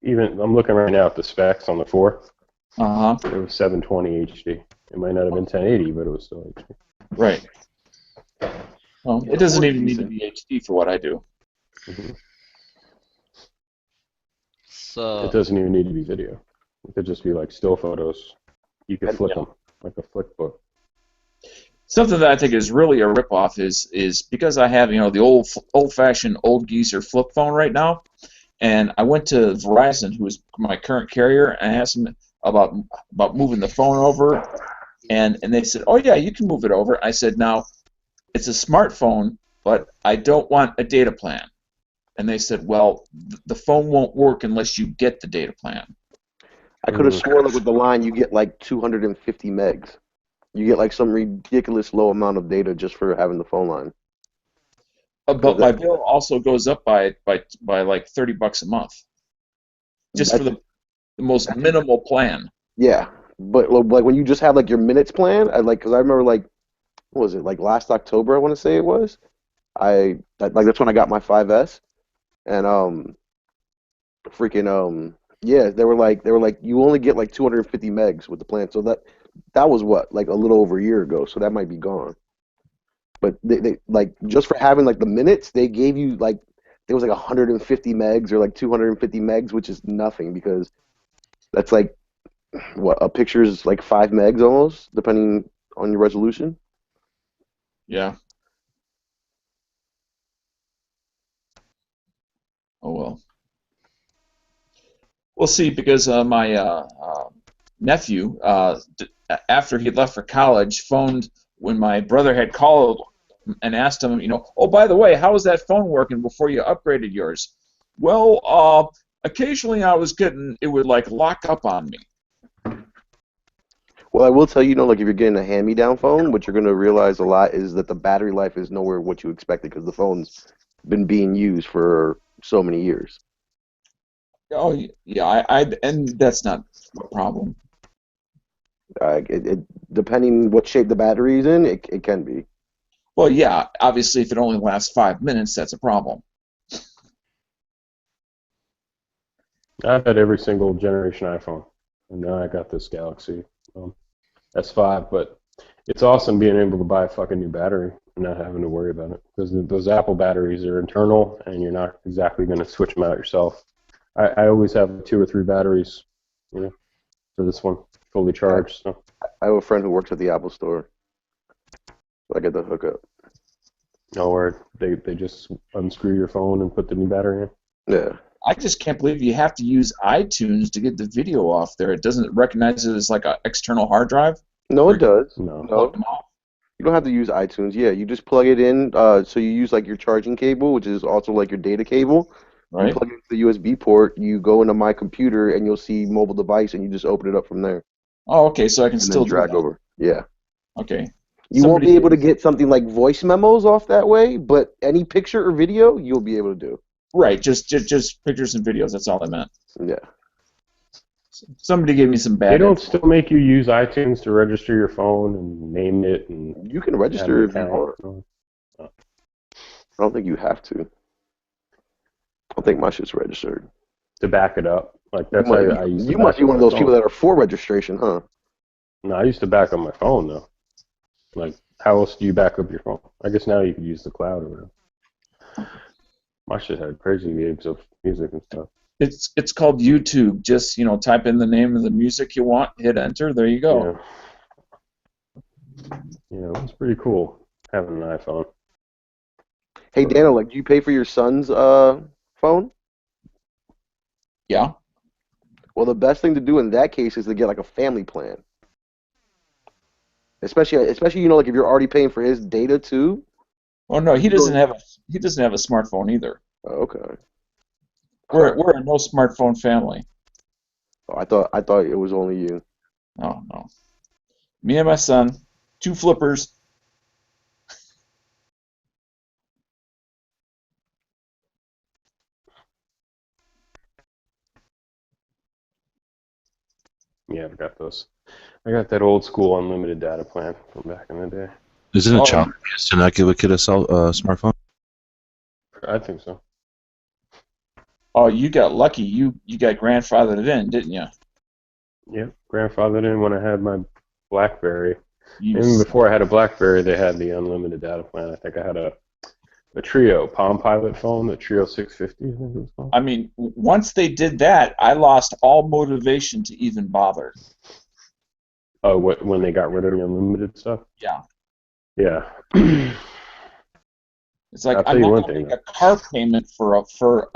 even I'm looking right now at the specs on the 4. Uh-huh. It was 720 HD. It might not have been 1080, but it was still HD. Right. Well, Yeah, it the doesn't 4 is even need to decent. be HD for what I do. Hmm. It So, doesn't even need to be video. It could just be like still photos. You could And flip Yeah. them like a flip book. Something that I think is really a ripoff is because I have the old-fashioned old geezer flip phone right now, and I went to Verizon, who is my current carrier, and I asked them about moving the phone over, and they said, oh yeah, you can move it over. I said, now it's a smartphone, but I don't want a data plan. And they said, well, the phone won't work unless you get the data plan. I could have sworn like with the line you get like 250 megs. You get like some ridiculous low amount of data just for having the phone line. But my bill also goes up by like $30 a month, just for That's, the most minimal plan. yeah, but like when you just had like your minutes plan, because I remember like what was it like last October I want to say it was. Like that's when I got my 5S and freaking yeah they were like you only get like 250 megs with the plan, so that was what like a little over a year ago, so that might be gone. But they like just for having like the minutes they gave you like it was like 150 megs or like 250 megs, which is nothing because that's like what a picture is like 5 megs almost depending on your resolution. Yeah. Oh well. We'll see because my nephew, after he left for college, phoned when my brother had called and asked him, oh, by the way, how was that phone working before you upgraded yours? Well, occasionally I was getting, it would like lock up on me. Well, I will tell you, like if you're getting a hand-me-down phone, what you're going to realize a lot is that the battery life is nowhere what you expected because the phone's been being used for so many years. Oh, yeah, and that's not a problem. Depending what shape the battery is in, it can be. Well, yeah, obviously if it only lasts 5 minutes, that's a problem. I've had every single generation iPhone, and now I got this Galaxy S5. But it's awesome being able to buy a fucking new battery and not having to worry about it because those Apple batteries are internal, and you're not exactly going to switch them out yourself. I always have 2 or 3 batteries, for this one fully charged. So. I have a friend who works at the Apple store, so I get the hookup. No word. They just unscrew your phone and put the new battery in. Yeah. I just can't believe you have to use iTunes to get the video off there. It doesn't recognize it as like an external hard drive. No, it does. No. No, you don't have to use iTunes. Yeah, you just plug it in. So you use like your charging cable, which is also like your data cable. You Right? plug it into the USB port. You go into My Computer, and you'll see mobile device, and you just open it up from there, Oh, okay, so I can and still then do drag that. over. Yeah. Okay. You won't Somebody be able to get something like voice memos off that way, but any picture or video you'll be able to do. Right, just pictures and videos. That's all I meant. Yeah. Somebody gave me some bad. They don't info. still make you use iTunes to register your phone and name it and You can have register an if you account? want. I don't think you have to. I don't think my shit's registered. To back it up. Like You that's how might, I used to you back must be up one of my those phone. people that are for registration, huh? No, I used to back up my phone though. Like, how else do you back up your phone? I guess now you could use the cloud or whatever. My shit had crazy games of music and stuff. It's called YouTube. Just type in the name of the music you want, hit enter. There you go. Yeah, it was pretty cool having an iPhone. Hey, Daniel, like, do you pay for your son's phone? Yeah. Well, the best thing to do in that case is to get like a family plan. Especially like if you're already paying for his data too. Oh no, he doesn't have a smartphone either. Oh, okay. We're a no smartphone family. Oh, I thought it was only you. No, no. Me and my son, 2 flippers. Yeah, I got those. I got that old school unlimited data plan from back in the day. Isn't it Oh, childish to not give a kid a smartphone? I think so. Oh, you got lucky. You got grandfathered in, didn't you? Yeah, grandfathered in when I had my BlackBerry. You. Even before I had a BlackBerry, they had the unlimited data plan. I think I had a Trio Palm Pilot phone, the Trio 650, I think it was called. I mean, once they did that, I lost all motivation to even bother. Oh, when they got rid of the unlimited stuff? Yeah. Yeah. It's like I'll tell I'm you not one going to thing, make a car payment for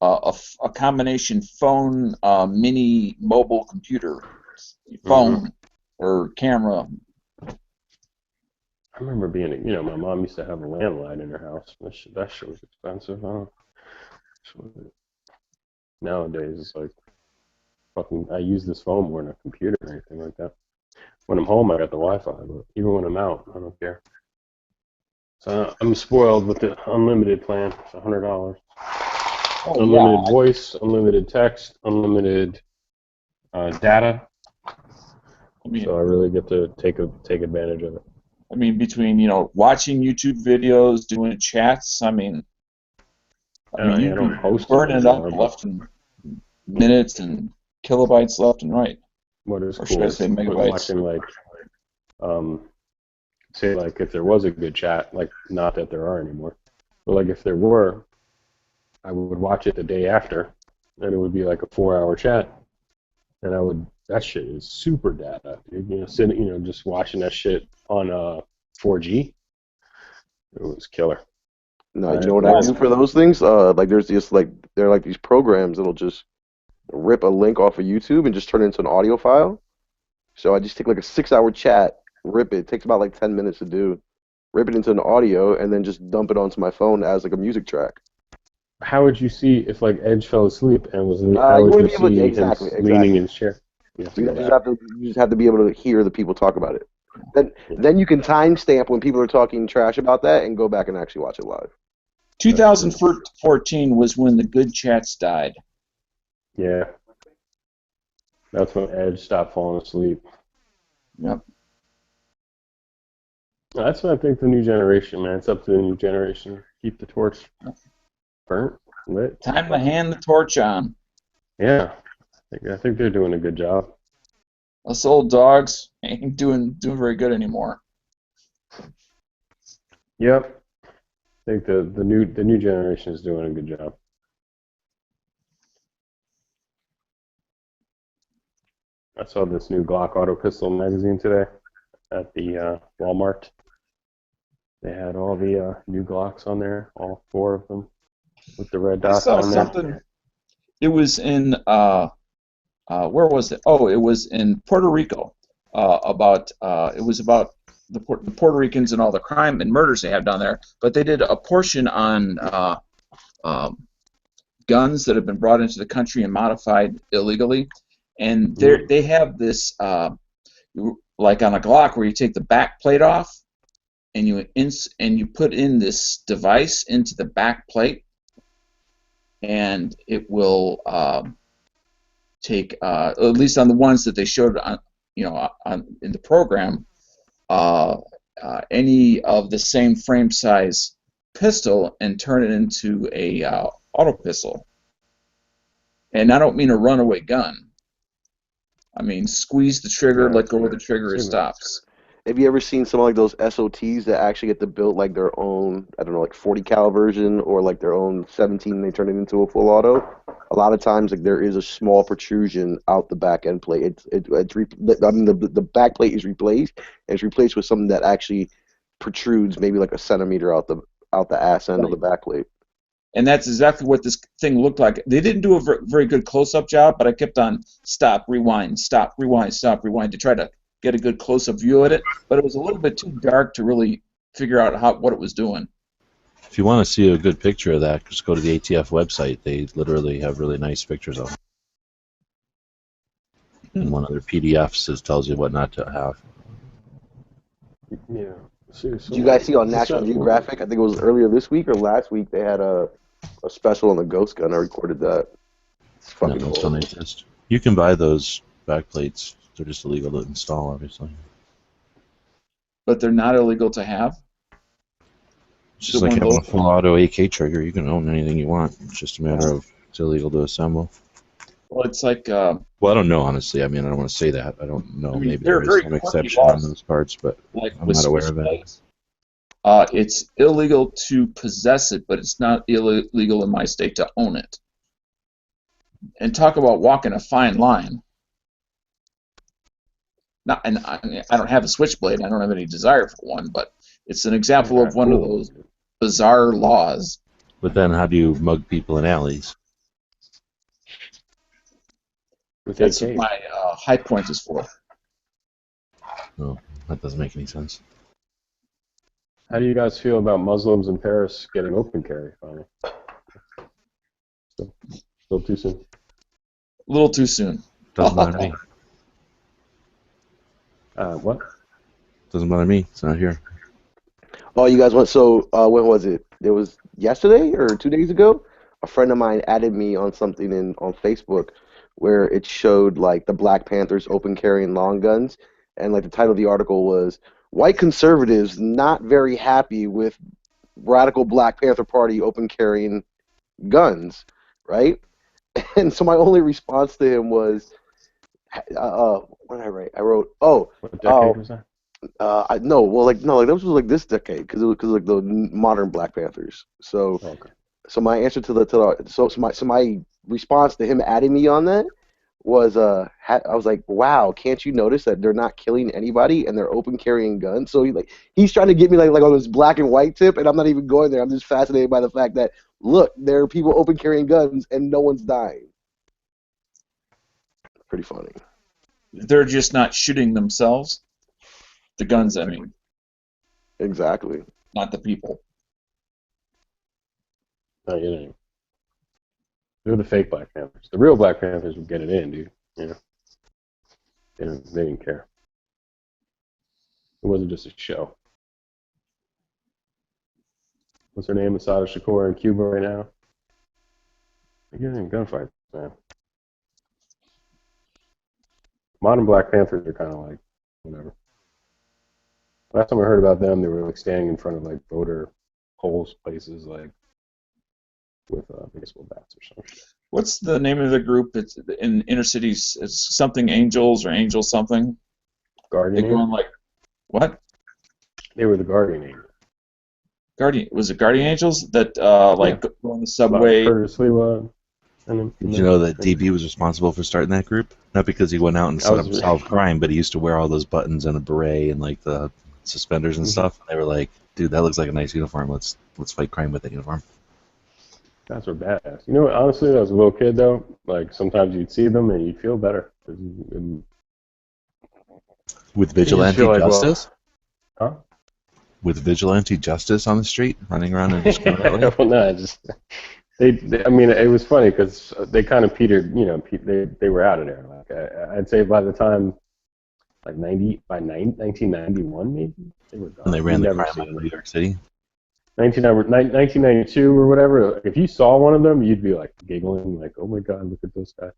a combination phone, mini mobile computer, phone or camera. I remember being, my mom used to have a landline in her house. That shit was expensive. Nowadays, it's like, fucking, I use this phone more than a computer or anything like that. When I'm home, I got the Wi-Fi, but even when I'm out, I don't care. So I'm spoiled with the unlimited plan. It's $100. Oh Unlimited yeah. voice, unlimited text, unlimited data. I mean, So I really get to take advantage of it. between watching YouTube videos, doing chats. I You don't can post them burn it up anymore, but left and minutes and kilobytes left and right. what is Or should cool I is say megabytes? watching, like, say, like, if there was a good chat, like, not that there are anymore, but like if there were, I would watch it the day after, and it would be like a 4-hour chat, and that shit is super data, dude. Sitting, just watching that shit on 4G, it was killer. No, I you know had what I the do for those things? Like there's just like there are like these programs that'll just rip a link off of YouTube and just turn it into an audio file. So I just take like a 6-hour chat, rip it. It takes about like 10 minutes to do. Rip it into an audio and then just dump it onto my phone as like a music track. How would you see if, like, Edge fell asleep and was? How You would want you to be able to, see him exactly, leaning in exactly. his chair? You have to You go just back. have to you just have to be able to hear the people talk about it. Then Yeah, then you can timestamp when people are talking trash about that and go back and actually watch it live. that's true. 2014 was when the good chats died. Yeah, that's when Edge stopped falling asleep. Yep. That's what I think the new generation, man. It's up to the new generation. Keep the torch burnt, lit. Time to hand the torch on. Yeah, I think they're doing a good job. Us old dogs ain't doing very good anymore. Yep, I think the new generation is doing a good job. I saw this new Glock Auto Pistol magazine today at the Walmart. They had all the new Glocks on there, all 4 of them, with the red I dots saw on there. something. It was in where was it? Oh, it was in Puerto Rico. It was about the Puerto Ricans and all the crime and murders they have down there. But they did a portion on um, guns that have been brought into the country and modified illegally, and they have this like on a Glock where you take the back plate off and you put in this device into the back plate, and it will take at least on the ones that they showed on in the program any of the same frame size pistol and turn it into a auto pistol. And I don't mean a runaway gun. I mean squeeze the trigger, Yeah, let I've go of the trigger, it seen that. stops. Have you ever seen some of like those SOTs that actually get to build like their own, I don't know, like 40 cal version or like their own 17 and they turn it into a full auto? A lot of times like there is a small protrusion out the back end plate. I mean the back plate is replaced and it's replaced with something that actually protrudes maybe like a centimeter out the ass end of Right. the back plate. And that's exactly what this thing looked like. They didn't do a very good close-up job, but I kept on stop, rewind, stop, rewind, stop, rewind to try to get a good close-up view of it. But it was a little bit too dark to really figure out what it was doing. If you want to see a good picture of that, just go to the ATF website. They literally have really nice pictures of it. And one of their PDFs tells you what not to have. Yeah, Did you guys see on What's National that? Geographic? I think it was earlier this week or last week. They had a special on the ghost gun. I recorded that. It's Yeah, fucking those cool. don't exist. You can buy those backplates. They're just illegal to install, obviously. But they're not illegal to have. It's just The like one of having a those. full auto AK trigger. You can own anything you want. It's just a matter of It's illegal to assemble. Well, it's like Well, I don't know, honestly. I mean, I don't want to say that. I don't know. I mean, Maybe there are there is very some quirky exception on laws, those parts, but like I'm with not aware of it. switchblades. It's illegal to possess it, but it's not illegal in my state to own it. And talk about walking a fine line. Not, and I don't have a switchblade. I don't have any desire for one, but it's an example of one of Cool. those bizarre laws. But then how do you mug people in alleys? With That's AK. what my high point is for. No, that doesn't make any sense. How do you guys feel about Muslims in Paris getting open carry finally? Still too soon. A little too soon. Doesn't bother me. What? Doesn't bother me. It's not here. Oh, you guys went. So when was it? It was yesterday or 2 days ago. A friend of mine added me on something on Facebook where it showed like the Black Panthers open carrying long guns, and like the title of the article was "White Conservatives Not Very Happy with Radical Black Panther Party Open Carrying Guns," right? And so my only response to him was, what did I write? I wrote, "Oh, What oh, decade was that? no, well, like no, like this was like this decade because like the modern Black Panthers." So, Okay. so my answer so my response to him adding me on that was I was like, "Wow, can't you notice that they're not killing anybody and they're open carrying guns?" So he's trying to get me like on this black and white tip, and I'm not even going there. I'm just fascinated by the fact that look, there are people open carrying guns and no one's dying. Pretty funny. They're just not shooting themselves. The guns, I mean, Exactly. not the people. No, you know. They're the fake Black Panthers. The real Black Panthers would get it in, dude. You know. They didn't care. It wasn't just a show. What's her name? Asada Shakur in Cuba right now. They're getting in gunfights, man. Modern Black Panthers are kind of like whatever. Last time I heard about them, they were like standing in front of like voter polls places, like with baseball bats or something. What's the name of the group? It's in inner cities. It's something Angels or Angel something. They Guardian go on Angel? like what? They were the Guardian Angel. Guardian was it Guardian Angels that like go on the Like subway? Curtis Lewa and them. Did you know that DB was responsible for starting that group? Not because he went out and set up solved crime, but he used to wear all those buttons and a beret and like the suspenders and stuff. And they were like, "Dude, that looks like a nice uniform. Let's fight crime with that uniform." Guys were badass. You know what? Honestly, as a little kid, though, like sometimes you'd see them and you'd feel better. With vigilante feel like, well, justice? Huh? With vigilante justice on the street, running around and just going that way? Well, no, I mean, it was funny because they kind of petered. You know, they were out of there. Like I'd say by the time, like 1991 maybe they were gone. And they ran You'd the never crime see out of them. New York City. 1992 or whatever. Like, if you saw one of them, you'd be like giggling, like, "Oh my God, look at this guy."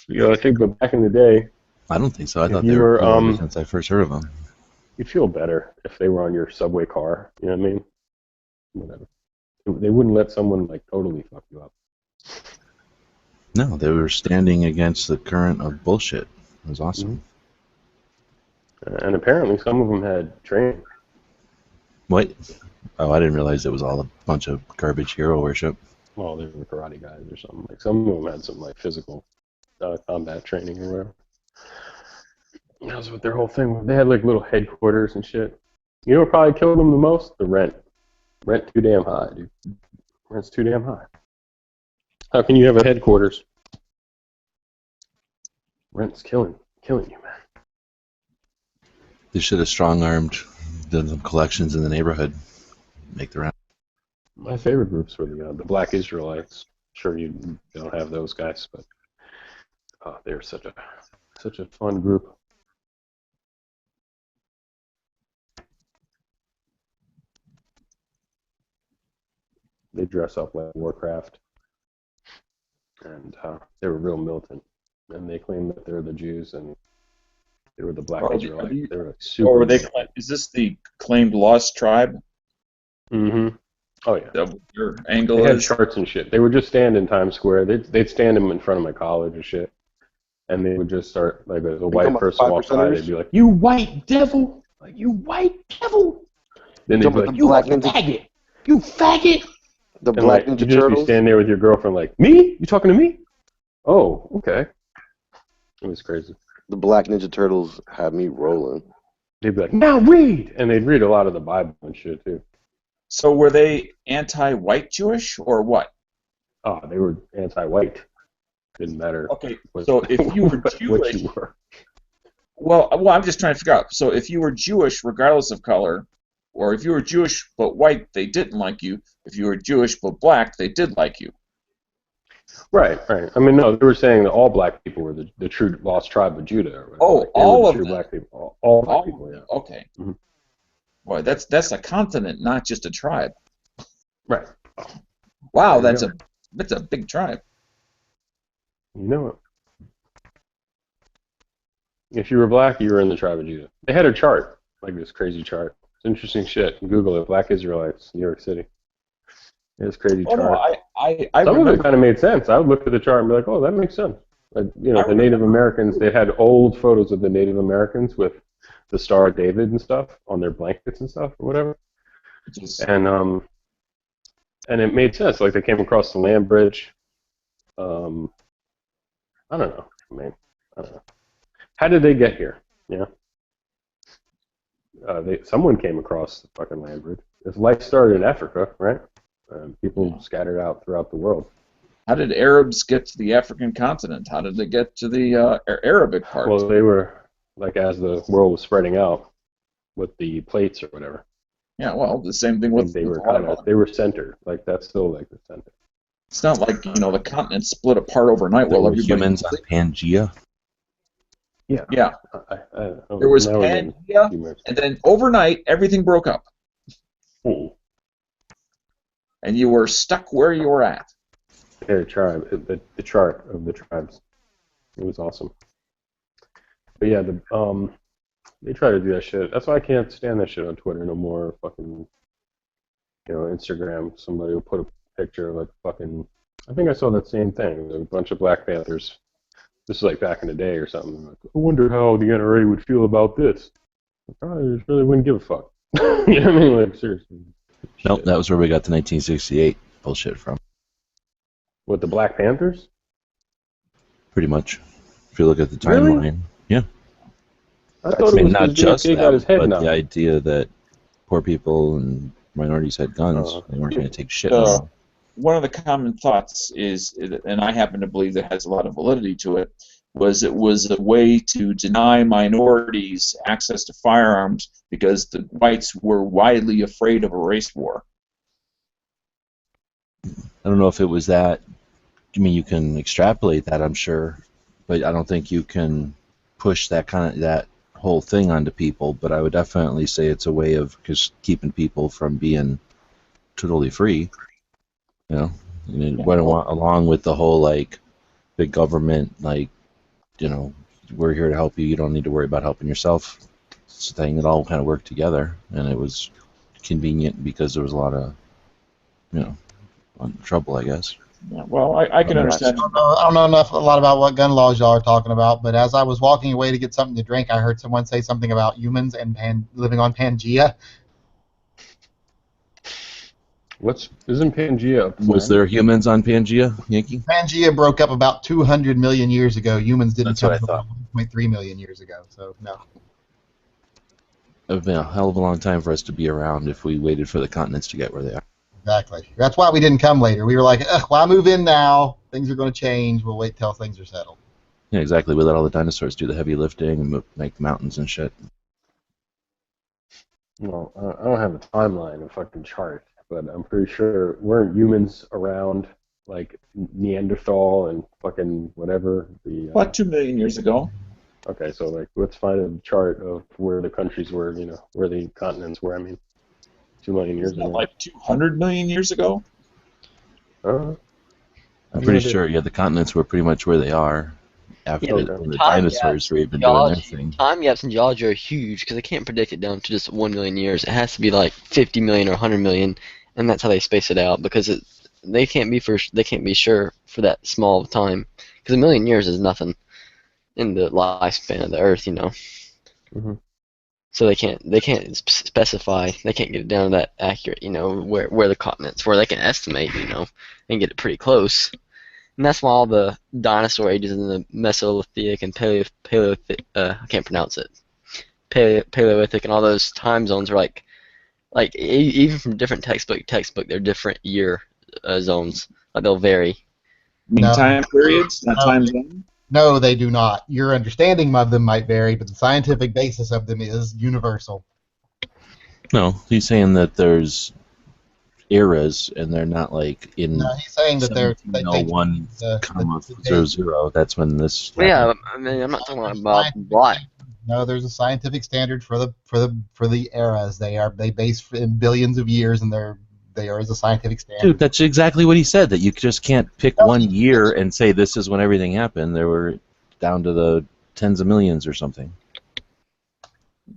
You know, I think, but back in the day, I don't think so. I if thought you they were were, cool ever since I first heard of them. you'd feel better if they were on your subway car. You know what I mean? Whatever. They wouldn't let someone like totally fuck you up. No, they were standing against the current of bullshit. It was awesome. And apparently, some of them had training. What? Oh, I didn't realize it was all a bunch of garbage hero worship. Well, they were karate guys or something. Like some of them had some like physical combat training or whatever. That was what their whole thing was. They had like little headquarters and shit. You know what probably killed them the most? The rent. Rent too damn high, dude. Rent's too damn high. How can you have a headquarters? Rent's killing you, man. They should have strong-armed the collections in the neighborhood. Make the rent. My favorite groups were the Black Israelites. Sure, you don't have those guys, but they're such a fun group. They dress up like Warcraft, and they were real militant. And they claim that they're the Jews, and they were the Black Israelites. They were like super. Or were they? Is this the claimed lost tribe? Mm-hmm. Oh yeah. What your They angle had is. charts and shit. They would just stand in Times Square. They'd stand them in front of my college and shit, and they would just start like as a You white talking about the person five walked by, they'd percenters? be like, "You white devil! Like you white devil!" You Then they'd talking be about like, the "You a Black Ninja, faggot! You faggot!" the And Black like you Ninja just be Turtles? standing there with your girlfriend, like, "Me? You talking to me? Oh, okay." It was crazy. The Black Ninja Turtles had me rolling. They'd be like, "Now read," and they'd read a lot of the Bible and shit too. So were they anti-white Jewish or what? Oh, they were anti-white. Didn't matter Okay, what, so if you were what Jewish, you were. well, I'm just trying to figure out. So if you were Jewish, regardless of color, or if you were Jewish but white, they didn't like you. If you were Jewish but black, they did like you. Right, right. I mean, no, they were saying that all black people were the true lost tribe of Judah. Or whatever. Oh, Like, they were all the of true them. black people. All black All people, of yeah. them. Okay. Mhm. Boy, that's a continent, not just a tribe. Right. Wow, There you that's a big tribe. You know it. If you were black, you were in the tribe of Judah. They had a chart, like this crazy chart. It's interesting shit. Google it. Black Israelites, New York City. It's a crazy Oh no, chart. I Some of it remember. kind of made sense. I would look at the chart and be like, "Oh, that makes sense." Like, I the Native remember Americans. They had old photos of the Native Americans with the Star of David and stuff on their blankets and stuff or whatever. just And it made sense. Like they came across the land bridge. Um, I don't know. I mean, I don't know. How did they get here? Yeah. Someone came across the fucking land bridge. This life started in Africa, right? People scattered out throughout the world. how did Arabs get to the African continent? How did they get to the Arabic part? Well, they were like as the world was spreading out with the plates or whatever. Yeah, well, the same thing I think with, they with were a lot of they were centered. Like that's still like the center. It's not like the continent split apart overnight There while were everybody humans was on sleeping. Pangea. Yeah. Yeah, there was Now we're getting Pangea, too much. and then overnight everything broke up, Hmm. and you were stuck where you were at. Their tribe, the chart of the tribes. It was awesome. But yeah, they try to do that shit. That's why I can't stand that shit on Twitter no more. Fucking, Instagram. Somebody will put a picture of like fucking. I think I saw that same thing. A bunch of Black Panthers. This is like back in the day or something. Like, I wonder how the NRA would feel about this. I just really wouldn't give a fuck. You know what I mean? Like seriously. Nope, Shit. that was where we got the 1968 bullshit from. What, the Black Panthers? Pretty much. If you look at the Really? timeline. Yeah. I I thought it mean, was not because just JFK got his that, head but the knocked. idea that poor people and minorities had guns. They weren't going to take shit. Uh, No. One of the common thoughts is, and I happen to believe that has a lot of validity to it, was it was a way to deny minorities access to firearms because the whites were widely afraid of a race war. I don't know if it was that. I mean, you can extrapolate that, I'm sure, but I don't think you can push that whole thing onto people. But I would definitely say it's a way of just keeping people from being totally free. And it went along with the whole like big government, like, we're here to help you. You don't need to worry about helping yourself. Thing. It all kind of worked together, and it was convenient because there was a lot of, trouble, I guess. Yeah, well, I can understand. I don't know a lot about what gun laws y'all are talking about, but as I was walking away to get something to drink, I heard someone say something about humans and living on Pangea. Isn't Pangea a Was planet? there humans on Pangea, Yankee? Pangea broke up about 200 million years ago. Humans didn't That's come what I until thought. about 1.3 million years ago, so no. It would have been a hell of a long time for us to be around if we waited for the continents to get where they are. Exactly. That's why we didn't come later. We were like, why move in now? Things are going to change. We'll wait till things are settled. Yeah, exactly. We let all the dinosaurs do the heavy lifting and make mountains and shit. No, I don't have a timeline, a fucking chart, but I'm pretty sure weren't humans around like Neanderthal and fucking whatever About 2 million years ago. Okay, so like let's find a chart of where the countries were, where the continents were. I mean, 2 million years Isn't that ago. like 200 million years ago? I'm No pretty idea. sure, the continents were pretty much where they are after Yeah, when the time dinosaurs gaps were in even doing their geology, thing. time gaps in geology are huge because they can't predict it down to just 1 million years. It has to be like 50 million or 100 million, and that's how they space it out because they can't be sure for that small of time because a million years is nothing in the lifespan of the Earth, Hmm. So they can't specify, they can't get it down to that accurate, where the continents, where they can estimate, and get it pretty close. And that's why all the dinosaur ages in the Mesolithic and Paleolithic, I can't pronounce it, Paleolithic and all those time zones are even from different textbook, they're different year zones. Like they'll vary. I mean, No. time periods, not No. time zone. No, they do not. Your understanding of them might vary, but the scientific basis of them is universal. No, he's saying that there's eras, and they're not like in No, he's saying that they're 1701, the comma, date. 00. That's when this Well, yeah, happened. I mean, I'm not talking There's about scientific what. No, there's a scientific standard for the eras. They base in billions of years, and they are as a scientific standard. Dude, that's exactly what he said, that you just can't pick one year and say this is when everything happened. They were down to the tens of millions or something.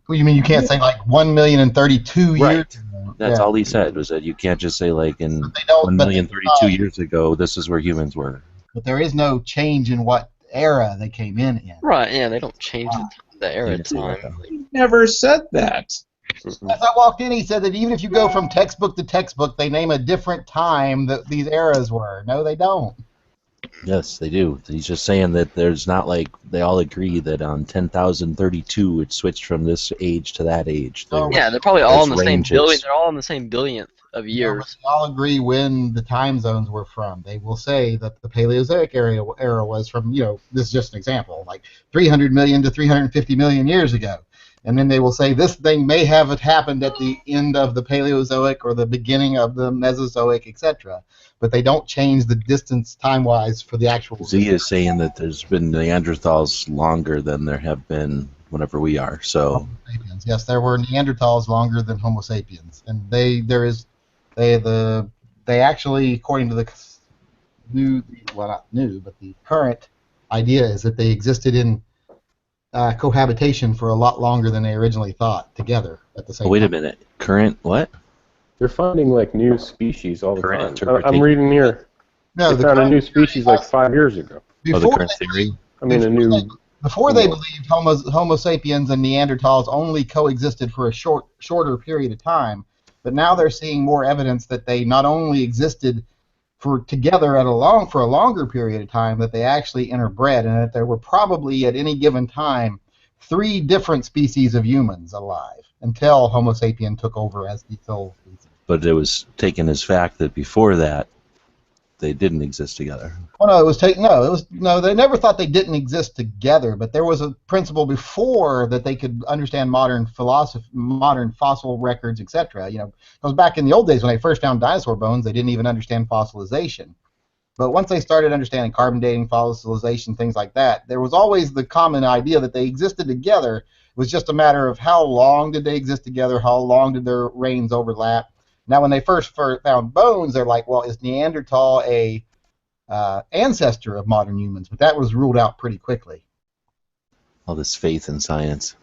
What do you mean you can't say like 1,032 years? Right. That's Yeah. all he said, was that you can't just say like in But they don't. But 1,032 years ago, this is where humans were. But there is no change in what era they came in. Right, yeah, they don't change the era didn't say that, time. though. He never said that. As I walked in, he said that even if you go from textbook to textbook, they name a different time that these eras were. No, they don't. Yes, they do. He's just saying that there's not like they all agree that on 10,032 it switched from this age to that age. Oh, Yeah, they're probably all in the There's same ranges. billion. They're all in the same billionth of No, years. but they all agree when the time zones were from. They will say that the Paleozoic era was from, this is just an example, like 300 million to 350 million years ago. And then they will say this thing may have happened at the end of the Paleozoic or the beginning of the Mesozoic, etc. But they don't change the distance time-wise for the actual. Z is saying that there's been Neanderthals longer than there have been whenever we are. So Homo sapiens. Yes, there were Neanderthals longer than Homo sapiens, and they actually, according to the not new, but the current idea is that they existed in cohabitation for a lot longer than they originally thought together at the same time. wait a minute. Current what? They're finding like new species all the Current time. I'm interpretation. reading here. No, They found a new species like 5 years ago. Oh, the before current they theory? I mean, a new. Before they believed Homo sapiens and Neanderthals only coexisted for a shorter period of time, but now they're seeing more evidence that they not only existed together for a longer period of time, that they actually interbred, and that there were probably at any given time 3 different species of humans alive until Homo sapien took over as the sole species. But it was taken as fact that before that they didn't exist together. Well, no, they never thought they didn't exist together, but there was a principle before that they could understand modern philosophy, modern fossil records, etc. Because back in the old days when they first found dinosaur bones, they didn't even understand fossilization. But once they started understanding carbon dating, fossilization, things like that, there was always the common idea that they existed together. It was just a matter of how long did they exist together, how long did their reigns overlap. Now, when they first found bones, they're like, well, is Neanderthal a ancestor of modern humans? But that was ruled out pretty quickly. All this faith in science.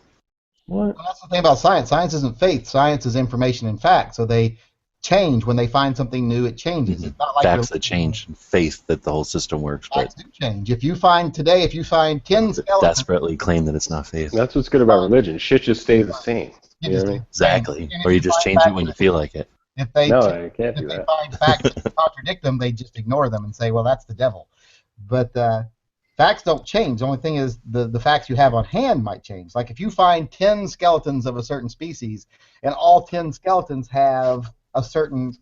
What? Well, that's the thing about science. Science isn't faith. Science is information and fact. So they change. When they find something new, it changes. It's not like Facts that change, faith that the whole system works, but facts do change. If you find 10 skeletons, desperately claim that it's not faith. That's what's good about religion. Shit just stays the same. you You know just what I mean? Exactly. And if Or you just find change it facts when you feel like it. If they No, I can't do if they that. find facts that contradict them, they just ignore them and say, well, that's the devil. But facts don't change. The only thing is the facts you have on hand might change. Like if you find 10 skeletons of a certain species and all 10 skeletons have a certain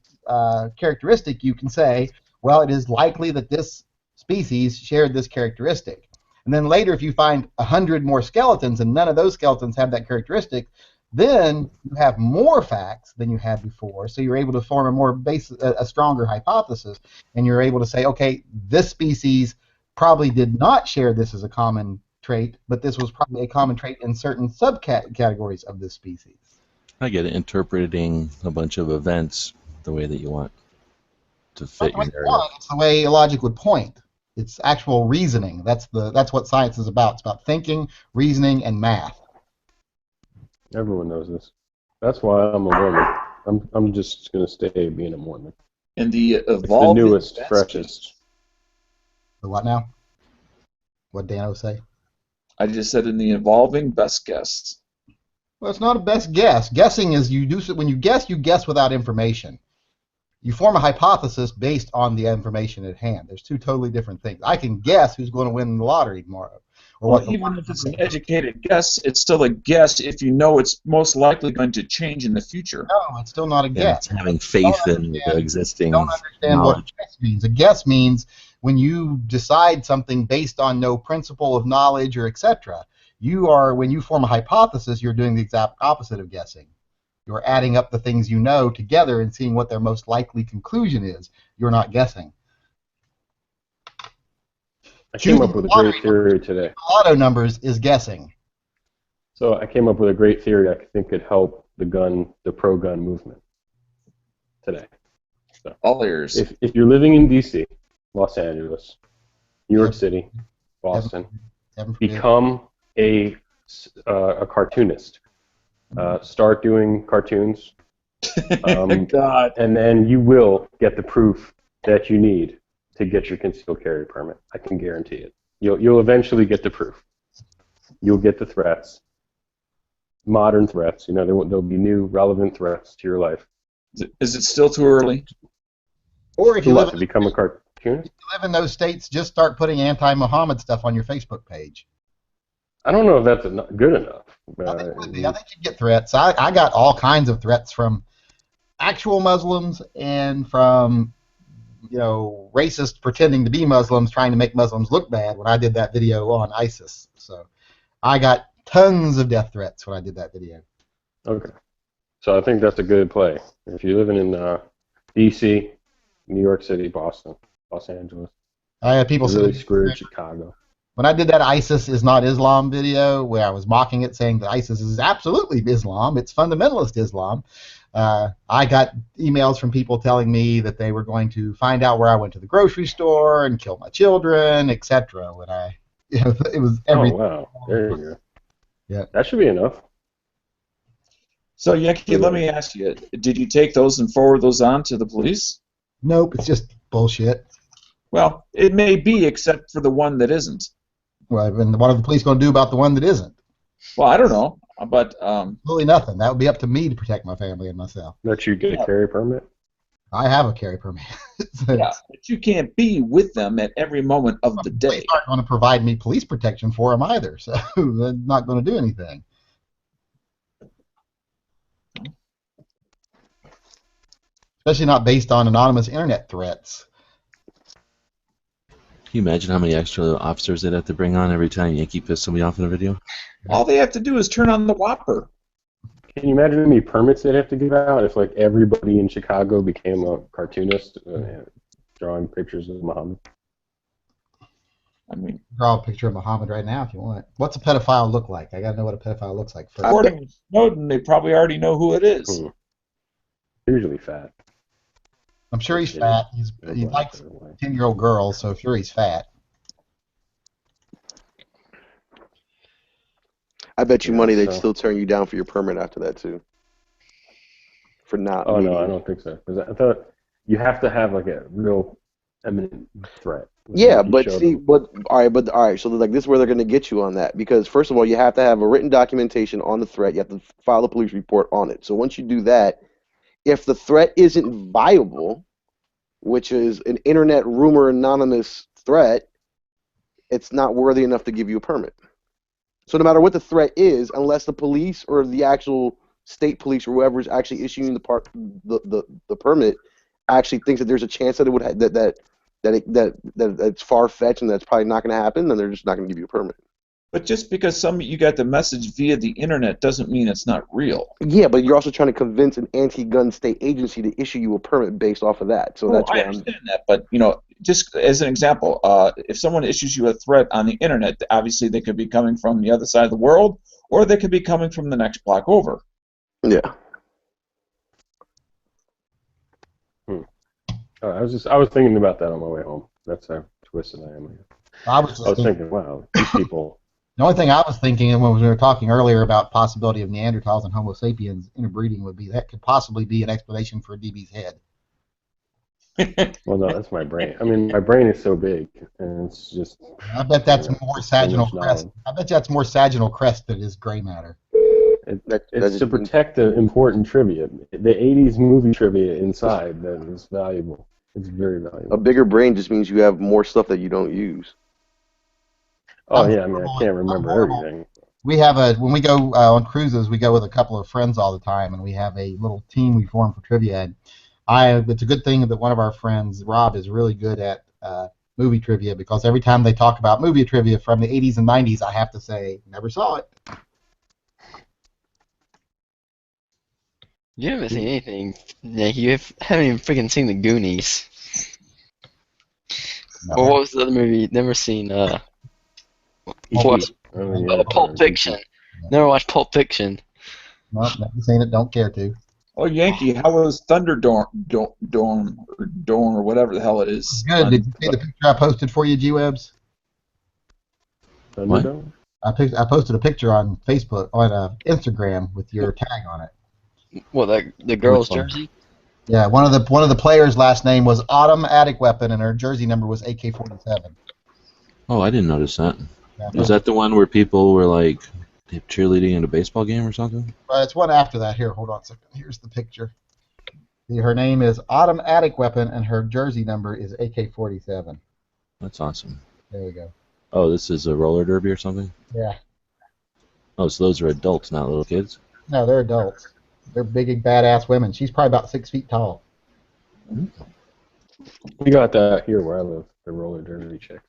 characteristic, you can say, well, it is likely that this species shared this characteristic. And then later, if you find 100 more skeletons and none of those skeletons have that characteristic, then you have more facts than you had before, so you're able to form a stronger hypothesis, and you're able to say, okay, this species probably did not share this as a common trait, but this was probably a common trait in certain subcategories of this species. I get it. Interpreting a bunch of events the way that you want to fit your narrative. It's the way logic would point. It's actual reasoning. That's what science is about. It's about thinking, reasoning, and math. Everyone knows this. That's why I'm a Mormon. I'm just gonna stay being a Mormon. And the It's the evolving newest, best freshest. guess. The what now? What Dano say? I just said in the evolving best guess. Well, it's not a best guess. Guessing is when you guess without information. You form a hypothesis based on the information at hand. There's two totally different things. I can guess who's going to win the lottery tomorrow, or Well, what the even if it's an educated guess, it's still a guess if you know it's most likely going to change in the future. no, it's still not a Yeah, guess. it's having faith in the You existing don't understand what knowledge. guess means. A guess means when you decide something based on no principle of knowledge or etc. When you form a hypothesis, you're doing the exact opposite of guessing. You're adding up the things you know together and seeing what their most likely conclusion is. You're not guessing. I came up Choosing with a lottery great theory today. lotto numbers is guessing. So I came up with a great theory I think could help the pro-gun movement today. So All ears. if you're living in D.C., Los Angeles, New York City, Boston, Heaven forbid. become a cartoonist. Start doing cartoons, God. and then you will get the proof that you need to get your concealed carry permit. I can guarantee it. You'll eventually get the proof. You'll get the threats, modern threats. You know, there'll be new relevant threats to your life. Is it still too early? Or if To you what? live To become a cartoonist? in those states, just start putting anti-Muhammad stuff on your Facebook page. I don't know if that's good enough. I think it would be. I think you'd get threats. I got all kinds of threats from actual Muslims and from racist pretending to be Muslims trying to make Muslims look bad when I did that video on ISIS. So I got tons of death threats when I did that video. Okay. So I think that's a good play. If you're living in D.C., New York City, Boston, Los Angeles, I had people you're really saying screwed, Chicago. when I did that ISIS is not Islam video where I was mocking it, saying that ISIS is absolutely Islam, it's fundamentalist Islam. I got emails from people telling me that they were going to find out where I went to the grocery store and kill my children, etc. When it was everything. Oh, wow. There you go. Yeah. That should be enough. So, Yankee, let me ask you, did you take those and forward those on to the police? Nope, it's just bullshit. Well, it may be, except for the one that isn't. Well, and what are the police going to do about the one that isn't? Well, I don't know, but Really nothing. That would be up to me to protect my family and myself. Let you get a carry permit? I have a carry permit. So yeah, but you can't be with them at every moment of the police day. aren't going to provide me police protection for them either, so they're not going to do anything. Especially not based on anonymous internet threats. Can you imagine how many extra officers they'd have to bring on every time Yankee pissed somebody off in a video? All they have to do is turn on the Whopper. Can you imagine how many permits they'd have to give out if, like, everybody in Chicago became a cartoonist drawing pictures of Muhammad? I mean, Draw a picture of Muhammad right now if you want. What's a pedophile look like? I got to know what a pedophile looks like first. according to Snowden, they probably already know who it is. They're usually fat. I'm sure he's fat. He likes 10-year-old girls, so sure he's fat. I bet you Yeah, money they'd so- still turn you down for your permit after that too. For not. Oh, no, meeting. I don't think so. Because I thought you have to have, like, a real imminent threat. Yeah, You but show see, them. all right. So like this is where they're going to get you on that because first of all, you have to have a written documentation on the threat. You have to file a police report on it. So once you do that, if the threat isn't viable, which is an internet rumor anonymous threat, it's not worthy enough to give you a permit. So no matter what the threat is, unless the police or the actual state police or whoever is actually issuing the permit actually thinks that there's a chance that it would that it's far fetched and that's probably not going to happen, then they're just not going to give you a permit. But just because you got the message via the internet doesn't mean it's not real. Yeah, but you're also trying to convince an anti-gun state agency to issue you a permit based off of that. So that's I why understand that, but just as an example, if someone issues you a threat on the internet, obviously they could be coming from the other side of the world, or they could be coming from the next block over. Yeah. I was thinking about that on my way home. That's how twisted I am. I was just I was thinking, wow, these people The only thing I was thinking when we were talking earlier about possibility of Neanderthals and Homo sapiens interbreeding would be that could possibly be an explanation for DB's head. Well, no, that's my brain. I mean, my brain is so big, and it's just, I bet that's more just so sagittal much crest. knowledge. I bet that's more sagittal crest than is gray matter. That It's just to protect the important trivia, the '80s movie trivia inside that is valuable. It's very a valuable. bigger brain just means you have more stuff that you don't use. Oh I'm yeah, I mean, I horrible. can't I'm remember horrible. everything. We have when we go on cruises, we go with a couple of friends all the time, and we have a little team we form for trivia. And it's a good thing that one of our friends, Rob, is really good at movie trivia because every time they talk about movie trivia from the 80s and 90s, I have to say, never saw it. You haven't seen anything. Nick. Haven't even freaking seen the Goonies. No. Or what was the other movie? Never seen. What? Oh yeah, Pulp Fiction. Never watched Pulp Fiction. No, never seen it. Don't care to. Oh, Yankee, how was Thunderdorm, Dorm, or whatever the hell it is? Good. Did you see the picture I posted for you, G-Webs? What? Thunderdome? I posted a picture on Facebook, on Instagram with your tag on it. What, the girl's Which one? jersey? Yeah, one of the players' last name was Autumn Attic Weapon, and her jersey number was AK-47. Oh, I didn't notice that. Yeah, Was that the one where people were like cheerleading in a baseball game or something? it's one after that. Here, hold on a second. Here's the picture. See, her name is Autumn Attic Weapon, and her jersey number is AK-47. That's awesome. There we go. Oh, this is a roller derby or something? Yeah. Oh, so those are adults, not little kids? No, they're adults. They're big, badass women. She's probably about 6 feet tall. We got that here where I live. The roller derby chicks.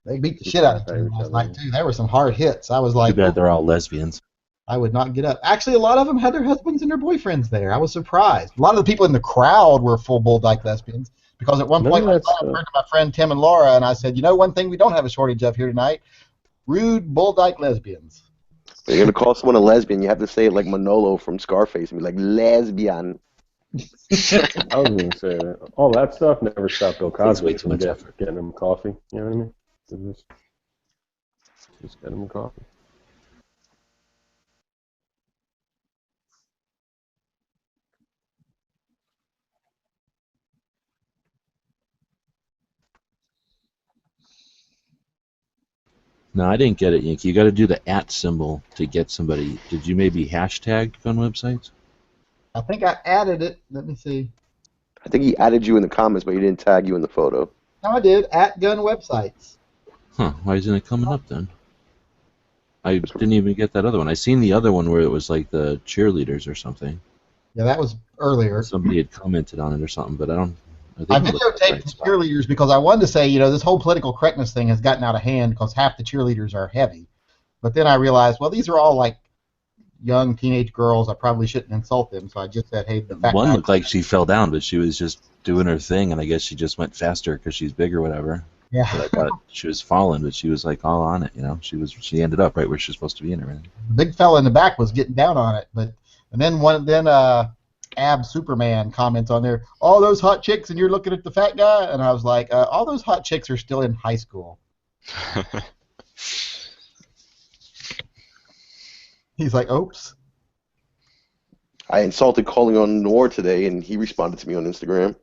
They beat the shit out of each other last night, too. There were some hard hits. I was Too like, bad they're all lesbians. I would not get up. Actually, a lot of them had their husbands and their boyfriends there. I was surprised. A lot of the people in the crowd were full bull dyke lesbians because at one No, point I that's, turned to my friend Tim and Laura and I said, you know, one thing we don't have a shortage of here tonight, rude bull dyke lesbians. If you're gonna call someone a lesbian, you have to say it like Manolo from Scarface and be like lesbian. I was going to say that. All that stuff never stopped Bill Takes way Cosby too from much effort. getting him coffee. You know what I mean? Just get him coffee. No, I didn't get it, Yankee. You got to do the @ symbol to get somebody. Did you maybe hashtag gun websites? I think I added it. Let me see. I think he added you in the comments, but he didn't tag you in the photo. No, I did. At gun websites. Huh? Why isn't it coming up then? I didn't even get that other one. I seen the other one where it was like the cheerleaders or something. Yeah, that was earlier. Somebody had commented on it or something, but I don't. I think it looked videotaped right the spot. cheerleaders because I wanted to say, you know, this whole political correctness thing has gotten out of hand because half the cheerleaders are heavy. But then I realized, well, these are all like young teenage girls. I probably shouldn't insult them. So I just said, hey, the fat One guy. looked like she fell down, but she was just doing her thing, and I guess she just went faster because she's big or whatever. Yeah. But I thought she was falling, but she was like all on it, you know. She ended up right where she's supposed to be and everything. The big fella in the back was getting down on it, and then Ab Superman comments on there, all those hot chicks, and you're looking at the fat guy, and I was like, all those hot chicks are still in high school. He's like, oops. I insulted calling on Noir today, and he responded to me on Instagram.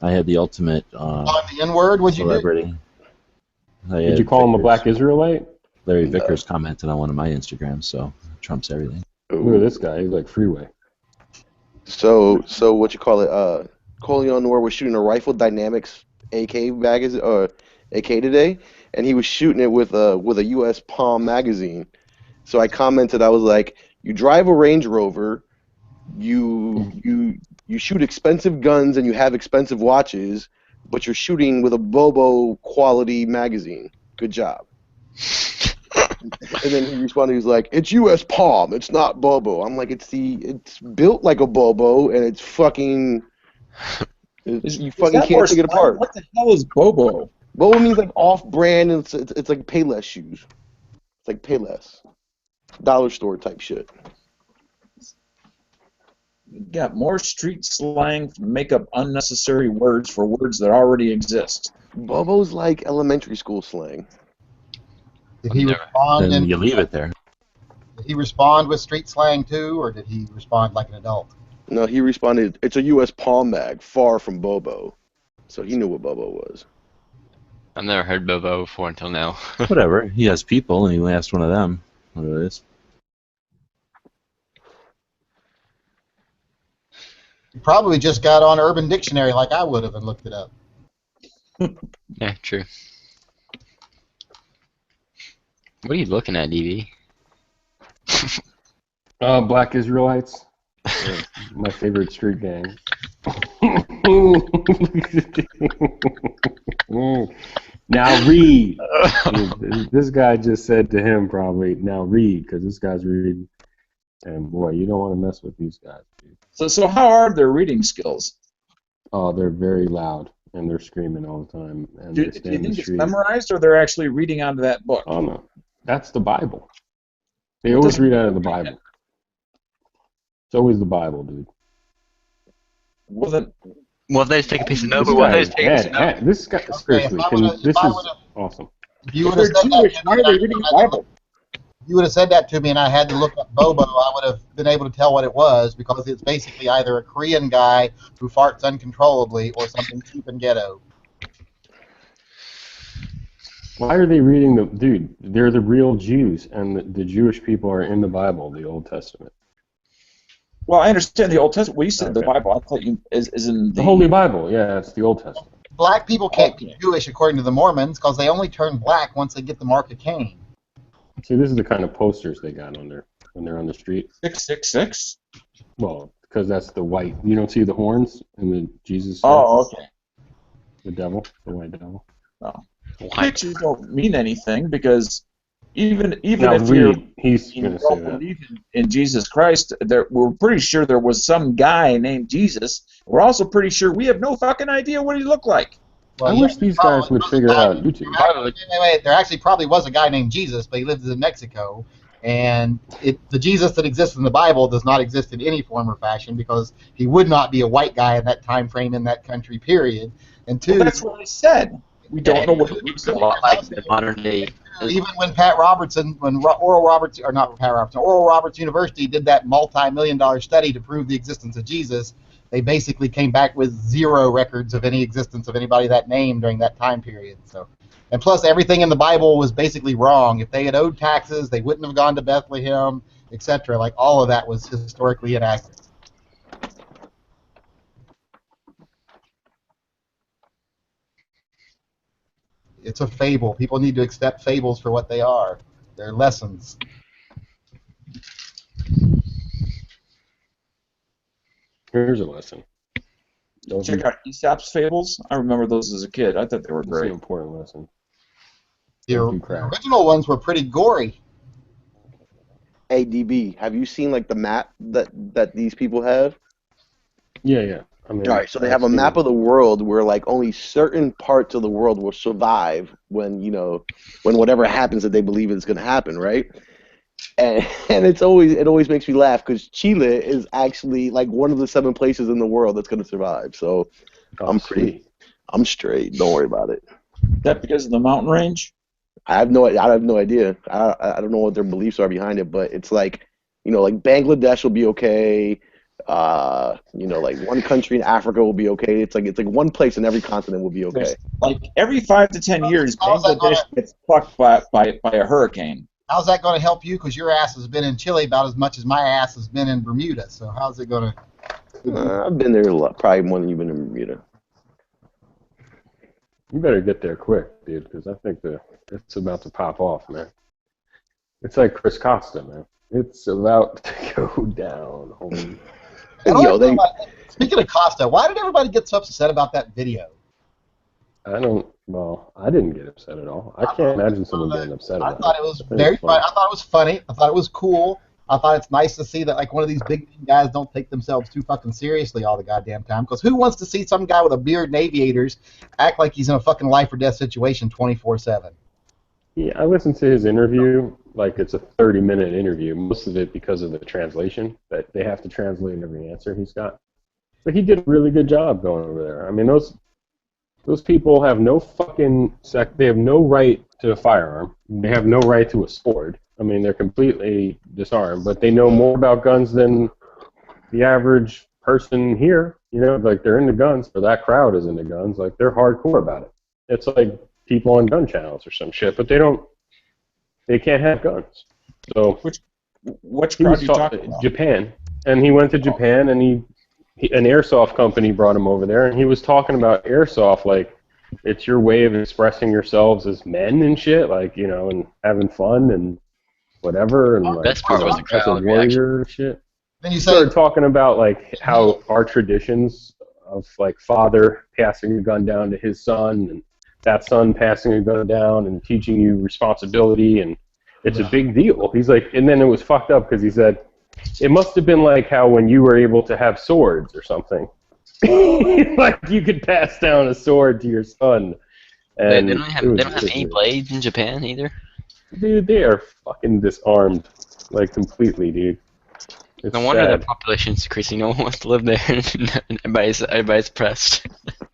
I had the ultimate On the N word, what'd you do? celebrity. Did you call him a black Israelite? Larry Vickers commented on one of my Instagrams, so trumps everything. Look at this guy. He's like Freeway. So what you call it? Calling on Noir was shooting a Rifle Dynamics AK magazine or AK today, and he was shooting it with a U.S. Palm magazine. So I commented, I was like, "You drive a Range Rover, you shoot expensive guns, and you have expensive watches, but you're shooting with a Bobo quality magazine. Good job." And then he responded, he was like, "It's U.S. Palm, it's not Bobo." I'm like, it's built like a Bobo, and it's fucking, you fucking can't take it apart. What the hell is Bobo? Bobo means like off-brand, and it's like Payless shoes. It's like Payless, dollar store type shit. got more street slang to make up unnecessary words for words that already exist. Bobo's like elementary school slang. Did he Never. respond? Then In, you leave it there. did he respond with street slang too, or did he respond like an adult? No, he responded, "It's a U.S. palm mag, far from Bobo." So he knew what Bobo was. I've never heard Bobo before until now. Whatever. He has people, and he asked one of them what it is. He probably just got on Urban Dictionary like I would have and looked it up. Yeah, true. What are you looking at, DV? Black Israelites. My favorite street gang. Now read. This guy just said to him probably, now read, because this guy's reading. And boy, you don't want to mess with these guys, dude. So how are their reading skills? Oh, they're very loud, and they're screaming all the time. And Do they you stay in the think it's street. memorized, or they're actually reading out of that book? Oh, no. That's the Bible. They It always doesn't- read out of the Bible. It's always the Bible, dude. Well, then, Well, if they just take a piece of This notebook, well, guy they is just take a piece of bad. This guy, seriously, if I would've- this if I is would've- awesome. If you if would have they're said Jewish, that, why are they reading the Bible? you would have said that to me, and I had to look up Bobo. I would have been able to tell what it was because it's basically either a Korean guy who farts uncontrollably or something cheap and ghetto. Why are they reading the dude? They're the real Jews, and the Jewish people are in the Bible, the Old Testament, Well, I understand the Old Testament. Well, you said the Okay. Bible. I thought you is in the Holy Bible. Yeah, it's the Old Testament. Black people can't be Okay. Jewish according to the Mormons because they only turn black once they get the mark of Cain. See, this is the kind of posters they got on there when they're on the street. 666. Well, because that's the white. You don't see the horns and the Jesus. Oh, okay. The devil, the white devil. White. Pictures don't mean anything because even Now if you read. He's going to say don't that. believe in Jesus Christ, we're pretty sure there was some guy named Jesus. We're also pretty sure we have no fucking idea what he looked like. I wish these guys would figure out YouTube. Wait, there actually probably was a guy named Jesus, but he lives in Mexico. And the Jesus that exists in the Bible does not exist in any form or fashion because he would not be a white guy in that time frame in that country, period. And two, Well, that's what I said. We don't know what it looks It's a lot like the modern day. even when Oral Roberts University did that multi-million-dollar study to prove the existence of Jesus, they basically came back with zero records of any existence of anybody that name during that time period. So, and plus everything in the Bible was basically wrong. If they had owed taxes, they wouldn't have gone to Bethlehem, etc. Like all of that was historically inaccurate. It's a fable. People need to accept fables for what they are. They're lessons. Here's a lesson. Those Check are, out Aesop's fables. I remember those as a kid. I thought they were this is an great. important lesson. The Don't do crack. original ones were pretty gory. Hey, DB, have you seen like the map that these people have? Yeah, yeah. I mean, All right, so they have a I've seen map it. of the world where like only certain parts of the world will survive when when whatever happens that they believe is going to happen, right? And it always makes me laugh because Chile is actually like one of the 7 places in the world that's going to survive. So Oh, I'm sweet. I'm straight. Don't worry about it. Is that because of the mountain range? I have no idea. I don't know what their beliefs are behind it, but it's like like Bangladesh will be okay. Like one country in Africa will be okay. It's like one place in every continent will be okay. Like every 5 to 10 years, How's that Bangladesh gets fucked by a hurricane. How's that going to help you? Because your ass has been in Chile about as much as my ass has been in Bermuda. So how's it going to? I've been there a lot, probably more than you've been in Bermuda. You better get there quick, dude, because I think it's about to pop off, man. It's like Chris Costa, man. It's about to go down, homie. Speaking of Costa, why did everybody get so upset about that video? I didn't get upset at all. I can't imagine someone getting upset I about thought it was I think very it's funny. I thought it was funny. I thought it was cool. I thought it's nice to see that like one of these big guys don't take themselves too fucking seriously all the goddamn time. Because who wants to see some guy with a beard and aviators act like he's in a fucking life or death situation 24/7? Yeah, I listened to his interview, like it's a 30-minute interview. Most of it because of the translation that they have to translate every answer he's got. But he did a really good job going over there. I mean, those people have no fucking they have no right to a firearm. They have no right to a sword. I mean, they're completely disarmed, but they know more about guns than the average person here. You know, like they're into guns, or that crowd is into guns. Like they're hardcore about it. It's like people on gun channels or some shit, but they can't have guns. So Which he crowd was are you talking about? Japan, and he went to Japan, and an airsoft company brought him over there, and he was talking about airsoft like it's your way of expressing yourselves as men and shit, like, you know, and having fun and whatever, and like Best part was the as a crowd reaction. warrior and shit. Then you say, Started talking about like how our traditions of like father passing a gun down to his son, and that son passing a gun down and teaching you responsibility, and it's a big deal. He's like, and then it was fucked up because he said it must have been like how when you were able to have swords or something, like you could pass down a sword to your son. And They don't have any blades in Japan either. Dude, they are fucking disarmed, like completely, dude. It's No wonder sad. their population's decreasing. No one wants to live there. And everybody's pressed.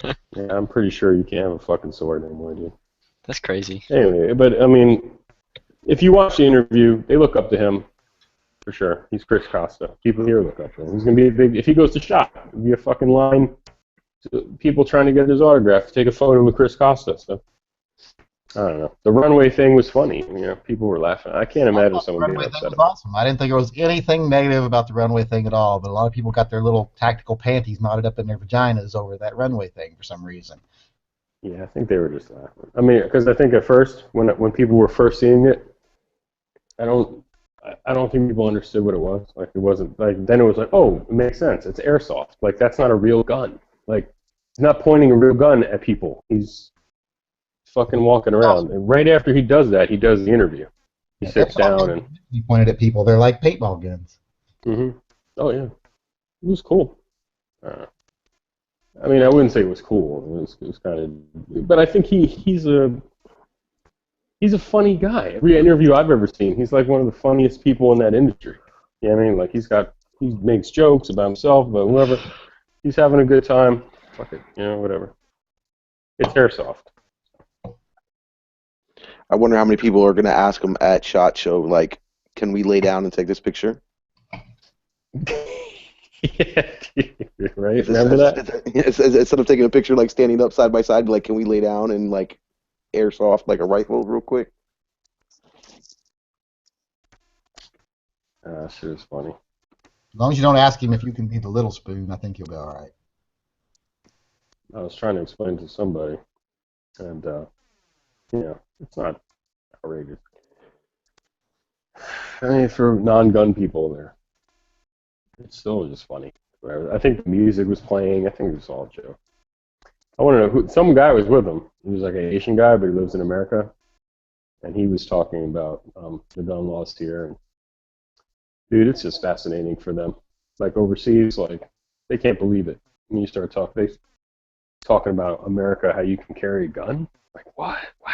Yeah, I'm pretty sure you can't have a fucking sword anymore, dude. That's crazy. Anyway, but I mean, if you watch the interview, they look up to him for sure. He's Chris Costa. People here look up to him. He's gonna be a big. If he goes to shop, there'll be a fucking line. People trying to get his autograph, take a photo with Chris Costa. So I don't know. The runway thing was funny. You know, people were laughing. I can't imagine someone being runway upset thing was about it. awesome. I didn't think there was anything negative about the runway thing at all, but a lot of people got their little tactical panties knotted up in their vaginas over that runway thing for some reason. Yeah, I think they were just laughing. I mean, because I think at first, when people were first seeing it, I don't think people understood what it was. Like it wasn't like then it was like, oh, it makes sense. It's airsoft. Like that's not a real gun. Like he's not pointing a real gun at people. He's fucking walking around. And right after he does that, he does the interview. He sits down and he pointed at people. They're like paintball guns. Oh yeah, it was cool. I mean, I wouldn't say it was cool. It was kind of, but I think he's a funny guy. Every interview I've ever seen, he's like one of the funniest people in that industry. You know what I mean? Like he makes jokes about himself, about whoever. He's having a good time. Fuck it, you know, whatever. It's airsoft. I wonder how many people are going to ask him at SHOT Show, like, can we lay down and take this picture? Yeah, right? Remember that? Instead of taking a picture, like, standing up side by side, like, can we lay down and, like, airsoft, like, a rifle real quick? Shit is funny. As long as you don't ask him if you can be the little spoon, I think you'll be all right. I was trying to explain to somebody, and, you know, it's not outrageous. I mean, for non-gun people there, it's still just funny. I think the music was playing. I think it was all a joke. I want to know who. Some guy was with him. He was like an Asian guy, but he lives in America, and he was talking about the gun laws here. And dude, it's just fascinating for them. Like overseas, like they can't believe it. When you start talking about America, how you can carry a gun. Like what? Wow.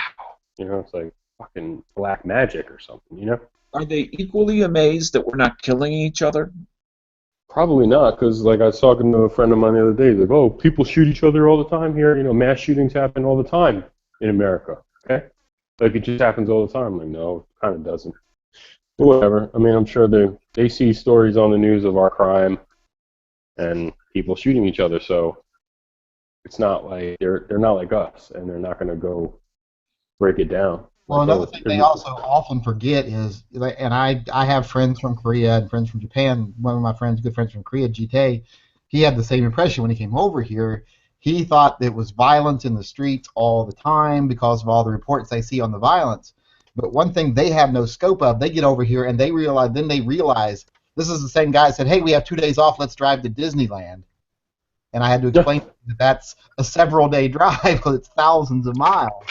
You know, it's like fucking black magic or something. You know. Are they equally amazed that we're not killing each other? Probably not, because like I was talking to a friend of mine the other day. He's like, "Oh, people shoot each other all the time here. You know, mass shootings happen all the time in America. Okay, like it just happens all the time." I'm like, no, it kind of doesn't. But whatever. I mean, I'm sure they see stories on the news of our crime and people shooting each other. So it's not like they're not like us, and they're not going to go break it down. Well, Like, another thing they also often forget is, and I have friends from Korea and friends from Japan. One of my friends, good friends from Korea, GT, he had the same impression when he came over here. He thought it was violence in the streets all the time because of all the reports they see on the violence. But one thing they have no scope of, they get over here and they realize this is the same guy that said, "Hey, we have 2 days off. Let's drive to Disneyland." And I had to explain that that's a several-day drive because it's thousands of miles.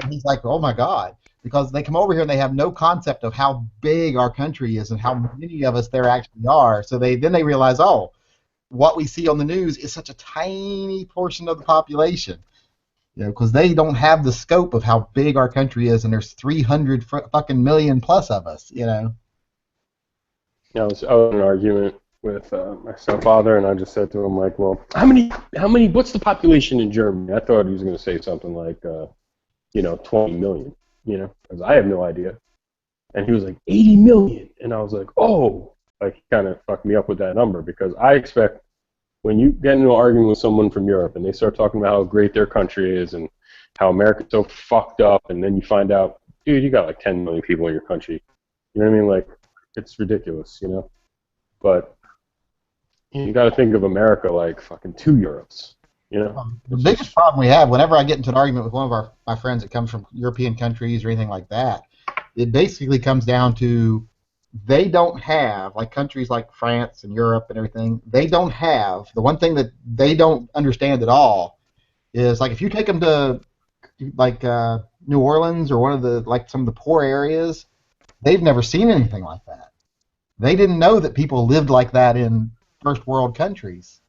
And he's like, oh my God, because they come over here and they have no concept of how big our country is and how many of us there actually are. So then they realize, oh, what we see on the news is such a tiny portion of the population. You know, because they don't have the scope of how big our country is, and there's 300 fucking million plus of us. You know. I was in an argument with my stepfather, and I just said to him, like, well, what's the population in Germany? I thought he was going to say something like, 20 million, because I have no idea. And he was like, 80 million. And I was like, oh, like, he kind of fucked me up with that number, because I expect when you get into an argument with someone from Europe and they start talking about how great their country is and how America's so fucked up, and then you find out, dude, you got like 10 million people in your country. You know what I mean? Like, it's ridiculous, But you got to think of America like fucking 2 Europes, The biggest problem we have, whenever I get into an argument with one of my friends that comes from European countries or anything like that, it basically comes down to they don't have, like countries like France and Europe and everything, they don't have, the one thing that they don't understand at all is, like, if you take them to, like, New Orleans or one of the, like, some of the poor areas, they've never seen anything like that. They didn't know that people lived like that in first world countries.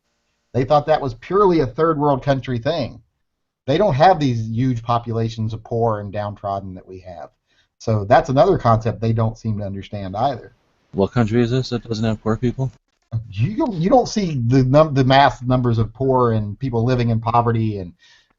They thought that was purely a third world country thing. They don't have these huge populations of poor and downtrodden that we have. So that's another concept they don't seem to understand either. What country is this that doesn't have poor people? You don't see the mass numbers of poor and people living in poverty and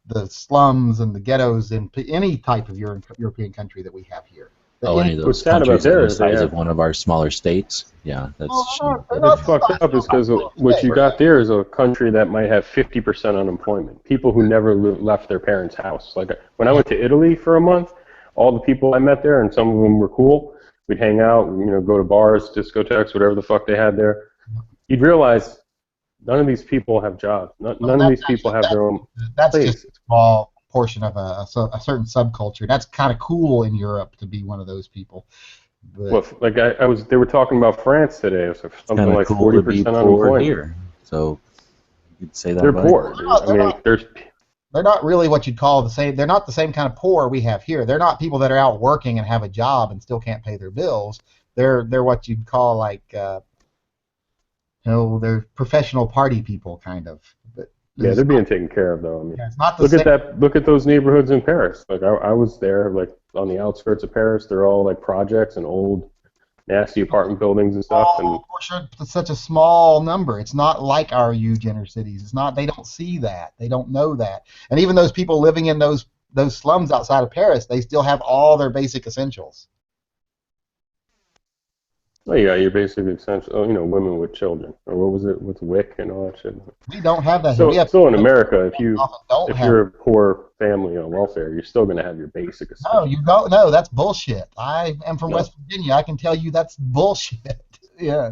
the slums and the ghettos in any type of European country that we have here. Any of those What's sad about countries that there are the is they size have- of one of our smaller states? Yeah, that's they're not What's fucked up is because what you got there is a country that might have 50% unemployment. People who never left their parents' house. Like when I went to Italy for a month, all the people I met there, and some of them were cool. We'd hang out, go to bars, discotheques, whatever the fuck they had there. You'd realize none of these people have jobs. None of these people have their own That's place. just a small portion of a certain subculture. That's kind of cool in Europe to be one of those people. But, Well, like they were talking about France today. It was something kind of like cool to be 40% poor unemployment. here. So you could say that. They're about poor, it. dude. I mean, they're not really what you'd call the same. They're not the same kind of poor we have here. They're not people that are out working and have a job and still can't pay their bills. They're what you'd call like they're professional party people kind of. But yeah, they're being taken care of though. I mean, it's not the look same. at that. Look at those neighborhoods in Paris. Like I was there, like on the outskirts of Paris. They're all like projects and old, nasty apartment buildings and stuff. And For sure, it's such a small number. It's not like our huge inner cities. It's not. They don't see that. They don't know that. And even those people living in those slums outside of Paris, they still have all their basic essentials. well, yeah, you're basically essentially, women with children, or what was it with WIC and all that shit. We don't have that here. So, We have still in America, if don't have. you're a poor family on welfare, you're still going to have your basic essentials. No, you don't. No, that's bullshit. I am from No. West Virginia. I can tell you that's bullshit. Yeah,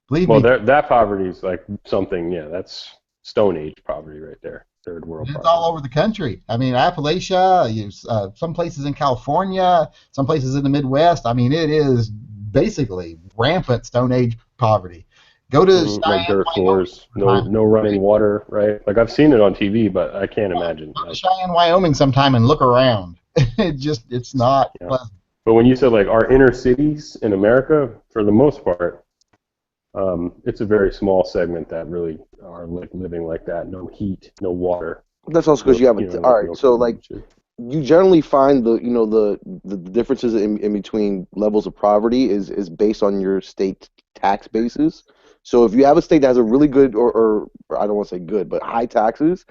believe Well, me. that poverty is like something. Yeah, that's Stone Age poverty right there. Third world It's poverty. all over the country. I mean, Appalachia, some places in California, some places in the Midwest. I mean, it is basically rampant Stone Age poverty. Go to Like Cheyenne, dirt Wyoming, floors, no running water, right? Like I've seen it on TV, but I can't imagine. Go to Cheyenne, Wyoming sometime and look around. It's not Yeah. pleasant. But when you said like our inner cities in America, for the most part, it's a very small segment that really are like living like that. No heat, no water. That's also because you have all right. no So food like and shit. you generally find the differences in between levels of poverty is based on your state tax bases. So if you have a state that has a really good or I don't want to say good, but high taxes,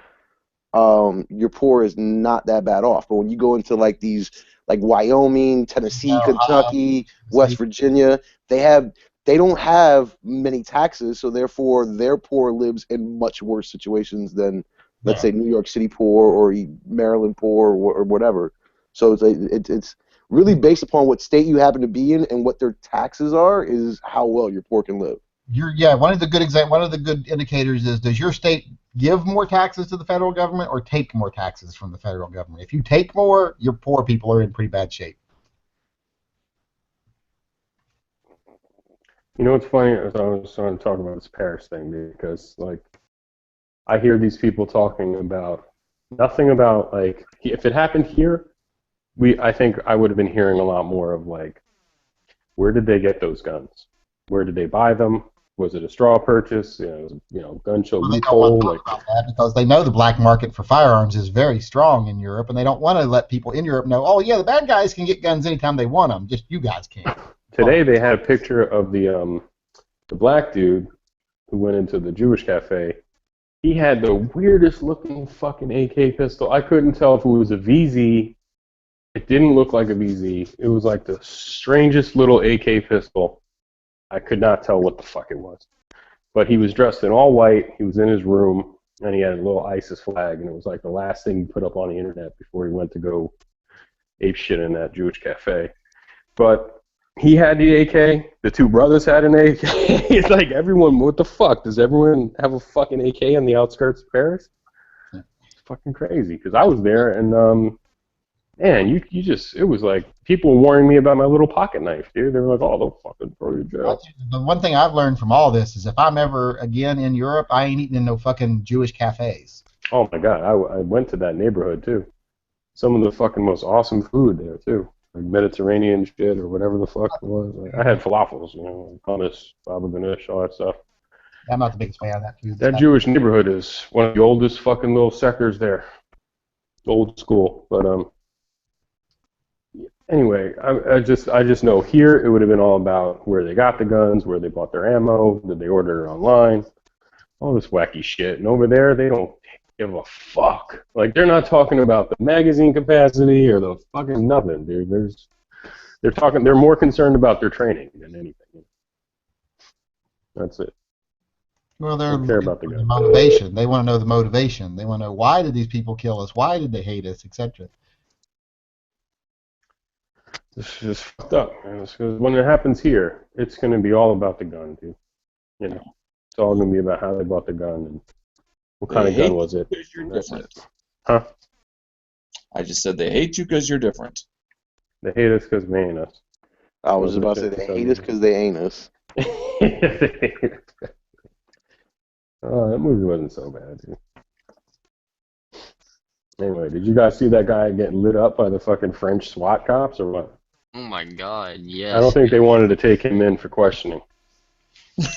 your poor is not that bad off. But when you go into like these like Wyoming, Tennessee, Kentucky, West Virginia, they don't have many taxes, so therefore their poor lives in much worse situations than let's say New York City poor or Maryland poor or whatever. So it's really based upon what state you happen to be in and what their taxes are is how well your poor can live. One of the good indicators is, does your state give more taxes to the federal government or take more taxes from the federal government? If you take more, your poor people are in pretty bad shape. You know what's funny? I was trying to talk about this Paris thing because like I hear these people talking about nothing about like if it happened here, I think I would have been hearing a lot more of like where did they get those guns? Where did they buy them? Was it a straw purchase? Gun show Well, they don't want loophole. to talk about that because they know the black market for firearms is very strong in Europe, and they don't want to let people in Europe know, oh, yeah, the bad guys can get guns anytime they want them, just you guys can't. Today they had a picture of the black dude who went into the Jewish cafe. He had the weirdest looking fucking AK pistol. I couldn't tell if it was a VZ. It didn't look like a VZ. It was like the strangest little AK pistol. I could not tell what the fuck it was. But he was dressed in all white. He was in his room, and he had a little ISIS flag, and it was like the last thing he put up on the internet before he went to go ape shit in that Jewish cafe. But he had the AK. The two brothers had an AK. It's like everyone, what the fuck? Does everyone have a fucking AK on the outskirts of Paris? It's fucking crazy. Because I was there, and man, you just, it was like people were warning me about my little pocket knife, dude. They were like, oh, they'll fucking throw you in jail. The one thing I've learned from all this is if I'm ever again in Europe, I ain't eating in no fucking Jewish cafes. Oh my god, I went to that neighborhood too. Some of the fucking most awesome food there too. Like Mediterranean shit or whatever the fuck it was. Like, I had falafels, hummus, baba ganoush, all that stuff. I'm not the biggest fan of that food. That Jewish neighborhood is one of the oldest fucking little sectors there. Old school. But anyway, I just know here it would have been all about where they got the guns, where they bought their ammo, did they order it online, all this wacky shit. And over there, they don't give a fuck. Like, they're not talking about the magazine capacity or the fucking nothing, dude. They're more concerned about their training than anything. That's it. Well, they're Don't care about the the gun. motivation. They want to know the motivation. They want to know why did these people kill us? Why did they hate us, etc. This is just fucked up, man. Because when it happens here, it's going to be all about the gun, dude. It's all going to be about how they bought the gun and what kind of gun was it. Because you're different. Huh? I just said they hate you because you're different. They hate us because we ain't us. I was about to say they hate us because they ain't us. Oh, that movie wasn't so bad, dude. Anyway, did you guys see that guy getting lit up by the fucking French SWAT cops or what? Oh my god, yes. I don't think they wanted to take him in for questioning.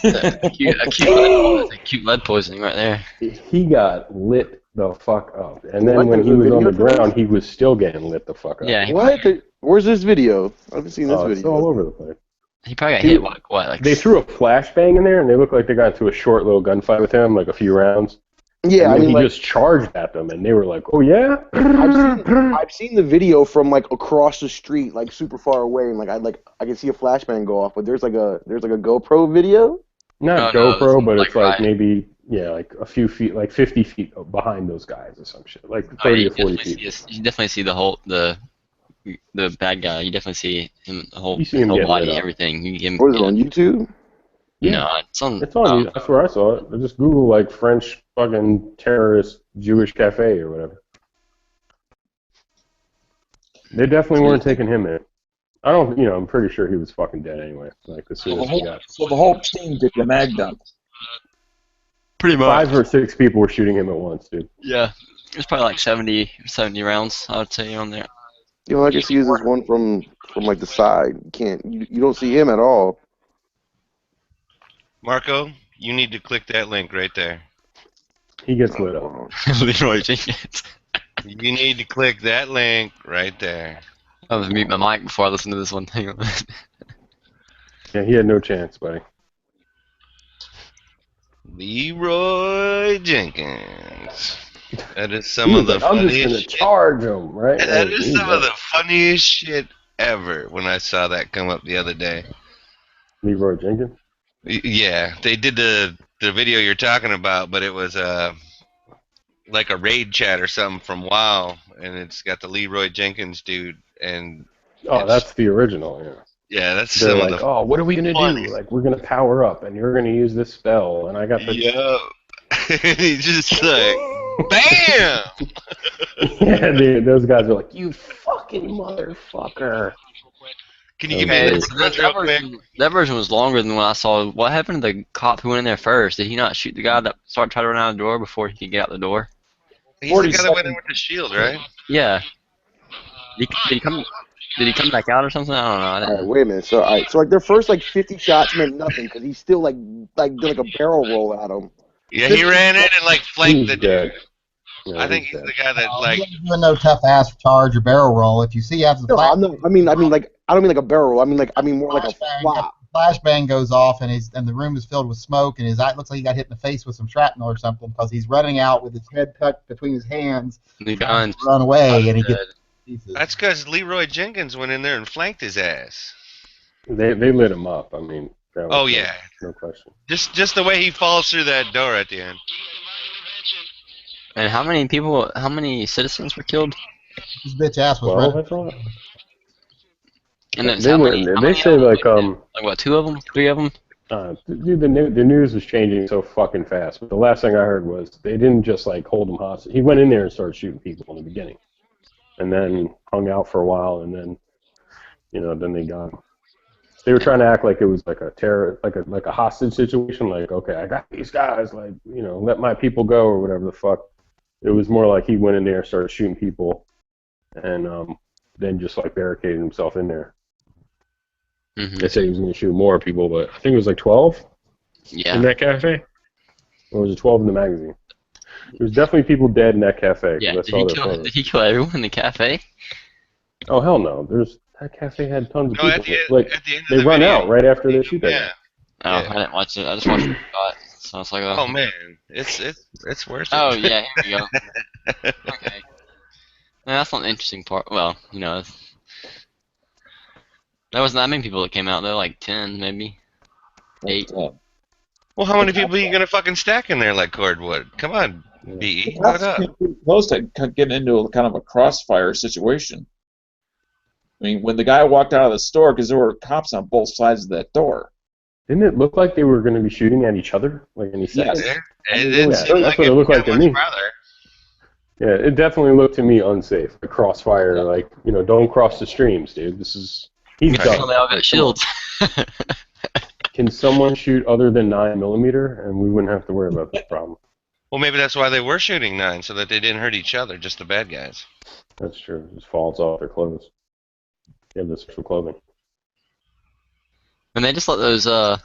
Acute lead poisoning right there. He got lit the fuck up. And then What, when there's he a was on video the for this? ground, he was still getting lit the fuck up. Yeah, What? Where's this video? I haven't seen this Oh, it's video. all over the place. he probably got hit like They threw a flashbang in there, and they looked like they got into a short little gunfight with him, like a few rounds. Yeah, And I then mean, he like, just charged at them, and they were like, "Oh yeah." I've seen the video from like across the street, like super far away, and I can see a flashbang go off. But there's like a GoPro video. Not No, GoPro, it's but like it's like right. maybe like a few feet, like 50 feet behind those guys or some shit, like 30 or 40 feet. You definitely see the bad guy. You definitely see him, the whole, You see him whole getting lit body, up. everything. You get him, What is it on YouTube? No, it's on. It's on. That's where I saw it. I just Google like French fucking terrorist Jewish cafe or whatever. They definitely weren't taking him in. I don't. I'm pretty sure he was fucking dead anyway. Like as soon as he got. So the whole team did the mag dump. Pretty much. 5 or 6 people were shooting him at once, dude. Yeah, it's probably like 70 rounds. I would say on there. I can see this one from like the side. You don't see him at all. Marco, you need to click that link right there. He gets lit up. Leroy Jenkins. You need to click that link right there. I'll mute my mic before I listen to this one. Hang on. Yeah, he had no chance, buddy. Leroy Jenkins. That is He some was of the like, I'm just funniest gonna shit. charge him, right? That Like, is he some was of the funniest shit ever when I saw that come up the other day. Leroy Jenkins. Yeah, they did the video you're talking about, but it was like a raid chat or something from WoW, and it's got the Leroy Jenkins dude, and Oh, that's the original. Yeah. yeah, that's They're some like, of the oh, what are we gonna funny- do? Like, we're gonna power up, and you're gonna use this spell, and I got the. yeah. He's just like, bam! Yeah, those guys are like, you fucking motherfucker. Can you give me Okay, a so real quick? that version was longer than what I saw. What happened to the cop who went in there first? Did he not shoot the guy that trying to run out the door before he could get out the door? He's the guy that went in with the shield, right? Yeah. Did he come? Did he come back out or something? I don't know. I All right, didn't. wait a minute. So, all right, so like their first like 50 shots meant nothing because he still like did like a barrel roll at him. Yeah, he ran in and like flanked He's the dude. dead. Yeah, I think he's he's dead. the guy that Oh, like. he ain't doing no tough ass charge or barrel roll. If you see after the No, flash, I'm not. I mean like I don't mean like a barrel roll. I mean more like a flop. flashbang goes off and the room is filled with smoke and his eye looks like he got hit in the face with some shrapnel or something because he's running out with his head tucked between his hands, The trying gun's to run away, and he dead. gets pieces. That's because Leroy Jenkins went in there and flanked his ass. They lit him up. I mean, that was Oh yeah, no question. just the way he falls through that door at the end. And how many citizens were killed? His bitch ass was 12, running. I thought. And it's They how were. many? How They many say of them? like Like what? 2 of them? 3 of them? dude, the news was changing so fucking fast. But the last thing I heard was they didn't just like hold him hostage. He went in there and started shooting people in the beginning, and then hung out for a while, and then then they got him. They were trying to act like it was like a terror, like a hostage situation. Like, okay, I got these guys. Like, let my people go or whatever the fuck. It was more like he went in there, started shooting people, and then just like barricaded himself in there. Mm-hmm. They said he was going to shoot more people, but I think it was like 12 in Yeah. that cafe. Or was it 12 in the magazine? There was definitely people dead in that cafe. 'cause Yeah. I Did saw he their kill? photos. Did he kill everyone in the cafe? Oh hell no! That cafe had tons of No, people. at the end of They the run video, out right after they shoot that yeah. guy. Oh, Yeah. I didn't watch it. I just watched the shot. So it's like, Oh man, it's worth it. oh yeah, here we go. Okay. Yeah, that's not the interesting part. Well, there wasn't that many people that came out though. Like 10, maybe 8. Well, how many people are you gonna fucking stack in there like cordwood? Come on, B. What That's up? pretty close to getting into a kind of a crossfire situation. I mean, when the guy walked out of the store, because there were cops on both sides of that door. Didn't it look like they were going to be shooting at each other? Like any second? Yes. It Yeah, didn't seem that's like what it looked like to got me. much farther. Yeah, it definitely looked to me unsafe. A crossfire, Yeah. like don't cross the streams, dude. He's So done. they all got shields. Can someone shoot other than 9mm, and we wouldn't have to worry about this problem? Well, maybe that's why they were shooting 9, so that they didn't hurt each other, just the bad guys. That's true. It just falls off their clothes. They have the special clothing. And they just let those the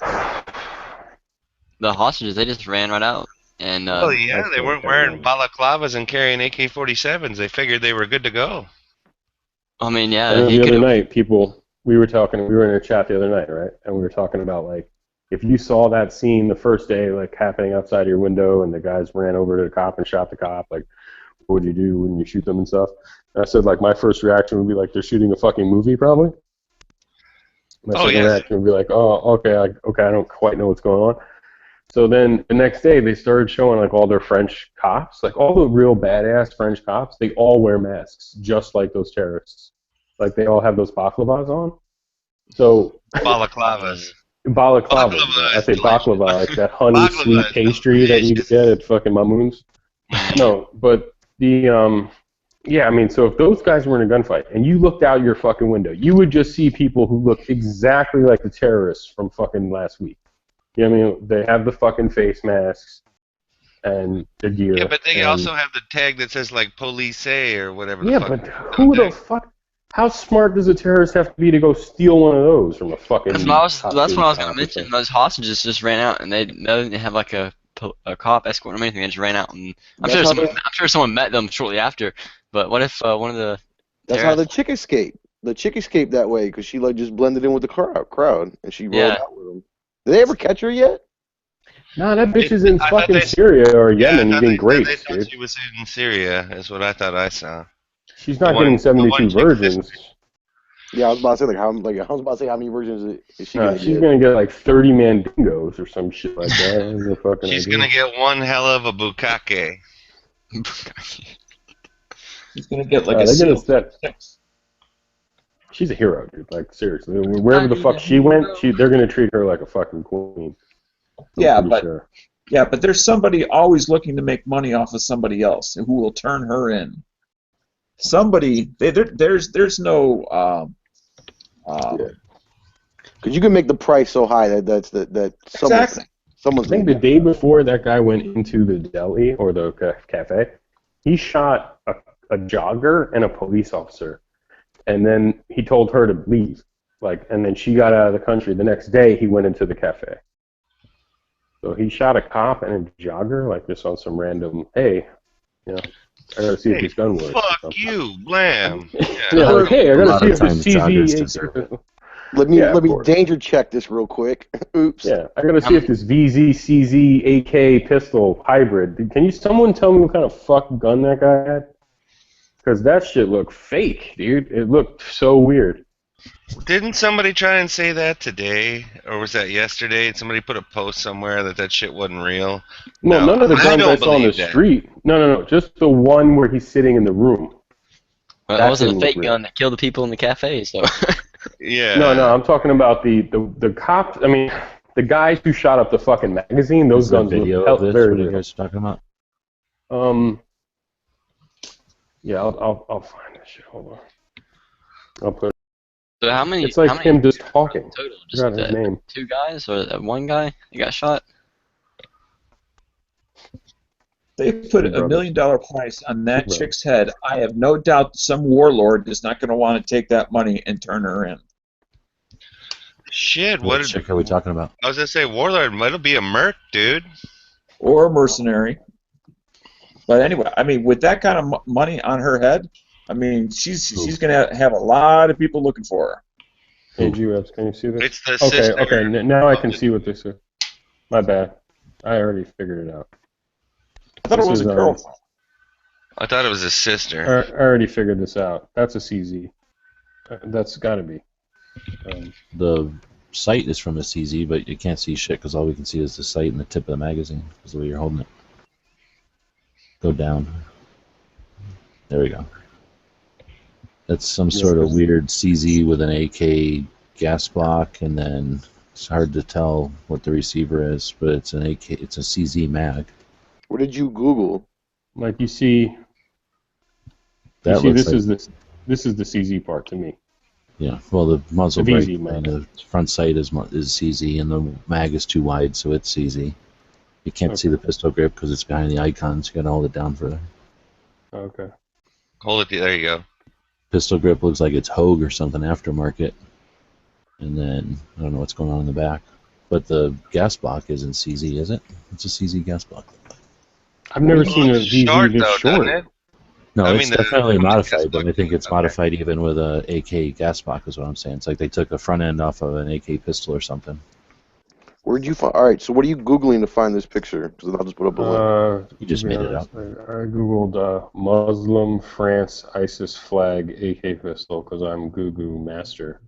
hostages. They just ran right out. And Oh yeah, that's they what weren't they're wearing doing. balaclavas and carrying AK-47s. They figured they were good to go. I mean, I yeah, know he the other could. night, we were in a chat the other night, right? And we were talking about, like, if you saw that scene the first day, like, happening outside your window and the guys ran over to the cop and shot the cop, like, what would you do when you shoot them and stuff? And I said, like, my first reaction would be, like, they're shooting a fucking movie, probably. My second reaction would be like, oh, okay, I don't quite know what's going on. So then the next day they started showing like all their French cops, like all the real badass French cops, they all wear masks just like those terrorists. Like they all have those baklavas on. So Balaclavas. balaclava. Baklava I is say baklava, like that honey Baklava sweet is pastry that you delicious. get at fucking Mamoon's. No, but the yeah, I mean, so if those guys were in a gunfight and you looked out your fucking window, you would just see people who look exactly like the terrorists from fucking last week. You know what I mean? They have the fucking face masks and the gear. Yeah, but they and, also have the tag that says like police or whatever the yeah, fuck. but who the fuck? How smart does a terrorist have to be to go steal one of those from a fucking? That's what I was top going to officer? mention. Those hostages just ran out, and they didn't have like a cop escort or anything. They just ran out, and I'm sure someone met them shortly after. But what if one of the That's how the chick escaped. The chick escaped that way because she like just blended in with the crowd and she rolled out with them. Did they ever catch her yet? No, that bitch is in I thought fucking they- Syria or Yeah, Yemen I thought eating they grapes, thought dude. she was in Syria. Is what I thought I saw. She's not the one- getting the 72 one chick- virgins. Yeah, I was about to say how many versions is she No, gonna she's get? gonna get like 30 mandingos or some shit like that. I have no fucking She's idea. gonna get one hell of a bukkake. He's going to get like They're gonna a set. She's a hero, dude. Like seriously, wherever the fuck she went, they're gonna treat her like a fucking queen. I'm Yeah, pretty but sure. yeah, but there's somebody always looking to make money off of somebody else who will turn her in. Somebody, there's no. Because you can make the price so high that Exactly. someone's I think the day before that guy went into the deli or the cafe, he shot a jogger and a police officer and then he told her to leave. Like, and then she got out of the country. The next day, he went into the cafe. So he shot a cop and a jogger, like just on some random, hey, you know, I gotta see if Hey, this gun works. fuck you, blam. Yeah, like, hey, I A gotta lot see of if this times joggers CZ. deserve it. Let me Yeah, let of me course. danger check this real quick. Oops. Yeah, I gotta see if this VZ, CZ, AK pistol hybrid. Can you someone tell me what kind of fuck gun that guy had? Because that shit looked fake, dude. It looked so weird. Didn't somebody try and say that today, or was that yesterday? Somebody put a post somewhere that shit wasn't real. Well, No, none of the I guns I don't saw on the believe that. street. No. Just the one where he's sitting in the room. Well, That that wasn't a didn't look fake real. gun that killed the people in the cafe, so. Yeah. No, I'm talking about the cops. I mean, the guys who shot up the fucking magazine. Those Is there guns video look of this? very What are you real. guys talking about? Yeah, I'll find that shit. Hold on. I'll put. So how many? It's like how many him just talking. total? I Just forgot his that name. 2 guys or that 1 guy that got shot? They put Two $1 brothers. million price on that Two brothers. chick's head. I have no doubt some warlord is not going to want to take that money and turn her in. Shit, What what? chick are we talking about? I was gonna say Warlord might be a merc, dude. Or a mercenary. But anyway, I mean, with that kind of money on her head, I mean, she's going to have a lot of people looking for her. Hey, G-Webs, can you see this? It's the Okay, sister. okay. Now I can see what this is. My bad. I already figured it out. I thought This it was is, a girlfriend. I thought it was his sister. I already figured this out. That's a CZ. That's got to be. The sight is from a CZ, but you can't see shit because all we can see is the sight and the tip of the magazine is the way you're holding it. Go down. There we go. That's some sort of weird CZ with an AK gas block, and then it's hard to tell what the receiver is, but it's an AK. It's a CZ mag. What did you Google? Like you see, That looks this like, is the CZ part to me. yeah. Well, the muzzle The brake VZ and mag. the front sight is CZ, and the mag is too wide, so it's CZ. You can't see the pistol grip because it's behind the icons. You gotta hold it down further. Okay. Hold it. There you go. Pistol grip looks like it's Hogue or something aftermarket, and then I don't know what's going on in the back. But the gas block isn't CZ, is it? It's a CZ gas block. I've never It seen a looks VZ short, this though, short. doesn't it? No, I it's mean, the definitely modified, gas but I block. think it's Okay. modified even with a AK gas block is what I'm saying. It's like they took a front end off of an AK pistol or something. Where'd you find? All right, so what are you Googling to find this picture? Because I'll just put up a link. You just to be made it honest, up. I googled Muslim France ISIS flag AK pistol because I'm Goo Master.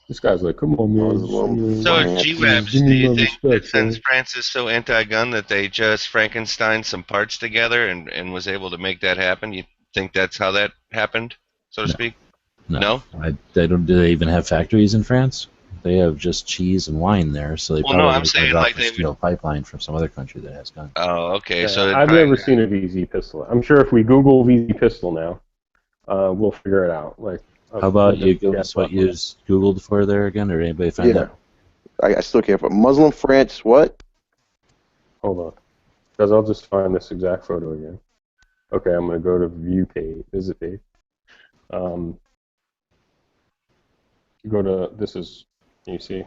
This guy's like, come on, man. Muslim So, France. G-Webs, Give do me you my think that respect, since man. France is so anti-gun that they just Frankenstein some parts together and was able to make that happen? You think that's how that happened, so to No. speak? No, No? they don't. Do they even have factories in France? They have just cheese and wine there, so they Well, no, probably I'm got saying it off like a they. steel pipeline from some other country that has guns. Oh, okay. Yeah, So I've never seen a VZ pistol. I'm sure if we Google VZ pistol now, we'll figure it out. Like, How about you give gas us what block. you just Googled for there again, or anybody find Yeah, that? I still can't find Muslim France. What? Hold on, because I'll just find this exact photo again. Okay, I'm gonna go to view page, visit page. You go to can you see?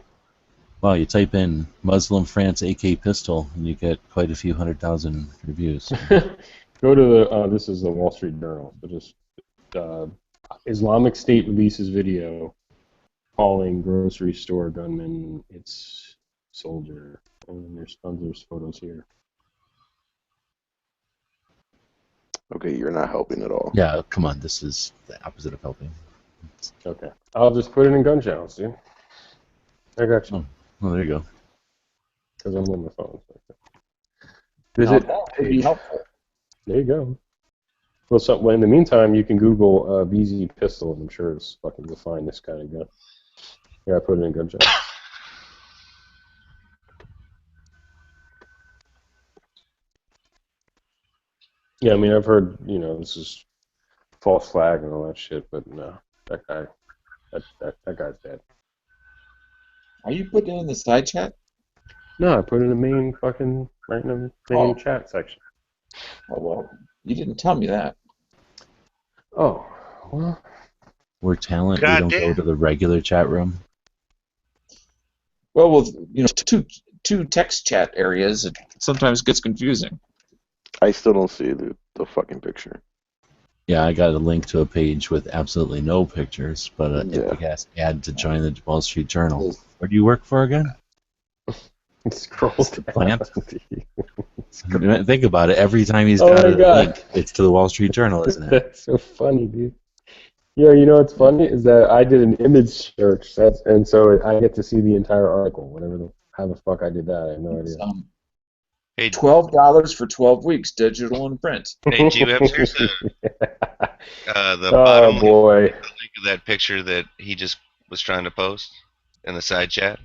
Well, you type in Muslim France AK pistol, and you get quite a few 100,000 reviews. Go to this is the Wall Street Journal. So just Islamic State releases video calling grocery store gunman its soldier. And there's tons of photos here. Okay, you're not helping at all. Yeah, come on, this is the opposite of helping. Okay, I'll just put it in gun channels, dude. I got you. Well, there you go. Because I'm on my phone. Now, Visit that would be page. helpful. There you go. Well, in the meantime, you can Google VZ pistol, and I'm sure it's fucking you'll find this kind of gun. Yeah, I put it in gun channel. Yeah, I mean, I've heard, this is false flag and all that shit, but no, that guy's dead. Are you putting it in the side chat? No, I put it in the main fucking, right in the main chat section. Oh, well, you didn't tell me that. Oh, well, We're talent. We God don't go damn. to the regular chat room. Well, with two text chat areas, it sometimes gets confusing. I still don't see the fucking picture. Yeah, I got a link to a page with absolutely no pictures, but a Yeah. big ass ad to join the Wall Street Journal. Where do you work for again? Scroll The plant. down. Think about it. Every time he's Oh got my a God. link, it's to the Wall Street Journal, isn't it? That's so funny, dude. Yeah, you know what's funny is that I did an image search, and so I get to see the entire article. How the fuck I did that, I have no idea. Hey, $12 for 12 weeks, digital and print. hey, G-Webs, here's the Oh bottom link, boy. the link of that picture that he just was trying to post in the side chat.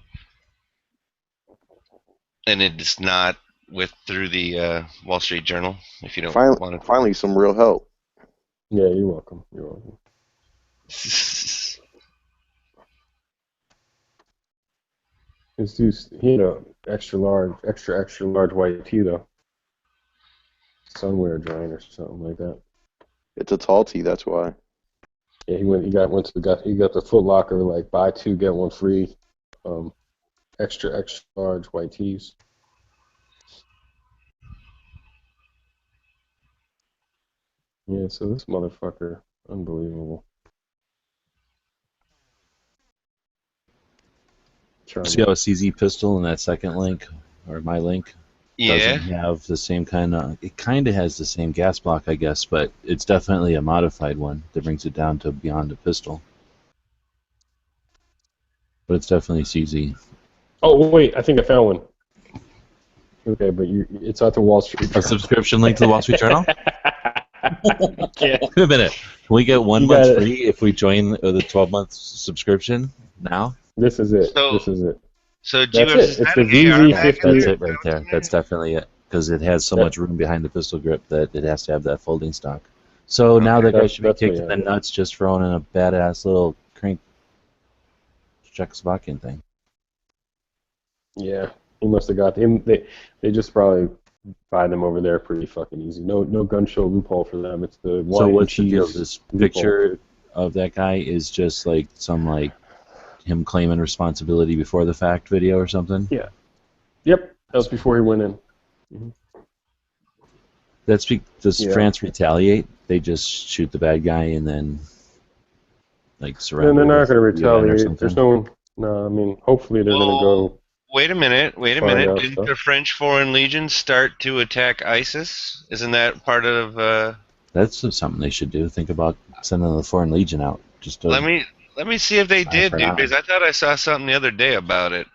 And it's not through the Wall Street Journal, if you don't want to. Finally, some real help. Yeah, you're welcome. You're welcome. This dude's, he had a extra large white tee though. Sunwear drying or something like that. It's a tall tee, that's why. Yeah, he got the Foot Locker like buy two get one free, extra large white tees. Yeah, so this motherfucker, unbelievable. See how a CZ pistol in that second link, or my link, Yeah. doesn't have the same kind of. It kind of has the same gas block, I guess, but it's definitely a modified one that brings it down to beyond a pistol. But it's definitely CZ. Oh wait, I think I found one. Okay, but it's at the Wall Street. A subscription link to the Wall Street Journal? Yeah. Wait a minute. Can we get 1 You month got it. free if we join the 12-month subscription now? This is it. So- This is it. So That's G-Webs, it. is It's that the an AR VZ50. mag? That's Is it that right what's there. in there? That's definitely it. Because it has so Yep. much room behind the pistol grip that it has to have that folding stock. So now that guy That's- should be that's what kicking he the has. nuts just for owning a badass little crank Czechoslovakian thing. Yeah, he must have got them. They just probably buy them over there pretty fucking easy. No gun show loophole for them. It's the So wine what's the and deal? cheese This loophole. picture of that guy is just like some like him claiming responsibility before the fact video or something? Yeah. Yep, that was before he went in. Does Yeah. France retaliate? They just shoot the bad guy and then like Then surrender. they're not with going to the UN or retaliate. There's something? no. I mean, hopefully they're going to go. Wait a minute. Find out Didn't stuff. the French Foreign Legion start to attack ISIS? Isn't that part of? That's something they should do. Think about sending the Foreign Legion out. Just to, Let me see if they did, for an dude. eye. Because I thought I saw something the other day about it.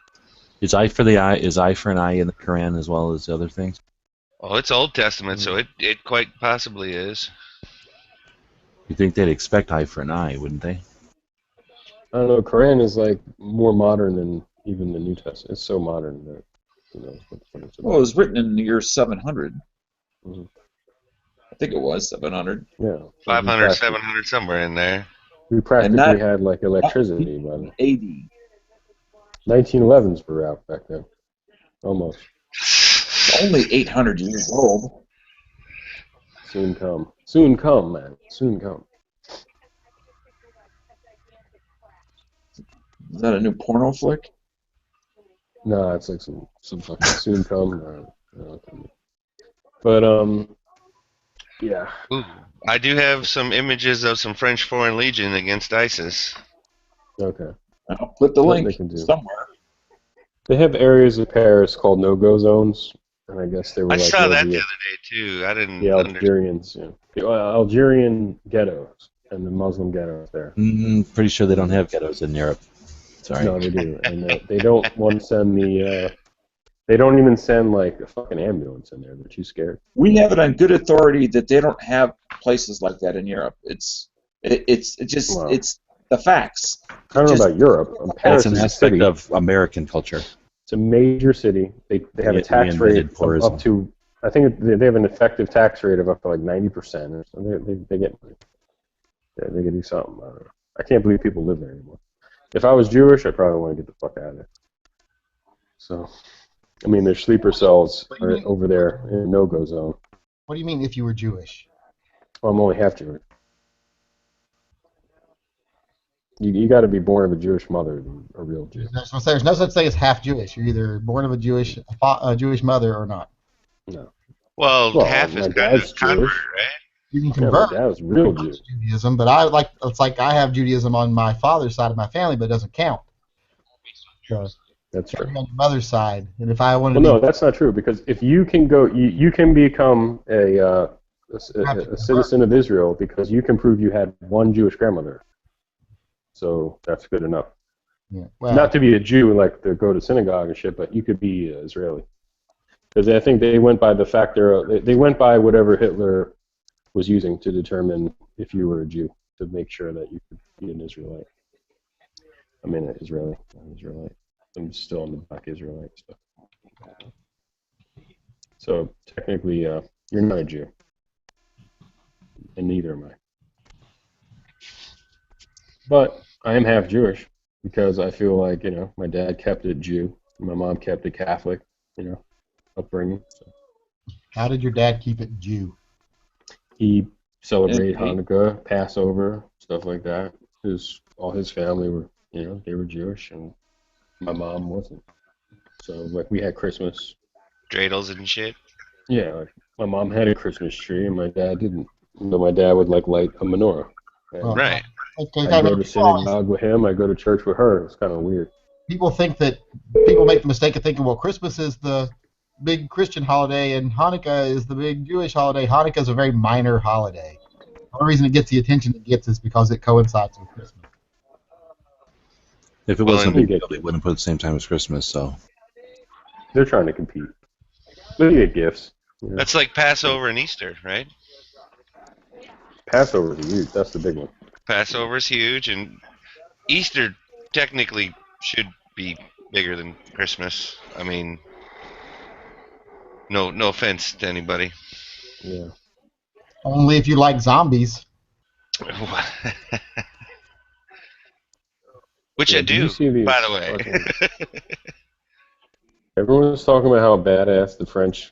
is eye for the eye? Is eye for an eye in the Quran as well as the other things? Oh, it's Old Testament, so it quite possibly is. You think they'd expect eye for an eye, wouldn't they? I don't know. Quran is like more modern than even the New Testament. It's so modern that who knows what it's about. Well, it was written in the year 700. Mhm. I think it was 700. Yeah. 500, 700, somewhere in there. We practically not- had like electricity by the 80. 1911s were out back then. Almost. Only 800 years old. Soon come. Soon come, man. Soon come. Is that a new porno flick? No, it's like some fucking soon come. But yeah. Ooh, I do have some images of some French Foreign Legion against ISIS. Okay. I'll put the Nothing link they can do. somewhere. They have areas of Paris called no-go zones, and I guess they were I like saw that the the other day too. I didn't the understand. Algerians, yeah. The Algerian ghettos and the Muslim ghettos there. Pretty sure they don't have ghettos in Europe. Sorry. No, they do, and they don't want to send the. They don't even send like a fucking ambulance in there. They're too scared. We have it on good authority that they don't have places like that in Europe. It's just Wow. it's the facts. I don't know Just- about Europe. Paris That's an is a aspect city. of American culture. It's a major city. They have a We tax rate invented of tourism. up to. I think they have an effective tax rate of up to like 90%. Or so. They get money. They can do something. I don't know. I can't believe people live there anymore. If I was Jewish, I'd probably want to get the fuck out of there. So, I mean, their sleeper cells are over there in a no-go zone. What do you mean if you were Jewish? Well, I'm only half Jewish. You got to be born of a Jewish mother to be a real Jew. There's no such thing as half Jewish. You're either born of a Jewish mother or not. No. Well, Well, half is my kind of dad's convert, Jewish. right? You can Yeah, my convert dad was real Jew. to Judaism, but it's like I have Judaism on my father's side of my family, but it doesn't count. So That's true. on your mother's side, and if I wanted Well, to no, that's not true because if you can go, you can become a citizen of Israel because you can prove you had one Jewish grandmother. So that's good enough. yeah, well, Not to be a Jew, like to go to synagogue and shit, but you could be Israeli. Because I think they went by the factor, they went by whatever Hitler was using to determine if you were a Jew, to make sure that you could be an Israelite. I mean, an Israeli, not an Israelite. I'm still on the black Israelite stuff. So technically, you're not a Jew, and neither am I. But I am half Jewish because I feel like my dad kept it Jew, and my mom kept it Catholic, upbringing. So how did your dad keep it Jew? he celebrated And Hanukkah, Passover, stuff like that. All his family were, they were Jewish, and my mom wasn't. So like we had Christmas. Dreidels and shit. Yeah, like my mom had a Christmas tree, and my dad didn't. My dad would light a menorah. And Well, Right. okay, I'd go to synagogue with him. I'd go to church with her. It's kind of weird. people think that people make the mistake of thinking, well, Christmas is the big Christian holiday and Hanukkah is the big Jewish holiday. Hanukkah is a very minor holiday. The only reason it gets the attention it gets is because it coincides with Christmas. If it Well, wasn't and- big deal, they wouldn't put it at the same time as Christmas. So They're trying to compete. They get gifts. That's like Passover and Easter, right? Passover is huge. That's the big one. Passover's huge, and Easter technically should be bigger than Christmas. I mean, no offense to anybody. Yeah. Only if you like zombies. Which Yeah, I did you do, see these by the way. Everyone's talking about how badass the French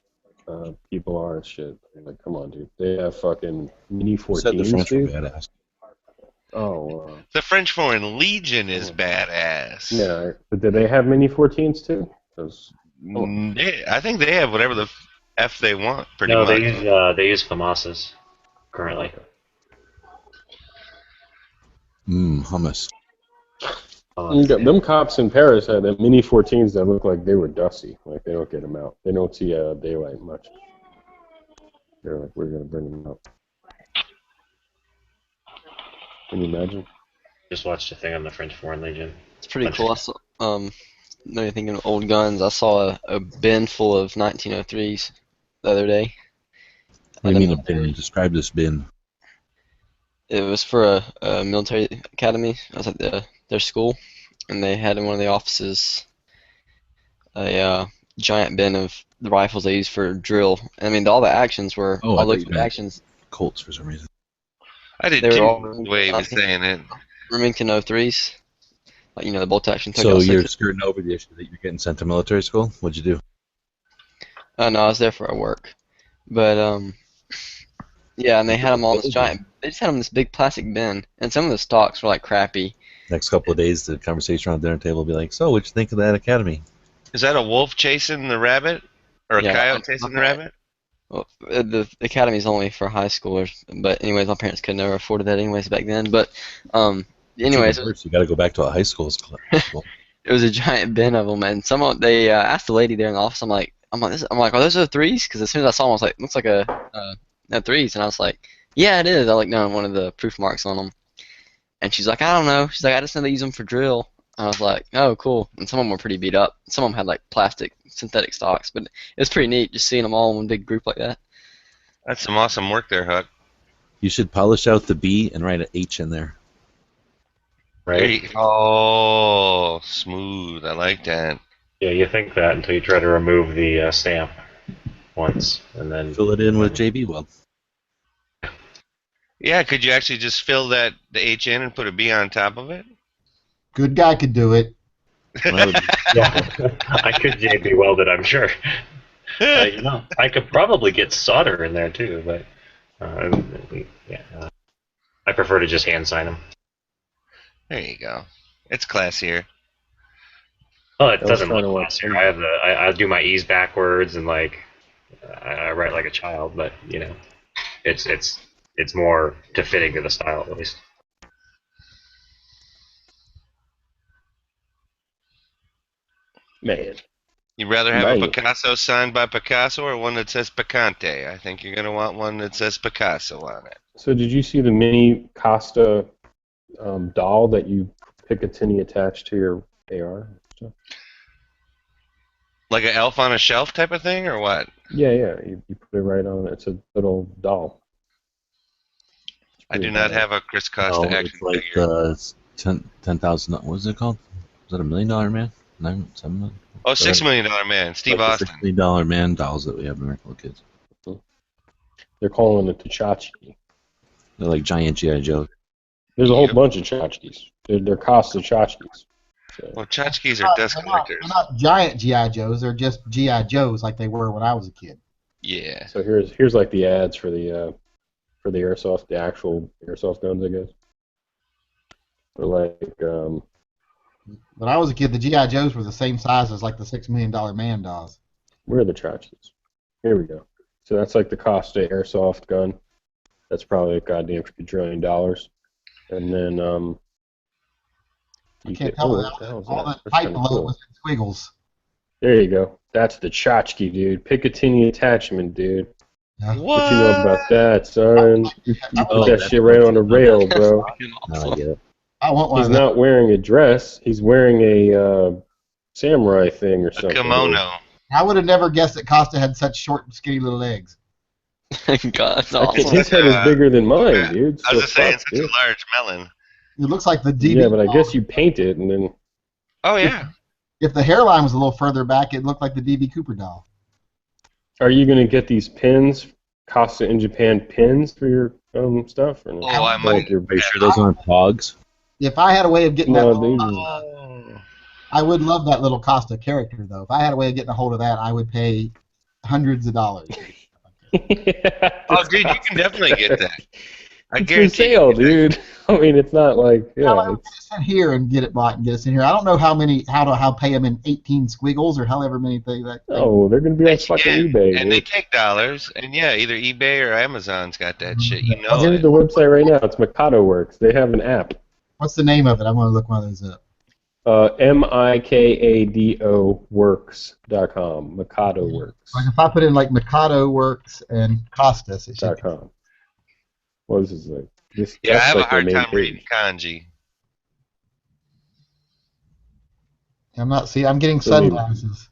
people are and shit. Like, come on, dude. They have fucking mini who said the 14s, French were dude. badass? Oh, wow. The French Foreign Legion is badass. Yeah, but do they have mini 14s too? 'Cause- I think they have whatever the F they want, pretty No, much. they use FAMASas currently. Hummus. them cops in Paris had the mini 14s that look like they were dusty. Like they don't get them out. They don't see daylight much. They're like, we're gonna bring them out. Can you imagine? Just watched a thing on the French Foreign Legion. It's pretty cool. I saw, maybe thinking of old guns. I saw a bin full of 1903s the other day. What do you mean a bin? Describe this bin. It was for a military academy. I was at their school, and they had in one of the offices a giant bin of the rifles they use for drill. I mean, all the actions were Oh, I all thought those you meant actions. Colts for some reason. I did They were too, all- the way he was saying it. Remington 03s, like the bolt action. So you're skirting over the issue that you're getting sent to military school? What'd you do? No, I was there for work, but yeah, and they had them all in this giant. They just had them in this big plastic bin, and some of the stocks were like crappy. Next couple of days, the conversation around the dinner table will be like, so what'd you think of that academy? Is that a wolf chasing the rabbit? Or a Yeah, coyote chasing the rabbit? Well, the academy's only for high schoolers, but anyways, my parents could never afford that anyways back then. But anyways, First, you got to go back to a high school. it was a giant bin of them, and they asked the lady there in the office. I'm like, are those the threes? Because as soon as I saw them, I was like, looks like a threes, and I was like, yeah, it is. I looked down at one of the proof marks on them, and she's like, I don't know. She's like, I just know they use them for drill. And I was like, oh, cool. And some of them were pretty beat up. Some of them had like plastic synthetic stocks, but it was pretty neat just seeing them all in one big group like that. That's some awesome work there, Huck. You should polish out the B and write an H in there. Right? Hey, oh, smooth. I like that. Yeah, you think that until you try to remove the stamp once, and then Fill it in with JB Weld. Yeah, could you actually just fill the H in and put a B on top of it? Good guy could do it. yeah, I could JB weld it, I'm sure. I could probably get solder in there too, but yeah, I prefer to just hand sign them. There you go. It's classier. Well, it I was doesn't trying look to watch classier. some. I do my E's backwards and like I write like a child, but you know, it's more to fitting to the style at least. Man, You'd rather have a man. Picasso signed by Picasso or one that says Picante? I think you're gonna want one that says Picasso on it. So did you see the mini Costa doll that you Picatinny attached to your AR stuff? Like an elf on a shelf type of thing, or what? Yeah, yeah. You put it right on. It's a little doll. It's I do pretty not badass. have a Chris Costa No, action it's like figure. the 10,000. What is it called? Is that $1 million man? 7 million? Oh, $6 million man, Steve Like the Austin. $6 million man dolls that we have when we were little kids. They're calling it the tchotchke. They're like giant GI Joe. There's a whole Yep. bunch of tchotchkes. They're Costa tchotchkes. So, Well, tchotchkes are dust collectors. They're not giant GI Joes. They're just GI Joes like they were when I was a kid. Yeah. so here's like the ads for the airsoft, the actual airsoft guns, I guess. They're like When I was a kid, the GI Joes were the same size as like the $6 million man dolls. where are the tchotchkes? Here we go. So that's like the Costa airsoft gun. That's probably a goddamn quadrillion dollars. And then I you can't get tell what the hell is all that? that That's type kind of below cool. was in squiggles. There you go. That's the tchotchke, dude. Picatinny attachment, dude. Yeah. What? What you know about that, son? You I put want, that shit right on the rail, bro. Now I get it. I want one He's of those. not wearing a dress. He's wearing a samurai thing or A something. kimono. I would have never guessed that Costa had such short, skinny little legs. God, that's I think awesome. his head is bigger than mine, dude. I was So just saying, fuck, such dude. a large melon. It looks like the DB. Yeah, but I guess you paint it and then. Oh yeah. If the hairline was a little further back, it looked like the DB Cooper doll. Are you gonna get these pins, Costa in Japan pins for your stuff? Or no? Oh, I might. Like your Are you sure those aren't pogs? If I had a way of getting No, that, these. Oh. I would love that little Costa character though. If I had a way of getting a hold of that, I would pay hundreds of dollars. Oh, dude, you can definitely get that. I It's for guarantee. sale, dude. I mean, it's not like Now, yeah. I'm gonna sit here and get it bought and get us in here. I don't know how pay them in 18 squiggles or however many things. Oh, they're gonna be on Yes, you fucking can. eBay. And they Dude. take dollars, and yeah, either eBay or Amazon's got that shit. You know Here's it. the website right now. It's Mikado Works. They have an app. What's the name of it? I'm gonna look one of those up. Mikado Works.com. Mikado Works. Like if I put in like Mikado Works and Costas, it should. .com. What is this like? This, Yeah, I that's have like a hard their main time reading page. kanji. I'm getting So maybe- sunglasses.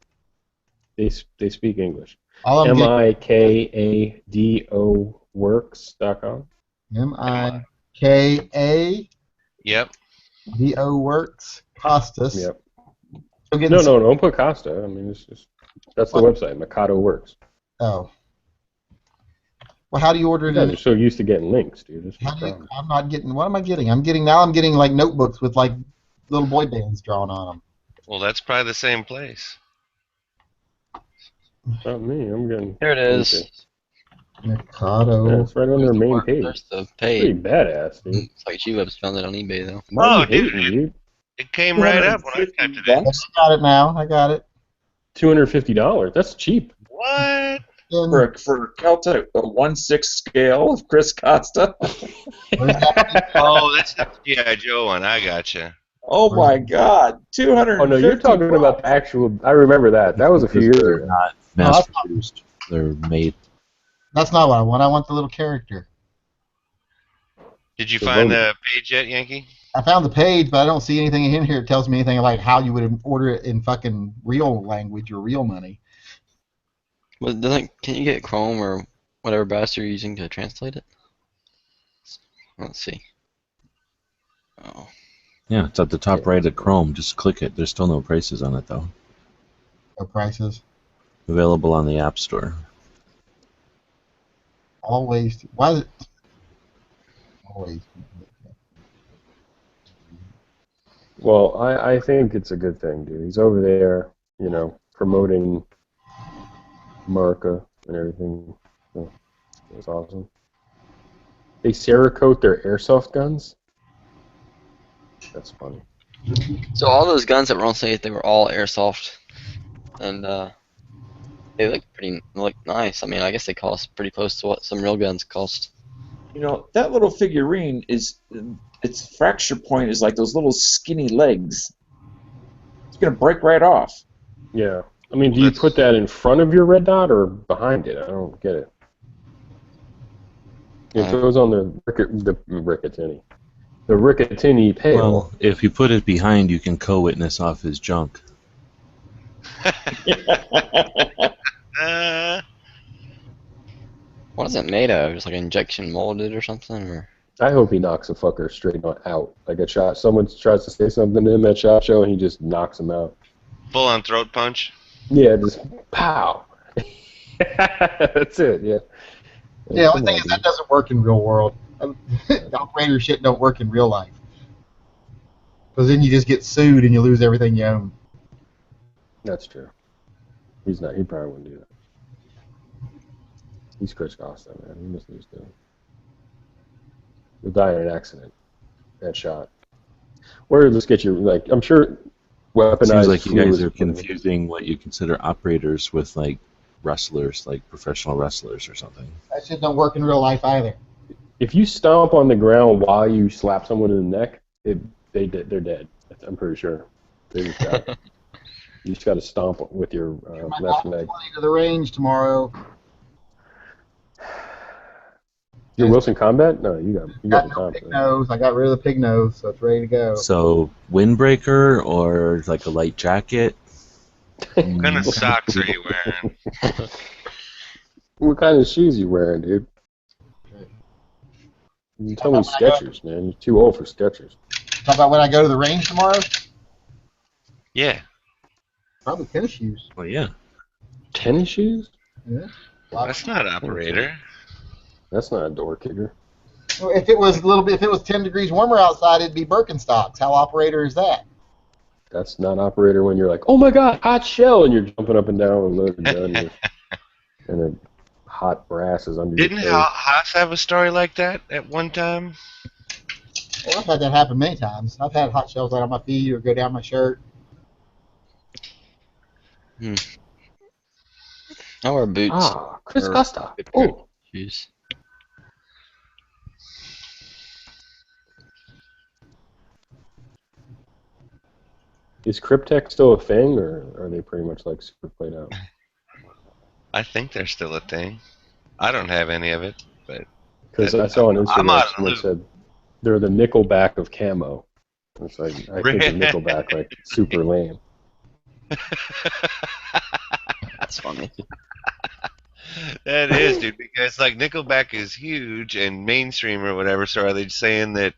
They speak English. All I'm getting Mikado Works.com. Mikado Yep. Works Costas. Yep. Still getting No, don't put Costa. I mean, it's just that's the website. Mikado Works. Oh. Well, how do you order You it? guys are so used to getting links, dude. That's How the do you, problem. I'm not getting. What am I getting? I'm getting like notebooks with like little boy bands drawn on them. Well, that's probably the same place. Not me. I'm getting. Here it is. Yeah, Mikado. it's right on their main page. There's the Pretty page. badass, dude. It's like G-Web's found it on eBay though. Why are Oh, you hating, dude. dude? It came right up when I typed it in. I got it now. I got it. $250. That's cheap. What? And For Caltech, a 1/6 scale of Chris Costa. where's that? Oh, that's the G.I. Joe one. I gotcha. Oh my God, 200. Oh no, you're talking about the actual. I remember that. That was a few years They're ago. not No, mass that's not- produced. They're made. That's not what I want. I want the little character. Did you The find logo. the page yet, Yankee? I found the page, but I don't see anything in here that tells me anything like how you would order it in fucking real language or real money. But can you get Chrome or whatever browser you're using to translate it? Let's see. Oh, Yeah, it's at the top right of Chrome. Just click it. There's still no prices on it though. No prices. Available on the App Store. Always. Why is it? Always. Well, I think it's a good thing, dude. He's over there, promoting America and everything. So, it's awesome. They Cerakote their airsoft guns? That's funny. So all those guns that were on sale, they were all airsoft, and they look nice. I mean, I guess they cost pretty close to what some real guns cost. You know, that little figurine is, its fracture point is like those little skinny legs. It's gonna break right off. Yeah. I mean, do you put that in front of your red dot or behind it? I don't get it. It goes on the Riccatini. The Riccatini pail. Well, if you put it behind, you can co-witness off his junk. What is it made of? Just like injection molded or something? Or I hope he knocks a fucker straight out. Like a shot. Someone tries to say something to him at SHOT Show, and he just knocks him out. Full-on throat punch? Yeah, just pow. That's it, yeah. Yeah, the only thing is that doesn't work in real world. Operator shit don't work in real life. Because then you just get sued and you lose everything you own. That's true. He's not. He probably wouldn't do that. He's Chris Costa, man. He must lose to him. He'll die in an accident. That shot. Where let's get you like I'm sure weaponized. Seems like you guys flu are is- confusing what you consider operators with like wrestlers, like professional wrestlers or something. That shit don't work in real life either. If you stomp on the ground while you slap someone in the neck, they're dead. I'm pretty sure. They just got, you just got to stomp with your My left dog leg. 20 to the range tomorrow. Your Wilson Combat? No, you got Got the no comp. pig nose. I got rid of the pig nose, so it's ready to go. So windbreaker or like a light jacket? What kind of socks are you wearing? What kind of shoes you wearing, dude? You tell me Skechers, man. You're too old for Skechers. Talk about when I go to the range tomorrow? Yeah. Probably tennis shoes. Well, yeah. Tennis shoes? Yeah. That's not operator. That's not a door kicker. Well, if it was a little bit, if it was 10 degrees warmer outside, it'd be Birkenstocks. How operator is that? That's not operator when you're like, oh my god, hot shell, and you're jumping up and down with a loaded gun and a hot brass is under Didn't your face. Haas have a story like that at one time? Well, I've had that happen many times. I've had hot shells out on my feet or go down my shirt. I wear boots. Ah, Chris Or- Costa. Oh, Shoes. is Cryptek still a thing, or are they pretty much like super played out? I think they're still a thing. I don't have any of it, but Because I saw on I'm Instagram out of the someone loop. said they're the Nickelback of camo. It's like I think of Nickelback like super lame. That's funny. that is, dude, because like Nickelback is huge and mainstream or whatever. So are they saying that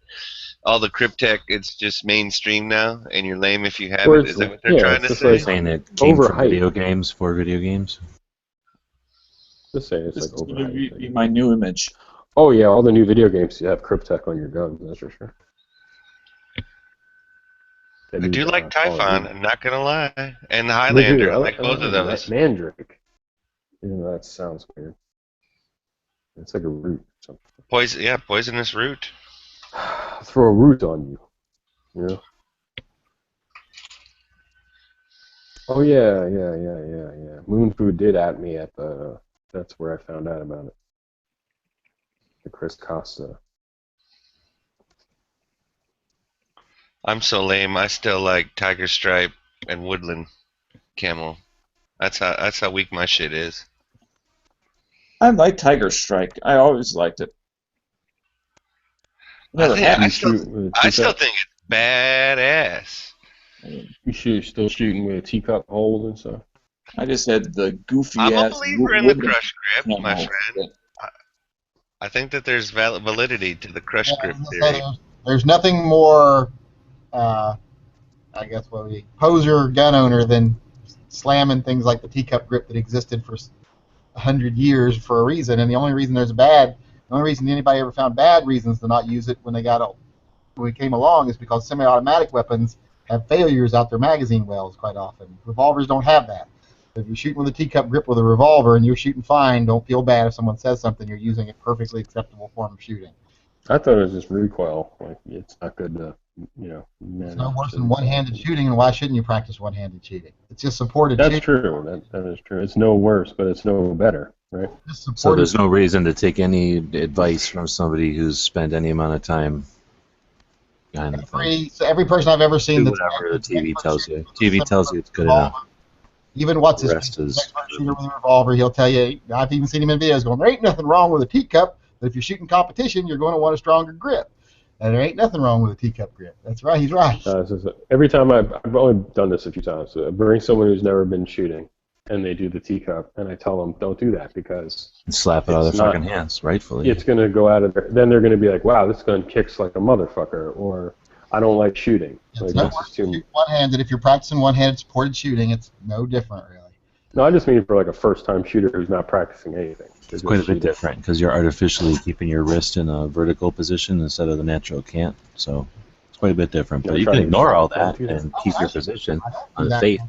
all the Cryptek it's just mainstream now, and you're lame if you have Or it? it's Is that like- what they're yeah, trying it's to just say? like- Saying it came from Overhyped. video games for video games. Just saying it's This like is going to be overhyped. my new image. Oh yeah, all the new video games you have Cryptek on your guns. That's for sure. I do like Typhon, I'm not gonna lie, and Me too. Highlander. I like both of those. Mandrake. Even though that sounds weird. It's like a root or something. Poisonous root. Throw a root on you. You know? Oh yeah. Moon Food did at me at the. That's where I found out about it. The Chris Costa. I'm so lame. I still like Tiger Stripe and Woodland Camel. That's how weak my shit is. I like Tiger Strike. I always liked it. Never think- had I it. still- Shoot with a I still teacup? think it's badass. You still shooting with teacup holes and stuff. I just had the goofy I'm a ass. believer in the wooden crush grip, my camo. friend. I think that there's validity to the crush Yeah, I grip was gonna say, theory. there's nothing more, I guess, poser gun owner than slamming things like the teacup grip that existed for 100 years for a reason. And the only reason the only reason anybody ever found bad reasons to not use it when we came along is because semi-automatic weapons have failures out their magazine wells quite often. Revolvers don't have that. If you're shooting with a teacup grip with a revolver and you're shooting fine, don't feel bad if someone says something. You're using a perfectly acceptable form of shooting. I thought it was just recoil. Like it's not good to It's no manner worse to than one-handed shooting, and why shouldn't you practice one-handed shooting? It's just supported That's shooting. true. That is true. It's no worse, but it's no better, right? Just So supported. there's no reason to take any advice from somebody who's spent any amount of time behind the thing. Every person I've ever seen Do that's whatever the TV tells you. shooting with a TV tells you it's good revolver, enough. even what's The his rest is expert shooter with a revolver, he'll tell you. I've even seen him in videos going, there ain't nothing wrong with a teacup, but if you're shooting competition, you're going to want a stronger grip. And there ain't nothing wrong with a teacup grip. That's right, he's right. Every time I've only done this a few times. I bring someone who's never been shooting, and they do the teacup, and I tell them don't do that because and slap it out of their fucking hands, rightfully. it's going to go out of their. Then they're going to be like, wow, this gun kicks like a motherfucker, or I don't like shooting. It's no worse to shoot one-handed. If you're practicing one-handed supported shooting, it's no different, really. No, I just mean for like a first-time shooter who's not practicing anything. It's quite a bit different because you're artificially keeping your wrist in a vertical position instead of the natural cant. So it's quite a bit different. But you can ignore all that and keep your position on the face.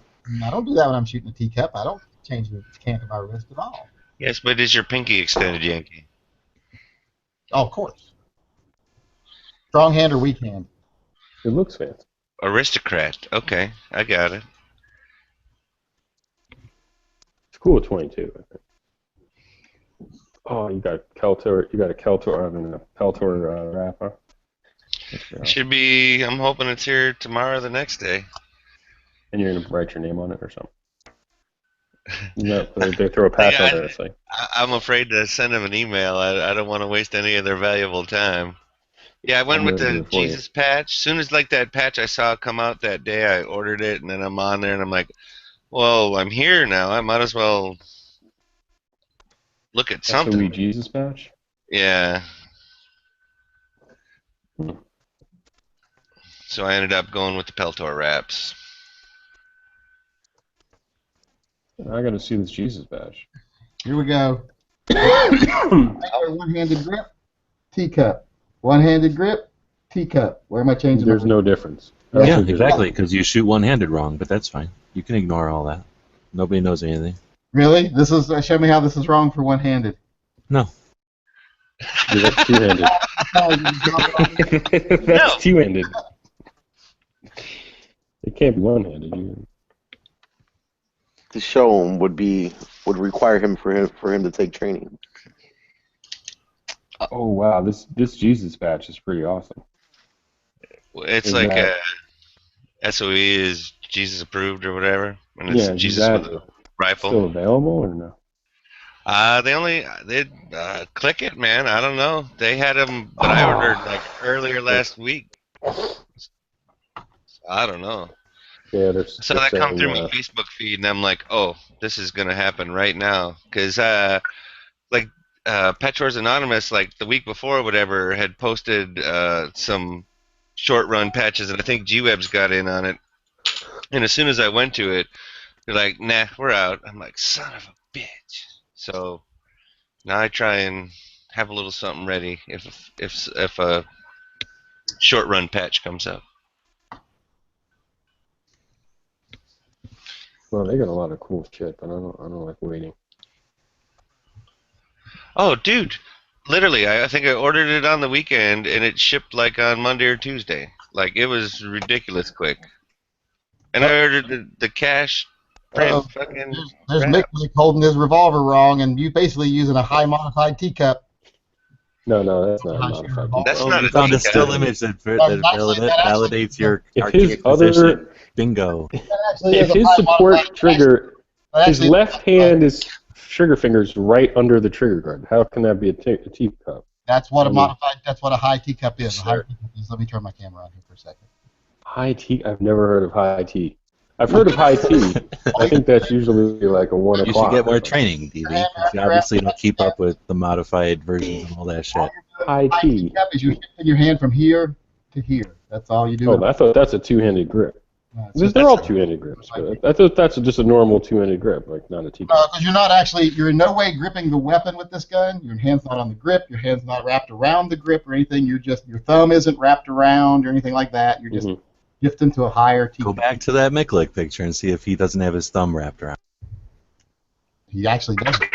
I don't do that when I'm shooting a teacup. I don't change the cant of my wrist at all. Yes, but is your pinky extended, Yankee? Oh, of course. Strong hand or weak hand? It looks fancy. Aristocrat. Okay, I got it. It's cool at 22. I think. Oh, you got Keltor. You got a Keltor. I mean, a Peltor wrapper. Should be. I'm hoping it's here tomorrow, or the next day. And you're gonna write your name on it or something. No, they throw a patch on there. It's like, I'm afraid to send them an email. I don't want to waste any of their valuable time. Yeah, I went with the Jesus patch. As soon as like that patch I saw come out that day, I ordered it, and then I'm on there, and I'm like, well, I'm here now. I might as well look at something. SOE Jesus patch? Yeah. Hmm. So I ended up going with the Peltor wraps. I got to see this Jesus badge. Here we go. One-handed grip, teacup. One-handed grip, teacup. Where am I changing? There's no difference. Yeah, exactly, because you shoot one-handed wrong, but that's fine. You can ignore all that. Nobody knows anything. Really? This is show me how this is wrong for one-handed. No. Yeah, that's two-handed. That's two-handed. It can't be one-handed. To show him would require him for him to take training. Oh wow, this Jesus patch is pretty awesome. It's like SOE is Jesus approved or whatever, and it's Yeah, Jesus with a rifle. Still available or no? They click it, man. I don't know. They had them, but I ordered like earlier last week. I don't know. Yeah, so that come through my Facebook feed, and I'm like, oh, this is gonna happen right now, because Pet Shores Anonymous, like the week before or whatever, had posted some short run patches, and I think G-Web's got in on it. And as soon as I went to it, they're like, nah, we're out. I'm like, son of a bitch. So now I try and have a little something ready if a short run patch comes up. Well, they got a lot of cool shit, but I don't like waiting. Oh, dude. Literally, I think I ordered it on the weekend, and it shipped like on Monday or Tuesday. Like, it was ridiculous quick. And I ordered the cash print fucking There's wrap. Mick holding his revolver wrong, and you basically using a high modified teacup. No, that's not a modified. That's not You a found a teacup. still image that validates your If his other bingo. If his support trigger, his left hand is trigger fingers right under the trigger guard. How can that be a teacup? That's what a modified. That's what a high teacup is. A high teacup is. Let me turn my camera on here for a second. High T. I've never heard of high T. I've heard of high T. I think that's usually like a 1 o'clock. You should get more training, DV. You obviously don't keep up with the modified versions and all that shit. High T. Teacup is you're shifting your hand from here to here. That's all you do. Oh, I thought that's a two-handed grip. They're all two-handed grips. But I thought that's just a normal two-handed grip, like not a teacup. No, because you're in no way gripping the weapon with this gun. Your hand's not on the grip. Your hand's not wrapped around the grip or anything. Your thumb isn't wrapped around or anything like that. You're just shifting to a higher teacup. Go back to that Miklik picture and see if he doesn't have his thumb wrapped around. He actually does it.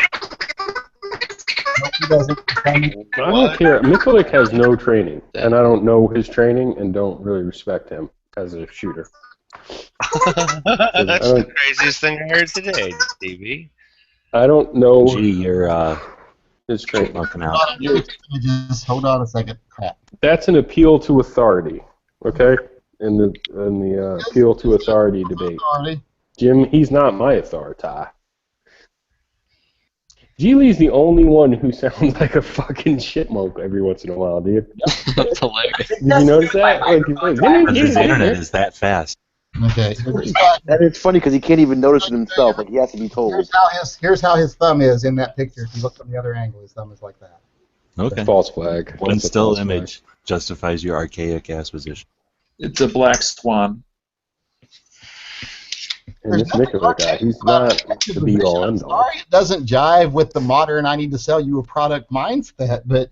Nope, he doesn't. I don't care. Mikulik has no training, and I don't know his training, and don't really respect him as a shooter. That's the craziest thing I heard today, Stevie. I don't know Gee, you're his training. chipmunking out. Just hold on a second. Crap. That's an appeal to authority, okay? In the appeal to authority debate. Jim, he's not my authority. Geely's the only one who sounds like a fucking chipmunk every once in a while, dude. That's hilarious. Did you notice that? Like, he's like, Because his internet is that fast. Okay. And it's funny because he can't even notice it himself. Like he has to be told. Here's how his thumb is in that picture. If you look from the other angle, his thumb is like that. Okay. False flag. One That's a still false image justifies your archaic ass position. It's a black swan. flag. And this Mikulik guy, he's not the be-all, end-all. Sorry, it doesn't jive with the modern I need to sell you a product mindset, but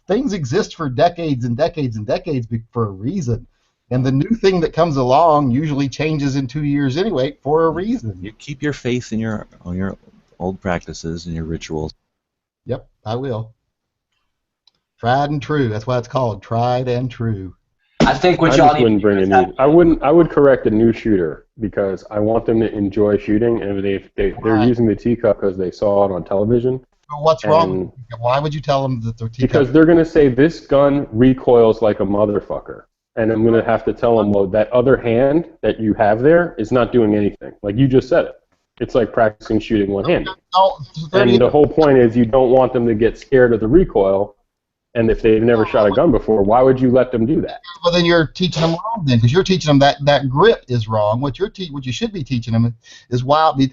things exist for decades and decades and decades for a reason. And the new thing that comes along usually changes in 2 years anyway for a reason. You keep your faith in your old practices and your rituals. Yep, I will. Tried and true. That's why it's called tried and true. I think what I y'all just wouldn't bring a new. I would correct a new shooter because I want them to enjoy shooting, and if they're using the teacup because they saw it on television. But what's wrong? Why would you tell them that they're teacup? Because they're going to say this gun recoils like a motherfucker. And I'm going to have to tell them, well, that other hand that you have there is not doing anything. Like you just said it. It's like practicing shooting one-handed. And the whole point is you don't want them to get scared of the recoil. And if they've never shot a gun before, why would you let them do that? Well, then you're teaching them wrong then, because you're teaching them that grip is wrong. What you should be teaching them is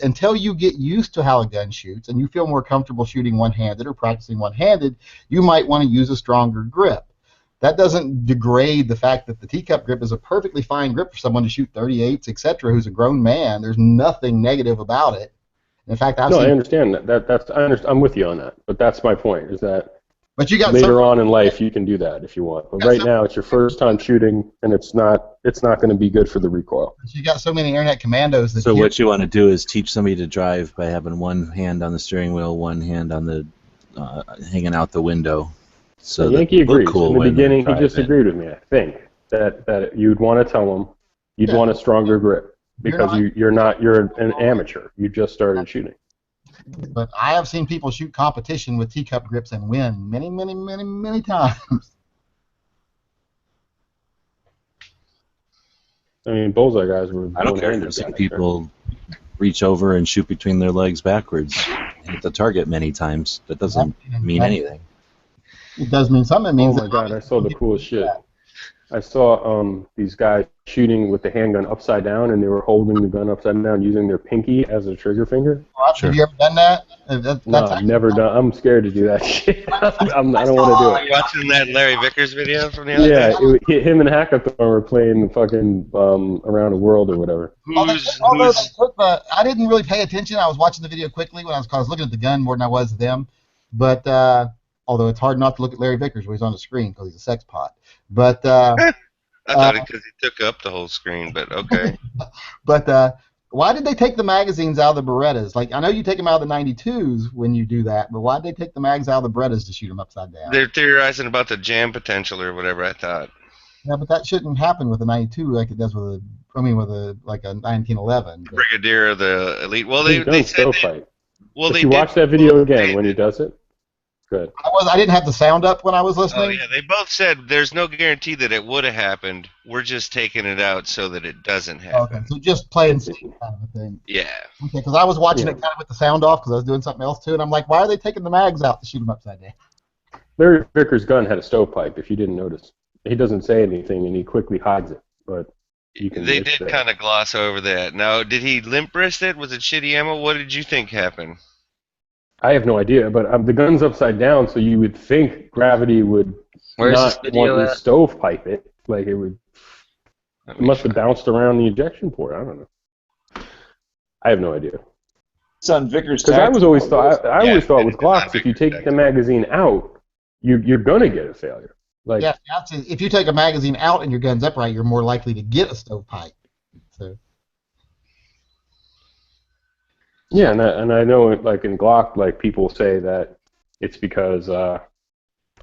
until you get used to how a gun shoots and you feel more comfortable shooting one-handed or practicing one-handed, you might want to use a stronger grip. That doesn't degrade the fact that the teacup grip is a perfectly fine grip for someone to shoot 38s, etc., who's a grown man. There's nothing negative about it. In fact, I understand that. I'm with you on that. But that's my point, is that later on in life you can do that if you want. But right now it's your first time shooting, and it's not going to be good for the recoil. You got so many internet commandos that. So what you want to do is teach somebody to drive by having one hand on the steering wheel, one hand on the hanging out the window. So Yankee agrees. In the beginning, he disagreed with me. I think that you'd want to tell him you'd want a stronger grip because you're an amateur. You just started shooting. But I have seen people shoot competition with teacup grips and win many, many, many, many times. I mean, bullseye guys were. I don't care if some people reach over and shoot between their legs backwards, hit the target many times. That doesn't mean anything. It does mean something. It means oh my god, I saw the coolest shit. I saw these guys shooting with the handgun upside down, and they were holding the gun upside down using their pinky as a trigger finger. Have you ever done that? No, I've never done. I'm scared to do that shit. I don't want to do it. Are you watching that Larry Vickers video from the other day? Him and Hackathon were playing fucking Around the World or whatever. I didn't really pay attention. I was watching the video quickly when I was looking at the gun more than I was them. But although it's hard not to look at Larry Vickers when he's on the screen because he's a sex pot. But I thought it because he took up the whole screen, but okay. But why did they take the magazines out of the Berettas? Like, I know you take them out of the 92s when you do that, but why did they take the mags out of the Berettas to shoot them upside down? They're theorizing about the jam potential or whatever, I thought. Yeah, but that shouldn't happen with a 92 like it does with a 1911. But. Brigadier of the Elite. Well, they said fight. Well, if you watch that video again when he does it. Good. I didn't have the sound up when I was listening. Oh yeah, they both said there's no guarantee that it would have happened. We're just taking it out so that it doesn't happen. Okay, so just play and see kind of a thing. Yeah. Okay, because I was watching it kind of with the sound off because I was doing something else too, and I'm like, why are they taking the mags out to shoot them upside down? Larry Vickers' gun had a stovepipe. If you didn't notice, he doesn't say anything and he quickly hides it, but. They did kind of gloss over that. Now, did he limp wrist it? Was it shitty ammo? What did you think happened? I have no idea, but the gun's upside down, so you would think gravity would not want to stovepipe it. Like it would. It must have bounced around the ejection port. I don't know. I have no idea. It's on Vickers. Because I always thought with Glocks, if you take the magazine out, you're gonna get a failure. Like if you take a magazine out and your gun's upright, you're more likely to get a stovepipe. So. Yeah, and I know, like in Glock, like people say that It's because the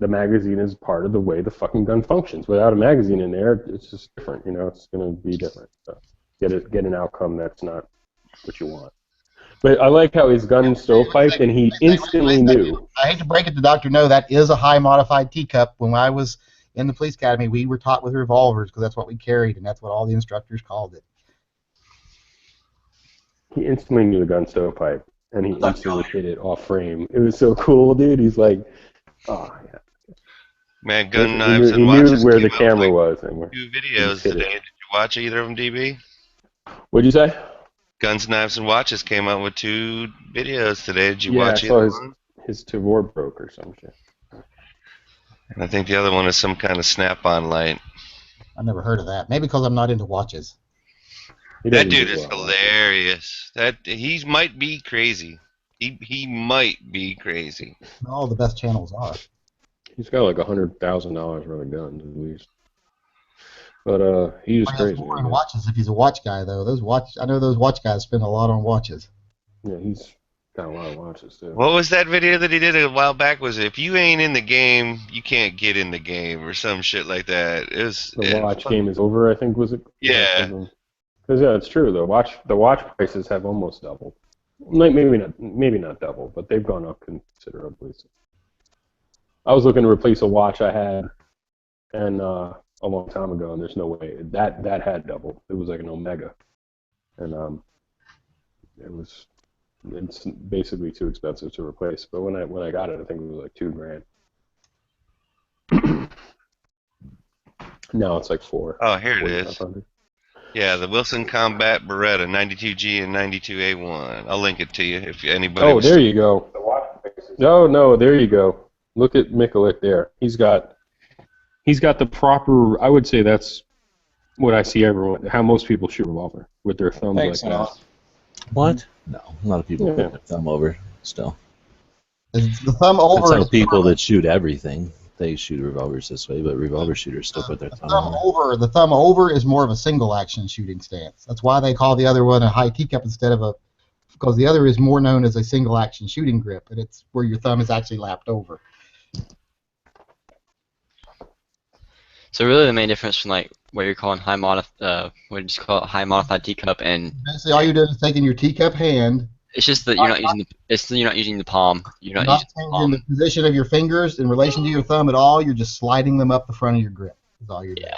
magazine is part of the way the fucking gun functions. Without a magazine in there, it's just different. It's going to be different. So get an outcome that's not what you want. But I like how his gun stovepiped, and he instantly knew. I hate to break it to Dr. No, that is a high modified teacup. When I was in the police academy, we were taught with revolvers because that's what we carried, and that's what all the instructors called it. He instantly knew the gun stovepipe, and he instantly hit it off frame. It was so cool, dude. He's like, oh, yeah. Man, gun knives and he watches knew where the came out camera with, was. And 2 videos today. Did you watch either of them, DB? What'd you say? Guns, Knives, and Watches came out with 2 videos today. Did you Yeah, watch I saw either one? his Tavor broke or some shit. And I think the other one is some kind of snap-on light. I've never heard of that. Maybe because I'm not into watches. That dude is hilarious. He might be crazy. He might be crazy. All the best channels are. He's got like $100,000 worth of guns at least. But he's crazy. More in watches if he's a watch guy though. I know those watch guys spend a lot on watches. Yeah, he's got a lot of watches too. What was that video that he did a while back? Was if you ain't in the game, you can't get in the game, or some shit like that. The watch game is over, I think, was it? Yeah. Because it's true. The watch prices have almost doubled. Maybe not double, but they've gone up considerably. I was looking to replace a watch I had, and a long time ago, and there's no way that had doubled. It was like an Omega, and it's basically too expensive to replace. But when I got it, I think it was like $2,000. Now it's like $4,000. Oh, here it is. Yeah, the Wilson Combat Beretta 92G and 92A1. I'll link it to you if anybody. Oh, there you go. No, there you go. Look at Mikulik there. He's got the proper. I would say that's what I see everyone. How most people shoot revolver with their thumbs like that. What? No, a lot of people put their thumb over still. Is the thumb over? That's how people that shoot everything. They shoot revolvers this way, but revolver shooters still put their thumb over. The thumb over is more of a single action shooting stance. That's why they call the other one a high teacup instead of because the other is more known as a single action shooting grip, and it's where your thumb is actually lapped over. So really, the main difference from like what you're calling high modified teacup and basically all you're doing is taking your teacup hand. It's just that you're not using the palm. You're not changing the position of your fingers in relation to your thumb at all. You're just sliding them up the front of your grip. That's all you're doing.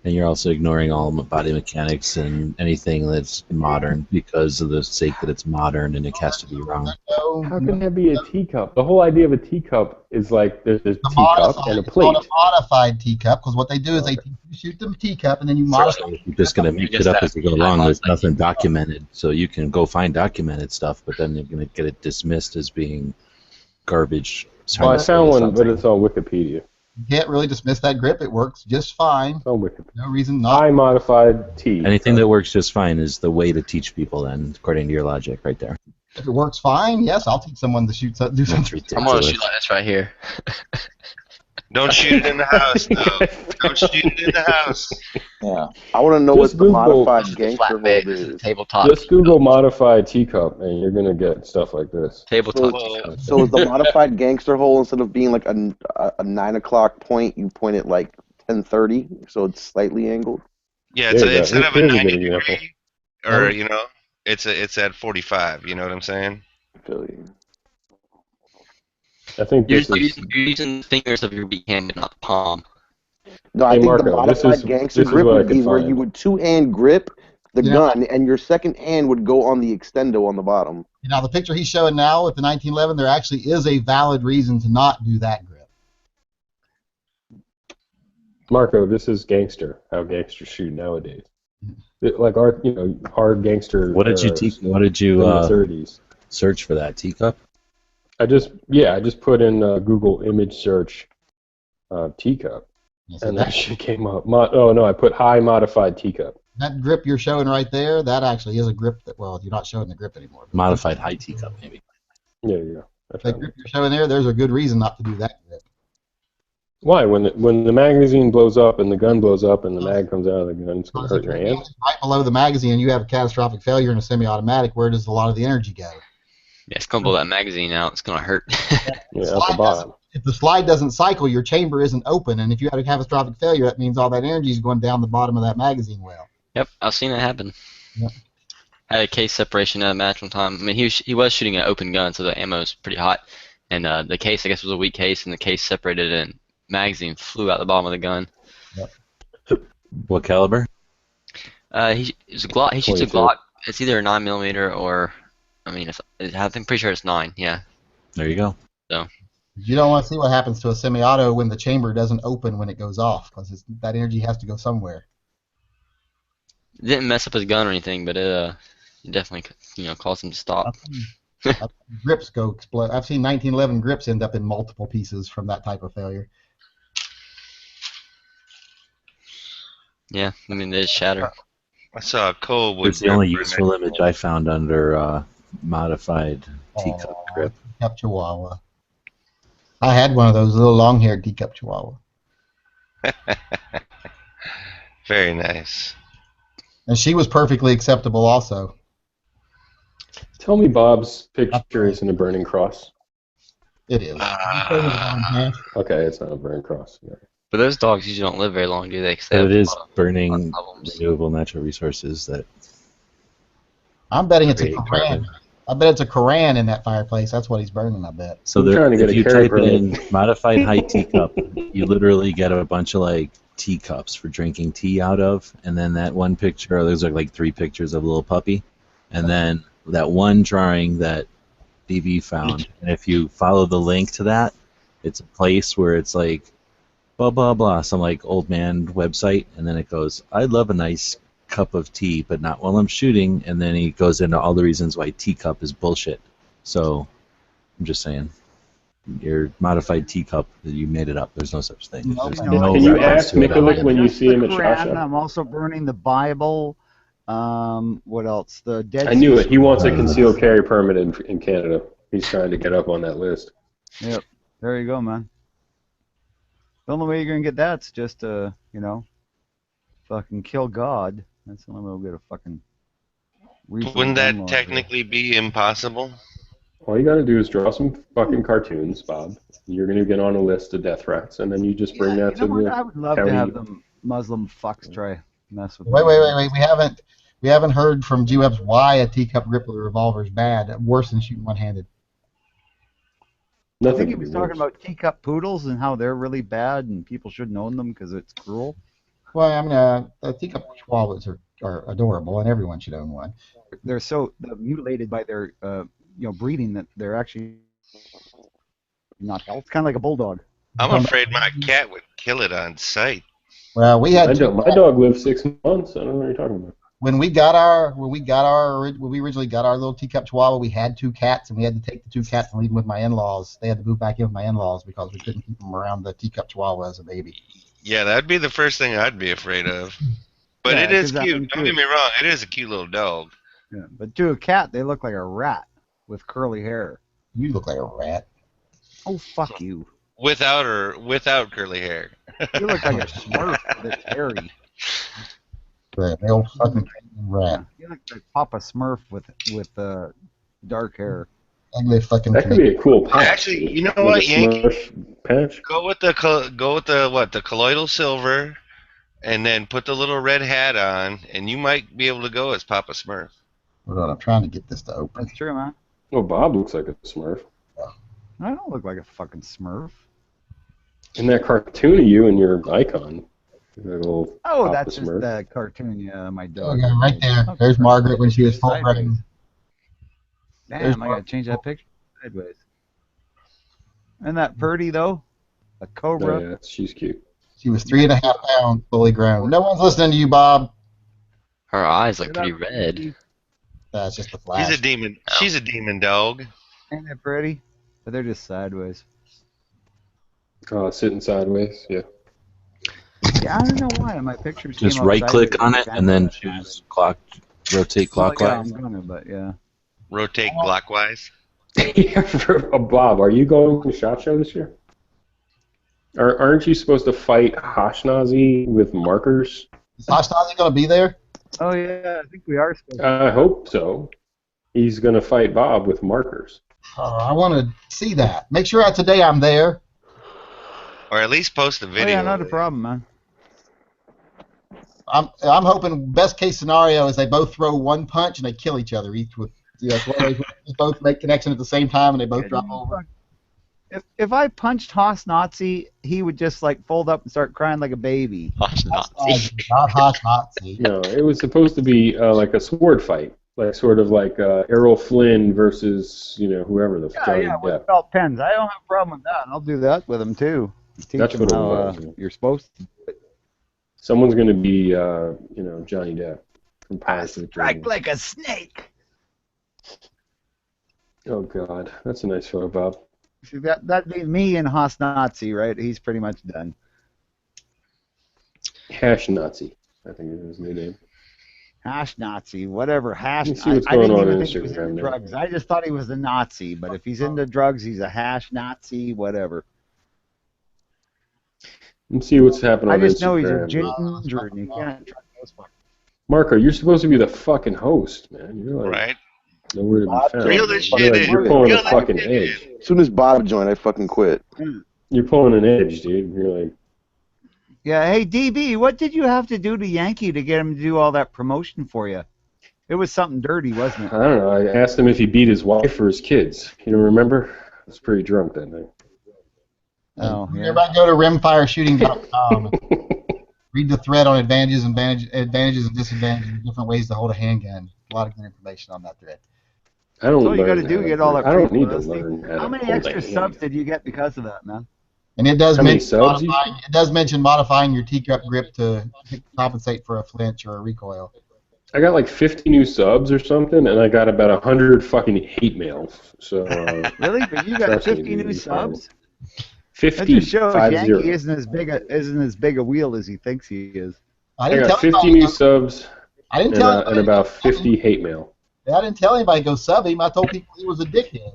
And you're also ignoring all body mechanics and anything that's modern because of the sake that it's modern and it has to be wrong. How can that be a teacup? The whole idea of a teacup is like there's a teacup and a plate. It's called a modified teacup because what they do is they shoot them teacup and then you modify. You're just going to mix it up as you go along. There's nothing documented, so you can go find documented stuff, but then you're going to get it dismissed as being garbage. Well, I found one, but it's on Wikipedia. You can't really dismiss that grip. It works just fine. It's on Wikipedia. No reason not. High modified T. Anything that works just fine is the way to teach people, then, according to your logic, right there. If it works fine, yes, I'll teach someone to do something. I'm gonna shoot like this right here. Don't shoot it in the house, though. Don't shoot it in the house. Yeah. I want to know what the modified gangster hold is. Tabletop. Just Google modified teacup, and you're gonna get stuff like this. Tabletop teacup. So is the modified gangster hole instead of being like a 9 o'clock point, you point it like 10:30, so it's slightly angled? Yeah, instead of a 90 degree, or it's at 45. You know what I'm saying? I feel you. I think You're using the fingers of your weak hand, not the palm. No, I think Marco, the modified gangster grip would be where you would two-hand grip the gun, and your second hand would go on the extendo on the bottom. Now, the picture he's showing now with the 1911, there actually is a valid reason to not do that grip. Marco, this is gangster. How gangsters shoot nowadays. Like our, hard gangster. What did you teach? What did you 30s. Search for that teacup? I just put in Google image search teacup, and that shit came up. I put high modified teacup. That grip you're showing right there, that actually is a grip that, well, you're not showing the grip anymore. Modified high teacup, maybe. Yeah, yeah. That grip you're showing there's a good reason not to do that grip. Why? When the magazine blows up and the gun blows up and the mag comes out of the gun, it's going to hurt your hand? Right below the magazine, and you have a catastrophic failure in a semi-automatic, where does a lot of the energy go? Yeah, it's gonna blow that magazine out. It's gonna hurt. Yeah, at the bottom. If the slide doesn't cycle, your chamber isn't open, and if you had a catastrophic failure, that means all that energy is going down the bottom of that magazine well. Yep, I've seen it happen. Yep. I had a case separation at a match one time. I mean, he was shooting an open gun, so the ammo's pretty hot, and the case I guess was a weak case, and the case separated, and magazine flew out the bottom of the gun. What caliber? He it's a Glock. He shoots a 22. Glock. It's either a 9mm or, I mean, I'm pretty sure it's 9. Yeah. There you go. You don't want to see what happens to a semi-auto when the chamber doesn't open when it goes off, because that energy has to go somewhere. It didn't mess up his gun or anything, but it definitely caused him to stop. I've seen grips go explode. I've seen 1911 grips end up in multiple pieces from that type of failure. Yeah, I mean, they just shatter. I saw a cold wood. It's the only useful image I found under modified teacup Aw, grip. Teacup Chihuahua. I had one of those little long-haired teacup Chihuahua. Very nice. And she was perfectly acceptable also. Tell me Bob's picture isn't a burning cross. It is. Okay, it's not a burning cross. Yeah. But those dogs usually don't live very long, do they? 'Cause they But have it is a lot of burning problems. renewable natural resources that I'm betting it's a create Koran. carbon. I bet it's a Koran in that fireplace. That's what he's burning, I bet. So I'm there, trying to get if a you carry type in permit. modified high teacup, you literally get a bunch of like teacups for drinking tea out of, and then that one picture, there's like 3 pictures of a little puppy, and then that one drawing that DV found. And if you follow the link to that, it's a place where it's like blah blah blah, some like old man website, and then it goes, I'd love a nice cup of tea, but not while I'm shooting, and then he goes into all the reasons why teacup is bullshit. So I'm just saying, your modified teacup, you made it up. There's no such thing. No, There's no. no Can you reference ask to it at all. Mikulik when you Just see the him at Quran, Shasha? I'm also burning the Bible. What else? The Dead I knew Sea it. He wants a Scrolls. concealed carry permit in Canada. He's trying to get up on that list. Yep. There you go, man. The only way you're gonna get that's just fucking kill God. That's the only way we'll get a fucking. refill Wouldn't gun that law. technically be impossible? All you gotta do is draw some fucking cartoons, Bob. You're gonna get on a list of death threats, and then you just bring that to what? the I would love county. to have them Muslim fucks try mess with. Wait, me. wait, wait, wait. We haven't heard from GWebs why a teacup grip with a revolver is bad, worse than shooting one-handed. I Nothing think he could be was talking worse. about teacup poodles and how they're really bad and people shouldn't own them because it's cruel. Well, I mean, teacup chihuahuas are adorable, and everyone should own one. They're so mutilated by their breeding that they're actually not healthy. It's kind of like a bulldog. I'm afraid my cat would kill it on sight. Well, we had My dog lived 6 months. I don't know what you're talking about. when we originally got our little teacup chihuahua, we had 2 cats, and we had to take the 2 cats and leave them with my in-laws. They had to move back in with my in-laws because we couldn't keep them around the teacup chihuahua as a baby. Yeah, that'd be the first thing I'd be afraid of. But Yeah, it is 'cause that cute. one Don't too. get me wrong. It is a cute little dog. Yeah, but to a cat, they look like a rat with curly hair. You look like a rat. Oh, fuck you. Without curly hair. You look like a Smurf that's hairy. Right, the old fucking rat. You look like Papa Smurf with dark hair. Ugly fucking. That could be a cool patch. Actually, you know With what, a Yankee? Smurf patch. Go with the colloidal silver, and then put the little red hat on, and you might be able to go as Papa Smurf. Hold on, I'm trying to get this to open. That's true, man. Well, Bob looks like a Smurf. I don't look like a fucking Smurf. In that cartoon of you and your icon. That little Oh, Papa that's just Smurf. the cartoon, yeah, my dog. Okay, right there. Oh, There's Margaret when she was full sideways. pregnant. There's Damn, I gotta change that picture sideways. Isn't that Purdy though? A Oh, cobra. yeah, she's cute. She was 3.5 pounds, fully grown. No one's listening to you, Bob. Her eyes look Get pretty up, red. Purdy. That's just the flash. She's a demon. She's a demon dog. Ain't that pretty? But they're just sideways. Sitting sideways, yeah. Yeah, I don't know why my pictures Just came out right click sideways. on it and then choose rotate Well, yeah, clockwise. I'm gonna, but yeah. Rotate clockwise. Bob, are you going to SHOT Show this year? Aren't you supposed to fight Hashnazi with markers? Is Hashnazi going to be there? Oh yeah, I think we are supposed to. I hope so. He's going to fight Bob with markers. I want to see that. Make sure that today I'm there. Or at least post a video. Oh yeah, not a of it. problem, man. I'm hoping best case scenario is they both throw one punch and they kill each other each with they both make connection at the same time and they both drop over. If I punched Haas Nazi, he would just like fold up and start crying like a baby. Gosh, Nazi. Not hot Nazi. No, it was supposed to be like a sword fight, like sort of like Errol Flynn versus whoever the Johnny Yeah, with Depp. felt pens. I don't have a problem with that. I'll do that with him too. Teach That's him what it how was, yeah. you're supposed to. Someone's going to be Johnny Depp from Pirates of the Strike Caribbean. like a snake. Oh God, that's a nice photo, Bob. See, that'd be me and Haas Nazi, right? He's pretty much done. Hash Nazi, I think is his new name. Hash Nazi, whatever. Hash. Let me see what's I didn't going on even on think he was Instagram into now. drugs. I just thought he was a Nazi. But if he's into drugs, he's a hash Nazi, whatever. Let's see what's happening I on just know he's a Instagram. ginger, and you can't trust those fuckers. Marco, you're supposed to be the fucking host, man. You're like Right? nowhere to be found. Reel this You're shit like, in. you're pulling Reel a that fucking shit edge. in. As soon as Bob joined, I fucking quit. You're pulling an edge, dude. You're like, Yeah, hey DB, what ddid you have to do to Yankee to get him to do all that promotion for you? It was something dirty, wasn't I it? don't know. I asked him if he beat his wife or his kids. You don't remember? I was pretty drunk that night. Oh, yeah. Everybody go to rimfireshooting.com. Read the thread on advantages and disadvantages, different ways to hold a handgun. A lot of good information on that thread. I don't. So all you got to learn do how get all that I don't free need to publicity. learn how How to many hold extra a subs handgun. did you get because of that, man? And it does How many mention subs you modifying your T-cup grip to compensate for a flinch or a recoil. I got like 50 new subs or something, and I got about 100 fucking hate mails. So Really? But you got trust me, 50 dude, new it's horrible. subs? That 50, just shows 50. Yankee isn't as big a wheel as he thinks he is. I I didn't got tell 50 anybody. new subs I didn't and, tell and anybody. about 50 hate mail. I didn't tell anybody to go sub him. I told people he was a dickhead.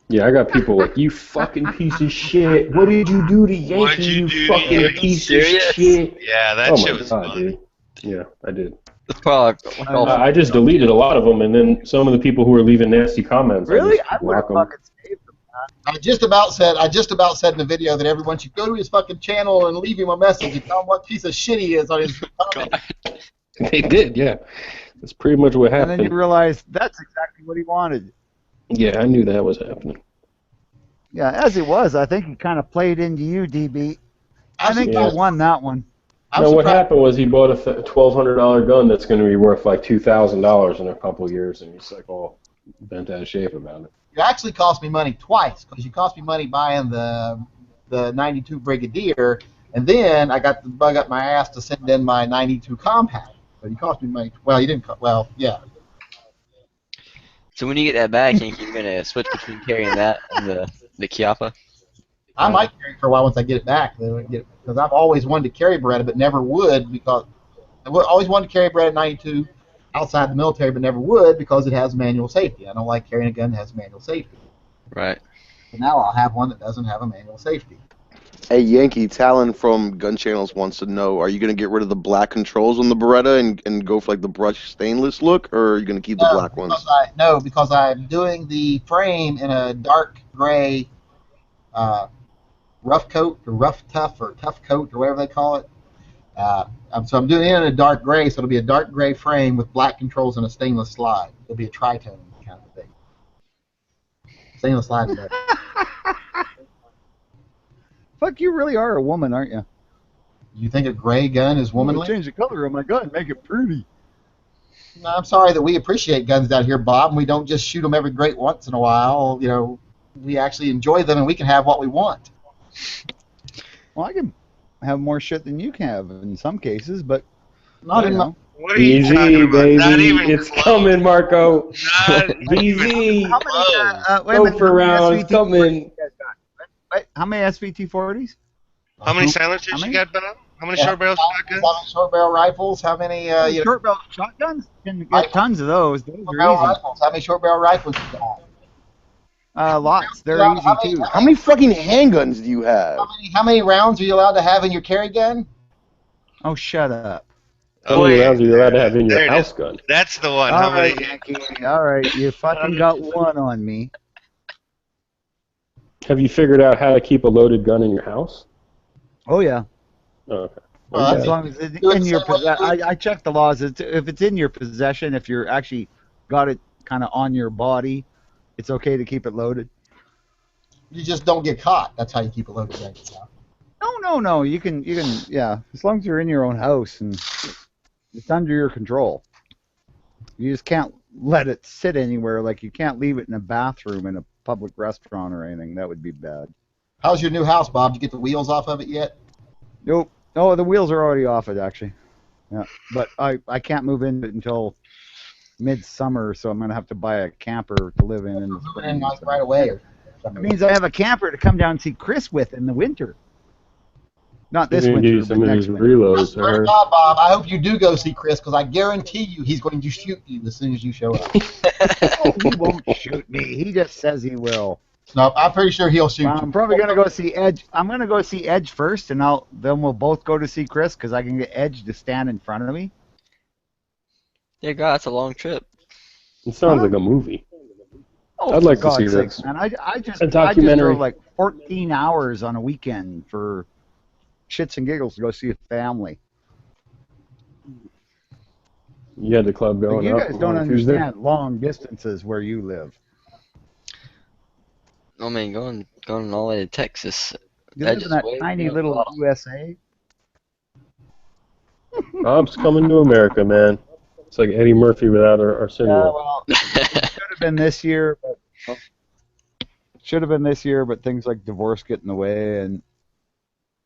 Yeah, I got people like, you fucking piece of shit. What did you do to What'd Yankee, you you do to fucking Yankee? piece Serious? of shit? Yeah, that Oh shit my was God, fun. dude. Yeah, I did. That's probably like all I just deleted a lot of them, and then some of the people who were leaving nasty comments, Really? I I just would have block them. fucking saved him. I just about said in the video that everyone should go to his fucking channel and leave him a message and tell him what piece of shit he is on his comment. They did, yeah. That's pretty much what And happened. then you realize that's exactly what he wanted. Yeah, I knew that was happening. Yeah, as it was, I think he kind of played into you, DB. I think Yeah. you won that one. I'm No, what surprised- happened was he bought a $1,200 gun that's going to be worth like $2,000 in a couple of years, and he's like all bent out of shape about it. It actually cost me money twice because you cost me money buying the 92 Brigadier, and then I got the bug up my ass to send in my 92 Compact. But you cost me money. Well, you didn't. Well, yeah. So when you get that back, Yankee, you're gonna switch between carrying that and the Chiappa. I might carry it for a while once I get it back, because I've always wanted to carry Beretta, but never would because I always wanted to carry Beretta 92 outside the military, but never would because it has manual safety. I don't like carrying a gun that has manual safety. Right. But now I'll have one that doesn't have a manual safety. Hey, Yankee, Talon from Gun Channels wants to know, are you going to get rid of the black controls on the Beretta and go for like the brushed stainless look, or are you going to keep the black ones? Because I'm doing the frame in a dark gray rough coat or rough tough or tough coat or whatever they call it. So I'm doing it in a dark gray, so it'll be a dark gray frame with black controls and a stainless slide. It'll be a tritone kind of thing. Stainless slide is better. Fuck, you really are a woman, aren't you? You think a gray gun is I'm gonna womanly? change the color of my gun, make it pretty. No, I'm sorry that we appreciate guns down here, Bob, and we don't just shoot them every great once in a while. You know, we actually enjoy them, and we can have what we want. Well, I can have more shit than you can have in some cases, but Not you in my, know. What are you Easy, talking about? baby. Not even It's close. coming, Marco. Not Easy. How many? Wait a Go minute. for How many rounds. SVT Come in. Wait, how many SVT-40s? How many silencers How you many? got, Bob? How many short barrel How shotguns? many short barrel rifles? How many Short barrel shotguns? Can get Rifles. tons of those. Those short are barrel easy. rifles? How many short barrel rifles you got? Lots. They're How easy many- too. How many fucking handguns do you have? How many rounds are you allowed to have in your carry gun? Oh, shut up. How many rounds are you allowed to have in your There it house is. gun? That's the one. All How right, many? Yankee. All right, you fucking got one on me. Have you figured out how to keep a loaded gun in your house? Oh yeah. Oh, okay. Well, Okay. As long as it's Do it in the your same way you possession. do. I checked the laws. If it's in your possession, if you're actually got it kind of on your body, it's okay to keep it loaded. You just don't get caught. That's how you keep it loaded. Right? No. You can, yeah. As long as you're in your own house and it's under your control. You just can't let it sit anywhere. Like you can't leave it in a bathroom in a public restaurant or anything. That would be bad. How's your new house, Bob? Did you get the wheels off of it yet? Nope. Oh, the wheels are already off it actually. Yeah, but I can't move in it until midsummer, so I'm gonna have to buy a camper to live in the Moving spring. in like right away, or It means I have a camper to come down and see Chris with in the winter. Not He's this gonna give winter, you but some of next his winter. reloads. swear to Or God, Bob, I hope you do go see Chris, because I guarantee you he's going to shoot you as soon as you show up. Oh, he won't shoot me. He just says he will. No, I'm pretty sure he'll shoot Well, you. I'm probably gonna go see Edge. I'm gonna go see Edge first, and then we'll both go to see Chris because I can get Edge to stand in front of me. Dear God, it's a long trip. it sounds like a movie. Oh, I'd like for to see God's this. sakes, man! I just documentary. drove like 14 hours on a weekend for shits and giggles to go see a family. You had the club But going you up guys don't on Tuesday. understand long distances where you live. I mean, going all the way to Texas. You That live in just that way tiny more little awesome. USA. Bob's coming to America, man. It's like Eddie Murphy without our Yeah, syndrome. well, it should have been this year, but things like divorce get in the way, and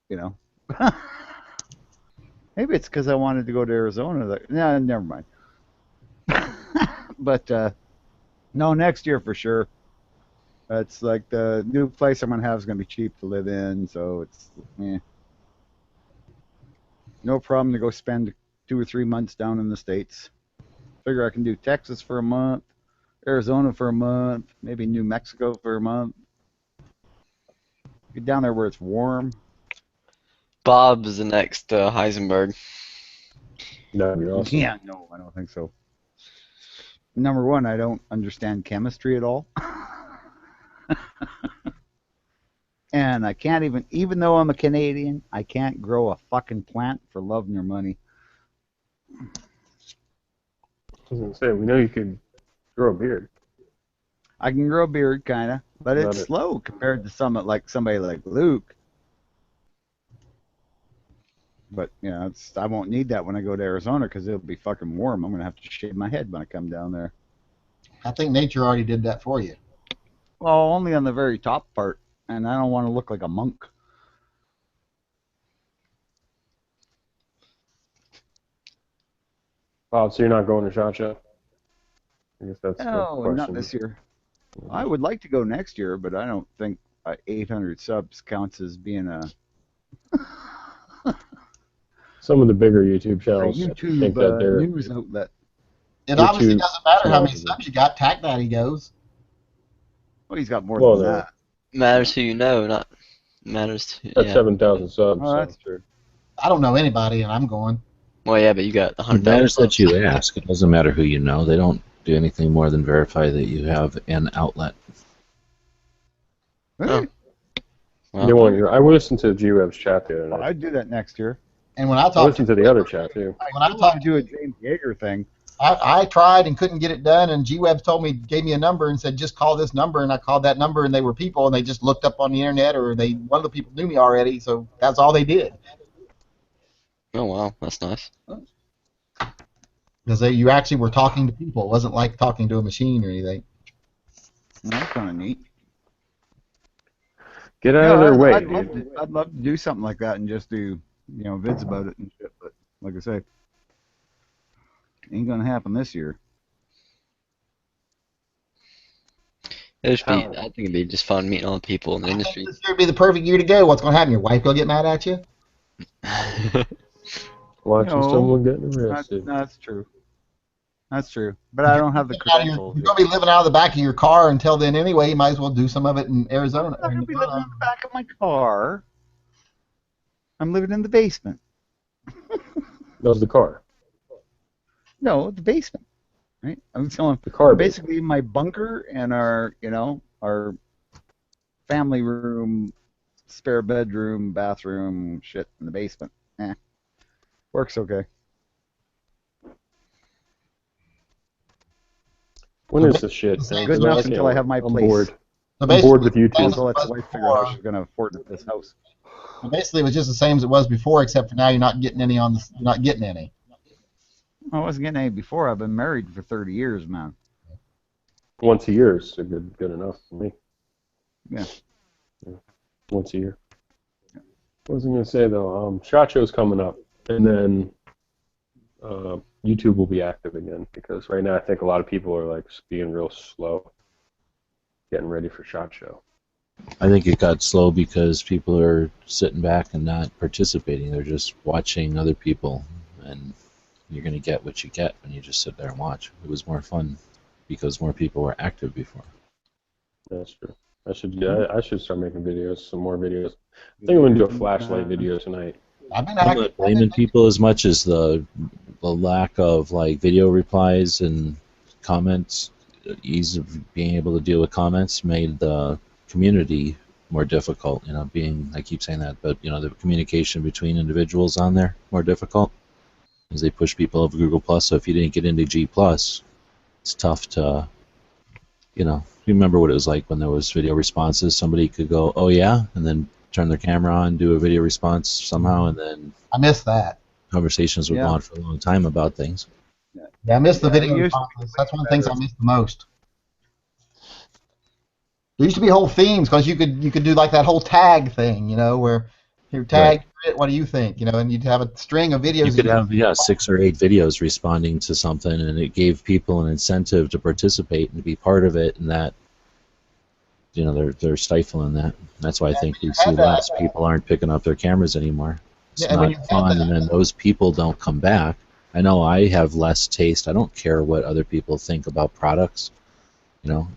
you know. Maybe it's because I wanted to go to Arizona. No, never mind. But no, next year for sure. It's like the new place I'm gonna have is gonna be cheap to live in, so it's no problem to go spend 2 or 3 months down in the States. Figure I can do Texas for a month, Arizona for a month, maybe New Mexico for a month. Get down there where it's warm. Bob's the next Heisenberg. That'd be awesome. Yeah, no, I don't think so. Number one, I don't understand chemistry at all. And I can't even though I'm a Canadian, I can't grow a fucking plant for love nor money. I was gonna say, we know you could grow a beard. I can grow a beard, kind of, but Love it's it. slow compared to somebody like Luke. But I won't need that when I go to Arizona because it'll be fucking warm. I'm gonna have to shave my head when I come down there. I think nature already did that for you. Well, only on the very top part, and I don't want to look like a monk. Bob, so you're not going to SHOT Show? I guess that's the No, question. not this year. I would like to go next year, but I don't think 800 subs counts as being a Some of the bigger YouTube channels YouTube think that they're news outlet. It obviously YouTube doesn't matter how many channels. subs you got. Tac Daddy goes. Well, he's got more Well, than no. that. Matters who you know, not matters to at yeah. 7,000 subs. Oh, so. that's true. I don't know anybody, and I'm going. Well, yeah, but you got It 100,000 matters that subs. you ask. It doesn't matter who you know. They don't do anything more than verify that you have an outlet. Hey, They want your, I listened to G-Web's chat the other well, night. I'd do that next year. And when I I talked listened to the other chat too. when I I want talked to do a James Yeager thing. I tried and couldn't get it done, and G-Web gave me a number and said, just call this number, and I called that number, and they were people, and they just looked up on the internet, or one of the people knew me already, so that's all they did. Oh wow, that's nice. Because you actually were talking to people. It wasn't like talking to a machine or anything. That's kind of neat. Get out of their way, I'd love to do something like that and just do vids about it and shit. But like I say, ain't gonna happen this year. I think it'd be just fun meeting all the people in the I think industry. this year would be the perfect year to go. What's going to happen? Your wife will get mad at you? Watching No, someone getting arrested. That's true. That's true. But I don't have the You're credentials. going to be living out of the back of your car until then anyway. You might as well do some of it in Arizona. I'm not gonna be living in the back of my car. I'm living in the basement. That was the car. No, the basement. Right? I'm telling. The car basement. Basically, my bunker and our family room, spare bedroom, bathroom, shit in the basement. Works okay. When is the shit? It's Man? Good 'Cause I enough can't until I wait. have my I'm place. bored. So I'm basically, bored with YouTube. as it Until that's was the wife figure out how before, she's going to afford this house. so basically, it was just the same as it was before, except for now you're not getting any on the. You're not getting any. I wasn't getting any before. I've been married for 30 years, man. Once a year is good enough for me. Yeah. Once a year. What was I going to say, though? SHOT Show's coming up, and then YouTube will be active again, because right now I think a lot of people are like being real slow getting ready for SHOT Show. I think it got slow because people are sitting back and not participating. They're just watching other people, and you're going to get what you get when you just sit there and watch. It was more fun because more people were active before. That's true. I should start making videos, some more videos. I think I'm going to do a flashlight video tonight. I've been I'm active. not blaming people as much as the lack of like video replies and comments. Ease of being able to deal with comments made the community more difficult. I keep saying that, but the communication between individuals on there more difficult as they push people over Google Plus. So if you didn't get into G Plus, it's tough to, you remember what it was like when there was video responses. Somebody could go, "Oh yeah," and then turn their camera on, do a video response somehow, and then I miss that. conversations would go on for a long time about things. Yeah, I miss the video it used to responses. That's one of the things I miss the most. There used to be whole themes because you could do like that whole tag thing, where you tag it. What do you think? And you'd have a string of videos. You could have 6 or 8 videos responding to something, and it gave people an incentive to participate and to be part of it, and that they're stifling that. That's why I think we see less. People aren't picking up their cameras anymore. It's Yeah, and when you not had fun, that- and then those people don't come back. I know I have less taste. I don't care what other people think about products,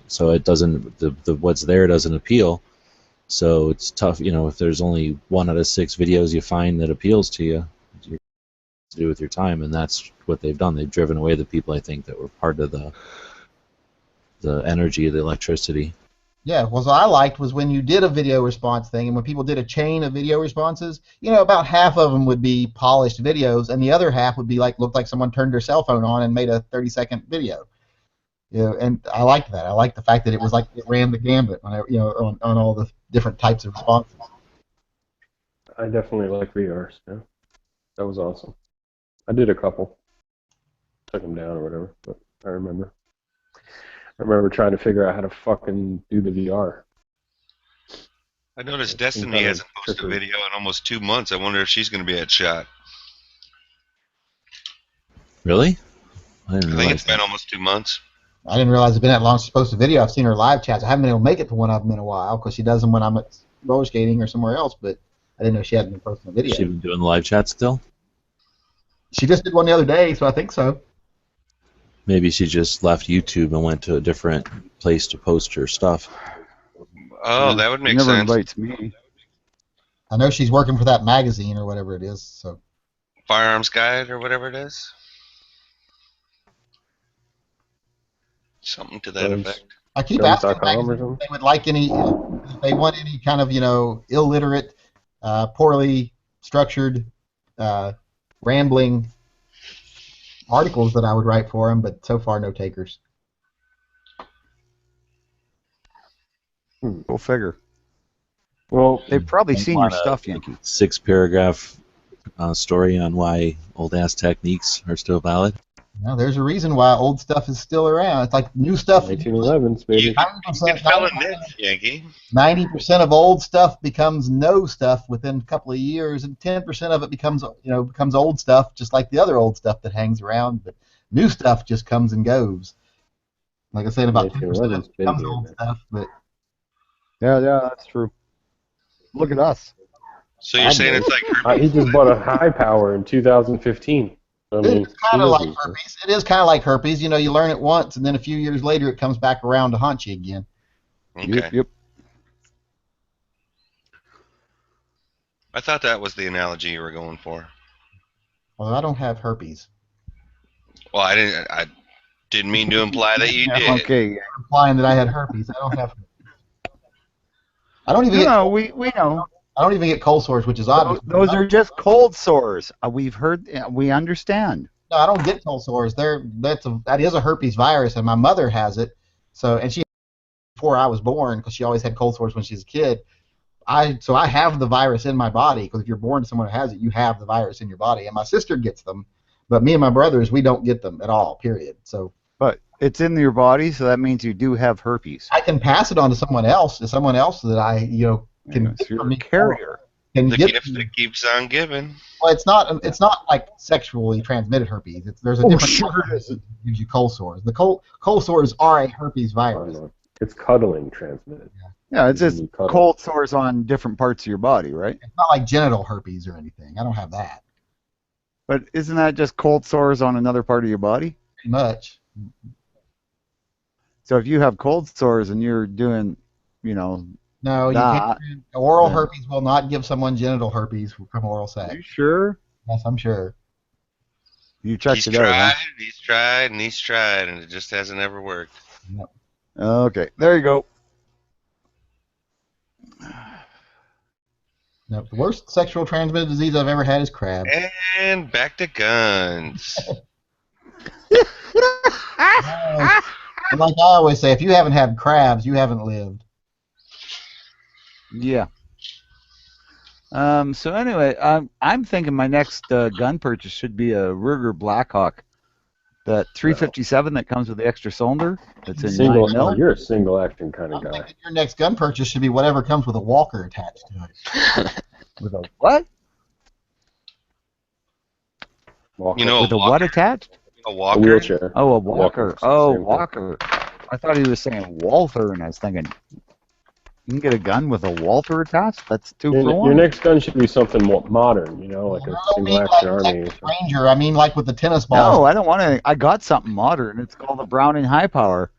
so it doesn't, the what's there doesn't appeal. So it's tough, if there's only 1 out of 6 videos you find that appeals to you, you to do with your time, and that's what they've done. They've driven away the people, I think, that were part of the energy, the electricity. Yeah, well, so I liked was when you did a video response thing, and when people did a chain of video responses, about half of them would be polished videos, and the other half would be looked like someone turned their cell phone on and made a 30-second video. And I liked that. I liked the fact that it was like it ran the gambit on on all the different types of responses. I definitely like VRs. Yeah, that was awesome. I did a couple, took them down or whatever, but I remember. I remember trying to figure out how to fucking do the VR. I noticed Destiny hasn't posted a video in almost 2 months. I wonder if she's going to be at SHOT. Really? I think it's been almost 2 months. I didn't realize it's been that long since she posted a video. I've seen her live chats. I haven't been able to make it to one of them in a while because she does them when I'm at roller skating or somewhere else, but I didn't know she hadn't been posting a video. She been doing the live chat still? She just did one the other day, so I think so. Maybe she just left YouTube and went to a different place to post her stuff. Oh, that would make never sense. invites me. I know she's working for that magazine or whatever it is. So Firearms Guide or whatever it is. Something to that effect. I keep Guns.com asking or magazines something? if they would like any, if they want any kind of illiterate, poorly structured, rambling articles that I would write for them, but so far no takers. Go figure. Well, They've probably seen your stuff, Yankee. 6-paragraph story on why old ass techniques are still valid. Now, there's a reason why old stuff is still around. It's like new stuff. 1911s, baby. You can fill a niche, Yankee. 90% of old stuff becomes no stuff within a couple of years, and 10% of it becomes old stuff, just like the other old stuff that hangs around. But new stuff just comes and goes. Like I said, about 10% of it becomes old stuff. But Yeah, that's true. Look at us. So you're saying it's like herpes? He just bought a high power in 2015. I mean, it's kind of like herpes. It is kind of like herpes. You learn it once, and then a few years later, it comes back around to haunt you again. Okay. Yep. I thought that was the analogy you were going for. Well, I don't have herpes. Well, I didn't mean to imply that you Yeah, did. Okay. implying that I had herpes. I don't have. I don't even No, get. no, we know. I don't even get cold sores, which is obvious. Those are just cold sores. We've heard. We understand. No, I don't get cold sores. That is a herpes virus, and my mother has it. So, and she before I was born because she always had cold sores when she was a kid. I have the virus in my body because if you're born to someone who has it, you have the virus in your body. And my sister gets them, but me and my brothers, we don't get them at all. Period. So But it's in your body, so that means you do have herpes. I can pass it on to someone else that I can So you're from a me carrier. can The get. gift that keeps on giving. Well, it's not like sexually transmitted herpes. There's a different type of herpes that gives you cold sores. The cold sores are a herpes virus. It's cuddling transmitted. Yeah, it's just You cuddle. cold sores on different parts of your body, right? It's not like genital herpes or anything. I don't have that. But isn't that just cold sores on another part of your body? Pretty much. So if you have cold sores and you're doing, No, you Nah. can't. Oral Yeah. herpes will not give someone genital herpes from oral sex. are you sure? Yes, I'm sure. You checked He's it out, tried, huh? he's tried, and he's tried, and it just hasn't ever worked. Okay, there you go. No, the worst sexual transmitted disease I've ever had is crabs. And back to guns. And like I always say, if you haven't had crabs, you haven't lived. Yeah. So anyway, I'm thinking my next gun purchase should be a Ruger Blackhawk, that 357 that comes with the extra cylinder. That's in 9 mil. You're a single action kind of I'm guy. thinking your next gun purchase should be whatever comes with a walker attached to it. With a what? Walker. You know, With a what attached? A A walker. wheelchair. Oh, a walker. Walker, Oh, same thing. walker. I thought he was saying Walther, and I was thinking, you can get a gun with a Walther attached? That's two for Your one. next gun should be something more modern, like I a don't single mean action like army. Texas Ranger. I mean like with the tennis balls. No, I don't want anything. I got something modern. It's called a Browning High Power.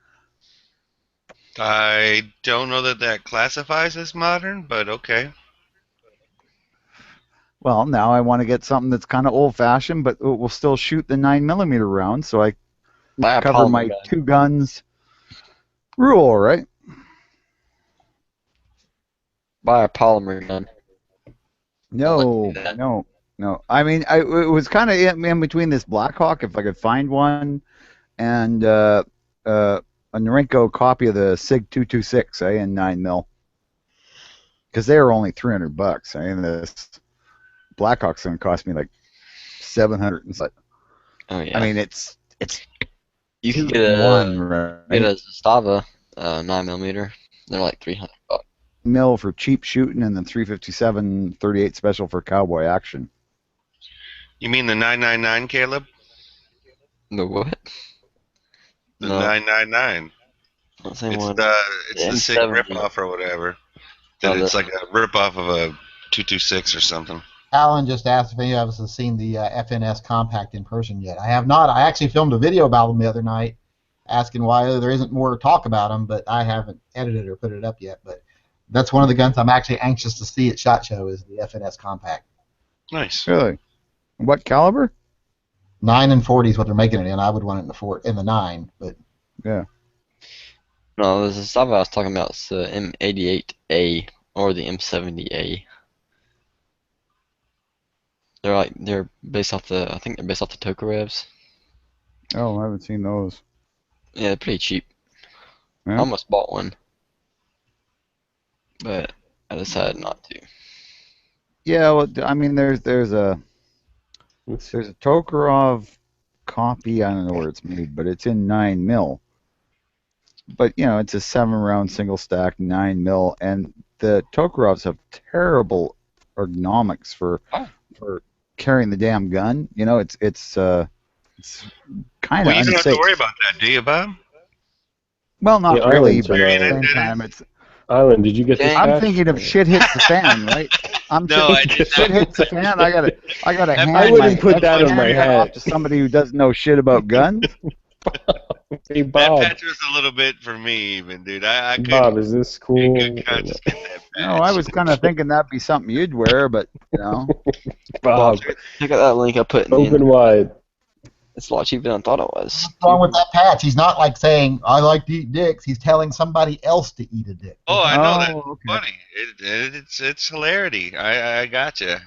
I don't know that classifies as modern, but okay. Well, now I want to get something that's kind of old-fashioned, but it will still shoot the 9mm round, so I Buy a cover polymer my gun. two guns rule, right? Buy a polymer gun. No, that. no. I mean, it was kind of in between this Blackhawk, if I could find one, and a Norinco copy of the SIG 226, in 9mm. Because they were only $300, and this Blackhawk's going to cost me like $700 and such. Oh yeah. I mean, it's you can 2 get to 1, right? get a Zastava 9mm. They're like $300. Mil for cheap shooting, and then 357 38 special for cowboy action. You mean the 999, Caleb? The what? The No. 999. Not the same It's one. the SIG M70. ripoff or whatever. That Oh, it's like a ripoff of a 226 or something. Alan just asked if any of us has seen the FNS Compact in person yet. I have not. I actually filmed a video about them the other night, asking why there isn't more talk about them, but I haven't edited or put it up yet. But that's one of the guns I'm actually anxious to see at SHOT Show is the FNS Compact. Nice. Really? What caliber? 9 and 40 is what they're making it in. I would want it in the 9, but Yeah. No, the Zastava I was talking about is the M88A or the M70A. They're based off I think they're based off the Tokarevs. Oh, I haven't seen those. Yeah, they're pretty cheap. Yeah. I almost bought one, but I decided not to. Yeah, well, I mean, there's a Tokarov copy. I don't know where it's made, but it's in 9mm. But it's a 7-round single stack 9mm, and the Tokarovs have terrible ergonomics for carrying the damn gun. It's kind Well, of you don't have to unsafe. worry about that, do you, Bob? Well, not The really, islands but are at the not- same time, it's. Island, did you get this? Dang. I'm patch? thinking if shit hits the fan, right? No, I did Shit not. hits the fan. I gotta hand I wouldn't my put that on my hand head. off to somebody who doesn't know shit about guns. Hey, That Bob. patch was a little bit for me, even, dude. I couldn't. Bob, is this cool? in good conscience get that patch. No, I was kind of thinking that'd be something you'd wear, but Bob, Check out that link I put in the open wide. It's a lot cheaper than I thought it was. What's wrong with that patch? He's not like saying, I like to eat dicks. He's telling somebody else to eat a dick. Oh, I know that's Oh, okay. funny. It's hilarity. I gotcha.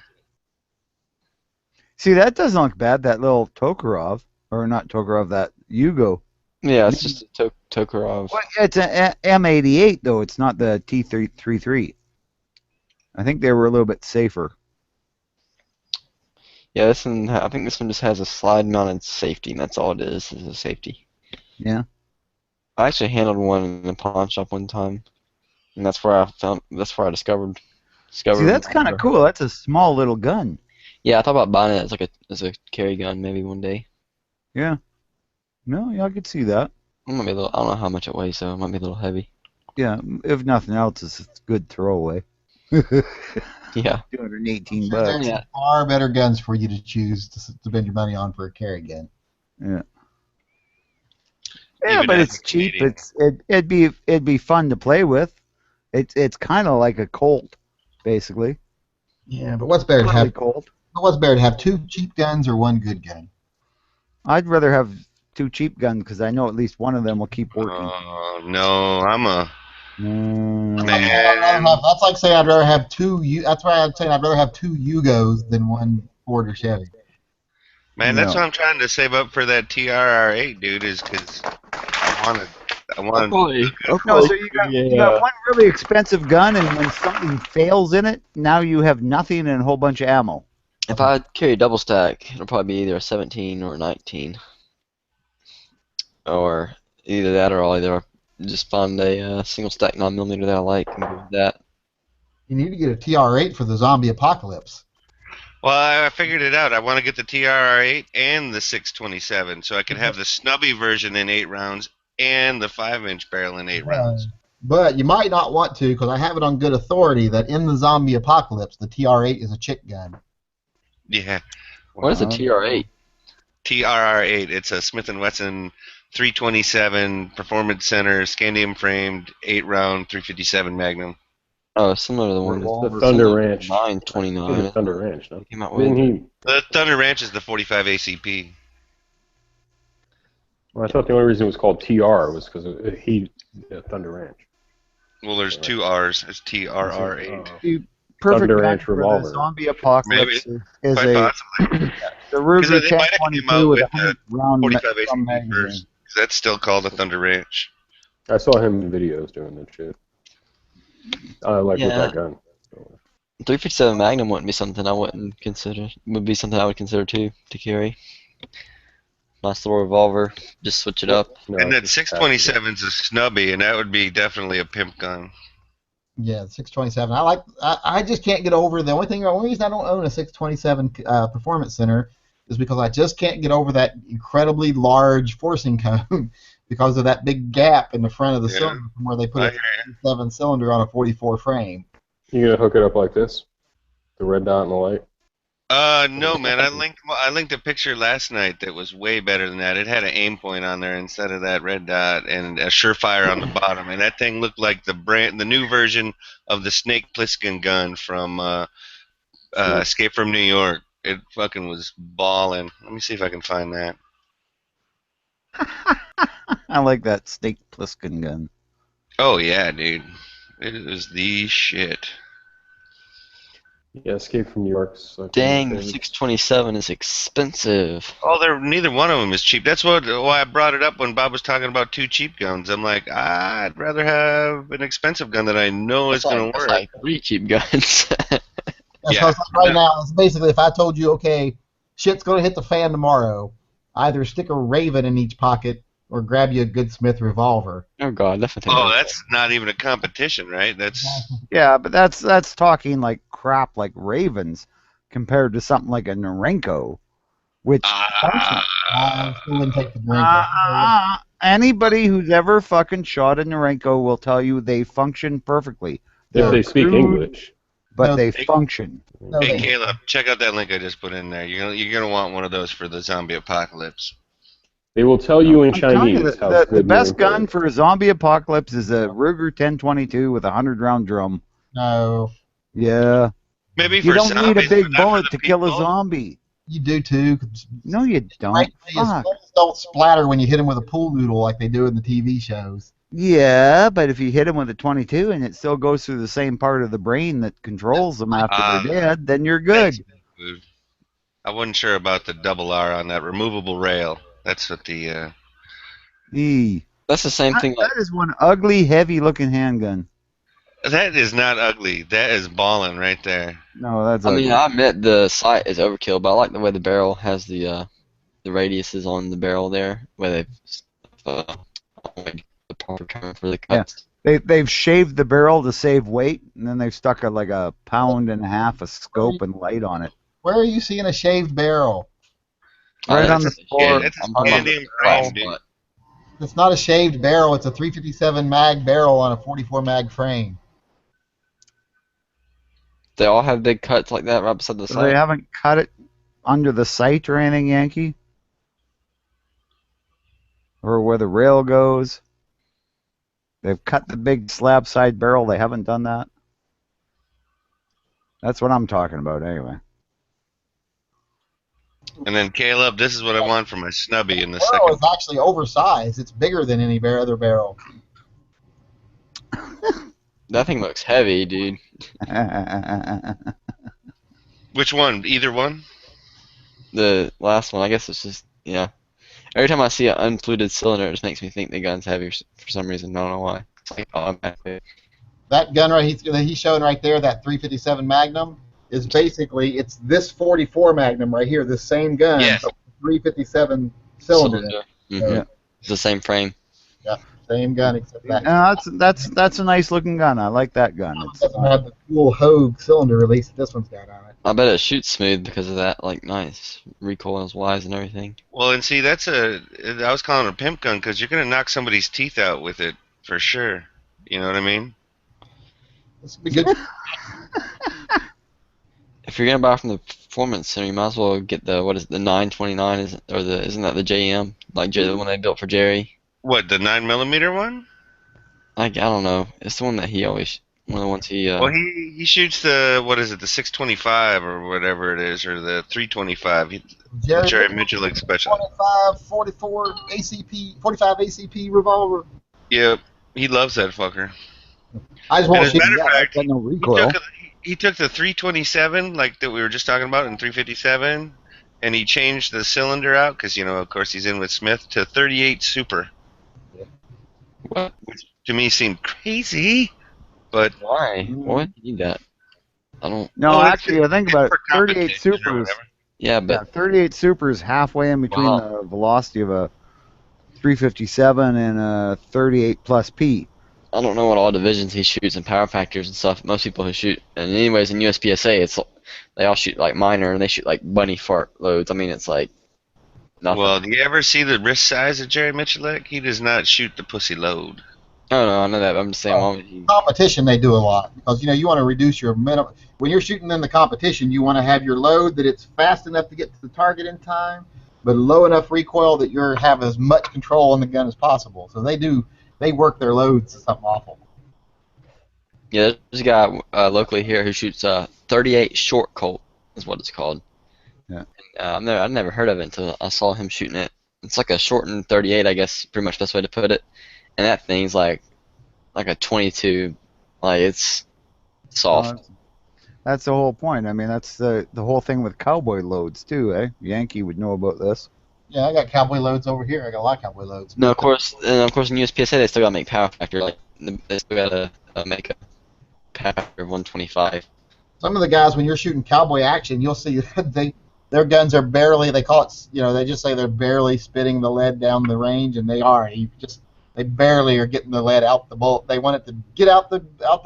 See, that doesn't look bad. That little Tokarov, or not Tokarov, that Yugo. Yeah, it's just a Tokarov. Well, it's an M88 though. It's not the T33. I think they were a little bit safer. Yeah, this one. I think this one just has a slide-mounted safety, and that's all it is a safety. Yeah. I actually handled one in a pawn shop one time, and that's where I discovered. See, that's kind of cool. That's a small little gun. Yeah, I thought about buying it as a carry gun maybe one day. Yeah. No, yeah, I could see that. It might be a little. I don't know how much it weighs, so it might be a little heavy. Yeah, if nothing else, it's a good throwaway. Yeah. $218. There's Yeah. far better guns for you to choose to spend your money on for a carry gun. Yeah. Yeah, Even but as it's a cheap. Canadian. It'd be fun to play with. It's kind of like a Colt, basically. Yeah, but what's better to Really have? Colt. What's better to have 2 cheap guns or 1 good gun? I'd rather have 2 cheap guns because I know at least one of them will keep working. Oh no, I'm a Mm. man. That's like saying I'd rather have 2. That's why I'm saying I'd rather have 2 Yugos than 1 Ford or Chevy. Man, that's No. why I'm trying to save up for that TRR8, dude. Is because I want. No, so you got one really expensive gun, and when something fails in it, now you have nothing and a whole bunch of ammo. If I carry a double stack, it'll probably be either a 17 or a 19. Or either that or I'll either just find a single stack 9mm that I like and go with that. You need to get a TR8 for the zombie apocalypse. Well, I figured it out. I want to get the TRR8 and the 627, so I can have the snubby version in 8 rounds and the 5-inch barrel in 8 rounds. But you might not want to, because I have it on good authority that in the zombie apocalypse, the TR8 is a chick gun. Yeah. What is a TR8? TRR8. It's a Smith & Wesson 327 Performance Center Scandium framed 8-round 357 Magnum. Oh, similar to the one The Thunder Ranch. 929. The Thunder Ranch, no? Came out with Didn't he? The Thunder Ranch is the 45 ACP. Well, I thought the only reason it was called TR was because Thunder Ranch. Well, there's 2 R's. It's TRR8. The perfect Thunder match Ranch for revolver. the zombie apocalypse is Quite a possibly. the Ruger Because they might have come 1022 out with with a 100 round 45 drum ACP magazine. first. 'Cause that's still called a Thunder Ranch. I saw him in videos doing that shit. With Yeah. that gun. 357 Magnum wouldn't be something I wouldn't consider. Would be something I would consider too to carry. Nice little revolver. Just switch it up. No, And it's that just 627's a snubby, and that would be definitely a pimp gun. Yeah, the 627. I just can't get over the only reason I don't own a 627 Performance Center is because I just can't get over that incredibly large forcing cone because of that big gap in the front of the cylinder from where they put I a hear ya. 7 cylinder on a 44 frame. You gonna hook it up like this? The red dot and the light? No, man. I linked a picture last night that was way better than that. It had an aim point on there instead of that red dot, and a Surefire on the bottom. And that thing looked like the new version of the Snake Plissken gun from Escape from New York. It fucking was balling. Let me see if I can find that. I like that Snake Plissken gun. Oh yeah, dude. It is the shit. Yeah, Escape from New York. Dang, the 627 is expensive. Oh, neither one of them is cheap. That's why I brought it up when Bob was talking about 2 cheap guns. I'm like, I'd rather have an expensive gun that I know is going to work. That's like 3 cheap guns. That's yeah. Right now, it's basically if I told you, okay, shit's going to hit the fan tomorrow, either stick a Raven in each pocket or grab you a good Smith revolver. Oh God, definitely. Oh, that's not even a competition, right? That's yeah, but that's talking like crap, like Ravens, compared to something like a Norenko, which wouldn't take the Norenko. Anybody who's ever fucking shot a Norenko will tell you they function perfectly. If they speak English. But they function. Hey, Caleb, check out that link I just put in there. You're gonna want one of those for the zombie apocalypse. They will tell you in Chinese the best gun for a zombie apocalypse is a Ruger 1022 with a 100-round drum. No. Yeah. Maybe you for don't need a big but not for bullet the to kill a people. zombie. You do too. No, you don't. Frankly, his Fuck. bullets don't splatter when you hit him with a pool noodle like they do in the TV shows. Yeah, but if you hit them with a 22 and it still goes through the same part of the brain that controls them after they're dead, then you're good. I wasn't sure about the double R on that removable rail. That's what the. That's the same thing. Like, That is one ugly, heavy-looking handgun. That is not ugly. That is balling right there. No, that's I ugly. mean, I admit the sight is overkill, but I like the way the barrel has the radiuses on the barrel there, where they've the proper term for the cuts. They've shaved the barrel to save weight, and then they've stuck like a pound and a half of scope and light on it. Where are you seeing a shaved barrel? Right on the floor. That's I'm talking about the cross butt. It's not a shaved barrel. It's a 357 mag barrel on a 44 mag frame. They all have big cuts like that right beside the So sight. they haven't cut it under the sight or anything, Yankee? Or where the rail goes? They've cut the big slab side barrel. They haven't done that? That's what I'm talking about anyway. And then Caleb, this is what I want for my snubby in the The barrel second. is actually oversized. It's bigger than any other barrel. That thing looks heavy, dude. Which one? Either one? The last one, I guess it's just, yeah. Every time I see an unfluted cylinder, it just makes me think the gun's heavy for some reason. I don't know why. It's like automatically. That gun he's showing right there, that 357 Magnum, is basically, it's this 44 Magnum right here, this same gun, Yes. but 357 cylinder. Mm-hmm. It's the same frame. Yeah, same gun except that. No, that's a nice looking gun. I like that gun. It doesn't have the cool Hogue cylinder release that this one's got on it. I bet it shoots smooth because of that, like, nice recoils wise and everything. Well, and see, I was calling it a pimp gun because you're going to knock somebody's teeth out with it for sure. You know what I mean? This would be good. If you're gonna buy from the performance center, you might as well get the 929 isn't that the JM like the one they built for Jerry? What, the 9mm one? I don't know. It's the one that he always one of the ones he. Well, he shoots the the 625 or whatever it is, or the 325. The Jerry Mitchell special. 25, 44 ACP, 45 ACP revolver. Yep, he loves that fucker. I just And want as to a shoot. matter of fact, Got no recoil. he took the 327, like that we were just talking about, in 357, and he changed the cylinder out because, of course, he's in with Smith, to 38 Super. What? Which to me seemed crazy, but Why? What? You need that? I don't. No, Well, actually, I think about it. for 38 competition or Supers. whatever. Yeah, but Yeah, 38 Super is halfway in between Wow. the velocity of a 357 and a 38 plus P. I don't know what all divisions he shoots and power factors and stuff. Most people who shoot, and anyways in USPSA, they all shoot like minor and they shoot like bunny fart loads. I mean, it's like nothing. Well, do you ever see the wrist size of Jerry Mitchellek? He does not shoot the pussy load. Oh no, I know that. But I'm just saying, Competition, they do a lot because you want to reduce your minimum. When you're shooting in the competition, you want to have your load that it's fast enough to get to the target in time, but low enough recoil that you have as much control on the gun as possible. So they work their loads to something awful. yeah, there's a guy locally here who shoots 38 short Colt is what it's called. Yeah. And, I've never heard of it until I saw him shooting it. It's like a shortened 38, I guess, pretty much the best way to put it. And that thing's like a 22, like it's soft. That's the whole point. I mean, that's the whole thing with cowboy loads too, eh? Yankee would know about this. Yeah, I got cowboy loads over here. I got a lot of cowboy loads. No, of course in USPSA they still gotta make power factor. Like they still gotta make a power factor of 125. Some of the guys, when you're shooting cowboy action, you'll see their guns are barely. They call it. They just say they're barely spitting the lead down the range, and they are. They barely are getting the lead out the bullet. They want it to get out the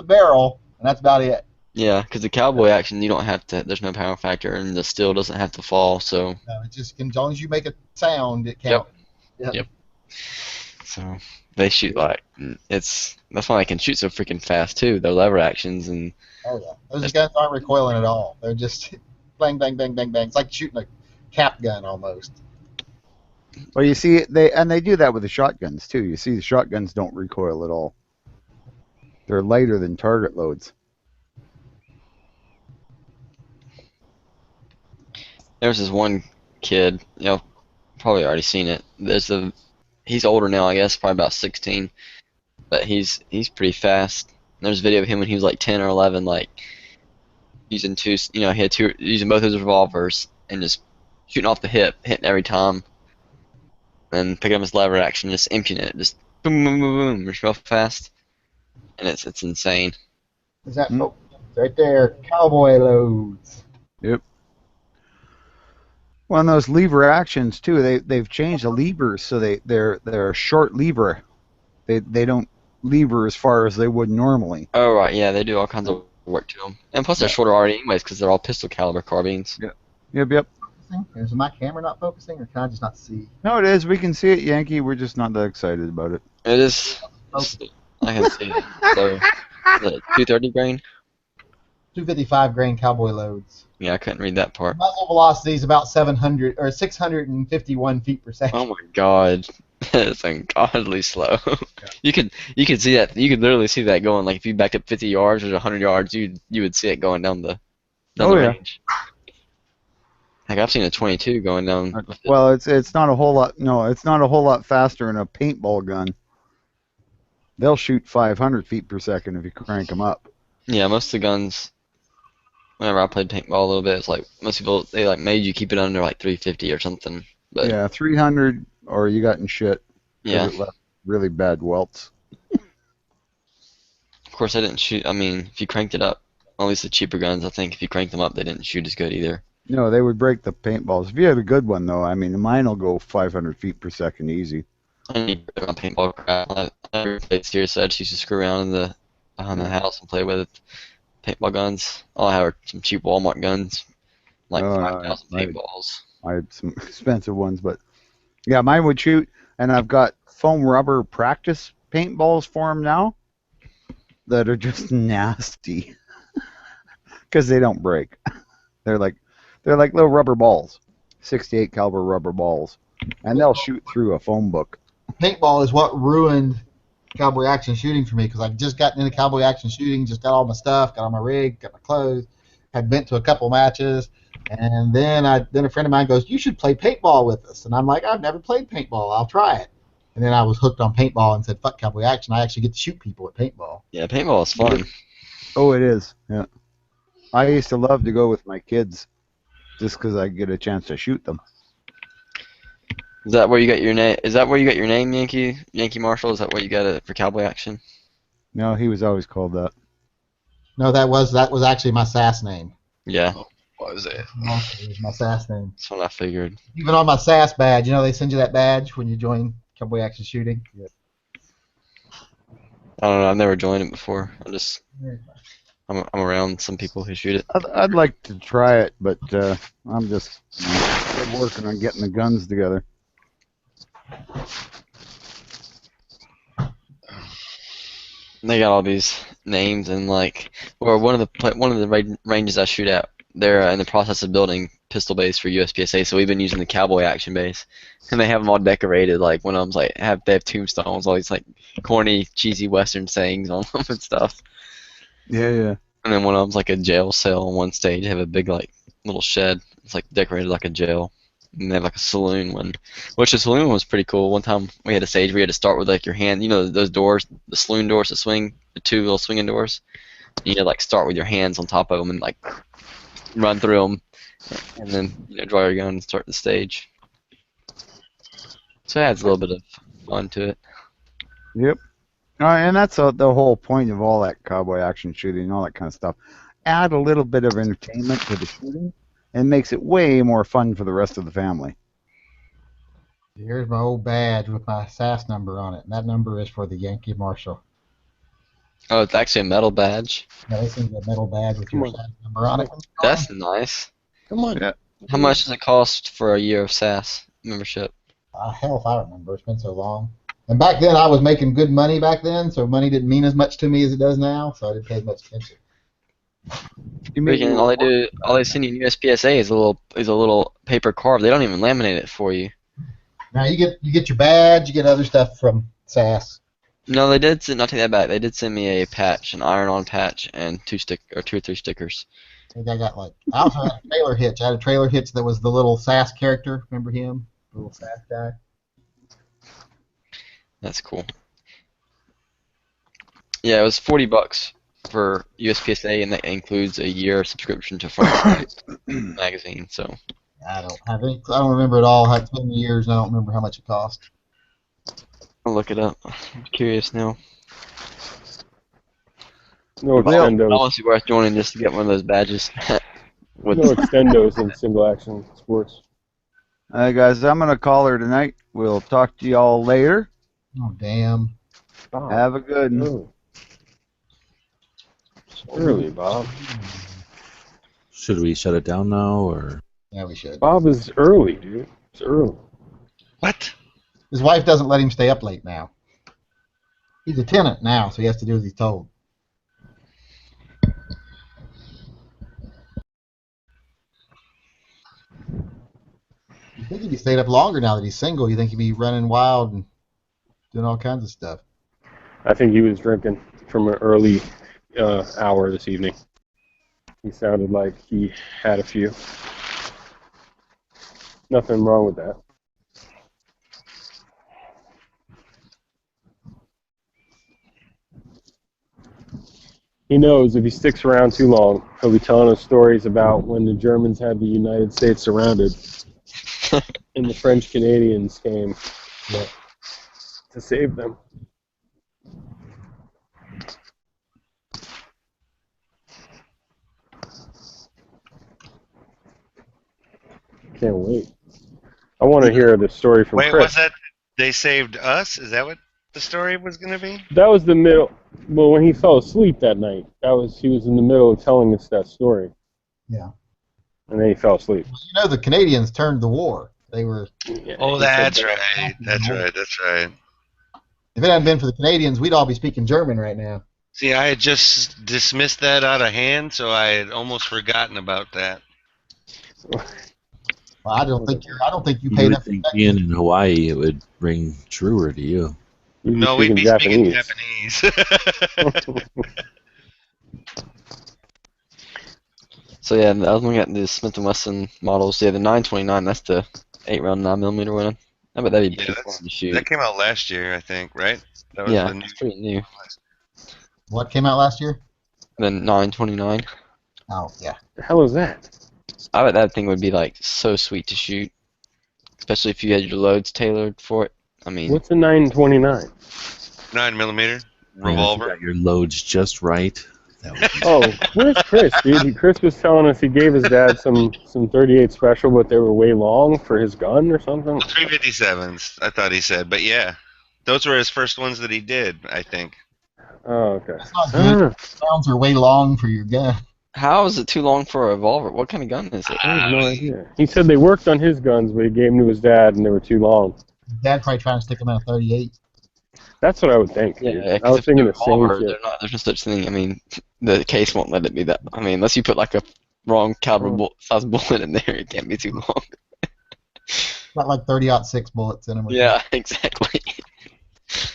barrel, and that's about it. Yeah, because the cowboy action you don't have to. There's no power factor, and the steel doesn't have to fall. So. No, it just as long as you make a sound, it counts. Yep. So they shoot that's why they can shoot so freaking fast too. Their lever actions and. Oh yeah, those guns aren't recoiling at all. They're just bang, bang, bang, bang, bang. It's like shooting a cap gun almost. Well, you see, they do that with the shotguns too. You see, the shotguns don't recoil at all. They're lighter than target loads. There was this one kid, probably already seen it. He's older now, I guess, probably about 16, but he's pretty fast. There's a video of him when he was like 10 or 11, like using he had using both his revolvers and just shooting off the hip, hitting every time, and picking up his lever action, just emptying it, just boom, boom, boom, boom, just real fast, and it's insane. Is that right there? Cowboy loads. Yep. Well, and those lever actions too. They've changed the levers so they're a short lever. They don't lever as far as they would normally. Oh right, yeah, they do all kinds of work to them, and plus they're shorter already anyways because they're all pistol caliber carbines. Yep. Is my camera not focusing, or can I just not see? No, it is. We can see it, Yankee. We're just not that excited about it. It is. I can see it. So, is it 230 grain? 255 grain cowboy loads. Yeah, I couldn't read that part. Muzzle velocity is about 700 or 651 feet per second. Oh my god, it's ungodly slow. You could see that. You could literally see that going. Like if you backed up 50 yards or 100 yards, you would see it going down the range. Like I've seen a 22 going down. Well, it's not a whole lot. No, it's not a whole lot faster than a paintball gun. They'll shoot 500 feet per second if you crank them up. Yeah, most of the guns. Whenever I played paintball a little bit, it's like most people they like made you keep it under like 350 or something. But yeah, 300 or you got in shit. Yeah. It left really bad welts. Of course, I didn't shoot. I mean, if you cranked it up, at least the cheaper guns, I think if you cranked them up, they didn't shoot as good either. No, they would break the paintballs. If you had a good one, though, I mean, mine will go 500 feet per second easy. I need to my paintball crap. I never played serious, so I just used to screw around behind the house and play with it. Paintball guns. All I have are some cheap Walmart guns, like 5,000 paintballs. I had some expensive ones, but yeah, mine would shoot. And I've got foam rubber practice paintballs for them now that are just nasty because they don't break. They're like little rubber balls, 68 caliber rubber balls, and they'll shoot through a phone book. Paintball is what ruined cowboy action shooting for me because I've just gotten into cowboy action shooting, just got all my stuff, got all my rig, got my clothes, had been to a couple matches, and then a friend of mine goes, "You should play paintball with us," and I'm like, "I've never played paintball, I'll try it." And then I was hooked on paintball and said, "Fuck cowboy action, I actually get to shoot people at paintball." Yeah, paintball is fun. Oh, it is. Yeah, I used to love to go with my kids just because I get a chance to shoot them. Is that where you got your name? Is that where you got your name, Yankee Marshall? Is that where you got it for cowboy action? No, he was always called that. No, that was actually my SAS name. Yeah. What was it? It was my SAS name. That's what I figured. Even on my SAS badge, they send you that badge when you join cowboy action shooting. Yep. I don't know. I've never joined it before. I'm around some people who shoot it. I'd like to try it, but I'm just still working on getting the guns together. They got all these names and one of the ranges I shoot at, they're in the process of building pistol bays for USPSA, so we've been using the cowboy action base, and they have them all decorated. Like one of them's they have tombstones, all these corny, cheesy Western sayings on them and stuff. Yeah. And then one of them's a jail cell on one stage. They have a big little shed. It's decorated like a jail. And they have a saloon one, which the saloon was pretty cool. One time we had a stage where you had to start with your hand, those doors, the saloon doors that swing, the two little swinging doors. You had to start with your hands on top of them and run through them, and then draw your gun and start the stage. So it adds a little bit of fun to it. Yep. And that's the whole point of all that cowboy action shooting and all that kind of stuff. Add a little bit of entertainment to the shooting, and makes it way more fun for the rest of the family. Here's my old badge with my SAS number on it, and that number is for the Yankee Marshal. Oh, it's actually a metal badge. Yeah, they send you a metal badge with your SAS number on it. That's nice. Come on. Yeah. How much does it cost for a year of SAS membership? Hell if I remember. It's been so long. And back then I was making good money back then, so money didn't mean as much to me as it does now, so I didn't pay as much attention. All they send you in USPSA is a little paper card. They don't even laminate it for you. Now you get your badge, you get other stuff from SAS. No, they did. Not take that back. They did send me a patch, an iron-on patch, and two or three stickers. I think I got like. I also had a trailer hitch. I had a trailer hitch that was the little SAS character. Remember him? The little SAS guy. That's cool. Yeah, it was $40 for USPSA, and that includes a year subscription to Front magazine. So I don't have any. I don't remember it all. It's been years, and I don't remember how much it cost. I'll look it up. I'm curious now. No Well, extendos. honestly worth joining just to get one of those badges. With No extendos in single action sports. All right, guys, I'm gonna call her tonight. We'll talk to y'all later. Oh damn! Bob, Have a good one. early. It's early, Bob. Should we shut it down now, or? Yeah, we should. Bob is early, dude. It's early. What? His wife doesn't let him stay up late now. He's a tenant now, so he has to do as he's told. You think he'd be stayed up longer now that he's single? You think he'd be running wild and doing all kinds of stuff? I think he was drinking from an early hour this evening. He sounded like he had a few. Nothing wrong with that. He knows if he sticks around too long, he'll be telling us stories about when the Germans had the United States surrounded and the French Canadians came to save them. Can't wait. I want to hear the story from Wait, Chris. was that they saved us? Is that what the story was going to be? That was the middle. Well, when he fell asleep that night, he was in the middle of telling us that story. Yeah. And then he fell asleep. You know, the Canadians turned the war. They were. Yeah, Oh, he said that's that. right. That's right. That's right. If it hadn't been for the Canadians, we'd all be speaking German right now. See, I had just dismissed that out of hand, so I had almost forgotten about that. Well, I don't think you You paid would enough think respect. being in Hawaii, it would ring truer to you. You'd No, we'd be speaking Japanese. Japanese. So yeah, I was looking at the Smith & Wesson models. Yeah, the 929. That's the 8-round 9mm one. I bet that'd be Yeah, pretty fun to shoot. that came out last year, I think, right? That was Yeah, the new. it's pretty new. What came out last year? The 929. Oh, yeah. The hell is that? I bet that thing would be like so sweet to shoot, especially if you had your loads tailored for it. I mean, What's a 929? 9mm Yeah, if you revolver. got your loads just right. That would be Oh, where's Chris, dude? Chris was telling us he gave his dad some 38 special, but they were way long for his gun or something. 357s, I thought he said, but yeah, those were his first ones that he did, I think. Oh, okay. That's not good. Rounds are way long for your gun. how is it too long for a revolver? What kind of gun is it? I have no idea. He said they worked on his guns, but he gave them to his dad, and they were too long. Dad probably trying to stick them in a 38. That's what I would think. Dude. Yeah, I was thinking the same revolver, shit. there's no such thing. I mean, the case won't let it be that. I mean, unless you put like a wrong caliber size bullet in there, it can't be too long. Not like 30-06 bullets in them. Yeah, exactly.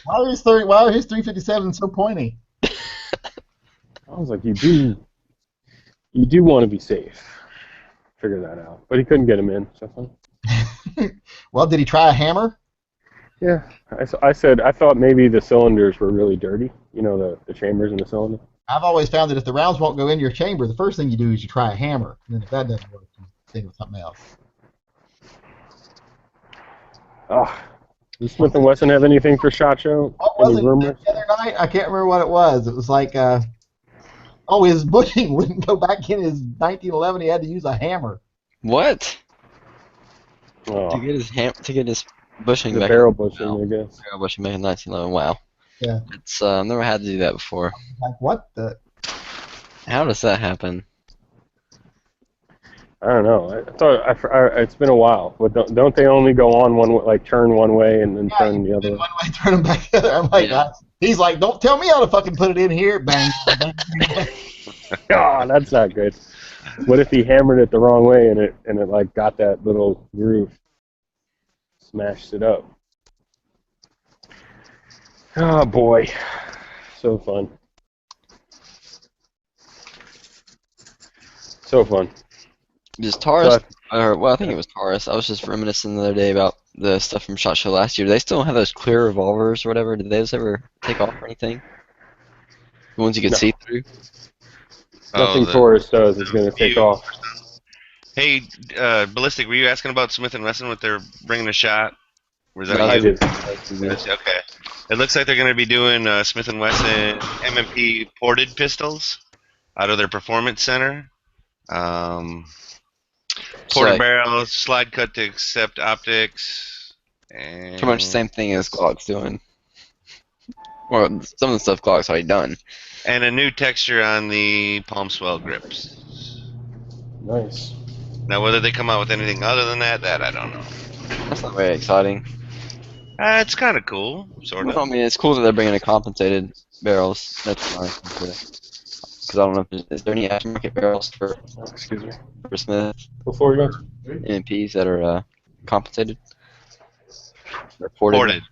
Why are his 357s so pointy? I was like, you do want to be safe. Figure that out. But he couldn't get him in. So. Well, did he try a hammer? Yeah, I said I thought maybe the cylinders were really dirty. You know, the chambers in the cylinder. I've always found that if the rounds won't go into your chamber, the first thing you do is you try a hammer. And then if that doesn't work, you think of something else. Oh, does Smith & Wesson have anything for SHOT Show? What was Any it rumors? the other night? I can't remember what it was. It was like, his bushing wouldn't go back in his 1911. He had to use a hammer. What? Oh, To get his bushing the back. barrel bushing, Wow. I guess. Barrel bushing back in 1911. Wow. Yeah. It's I've never had to do that before. Like, what the? How does that happen? I don't know. I thought it's been a while, but don't they only go on one way, like turn one way and then turn the other way? One way, turn them back the other. I'm like, Yeah. he's like, don't tell me how to fucking put it in here. Bang. Bang, bang. Oh, that's not good. What if he hammered it the wrong way and it like got that little groove, smashed it up? Oh boy, so fun. So fun. Is So Taurus, or well, I think it was Taurus. I was just reminiscing the other day about the stuff from SHOT Show last year. Do they still have those clear revolvers or whatever? Did those ever take off or anything? The ones you could No. see through? Nothing Oh, Taurus does is going the to take view. off. Hey, Ballistic, were you asking about Smith and Wesson with their bringing a shot? Was that No, I you? did. Okay. It looks like they're going to be doing Smith and Wesson M&P ported pistols out of their performance center. So Ported like, barrels, slide cut to accept optics, pretty much the and same thing as Glock's doing. Well, some of the stuff Glock's already done. a new texture on the palm swell grips. Nice. Now, whether they come out with anything other than that I don't know. That's not very exciting. It's kind of cool, sort Well, I of. mean, it's cool that they're bringing a compensated barrels. That's nice. Because I don't know if is there any aftermarket barrels for Excuse me. Smith Before you go. M&Ps that are compensated? Or ported? Ported.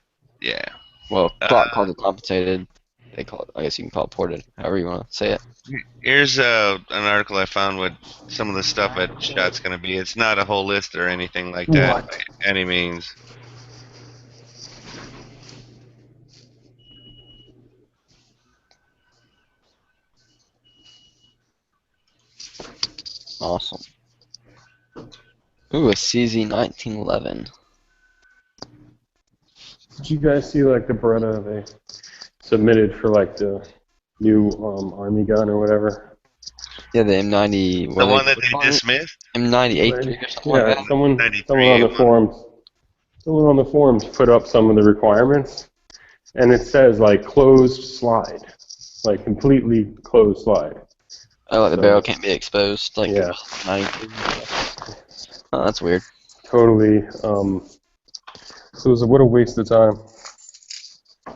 Yeah. Well, Glock calls it compensated. They call it. I guess you can call it ported. However you want to say it. Here's an article I found what some of the stuff at Shot's going to be. It's not a whole list or anything like that What? by any means. Awesome. Ooh, a CZ 1911. Did you guys see like the Beretta they submitted for like the new Army gun or whatever? Yeah, the M90. The one that they dismissed? M98 or something like that. Someone 93 on the forums. Someone on the forums put up some of the requirements, and it says like closed slide, like completely closed slide. Oh, like the So- barrel can't be exposed. Like Yeah. 93. Oh, that's weird. Totally. So it was what a waste of time.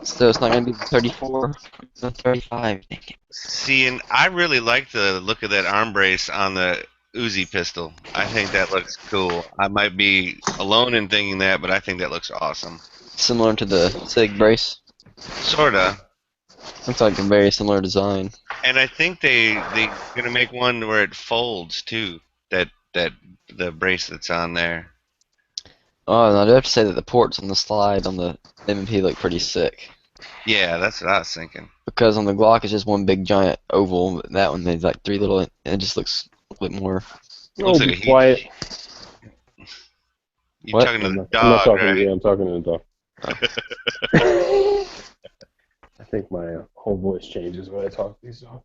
So it's not gonna be the 34, the 35. Dang it. See, and I really like the look of that arm brace on the Uzi pistol. I think that looks cool. I might be alone in thinking that, but I think that looks awesome. Similar to the SIG brace. Sorta. Looks like a very similar design. And I think they're gonna make one where it folds too. That the brace that's on there. Oh, and I do have to say that the ports on the slide on the M&P look pretty sick. Yeah, that's what I was thinking. Because on the Glock it's just one big giant oval. But that one there's like three little. And it just looks a bit more. Looks like be a heat. quiet. You're What? talking to I'm the not dog, talking. right? Yeah, I'm talking to the dog. I think my whole voice changes when I talk to these dogs.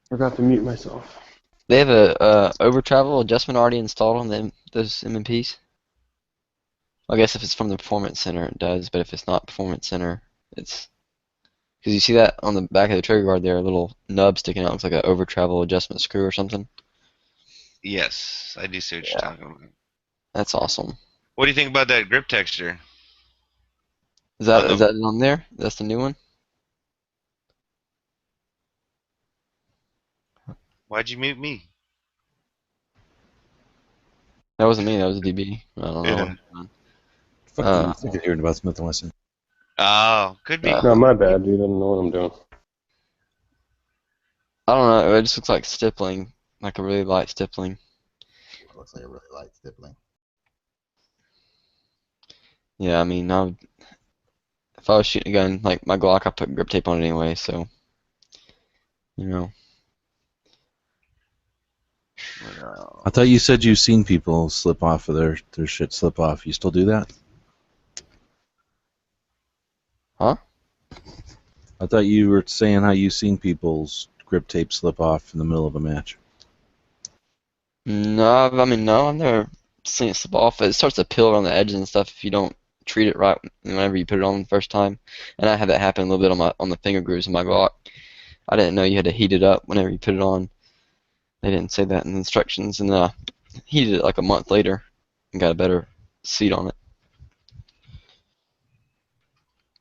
Forgot to mute myself. They have a over travel adjustment already installed on them those M&Ps. I guess if it's from the performance center it does, but if it's not performance center, it's because you see that on the back of the trigger guard there, a little nub sticking out, looks like an over travel adjustment screw or something. Yes, I do see what you're talking about. That's awesome. What do you think about that grip texture? Is that On the- is that on there? That's the new one. Why'd you mute me? That wasn't me. That was DB. I don't know. Yeah. Fuck Uh, do you think you're hearing about Smith and Wesson? Oh, could be. No, my bad, dude. I don't know what I'm doing. I don't know. It just looks like stippling, like a really light stippling. It looks like a really light stippling. Yeah, I mean, if I was shooting a gun like my Glock, I put grip tape on it anyway. So, you know. I thought you said you've seen people slip off of their shit slip off. You still do that? Huh? I thought you were saying how you've seen people's grip tape slip off in the middle of a match. No, I mean, no, I've never seen it slip off. It starts to peel around the edges and stuff if you don't treat it right whenever you put it on the first time. And I had that happen a little bit on the finger grooves of my Glock. I didn't know you had to heat it up whenever you put it on. They didn't say that in the instructions, and I heated it like a month later and got a better seat on it.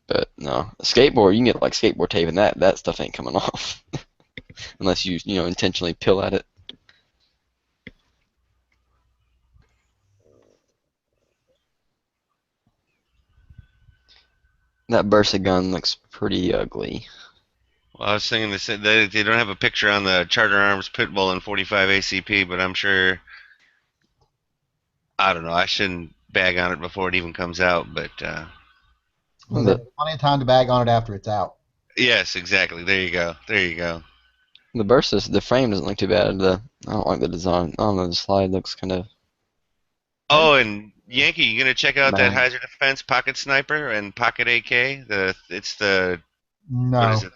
But no, a skateboard, you can get like skateboard tape, and that stuff ain't coming off unless you intentionally peel at it. That Bursa gun looks pretty ugly. Well, I was thinking they don't have a picture on the Charter Arms Pitbull in 45 ACP, but I'm sure I don't know. I shouldn't bag on it before it even comes out, but Well, there's plenty of time to bag on it after it's out. yes, exactly. There you go. There you go. The Bursa, the frame doesn't look too bad. I don't like the design. I don't know, the slide looks kind of Oh, and Yankee, you gonna check out that bad. Heiser Defense Pocket Sniper and Pocket AK? It's the what is No, it?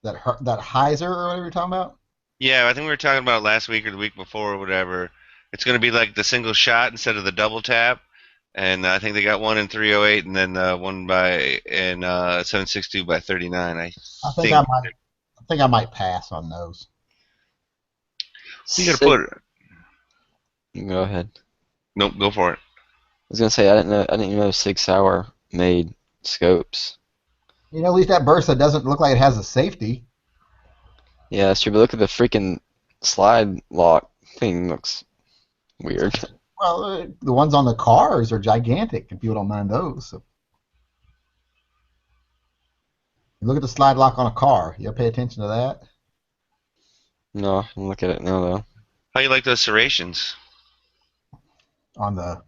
that Heiser or whatever you're talking about. Yeah, I think we were talking about it last week or the week before or whatever. It's gonna be like the single shot instead of the double tap, and I think they got one in 308 and then one by in 7.62 by 39. I I think think I might pass on those. you gotta Six, put. go ahead. Nope, go for it. I was gonna say I didn't even know 6 Hour made scopes. You know, at least that Bursa doesn't look like it has a safety. Yeah, that's true. But look at the freaking slide lock thing. Looks weird. Well, the ones on the cars are gigantic, and people don't mind those. So. You look at the slide lock on a car. You pay attention to that. No, I'm looking at it now though. How you like those serrations? On the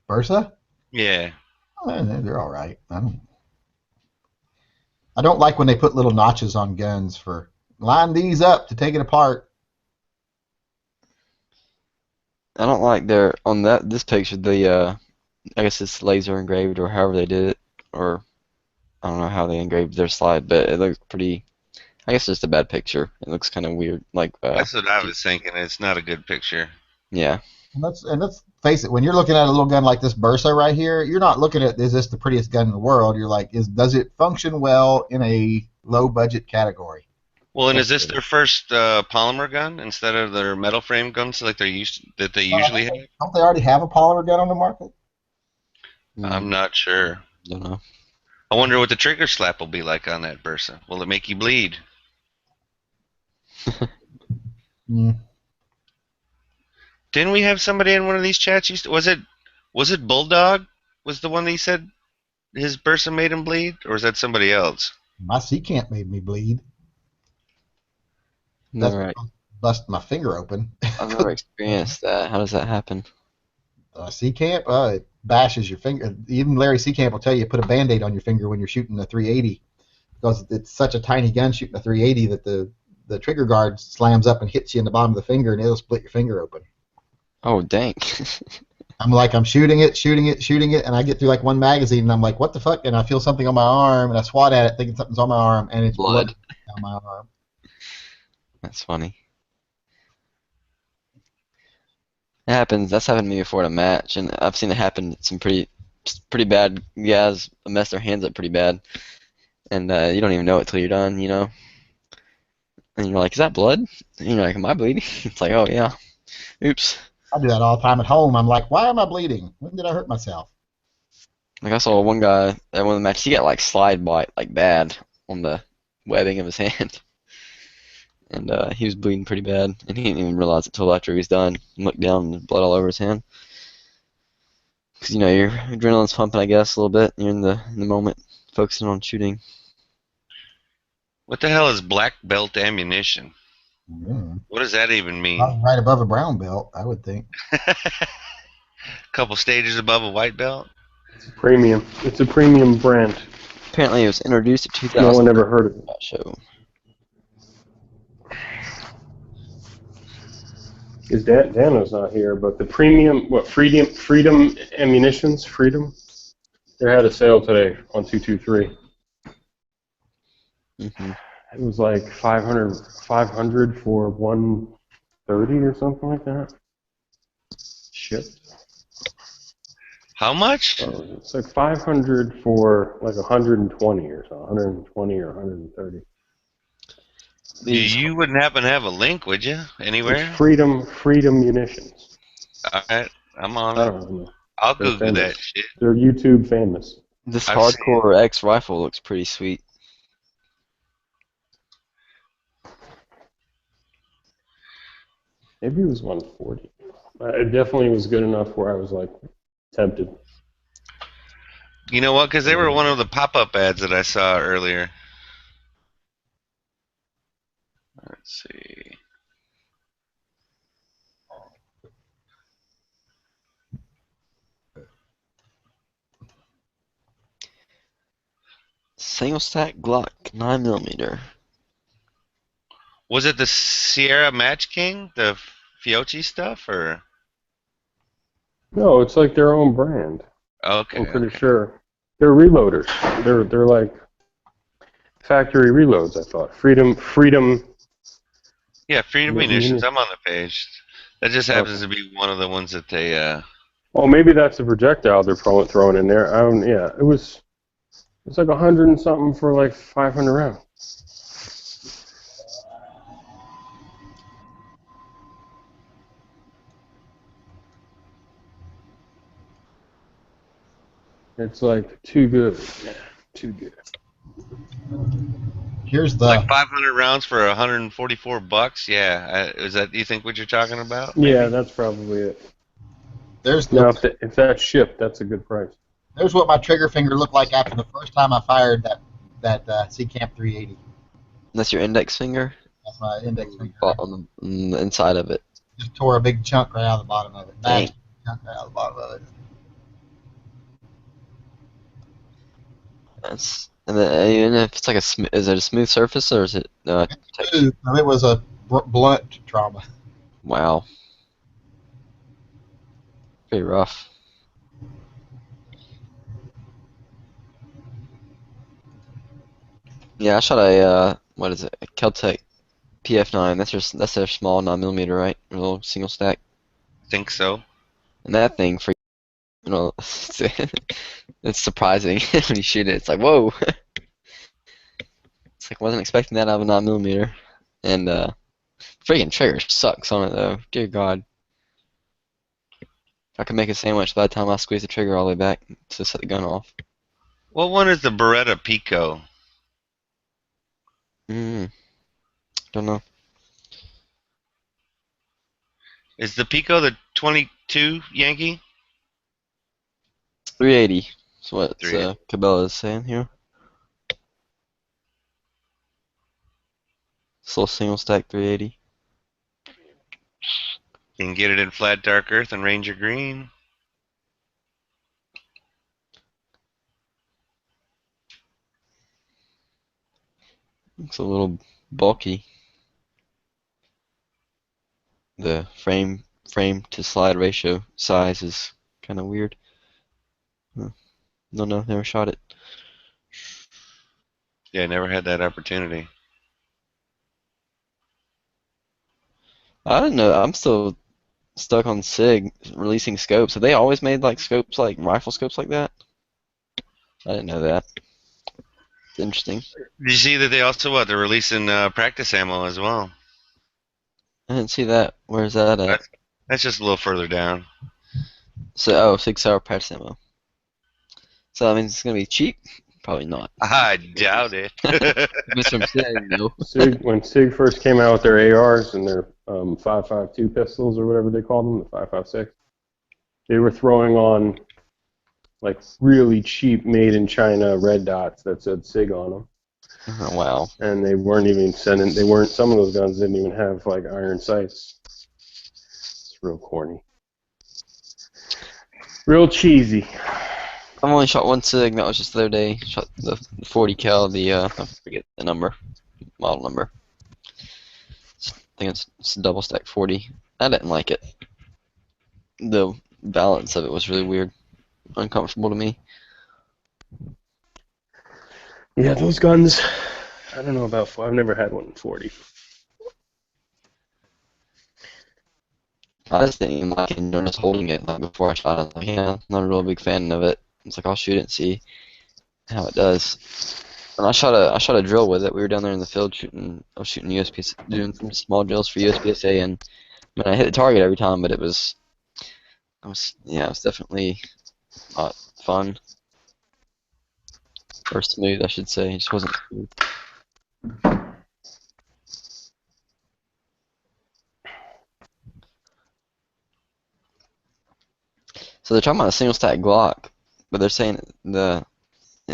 Bursa, Yeah. they're all right. I don't like when they put little notches on guns for line these up to take it apart. I don't like their on this picture I guess it's laser engraved or however they did it, or I don't know how they engraved their slide, but it looks pretty. I guess it's just a bad picture. It looks kind of weird. Like That's what I was thinking. It's not a good picture. yeah. And let's face it. When you're looking at a little gun like this Bursa right here, you're not looking at is this the prettiest gun in the world. You're like, does it function well in a low budget category? Well, and is this their first polymer gun instead of their metal frame guns like they usually have? Don't they already have a polymer gun on the market? I'm not sure. Don't know. I wonder what the trigger slap will be like on that Bursa. Will it make you bleed? Mm. Didn't we have somebody in one of these chats? Was it Bulldog? Was the one that he said his Bursa made him bleed, or was that somebody else? My C camp made me bleed. Never, That's because I bust my finger open. I've never experienced that. How does that happen? C camp, it bashes your finger. Even Larry C camp will tell you put a Band-Aid on your finger when you're shooting a 380 because it's such a tiny gun shooting a 380 that the trigger guard slams up and hits you in the bottom of the finger and it'll split your finger open. Oh dang! I'm shooting it, and I get through like one magazine and I'm like, what the fuck? And I feel something on my arm and I swat at it thinking something's on my arm and it's blood on my arm. That's funny. It happens. That's happened to me before in a match, and I've seen it happen to some pretty bad guys mess their hands up pretty bad, and you don't even know it till you're done, you know. And you're like, "Is that blood?" And you're like, "Am I bleeding?" It's like, "Oh yeah, oops." I do that all the time at home. I'm like, why am I bleeding? When did I hurt myself? Like I saw one guy at one of the matches. He got like slide bite like bad on the webbing of his hand. And he was bleeding pretty bad, and he didn't even realize it until after he was done. And looked down, and blood all over his hand. Because you know your adrenaline's pumping, I guess, a little bit. You're in the moment, focusing on shooting. What the hell is black belt ammunition? Mm. What does that even mean? Right above a brown belt, I would think. Couple stages above a white belt? Premium. It's a premium brand. Apparently, it was introduced in 2000. No one ever heard of it. Show. Because Dano's not here, but the premium, Freedom Ammunitions, Freedom, they had a sale today on 223. Mm-hmm. It was like 500 for 130 or something like that. Shipped. How much? So it's like 500 for like 120 or so, 120 or 130. You wouldn't happen to have a link, would you? Anywhere? It's Freedom Munitions. Alright, I'm on I it. don't know. I'll They're Google famous. that shit. They're YouTube famous. This I've hardcore X rifle looks pretty sweet. Maybe it was 140. It definitely was good enough where I was like tempted. You know what? Because they were one of the pop-up ads that I saw earlier. Let's see. Single stack Glock 9mm. Was it the Sierra Match King, the Fiocchi stuff, or? No, it's like their own brand. Okay, I'm pretty okay. sure. They're reloaders. They're like factory reloads. I thought Freedom. Yeah, Freedom Munitions. I'm on the page. That just happens Okay. to be one of the ones that they. Oh, maybe that's the projectile they're throwing in there. Yeah, it was like 100 and something for like 500 rounds. It's like too good. Yeah, too good. Here's the Like 500 rounds for 144 bucks. Yeah, is that? You think what you're talking about? Yeah, Maybe? that's probably it. there's Now, the if that's shipped, that's a good price. there's what my trigger finger looked like after the first time I fired that C Camp 380. That's your index finger? That's my index finger. On the inside of it. Just tore a big chunk right out of the bottom of it. Dang. Nasty chunk right out of the bottom of it. And then if it's like is it a smooth surface or is it Ooh, it was a blunt trauma. wow, pretty rough. Yeah, I shot a what is it? A Keltec PF9. That's their small 9mm, right? A little single stack. Think so. And that thing for it's surprising when you shoot it. It's like whoa. It's like wasn't expecting that out of a 9mm. And freaking trigger sucks on it though. Dear God. I could make a sandwich by the time I squeeze the trigger all the way back to set the gun off. What one is the Beretta Pico? Don't know. Is the Pico the 22 Yankee? 380. That's what 380. Cabela is saying here. This little single stack 380. You can get it in flat dark earth and Ranger green. Looks a little bulky. The frame to slide ratio size is kind of weird. Huh. No, never shot it. Yeah, never had that opportunity. I don't know. I'm still stuck on SIG releasing scopes. Have they always made like scopes like rifle scopes like that? I didn't know that. It's interesting. Did you see that they also they're releasing practice ammo as well? I didn't see that. Where's that at? That's just a little further down. So, 6 hour practice ammo. So, I mean, it's gonna be cheap? Probably not. I doubt it. That's what I'm saying, though. When SIG first came out with their ARs and their 5.52 pistols or whatever they called them, the 5.56, they were throwing on like really cheap made in China red dots that said SIG on them. Oh, wow. And they weren't even sending. Some of those guns didn't even have like iron sights. It's real corny. Real cheesy. I've only shot one SIG. That was just the other day. Shot the 40 cal. I forget the model number. I think it's a double stack 40. I didn't like it. The balance of it was really weird, uncomfortable to me. Yeah, those guns. I don't know about. I've never had one in 40. I just didn't even like it. Just holding it like before I shot it. I was like, yeah, not a real big fan of it. It's like I'll shoot it and see how it does. And I shot a drill with it. We were down there in the field shooting. I was shooting USPS, doing some small drills for USPSA, and I mean I hit the target every time, but it was definitely not fun or smooth, I should say. It just wasn't smooth. So they're talking about a single stack Glock, but they're saying it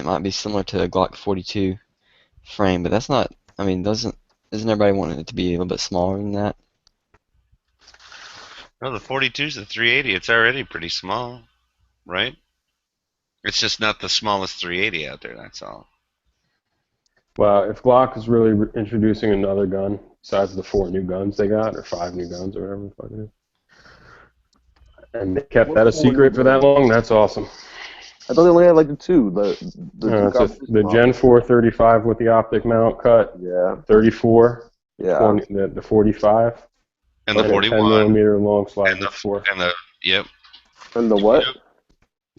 might be similar to a Glock 42 frame, but that's not. I mean, Isn't everybody wanting it to be a little bit smaller than that? No, the 42's the 380. It's already pretty small, right? It's just not the smallest 380 out there. That's all. Well, if Glock is really introducing another gun besides the 4 new guns they got, or 5 new guns, or whatever the fuck it is, and they kept that a secret for that long, that's awesome. I thought they only had like the two. The two It's the Gen 4 35 with the optic mount cut, Yeah. 34, Yeah. 20, the 45, And the a 41. 10 millimeter long slide And the, before. yep. And the what? Yep.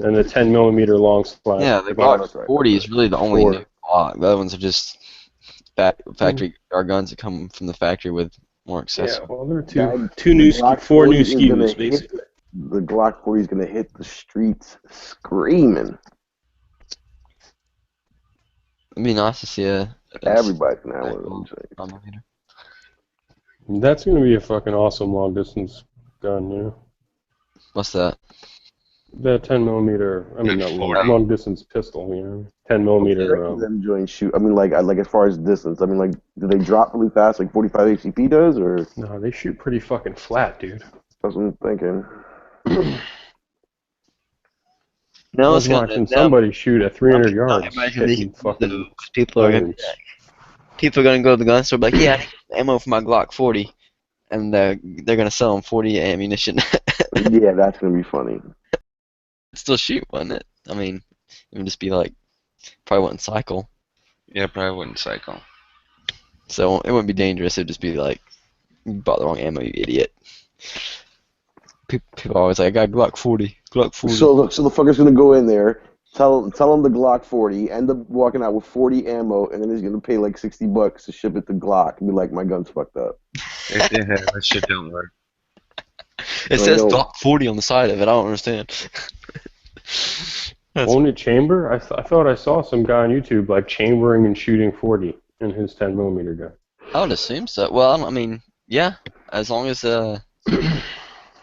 And the 10 millimeter long slide. Yeah, the Oh, Glock that's right, 40 that's is really the only Four. new Glock. The other ones are just factory are guns that come from the factory with more Yeah, accessories. well, there are That- four new Glock 40 is gonna SKUs, basically. The Glock 40 is gonna hit the streets screaming. It'd be nice to see a Everybody's gonna have one of them. millimeter. That's going to be a fucking awesome long distance gun, you know? What's that? The 10 millimeter, I mean, not 40. long distance pistol, you know? 10 millimeter. Them joint shoot. I mean, like as far as distance. I mean, like, do they drop really fast, like 45 HCP does, or No, they shoot pretty fucking flat, dude. that's what I'm thinking. I No, was it's gonna watching somebody shoot at 300 I yards, imagine hitting fucking people are gonna planes. go to the gun store, and be like, yeah, I need ammo for my Glock 40, and they're gonna sell them 40 ammunition. Yeah, that's gonna be funny. Still shoot, wouldn't it? I mean, it would just be like probably wouldn't cycle, Yeah, probably wouldn't cycle. so it wouldn't be dangerous. It'd just be like you bought the wrong ammo, you idiot. People are always like, I got Glock 40, Glock 40. So the fucker's gonna go in there, tell him the Glock 40, end up walking out with 40 ammo, and then he's gonna pay like $60 to ship it to Glock and be like, my gun's fucked up. That shit don't work. It says Glock 40 on the side of it. I don't understand. Only chamber? I thought I saw some guy on YouTube like chambering and shooting 40 in his 10 millimeter gun. I would assume so. Well, I mean, yeah, as long as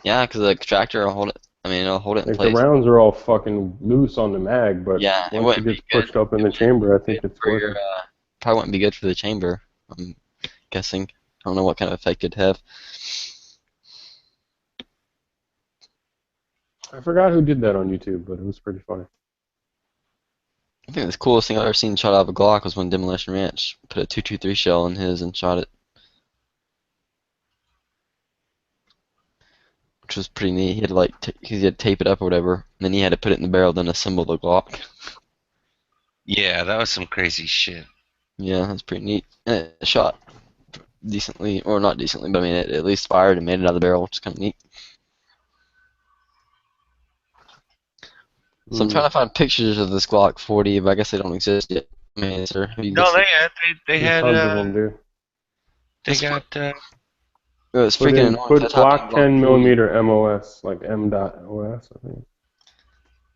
yeah, because the extractor will hold it. I mean, it'll hold it in Like place. the rounds are all fucking loose on the mag, but Yeah, it once it wouldn't gets be good. pushed up in the chamber, I think it's For your, working. probably wouldn't be good for the chamber. I'm guessing. I don't know what kind of effect it'd have. I forgot who did that on YouTube, but it was pretty funny. I think the coolest thing I've ever seen shot out of a Glock was when Demolition Ranch put a 223 shell in his and shot it, which was pretty neat. He had to like he had to tape it up or whatever, and then he had to put it in the barrel, then assemble the Glock. Yeah, that was some crazy shit. Yeah, that's pretty neat. And it shot decently, or not decently, but I mean, it at least fired and made it out of the barrel, which is kind of neat. So I'm trying to find pictures of this Glock 40, but I guess they don't exist yet. I mean, is there? Have you No, listed- they There's had tons of them, dude. they got Oh, it's Put, freaking in, annoying. put That's how Glock 10 40 millimeter MOS, like M.OS, I think.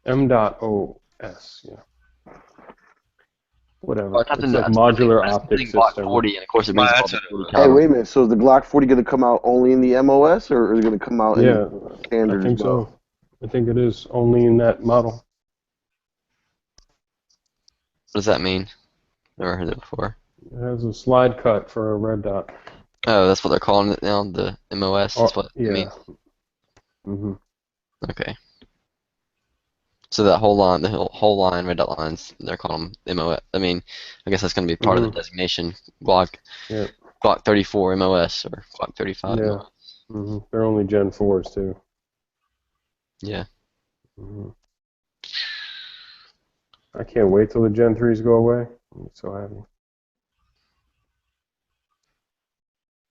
M.OS, yeah. Whatever. Well, It's like modular optic Glock system. 40, and of course it Well, means that's all what the it was. 40 Hey, caliber. wait a minute. So is the Glock 40 gonna come out only in the MOS, or is it gonna come out Yeah, in standard I think as well? so. I think it is only in that model. What does that mean? Never heard it before. It has a slide cut for a red dot. Oh, that's what they're calling it now, the MOS. That's what yeah. it means. Mm-hmm. Okay. So that whole line, the whole line, red dot lines, they're calling them MOS. I mean, I guess that's going to be part of the designation. Glock, Yeah. Glock 34 MOS or Glock 35 Yeah. MOS. Mm-hmm. They're only Gen 4s, too. Yeah. Mm-hmm. I can't wait till the Gen 3s go away. I'm so happy.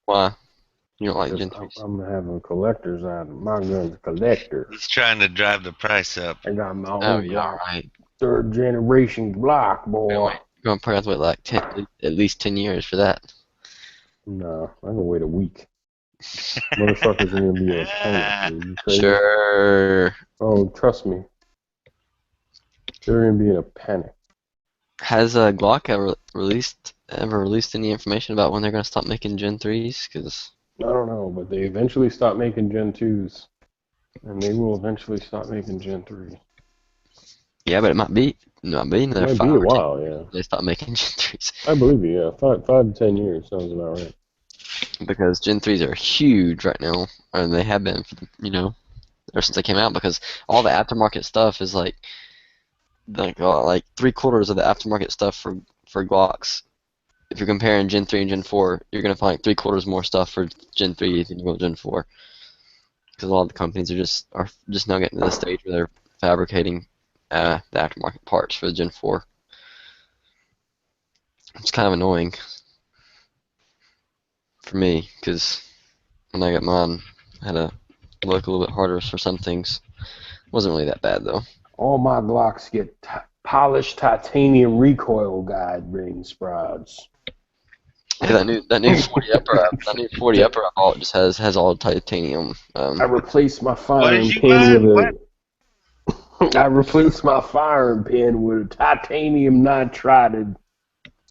Why? You don't like Gen I'm, 3s? I'm having collector's item. My gun's a collector. He's trying to drive the price up. I got my own Oh, yeah, Glock. right. 3rd generation Glock, boy. You're going to probably have to wait like 10, at least 10 years for that. No, I can wait a week. Motherfuckers are gonna be in a panic, dude. You crazy? Sure. Oh, trust me. They're gonna be in a panic. Has Glock ever released any information about when they're going to stop making Gen 3s? Because I don't know, but they eventually stopped making Gen 2s. And they will eventually stop making Gen 3s. Yeah, but it might be another Might 5 be a or 10 while, yeah. years they stop making Gen 3s. I believe you, yeah. 5 to 10 years sounds about right. Because Gen 3s are huge right now, and they have been, ever since they came out. Because all the aftermarket stuff is like 3/4 of the aftermarket stuff for Glocks. If you're comparing Gen 3 and Gen 4, you're gonna find like 3/4 more stuff for Gen 3 than you will Gen 4. Because a lot of the companies are just now getting to the stage where they're fabricating the aftermarket parts for the Gen 4. It's kind of annoying for me because when I got mine, I had to look a little bit harder for some things. It wasn't really that bad though. All my Glocks get polished titanium recoil guide ring sprods. Yeah, that new 40 upper I bought just has all titanium. I replaced my What did firing you pin buy? with What? I replaced my firing pin with a titanium nitrided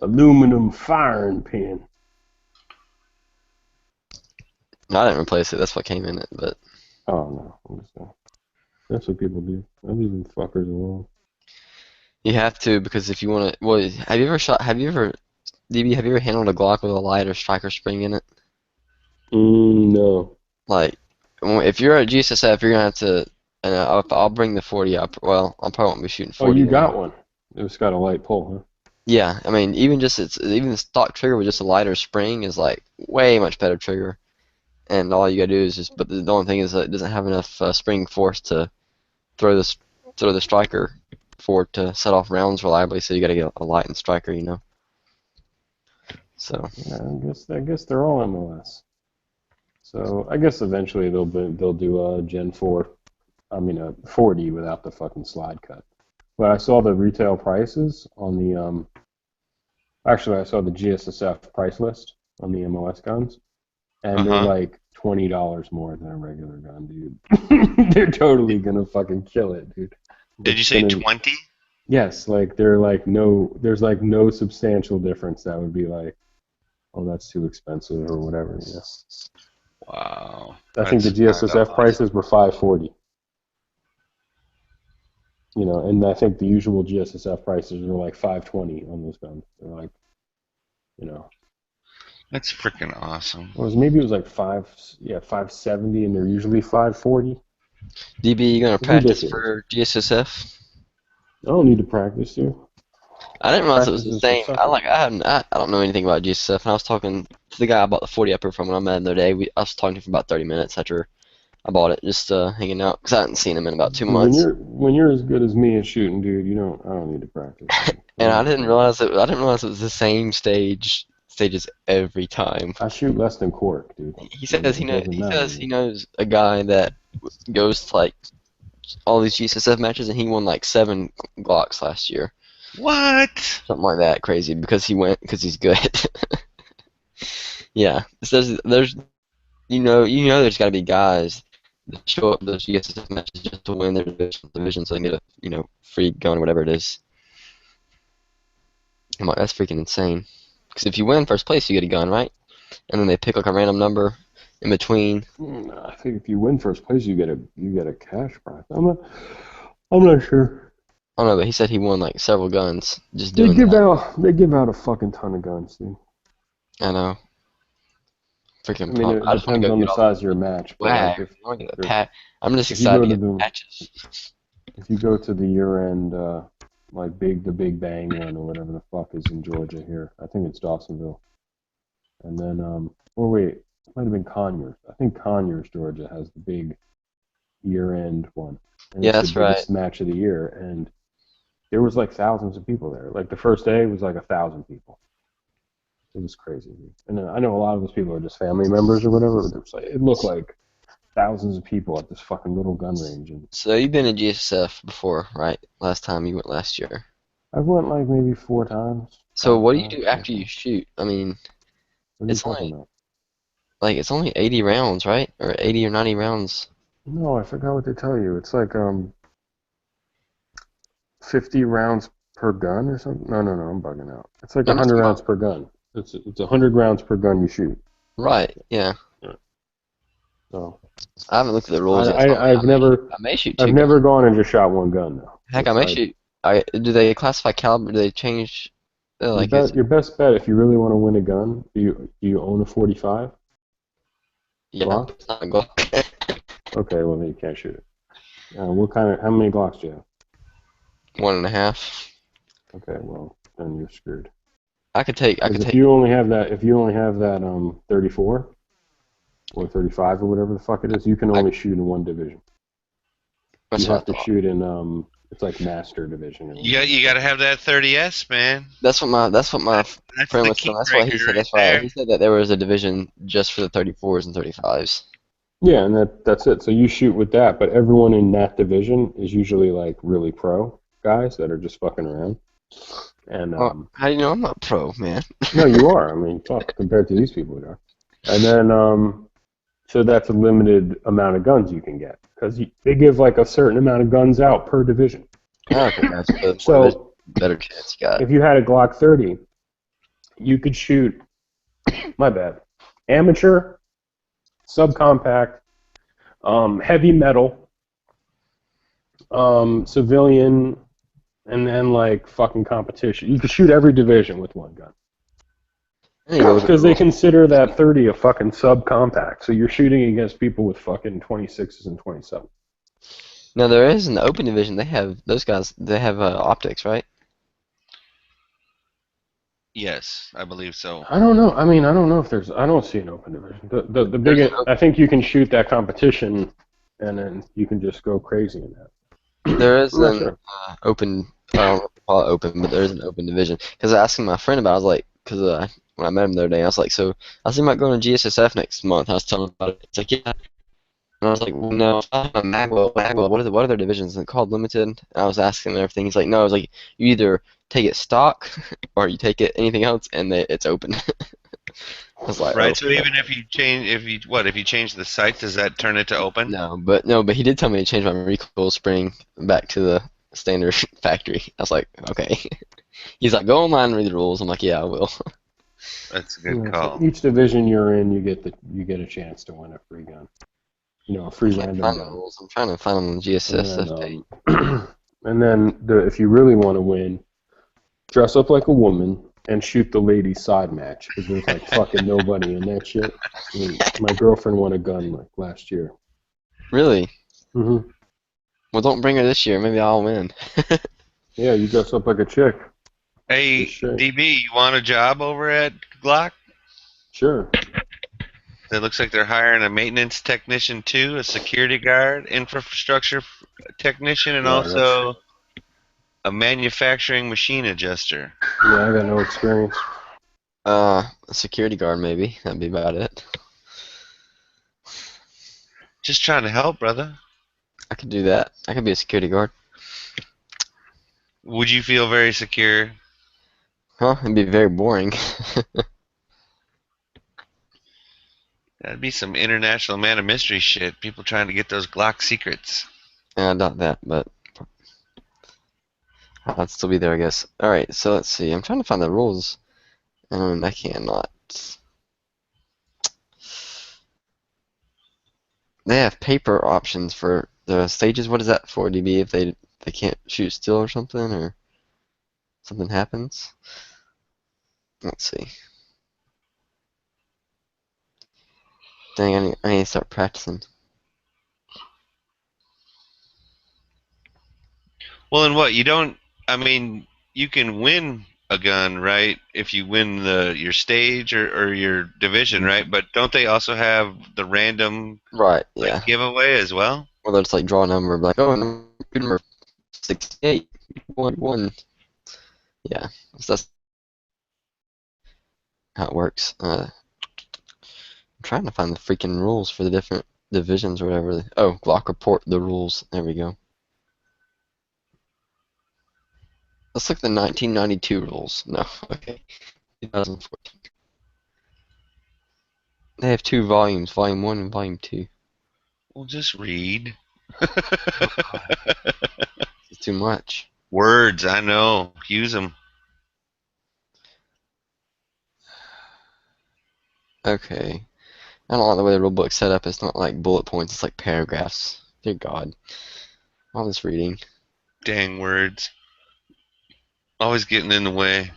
aluminum firing pin. No, I didn't replace it. That's what came in it. But Oh no, I'm just saying. That's what people do. I leave them fuckers alone. you have to because if you want to. Well, have you ever DB? Have you ever handled a Glock with a light or striker spring in it? No. Like, if you're at GSSF, you're gonna have to. And I'll bring the 40 up. Well, I probably won't be shooting Oh, 40. you then. got one. It's got a light pull, huh? Yeah, I mean, even the stock trigger with just a lighter spring is like way much better trigger. And all you gotta do is but the only thing is that it doesn't have enough spring force to throw the striker for it to set off rounds reliably. So you gotta get a light and striker. So Yeah, I guess they're all MLS. So I guess eventually they'll do a Gen 4. I mean a 40 without the fucking slide cut. But I saw the retail prices on the actually I saw the GSSF price list on the MLS guns, and they're like $20 more than a regular gun, dude. They're totally gonna fucking kill it, dude. Did you say 20? Yes, like there's like no substantial difference that would be like, oh, that's too expensive or whatever. Yeah. Wow. I think the That's kinda GSSF prices were $540. And I think the usual GSSF prices are like $520 on those guns. They're like, That's freaking awesome. maybe it was like $570, and they're usually $540. DB, you gonna It's practice ridiculous. for GSSF? I don't need to practice, dude. I didn't realize it was the Practice is for same. suckers. I don't know anything about GSSF, and I was talking to the guy I bought the 40 upper from when I met him the other day. I was talking to him for about 30 minutes after I bought it, just hanging out because I hadn't seen him in about 2 Dude, months. when you're as good as me at shooting, dude, I don't need to practice. And I didn't realize it was the same stages every time. I shoot less than cork, dude. He says It doesn't matter. he knows a guy that goes to like all these GSSF matches, and he won like 7 Glocks last year. What? Something like that, crazy because he's good. Yeah, so there's there's got to be guys that show up to those GSSF matches just to win their division so they can get a free gun or whatever it is. I'm like, that's freaking insane. Because if you win first place, you get a gun, right? And then they pick like a random number in between. I think if you win first place, you get a cash prize. I'm not sure. I don't know, but he said he won like several guns just They doing that. They give out a fucking ton of guns, dude. I know. Freaking I mean, it I just want depends to go on get the all size of your match. But swag. like I want to get a pat. I'm just if you excited go to to get the patches. if you go to the year-end like the Big Bang one or whatever the fuck is in Georgia here, I think it's Dawsonville, and then or wait, it might have been Conyers. I think Conyers, Georgia, has the big year-end one, and Yeah, it's that's the biggest match of the year, and there was like thousands of people there. Like the first day was like 1,000 people. It was crazy. And I know a lot of those people are just family members or whatever. But it looked like thousands of people at this fucking little gun range. And So you've been in GSF before, right? Last time you went last year. I've went like maybe 4 times. So 5 what do you times, do after you something. shoot? I mean, What are you it's talking only about? it's only 80 rounds, right? Or 80 or 90 rounds. No, I forgot what they tell you. It's like 50 rounds per gun or something. No, I'm bugging out. It's like I'm 100 talking rounds about per gun. It's 100 rounds per gun you shoot. right. Yeah. So I haven't looked at the rules yet. So I've never I may shoot 2 I've guns. never gone and just shot one gun though. Heck, I may shoot Do they classify caliber? Do they change? Like, Your best bet if you really want to win a gun, do you own a 45? yeah, Glock? it's not a Glock. Okay, well then you can't shoot it. How many Glocks do you have? 1.5. Okay, well then you're screwed. I could take. Because if you only have that 34 or 35 or whatever the fuck it is, you can only shoot in one division. That's You what have I to thought. shoot in it's like master division. Or You got to have that 30S, man. That's what my That's friend the was key saying. That's what he breaker said. right That's why there. he said that there was a division just for the 34s and 35s. Yeah, and that's it. So you shoot with that, but everyone in that division is usually like really pro guys that are just fucking around. And Well, how do you know I'm not pro, man? no, you are. I mean, fuck, compared to these people, you are. And then so that's a limited amount of guns you can get because they give like a certain amount of guns out per division. Okay, gotcha. So there's So better chance you got. if you had a Glock 30, you could shoot. My bad. Amateur, subcompact, heavy metal, civilian, and then like fucking competition. You could shoot every division with one gun. Anyway, Because they consider that 30 a fucking subcompact, so you're shooting against people with fucking 26s and 27s. now there is in the open division. They have those guys. They have optics, right? Yes, I believe so. I don't know. I mean, I don't know if there's. I don't see an open division. The big. There's an I think you can shoot that competition, and then you can just go crazy in that. There is I'm not an sure. open. I don't know if call it open, but there is an open division. Because I asked my friend about it, I was like, because when I met him the other day, I was like, so I was thinking about going to GSSF next month. I was telling him about it. It's like, yeah. And I was like, well, no, Magwell, what are their divisions? Is it called limited? And I was asking him everything. He's like, no, I was like, you either take it stock or you take it anything else, and it's open. I was like, Right. oh, So even if you change the sights, does that turn it to open? no, but he did tell me to change my recoil spring back to the standard factory. I was like, okay. He's like, go online and read the rules. I'm like, yeah, I will. That's a good Yeah, call. so each division you're in, you get a chance to win a free gun. A free I can't random find the gun. rules. I'm trying to find them on the GSSF page. And then if you really want to win, dress up like a woman and shoot the ladies' side match because there's like fucking nobody in that shit. I mean, my girlfriend won a gun like last year. Really? Mm-hmm. Well, don't bring her this year. Maybe I'll win. Yeah, you dress up like a chick. Hey, Shit. DB, you want a job over at Glock? Sure. It looks like they're hiring a maintenance technician too, a security guard, infrastructure technician, and Yeah, also a manufacturing machine adjuster. Yeah, I got no experience. A security guard, maybe. That'd be about it. Just trying to help, brother. I could do that. I could be a security guard. Would you feel very secure? Huh? It'd be very boring. That'd be some international man of mystery shit. People trying to get those Glock secrets. Yeah, I doubt that, but I'd still be there, I guess. Alright, so let's see. I'm trying to find the rules, and I cannot. They have paper options for the stages. What is that for, DB? If they can't shoot still or something, or something happens? Let's see. Dang, I need to start practicing. Well, and what you don't? I mean, you can win a gun, right? If you win your stage or your division, right? But don't they also have the random Right, yeah. giveaway as well? Or they'll just like draw a number, like, oh, number 68, one. Yeah, so that's how it works. I'm trying to find the freaking rules for the different divisions or whatever. Oh, Glock report the rules. There we go. Let's look at the 1992 rules. No, okay. 2014. They have two volumes, Volume 1 and Volume 2. Well, just read. It's too much. Words, I know. Use them. Okay. I don't like the way the rulebook's set up. It's not like bullet points, it's like paragraphs. Dear God. All this reading. Dang words. Always getting in the way.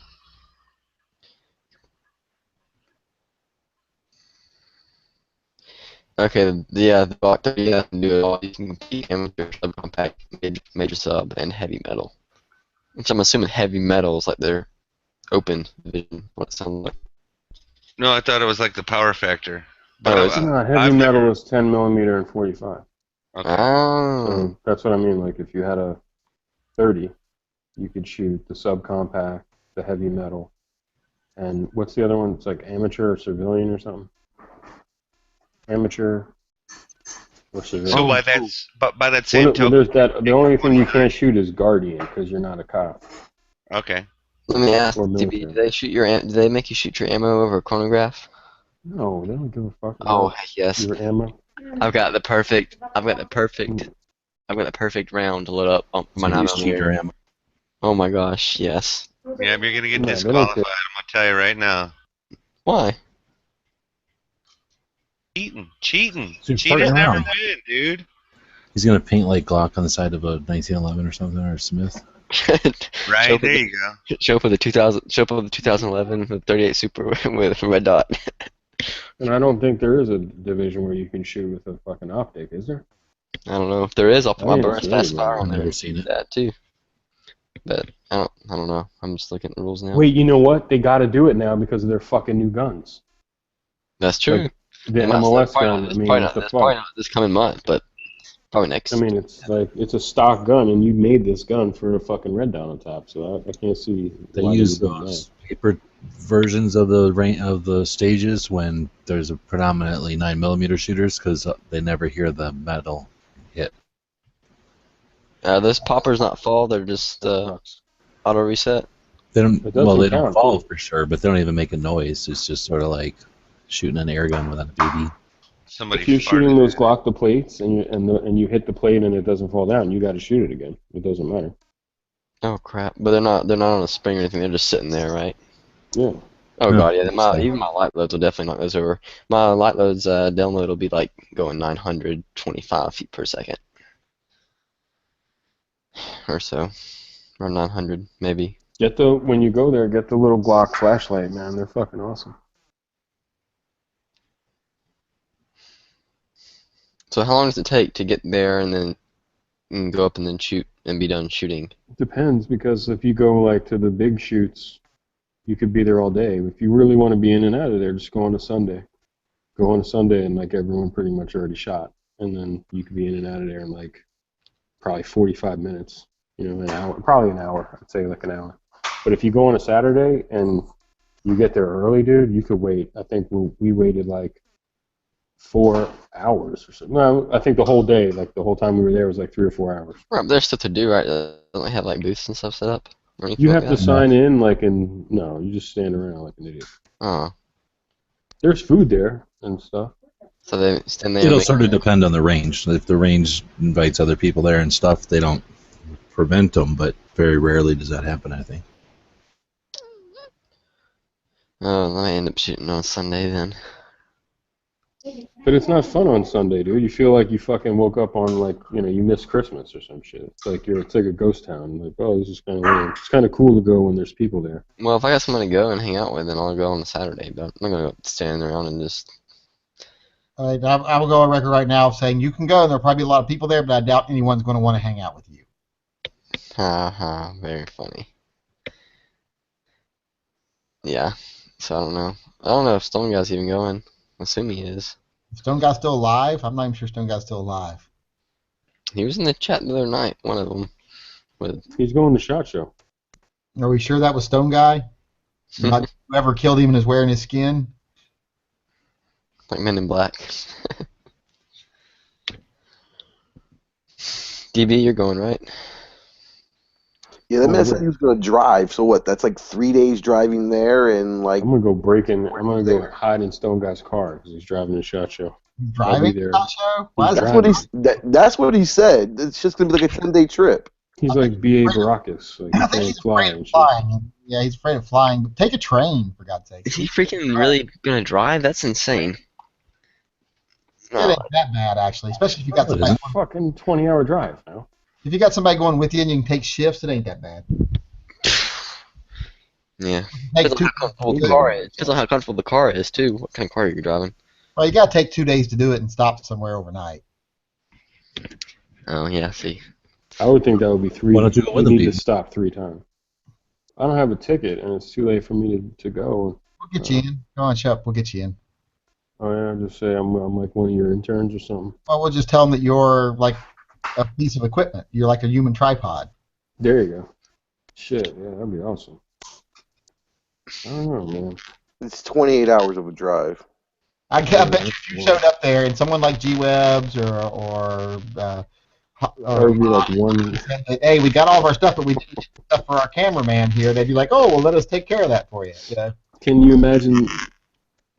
Okay, yeah, the Glock 30 can do it all. You can compete amateur, subcompact, major sub, and heavy metal. Which I'm assuming heavy metal is like their open division. What it sounds like. No, I thought it was like the power factor. But Oh, is it? No, heavy I've metal never. is 10 millimeter and 45. Okay. Oh. So that's what I mean. Like if you had a 30, you could shoot the subcompact, the heavy metal, and what's the other one? It's like amateur or civilian or something. Amateur or civilian. So by that same token. There's that. The only thing you can't shoot is Guardian because you're not a cop. Okay. Let me ask, Or DB, military. do they make you shoot your ammo over a chronograph? No, they don't give a fuck Oh, about heck yes. your ammo. I've got the perfect round to load up on my So you just 9mm. cheat your ammo. Oh my gosh, yes. Yeah, you're gonna get No, they don't disqualified. care. I'm gonna tell you right now. Why? Cheating. Dude, Cheaters fucking never around. win, dude. He's gonna paint like Glock on the side of a 1911 or something, or Smith. Right there, you go. Show up with the 2011 with 38 Super with a red dot. And I don't think there is a division where you can shoot with a fucking optic, is there? I don't know if there is. I'll put I my didn't burst see fast anybody. fire on I've there. never seen it. That too. But I don't know. I'm just looking at the rules now. Wait, you know what? They got to do it now because of their fucking new guns. That's true. Like, the I'm not- MOS probably gun. not- I mean, probably what not, the that's probably fuck? not this coming month, but probably next. I mean, it's like it's a stock gun, and you made this gun for a fucking red dot on top. So I can't see They why use they would do those paper versions of the stages when there's a predominantly 9mm shooters because they never hear the metal hit. Those poppers not fall. They're just that. auto reset. They don't. It doesn't Well, they don't count, fall too. for sure, but they don't even make a noise. It's just sort of like shooting an air gun without a BB. Somebody If you're farted. shooting those Glock the plates and you hit the plate and it doesn't fall down, you got to shoot it again. It doesn't matter. Oh crap! But they're not on a spring or anything. They're just sitting there, right? Yeah. Oh No, god, yeah. so- Even my light loads will definitely knock those over. My light loads download will be like going 925 feet per second, or so, or 900 maybe. When you go there, get the little Glock flashlight, man. They're fucking awesome. So how long does it take to get there and then go up and then shoot and be done shooting? Depends, because if you go like to the big shoots, you could be there all day. If you really want to be in and out of there, just go on a Sunday. Go on a Sunday and like everyone pretty much already shot, and then you could be in and out of there in like probably 45 minutes. You know, an hour, probably an hour. I'd say like an hour. But if you go on a Saturday and you get there early, dude, you could wait. I think we waited like 4 hours or something. No, I think the whole day, like the whole time we were there was like 3 or 4 hours. Right, there's stuff to do, right? Don't they have like booths and stuff set up? Or anything You like have to that? sign in no, you just stand around like an idiot. Oh, There's food there and stuff. so they stand there. It'll and sort of depend on the range. If the range invites other people there and stuff, they don't prevent them, but very rarely does that happen, I think. Oh, I might end up shooting on Sunday then. But it's not fun on Sunday, dude. You feel like you fucking woke up on like, you missed Christmas or some shit. It's like it's like a ghost town. Like, oh, this is kind of lame. It's kind of cool to go when there's people there. Well, if I got someone to go and hang out with, then I'll go on a Saturday. But I'm not gonna go stand around and just. All right, I will go on record right now saying you can go, and there'll probably be a lot of people there, but I doubt anyone's going to want to hang out with you. Ha ha, very funny. Yeah, so I don't know. I don't know if Stone Guy's even going. I assume he is. Stone Guy's still alive? I'm not even sure Stone Guy's still alive. He was in the chat the other night, one of them. With He's going to SHOT Show. Are we sure that was Stone Guy? Not whoever killed him and is wearing his skin? like Men in Black. DB, you're going, right? Yeah, that man said he was going to drive. So what? That's like 3 days driving there, and like I'm gonna go I'm gonna go hide in Stone Guy's car because he's driving the SHOT Show. Driving there. Shot Show? Why is He's that? that's what he said. It's just going to be like a 10-day trip. He's like B.A. Baracus. Like, I he think can't he's fly afraid and of shit. flying. Yeah, he's afraid of flying. But take a train, for God's sake. Is he freaking really gonna drive? That's insane. It ain't that bad, actually. Especially if you got It's somebody. a fucking 20-hour drive now. If you got somebody going with you and you can take shifts, it ain't that bad. Yeah. Take Depends on two how days comfortable to the do it. car is. Depends on how comfortable the car is too. What kind of car you're driving. Well, you got to take 2 days to do it and stop somewhere overnight. Oh yeah, see. I would think that would be three. Why don't you go with You them, need to dude? stop 3 times. I don't have a ticket, and it's too late for me to go. We'll get you in. Go on, Shep. We'll get you in. Oh yeah, just say I'm like one of your interns or something. Well, we'll just tell them that you're like a piece of equipment. You're like a human tripod. There you go. Shit, yeah, that'd be awesome. I don't know, man. It's 28 hours of a drive. I Yeah, bet if you showed up there and someone like G-Webs Or it'd be like one. said that, hey, we got all of our stuff, but we didn't get stuff for our cameraman here, they'd be like, oh, well, let us take care of that for you. You know? Can you imagine?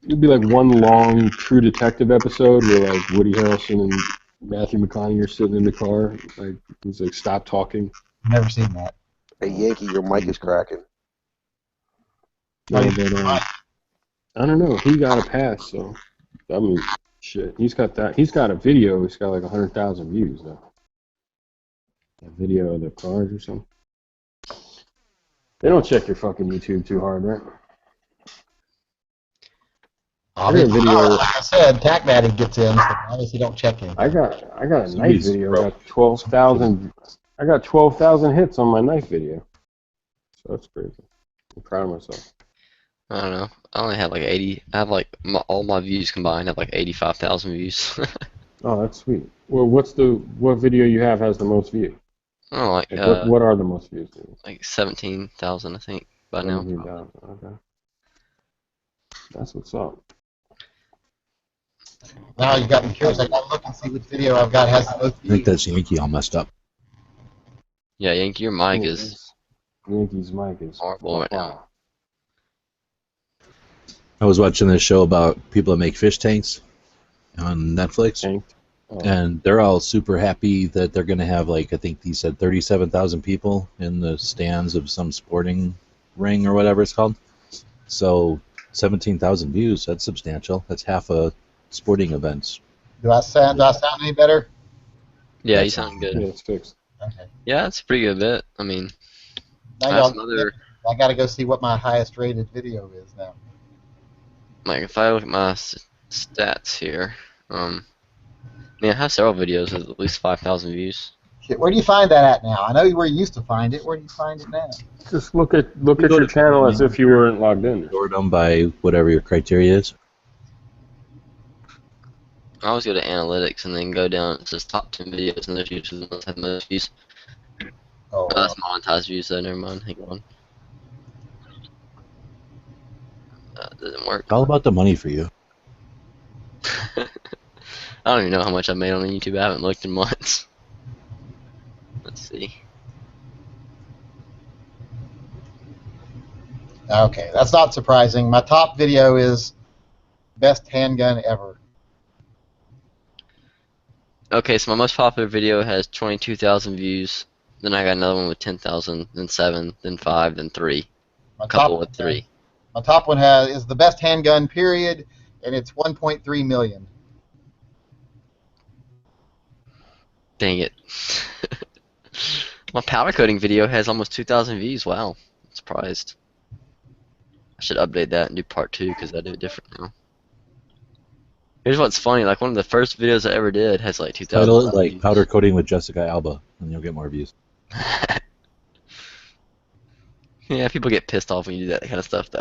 It'd be like one long True Detective episode where like Woody Harrelson and Matthew McConaughey are sitting in the car. Like he's like, stop talking. Never seen that. Hey, Yankee, your mic is cracking. Oh, No, you- but I don't know. He got a pass, so I mean, shit. He's got that. He's got a video. It's got like 100,000 views though. A video of the cars or something. They don't check your fucking YouTube too hard, right? I got a video. Like I said, TacMatty gets in, so obviously don't check him. I got a knife Somebody's video. I broke. got 12,000. I got 12,000 hits on my knife video. So that's crazy. I'm proud of myself. I don't know. I only have like 80. I have like all my views combined have like 85,000 views. Oh, that's sweet. Well, what video you have has the most views? Oh, like Like, what are the most views? like 17,000 I think by now. 17,000. Okay. That's what's up. Now you got me curious. I gotta look and see which video I've got has the most I think views. that's Yankee all messed up. Yeah, Yankee, your mic is Yankees mic is horrible right now. I was watching this show about people that make fish tanks on Netflix, Tanked. Oh. and they're all super happy that they're going to have, like, I think he said 37,000 people in the stands of some sporting ring or whatever it's called. So 17,000 views, that's substantial. That's half a sporting event. Do I sound any better? Yeah, you That's sound Yeah, good. it's fixed. Okay. Yeah, it's a pretty good bit. I mean, Now that's y'all, another. I gotta go see what my highest rated video is now. Like if I look at my stats here, I mean, I have several videos with at least 5,000 views. Shit, where do you find that at now? I know where you used to find it. Where do you find it now? Just look at go your to- channel as if you weren't logged in. Sort them by whatever your criteria is. I always go to analytics and then go down. It says top 10 videos, and there's usually the ones that have the most views. Oh, Oh, that's monetized views, though. Never mind. Hang on. That doesn't work. It's all about the money for you. I don't even know how much I made on YouTube. I haven't looked in months. Let's see. okay, that's not surprising. My top video is best handgun ever. Okay, so my most popular video has 22,000 views. Then I got another one with 10,000, then 7, then 5, then 3. My A couple top, with 3. My top one is the best handgun period, and it's 1.3 million. Dang it. My powder coating video has almost 2,000 views. Wow. I'm surprised. I should update that and do part 2 because I do it different now. Here's what's funny. Like one of the first videos I ever did has like 2,000 Title it like views. powder coating with Jessica Alba, and you'll get more views. Yeah, people get pissed off when you do that kind of stuff, though.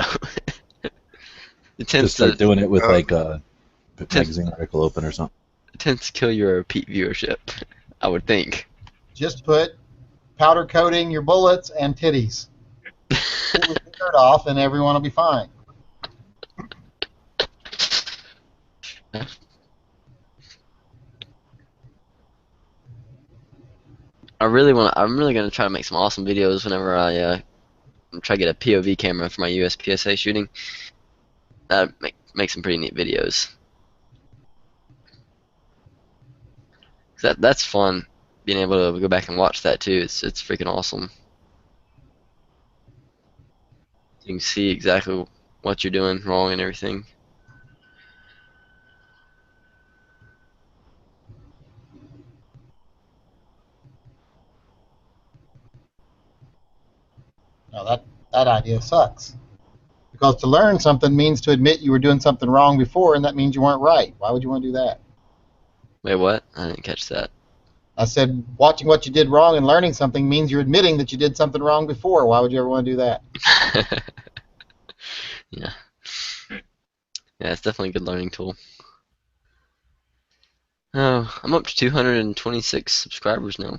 It tends Just start to doing it with like a magazine article open or something. it tends to kill your repeat viewership. I would think. Just put powder coating your bullets and titties. Pull the shirt off, and everyone will be fine. I'm really gonna try to make some awesome videos whenever I try to get a POV camera for my USPSA shooting. Make some pretty neat videos. That's fun. Being able to go back and watch that too. It's freaking awesome. You can see exactly what you're doing wrong and everything. No, that idea sucks. Because to learn something means to admit you were doing something wrong before, and that means you weren't right. Why would you want to do that? Wait, what? I didn't catch that. I said watching what you did wrong and learning something means you're admitting that you did something wrong before. Why would you ever want to do that? Yeah. Yeah, it's definitely a good learning tool. Oh, I'm up to 226 subscribers now.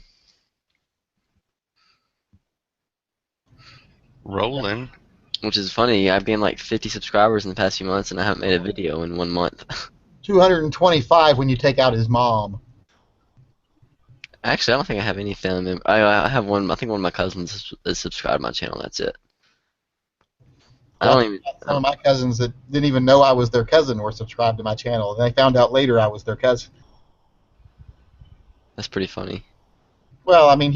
Rolling. Which is funny. I've gained like 50 subscribers in the past few months, and I haven't made a video in 1 month. 225 when you take out his mom. Actually, I don't think I have any family members. I have one. I think one of my cousins is subscribed to my channel. That's it. I don't even. Some of my cousins that didn't even know I was their cousin were subscribed to my channel, and they found out later I was their cousin. That's pretty funny. Well, I mean,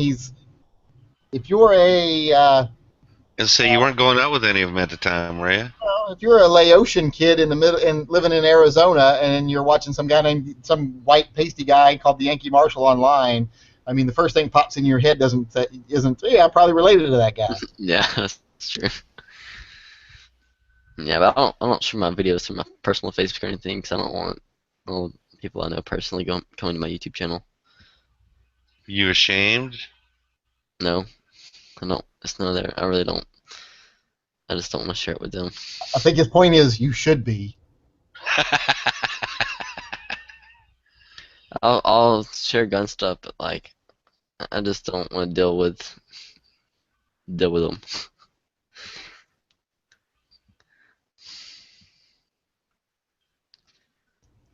if you're a And so you weren't going out with any of them at the time, were you? well, if you're a Laotian kid in the middle and living in Arizona, and you're watching some some white pasty guy called the Yankee Marshal online, I mean, the first thing pops in your head isn't, yeah, I'm probably related to that guy. Yeah, that's true. Yeah, but I don't share my videos to my personal Facebook or anything because I don't want all the people I know personally coming to my YouTube channel. You ashamed? No, I don't. It's none of their. I really don't. I just don't want to share it with them. I think his point is you should be. I'll share gun stuff, but like I just don't want to deal with them.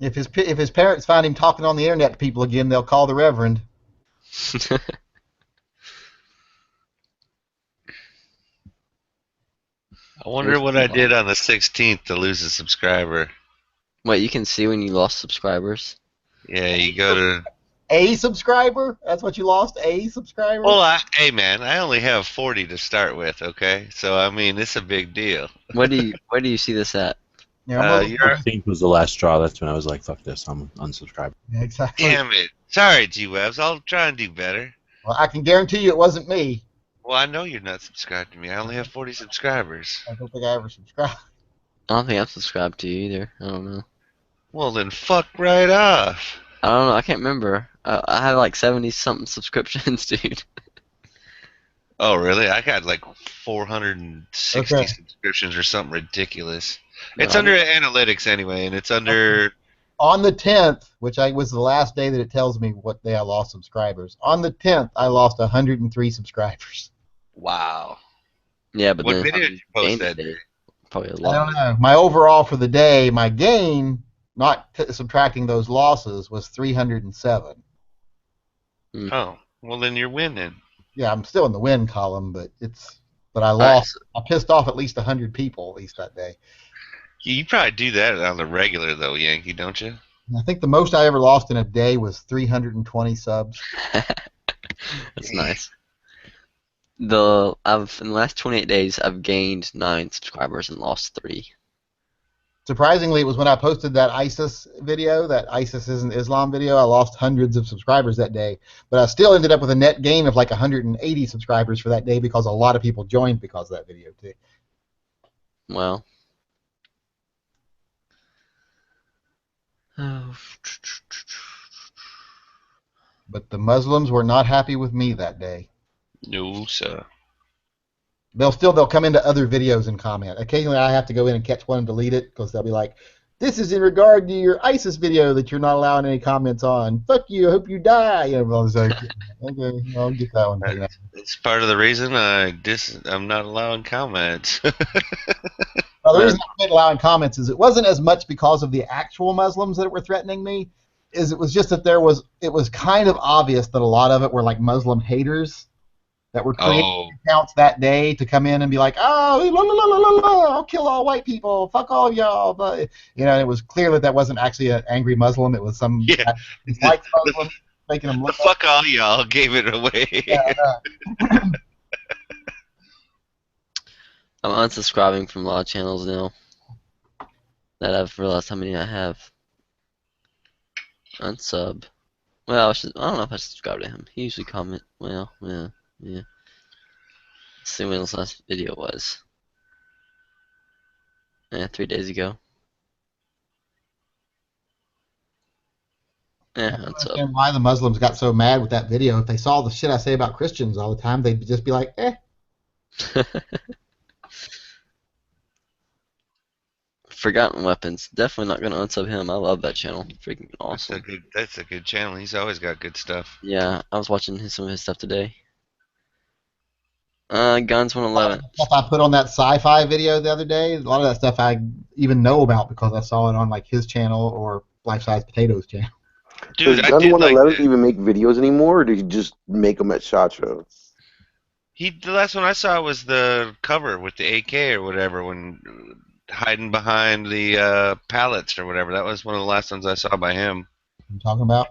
If his parents find him talking on the internet to people again, they'll call the Reverend. I wonder what I did on the 16th to lose a subscriber. Wait, you can see when you lost subscribers? Yeah, you go to... A subscriber? That's what you lost? A subscriber? Well, hey man, I only have 40 to start with, okay? So, I mean, it's a big deal. Where do you see this at? Yeah, You're... 15th was the last straw. That's when I was like, fuck this, I'm unsubscribed. yeah, exactly. Damn it. Sorry, G-Webs. I'll try and do better. Well, I can guarantee you it wasn't me. Well, I know you're not subscribed to me. I only have 40 subscribers. I don't think I ever subscribed. I don't think I'm subscribed to you either. I don't know. Well, then fuck right off. I don't know. I can't remember. I have like 70-something subscriptions, dude. Oh, really? I got like 460 Okay. subscriptions or something ridiculous. No, It's under analytics anyway, and it's under... On the 10th, which was the last day that it tells me what day I lost subscribers. On the 10th, I lost 103 subscribers. Wow. Yeah, but What then video did you post gained that it, day? probably a I lot. don't know. My overall for the day, my gain, not subtracting those losses, was 307. Oh, well then you're winning. Yeah, I'm still in the win column, but I Alright, lost. I pissed off at least 100 people at least that day. You probably do that on the regular though, Yankee, don't you? I think the most I ever lost in a day was 320 subs. That's nice. In the last 28 days, I've gained 9 subscribers and lost 3. Surprisingly, it was when I posted that ISIS video, that ISIS isn't Islam video. I lost hundreds of subscribers that day, but I still ended up with a net gain of like 180 subscribers for that day because a lot of people joined because of that video too. Well. Oh. But the Muslims were not happy with me that day. No, sir. They'll come into other videos and comment. Occasionally, I have to go in and catch one and delete it because they'll be like, "This is in regard to your ISIS video that you're not allowing any comments on. Fuck you. I hope you die." You know, I was like, "Okay, I'll get that one taken out." It's part of the reason I'm not allowing comments. Well, the reason I quit allowing comments is it wasn't as much because of the actual Muslims that were threatening me, is it was just that it was kind of obvious that a lot of it were like Muslim haters that were creating accounts that day to come in and be like, "Oh, la, la, la, la, la, I'll kill all white people, fuck all of y'all." But it was clear that wasn't actually an angry Muslim. It was some white Muslim making them look. Fuck all y'all gave it away. Yeah, I'm unsubscribing from a lot of channels now that I've realized how many I have. Unsub. Well, I don't know if I subscribe to him. He usually comment. Well, yeah. Let's see when his last video was. Yeah, 3 days ago. I Yeah, don't what's up? understand why the Muslims got so mad with that video. If they saw the shit I say about Christians all the time, they'd just be like, eh. Forgotten Weapons. Definitely not gonna unsub him. I love that channel. Freaking awesome. That's a good channel. He's always got good stuff. Yeah, I was watching some of his stuff today. Guns A lot of 111. the stuff I put on that sci-fi video the other day, a lot of that stuff I even know about because I saw it on like his channel or Life Size Potatoes channel. Dude, Does I Gun did like 111 that. even make videos anymore, or do you just make them at SHOT Show? The last one I saw was the cover with the AK or whatever, when hiding behind the pallets or whatever. That was one of the last ones I saw by him. I'm talking about.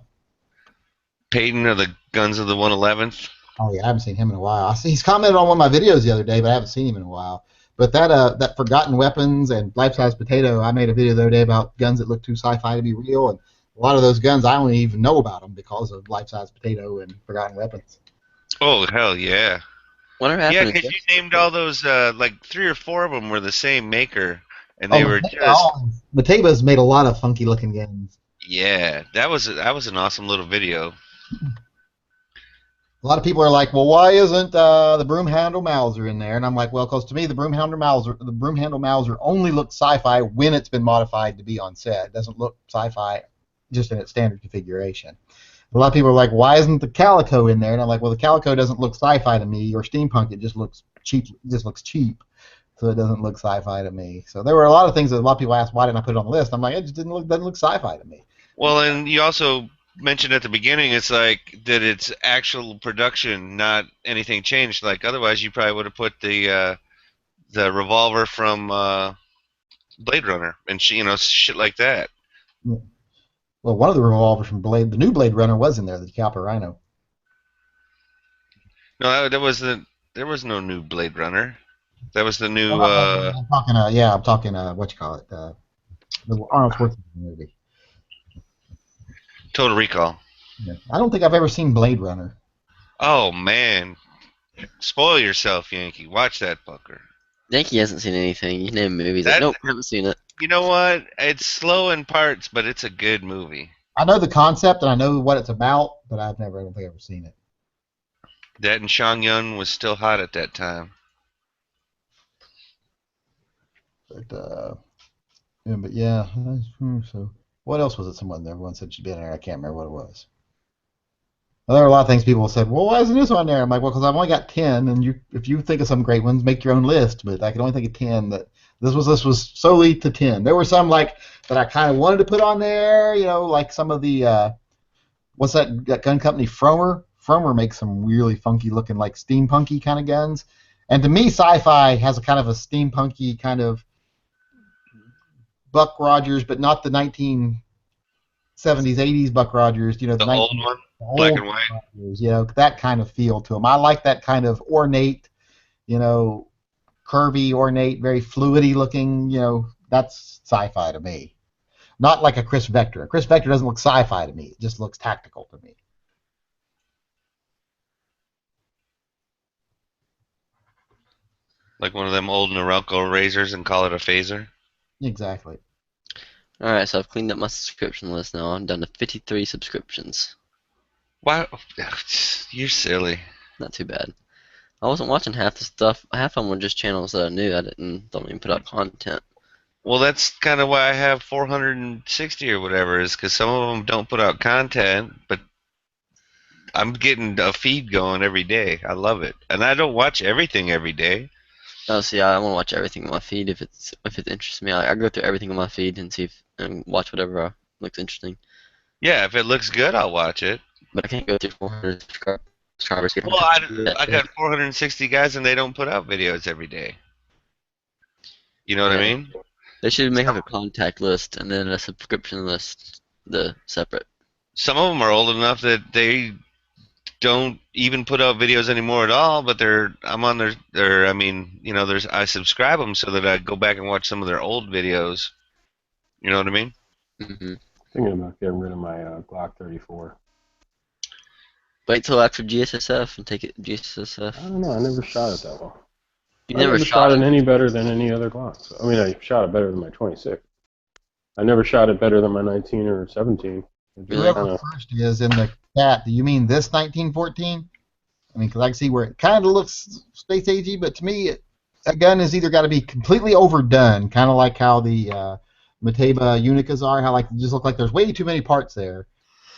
Peyton or the Guns of the 111th. Oh yeah, I haven't seen him in a while. He's commented on one of my videos the other day, but I haven't seen him in a while. But that Forgotten Weapons and Life Size Potato, I made a video the other day about guns that look too sci-fi to be real, and a lot of those guns I don't even know about them because of Life Size Potato and Forgotten Weapons. Oh hell yeah! Whatever Yeah, happened to because you named all those like 3 or 4 of them were the same maker, and they Oh, were just Mateba's made a lot of funky looking guns. yeah. That was an awesome little video. A lot of people are like, well, why isn't the broom handle Mauser in there? And I'm like, well, because to me, the broom handle Mauser only looks sci-fi when it's been modified to be on set. It doesn't look sci-fi just in its standard configuration. A lot of people are like, why isn't the Calico in there? And I'm like, well, the Calico doesn't look sci-fi to me or steampunk. It just looks cheap. It just looks cheap, so it doesn't look sci-fi to me. So there were a lot of things that a lot of people asked, why didn't I put it on the list? I'm like, it just doesn't look sci-fi to me. Well, and you also mentioned at the beginning, it's like that it's actual production, not anything changed. Like otherwise, you probably would have put the revolver from Blade Runner and shit like that. Well, one of the revolvers from the new Blade Runner was in there, the Copper Rhino. No, there was no new Blade Runner. That was the Well, new not Blade Runner, I'm talking, what you call it, the Arnold Schwarzenegger movie. Total Recall. Yeah. I don't think I've ever seen Blade Runner. Oh man, spoil yourself, Yankee. Watch that fucker. Yankee hasn't seen anything. You name movies. That- Like, nope, haven't seen it. You know what? It's slow in parts, but it's a good movie. I know the concept and I know what it's about, but I don't think I've ever seen it. That and Shang Yun was still hot at that time. But yeah. So what else was it? Everyone said should be in there. I can't remember what it was. Well, there were a lot of things people said. Well, why isn't this on there? I'm like, well, because I've only got 10, and if you think of some great ones, make your own list. But I can only think of 10. That this was solely to 10. There were some like that I kind of wanted to put on there. Like some of the what's that gun company Fromer? Fromer makes some really funky looking like steampunky kind of guns. And to me, sci-fi has a kind of a steampunky kind of Buck Rogers, but not the 1970s, 80s Buck Rogers. The old one, black and white. Rogers, that kind of feel to them. I like that kind of ornate, curvy, ornate, very fluidy looking. That's sci-fi to me. Not like a Chris Vector. A Chris Vector doesn't look sci-fi to me. It just looks tactical to me. Like one of them old Norelco razors and call it a phaser. Exactly. Alright, so I've cleaned up my subscription list now. I'm down to 53 subscriptions. Why? You're silly. Not too bad. I wasn't watching half the stuff. Half of them were just channels that I knew. Don't even put out content. Well, that's kind of why I have 460 or whatever, is because some of them don't put out content, but I'm getting a feed going every day. I love it, and I don't watch everything every day. Oh, see, I want to watch everything on my feed if it interests me. I go through everything on my feed and and watch whatever looks interesting. Yeah, if it looks good, I'll watch it. But I can't go through 400 subscribers. Well, I got 460 guys, and they don't put out videos every day. You know what I mean? They should make like a contact list and then a subscription list, the separate. Some of them are old enough that they don't even put out videos anymore at all, but I'm on I subscribe them so that I go back and watch some of their old videos. You know what I mean? Mm-hmm. Thinking about getting rid of my Glock 34. Wait till after GSSF and take it GSSF. I don't know. I never shot it that well. You I never never shot shot it it. any better than any other Glock. So, I mean, I shot it better than my 26. I never shot it better than my 19 or 17. It just Really? kind Whoever of. first is in the chat, do you mean this 1914? I mean, because I can see where it kind of looks space agey, but to me, a gun has either got to be completely overdone, kind of like how the Mateba Unicas are, how like they just look like there's way too many parts there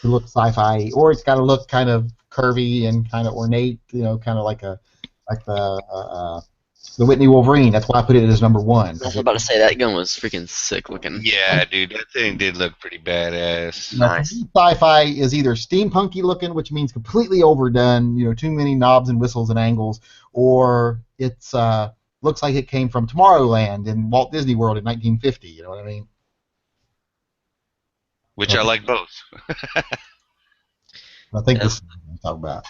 to look sci-fi, or it's got to look kind of curvy and kind of ornate, you know, kind of like the Whitney Wolverine. That's why I put it as number one. I was about to say that gun was freaking sick looking. Yeah, dude, that thing did look pretty badass. You know, Nice. for me, sci-fi is either steampunky looking, which means completely overdone, you know, too many knobs and whistles and angles, or it's looks like it came from Tomorrowland in Walt Disney World in 1950. You know what I mean? Which I like both. I think Yeah. this is what I'm talking about.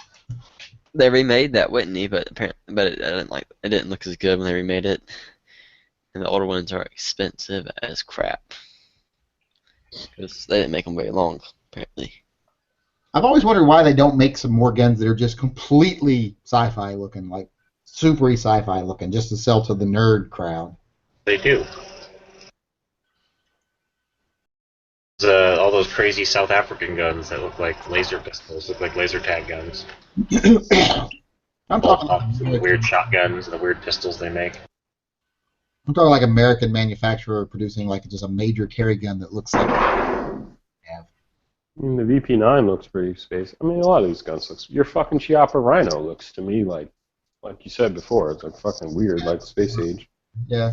They remade that Whitney, but apparently, it didn't look as good when they remade it. And the older ones are expensive as crap because they didn't make them very long, apparently. I've always wondered why they don't make some more guns that are just completely sci-fi looking, like super sci-fi looking, just to sell to the nerd crowd. They do. All those crazy South African guns that look like laser pistols, look like laser tag guns. I'm Bolt talking like ups and the weird shotguns and the weird pistols they make. I'm talking like American manufacturer producing like just a major carry gun that looks like. I mean, the VP9 looks pretty space. I mean, a lot of these guns looks. Your fucking Chiappa Rhino looks to me like you said before, it's like fucking weird, like Space Age. Yeah.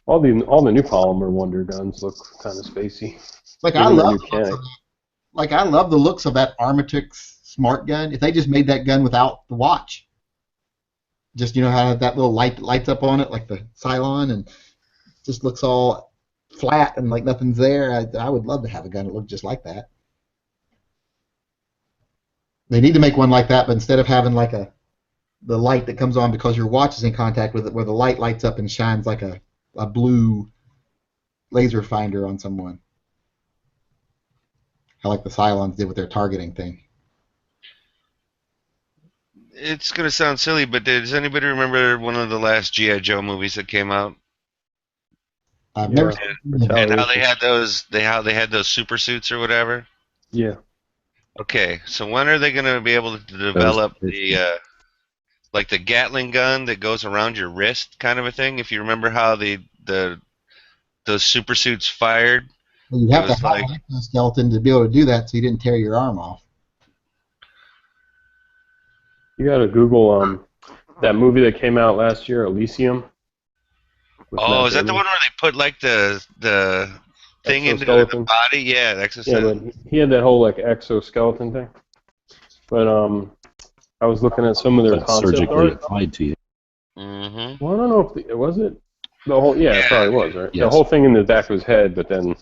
All the new polymer Wonder guns look kind of spacey. Like Even I the love new the looks Canic. of that. Like I love the looks of that Armatix smart gun. If they just made that gun without the watch, just you know how that little light lights up on it like the Cylon and just looks all flat and like nothing's there. I would love to have a gun that looked just like that. They need to make one like that, but instead of having like the light that comes on because your watch is in contact with it, where the light lights up and shines like a blue laser finder on someone. How like the Cylons did with their targeting thing. It's gonna sound silly, but does anybody remember one of the last G.I. Joe movies that came out? I've Yeah. never seen any of them. And how they Retaliation. had those super suits or whatever? Yeah. Okay, so when are they gonna be able to develop the like the Gatling gun that goes around your wrist kind of a thing? If you remember how those super suits fired, Well, you'd it have to was have like an exoskeleton to be able to do that so you didn't tear your arm off. You gotta Google that movie that came out last year, Elysium. with oh, Matt is that the Damon. one where they put like the thing into the Exoskeleton. body? Yeah, the Yeah, exoskeleton. but he had that whole like exoskeleton thing. But I was looking at some of their That's concept surgically art. applied to you. Mm-hmm. Well, I don't know if was it the whole. Yeah, it probably was, right? The Yes. whole thing in the back of his head, but then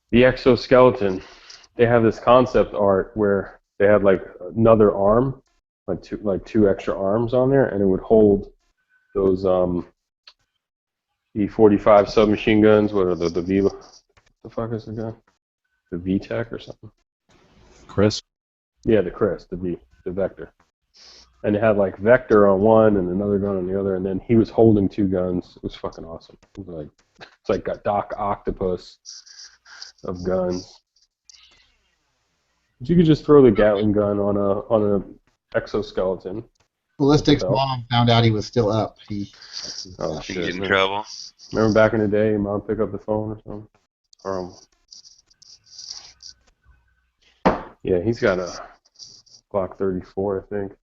the exoskeleton. They have this concept art where they had like another arm, like two extra arms on there, and it would hold those E-45 submachine guns. What are the V? The fuck is the gun? The VTech or something? Chris? Yeah, the Chris, the Vector. And it had like Vector on one and another gun on the other, and then he was holding two guns. It was fucking awesome. It was it's like a Doc Octopus of guns. But you could just throw the Gatling gun on a exoskeleton. Ballistic's Belt. mom found out he was still up. Oh You shit! get in man. trouble. Remember back in the day, your mom pick up the phone or something? Yeah, he's got a Glock 34, I think.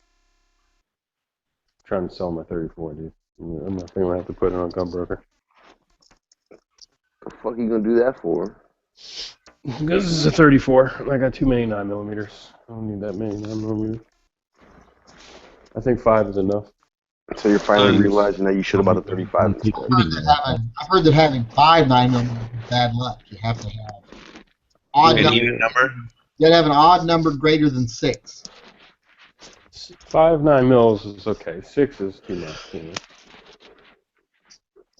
Trying to sell my 34, dude. I'm not thinking I have to put it on Gunbroker. The fuck are you gonna do that for? This is a 34. I got too many 9mm. I don't need that many 9mm. I think 5 is enough. So you're finally realizing that you should have bought a 35 instead. I've heard that having 5 9mm is bad luck. You have to have odd An number. even number? You gotta have an odd number greater than 6. 5 9mm is okay. 6 is too much. You know?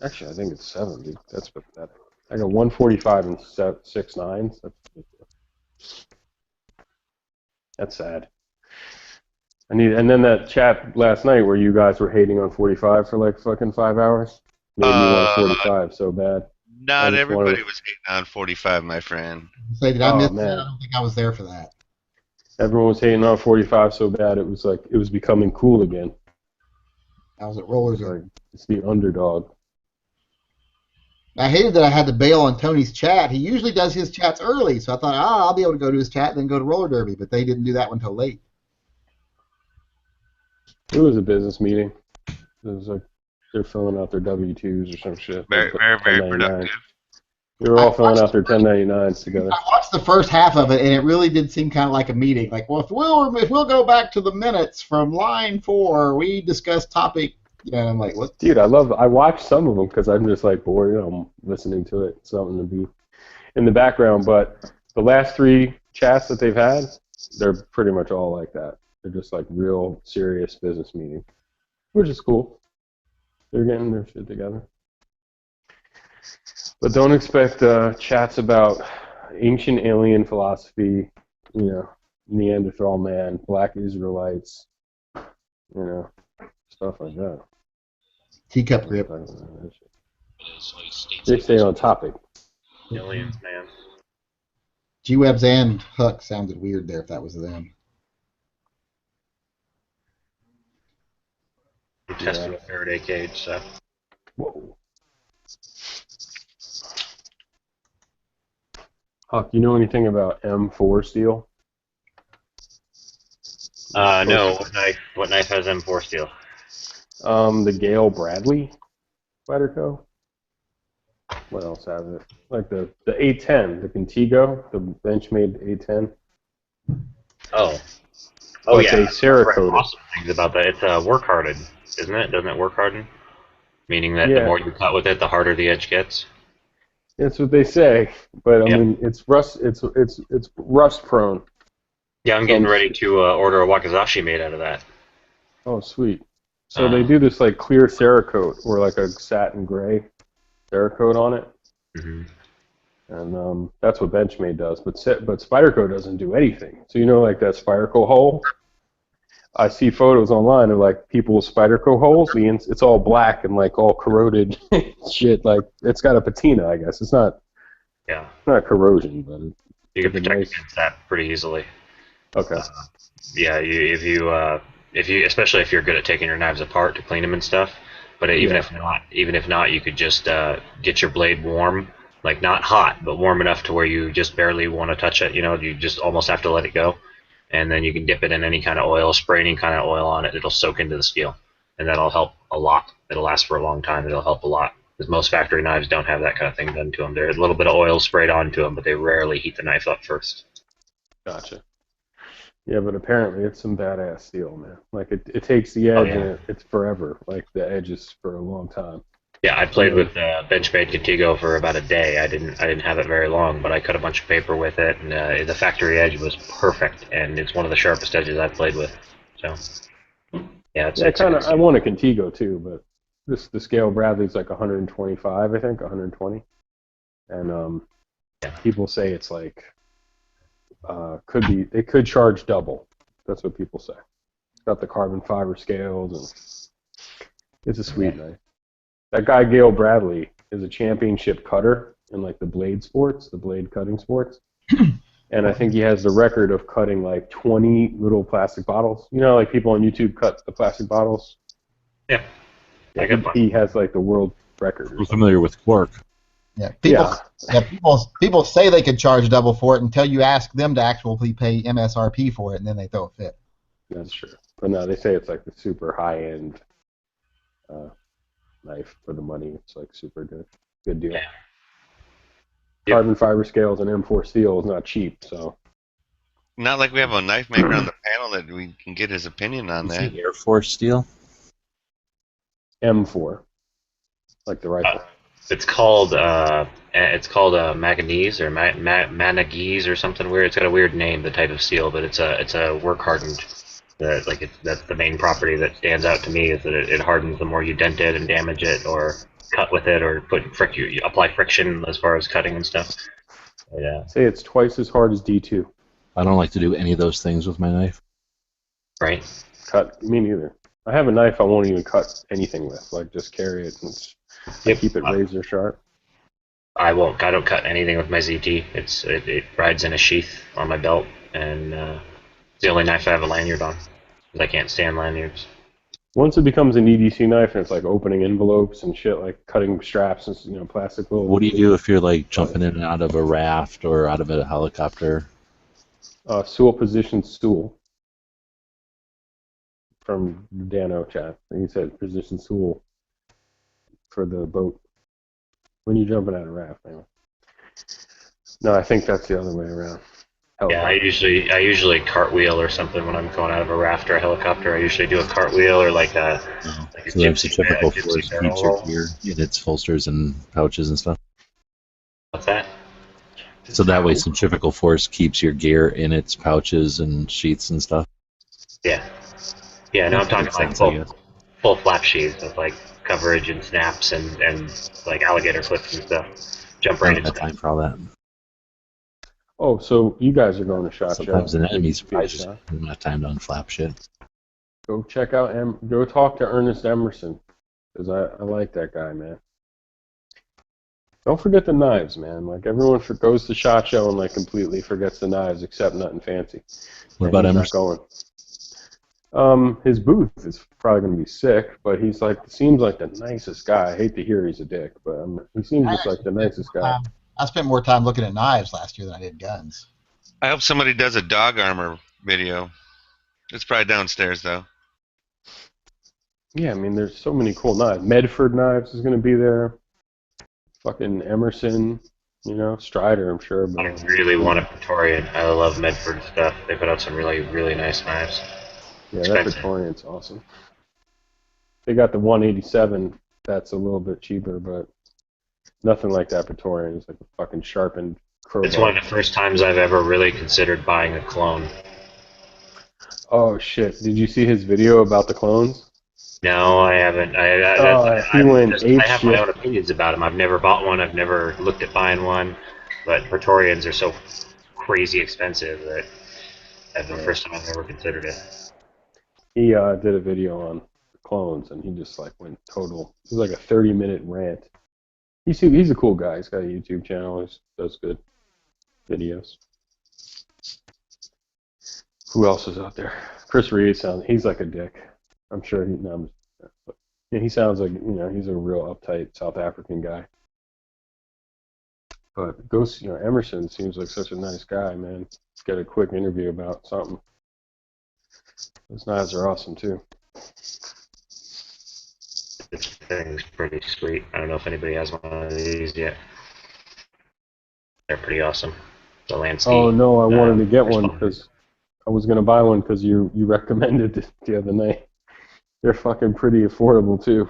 Actually, I think it's 7, dude. That's pathetic. I got 145 and 6 9s. That's ridiculous. That's sad. And then that chat last night where you guys were hating on 45 for like fucking 5 hours made me want a Uh, 45 so bad. I not just wanted. everybody was hating on 45, my friend. Say, did I Oh miss that? I man, don't think I was there for that. everyone was hating on 45 so bad it was like it was becoming cool again. I was at roller It's derby. like it's the underdog. I hated that I had to bail on Tony's chat. He usually does his chats early, so I thought, I'll be able to go to his chat and then go to roller derby, but they didn't do that one until late. It was a business meeting. It was like they're filling out their W-2s or some shit. Very, like very, very 1099s. productive. We were all I filling watched out their 1099s together. I watched the first half of it, and it really did seem kind of like a meeting. Like, well, if we'll go back to the minutes from line 4, we discussed topic. Yeah, I'm like, what? Dude, I watched some of them because I'm just like bored. I'm listening to it, something to be in the background. But the last 3 chats that they've had, they're pretty much all like that. They're just like real serious business meetings, which is cool. They're getting their shit together. But don't expect chats about ancient alien philosophy, Neanderthal man, black Israelites, stuff like that. Teacup grip. They stay on topic. Aliens, man. G-Webs and Huck sounded weird there if that was them. I'm testing a Faraday cage, so. Whoa. Huck, you know anything about M4 steel? No. What knife has M4 steel? The Gale Bradley Spyderco. What else has it? Like the A10, the Contigo, the Benchmade A10. Oh. Oh yeah. they I've Cerakoted. read awesome things about that. It's work hardened, isn't it? Doesn't it work harden? Meaning that the Yeah. more you cut with it, the harder the edge gets. That's what they say, but I Yep. mean, it's rust. It's rust prone. Yeah, I'm getting ready to order a Wakizashi made out of that. Oh, sweet. So they do this like clear Cerakote or like a satin gray Cerakote on it, and that's what Benchmade does. But Spyderco doesn't do anything. So like that Spyderco hole. I see photos online of like people's Spyderco holes. It's all black and like all corroded shit. Like it's got a patina, I guess. It's not. Yeah. Not corrosion, but you can protect against that pretty easily. Okay. Yeah, if you especially if you're good at taking your knives apart to clean them and stuff. But even if not, you could just get your blade warm, like not hot, but warm enough to where you just barely want to touch it. You just almost have to let it go, and then you can dip it in any kind of oil, spray any kind of oil on it. It'll soak into the steel, and that'll help a lot. It'll last for a long time. It'll help a lot because most factory knives don't have that kind of thing done to them. There's a little bit of oil sprayed onto them, but they rarely heat the knife up first. Gotcha. Yeah, but apparently it's some badass steel, man. Like it takes the edge and it's forever. Like the edge is for a long time. Yeah, I played with Benchmade Contigo for about a day. I didn't have it very long, but I cut a bunch of paper with it, and the factory edge was perfect. And it's one of the sharpest edges I've played with. So yeah, I want a Contigo too, but the scale Bradley's like 125, I think, 120, and people say it's like. They could charge double. That's what people say. It's got the carbon fiber scales, and it's a sweet knife. That guy Gale Bradley is a championship cutter in like the blade cutting sports, and I think he has the record of cutting like 20 little plastic bottles. Like people on YouTube cut the plastic bottles. Yeah, he has like the world record. I'm familiar with Quark. Yeah, people say they could charge double for it until you ask them to actually pay MSRP for it, and then they throw a fit. That's true. But no, they say it's like the super high-end knife for the money. It's like super good deal. Yeah. Carbon fiber scales and M4 steel is not cheap, so. Not like we have a knife maker on the panel that we can get his opinion on that. Air Force steel? M4, like the rifle. It's called manganese or manganese or something weird. It's got a weird name, the type of steel, but it's a work hardened. That's the main property that stands out to me is that it hardens the more you dent it and damage it or cut with it or you apply friction as far as cutting and stuff. Yeah. Say it's twice as hard as D2. I don't like to do any of those things with my knife. Right. cut. Me neither. I have a knife I won't even cut anything with. Like just carry it and I keep it razor sharp. I won't. I don't cut anything with my ZT. It rides in a sheath on my belt, and it's the only knife I have a lanyard on. 'Cause I can't stand lanyards. Once it becomes an EDC knife and it's like opening envelopes and shit, like cutting straps and plastic little. What do you do if you're like jumping in and out of a raft or out of a helicopter? Stool position stool. From Dano chat. He said position stool for the boat when you're jumping out of raft. Anyway. No, I think that's the other way around. Yeah, I usually cartwheel or something when I'm going out of a raft or a helicopter. I usually do a cartwheel or like a So there's centrifugal gypsy force barrel keeps your roll. gear in its holsters and pouches and stuff. What's that? So that way centrifugal force keeps your gear in its pouches and sheaths and stuff. Yeah. Yeah, now I'm talking Makes like sense, I guess. full flap sheaths with like coverage and snaps and like alligator clips and stuff. Jump I right don't have into time for all that. Oh, so you guys are going to SHOT Show. Sometimes an enemy surprises you. shot. I don't have time to unflap shit. Go check out, go talk to Ernest Emerson, because I like that guy, man. Don't forget the knives, man. Like, everyone goes to SHOT Show and, like, completely forgets the knives, except Nothing Fancy. What about he's Emerson? not going. His booth is probably going to be sick, but he's, like, seems like the nicest guy. I hate to hear he's a dick, but he seems just like the nicest guy. I spent more time looking at knives last year than I did guns. I hope somebody does a dog armor video. It's probably downstairs, though. Yeah, I mean, there's so many cool knives. Medford Knives is going to be there. Fucking Emerson, Strider, I'm sure. But I really want a Praetorian. I love Medford stuff. They put out some really, really nice knives. Yeah, Expensive. that Praetorian's awesome. They got the 187 that's a little bit cheaper, but nothing like that Praetorian. It's like a fucking sharpened crowbar. It's one of the first times I've ever really considered buying a clone. Oh, shit. Did you see his video about the clones? No, I haven't. I have my own opinions about them. I've never bought one. I've never looked at buying one. But Praetorians are so crazy expensive that that's the first time I've ever considered it. He did a video on clones, and he just like went total. It was like a 30-minute rant. He's a cool guy. He's got a YouTube channel. He does good videos. Who else is out there? Chris Reed he's like a dick. I'm sure he sounds like he's a real uptight South African guy. But Emerson seems like such a nice guy, man. Let's get a quick interview about something. Those knives are awesome too. This thing's pretty sweet. I don't know if anybody has one of these yet. They're pretty awesome. The Lansky. Oh no, I wanted to get one because I was gonna buy one because you recommended it the other night. They're fucking pretty affordable too.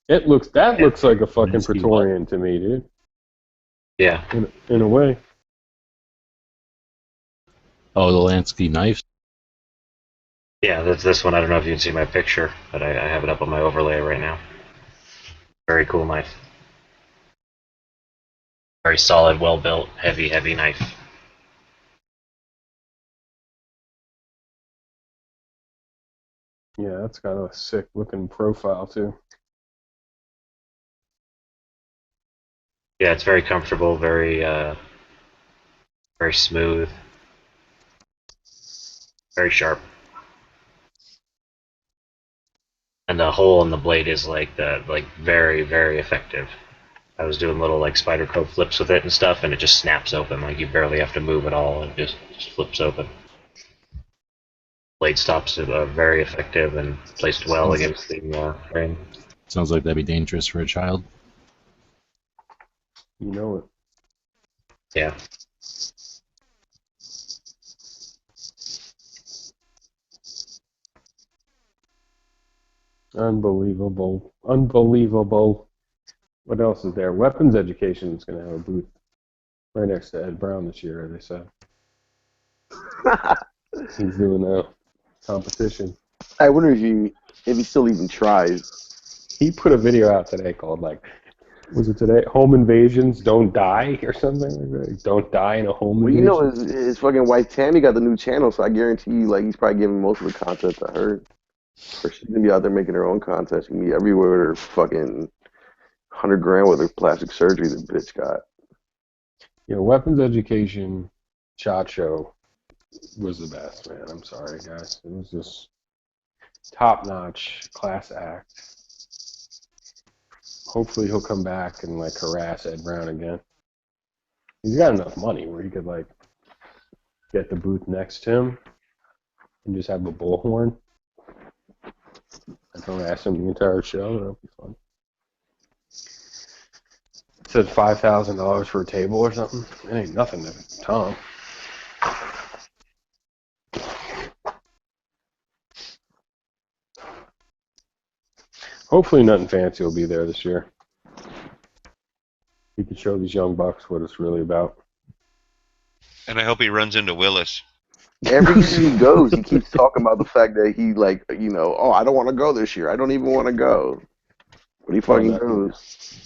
That looks like a fucking Praetorian to me, dude. Yeah. In a way. Oh, the Lansky knife? Yeah, that's this one. I don't know if you can see my picture, but I have it up on my overlay right now. Very cool knife. Very solid, well-built, heavy knife. Yeah, that's got a sick looking profile too. Yeah, it's very comfortable, very smooth, very sharp. And the hole in the blade is very, very effective. I was doing little like spider code flips with it and stuff, and it just snaps open. Like you barely have to move at all, it just flips open. Blade stops are very effective and placed well against the frame. Sounds like that'd be dangerous for a child. You know it. Yeah. Unbelievable. Unbelievable. What else is there? Weapons education is going to have a booth right next to Ed Brown this year, they said. He's doing a competition. I wonder if he still even tries. He put a video out today called, like, Was it today? Home invasions don't die or something like that. Don't die in a home Well, you invasion. know, his fucking wife Tammy got the new channel, so I guarantee you, like, he's probably giving most of the content to her. Or she's gonna be out there making her own content. She can be everywhere with her fucking 100 grand with her plastic surgery the bitch got. Weapons education, shot show was the best, man. I'm sorry, guys. It was just top notch, class act. Hopefully he'll come back and like harass Ed Brown again. He's got enough money where he could like get the booth next to him and just have a bullhorn and harass him the entire show. That'll be fun. It said $5,000 for a table or something. It ain't nothing to Tom. Hopefully nothing fancy will be there this year. He can show these young bucks what it's really about. And I hope he runs into Willis. Every year he goes, he keeps talking about the fact that he, like, oh, I don't want to go this year. I don't even want to go. But he fucking goes.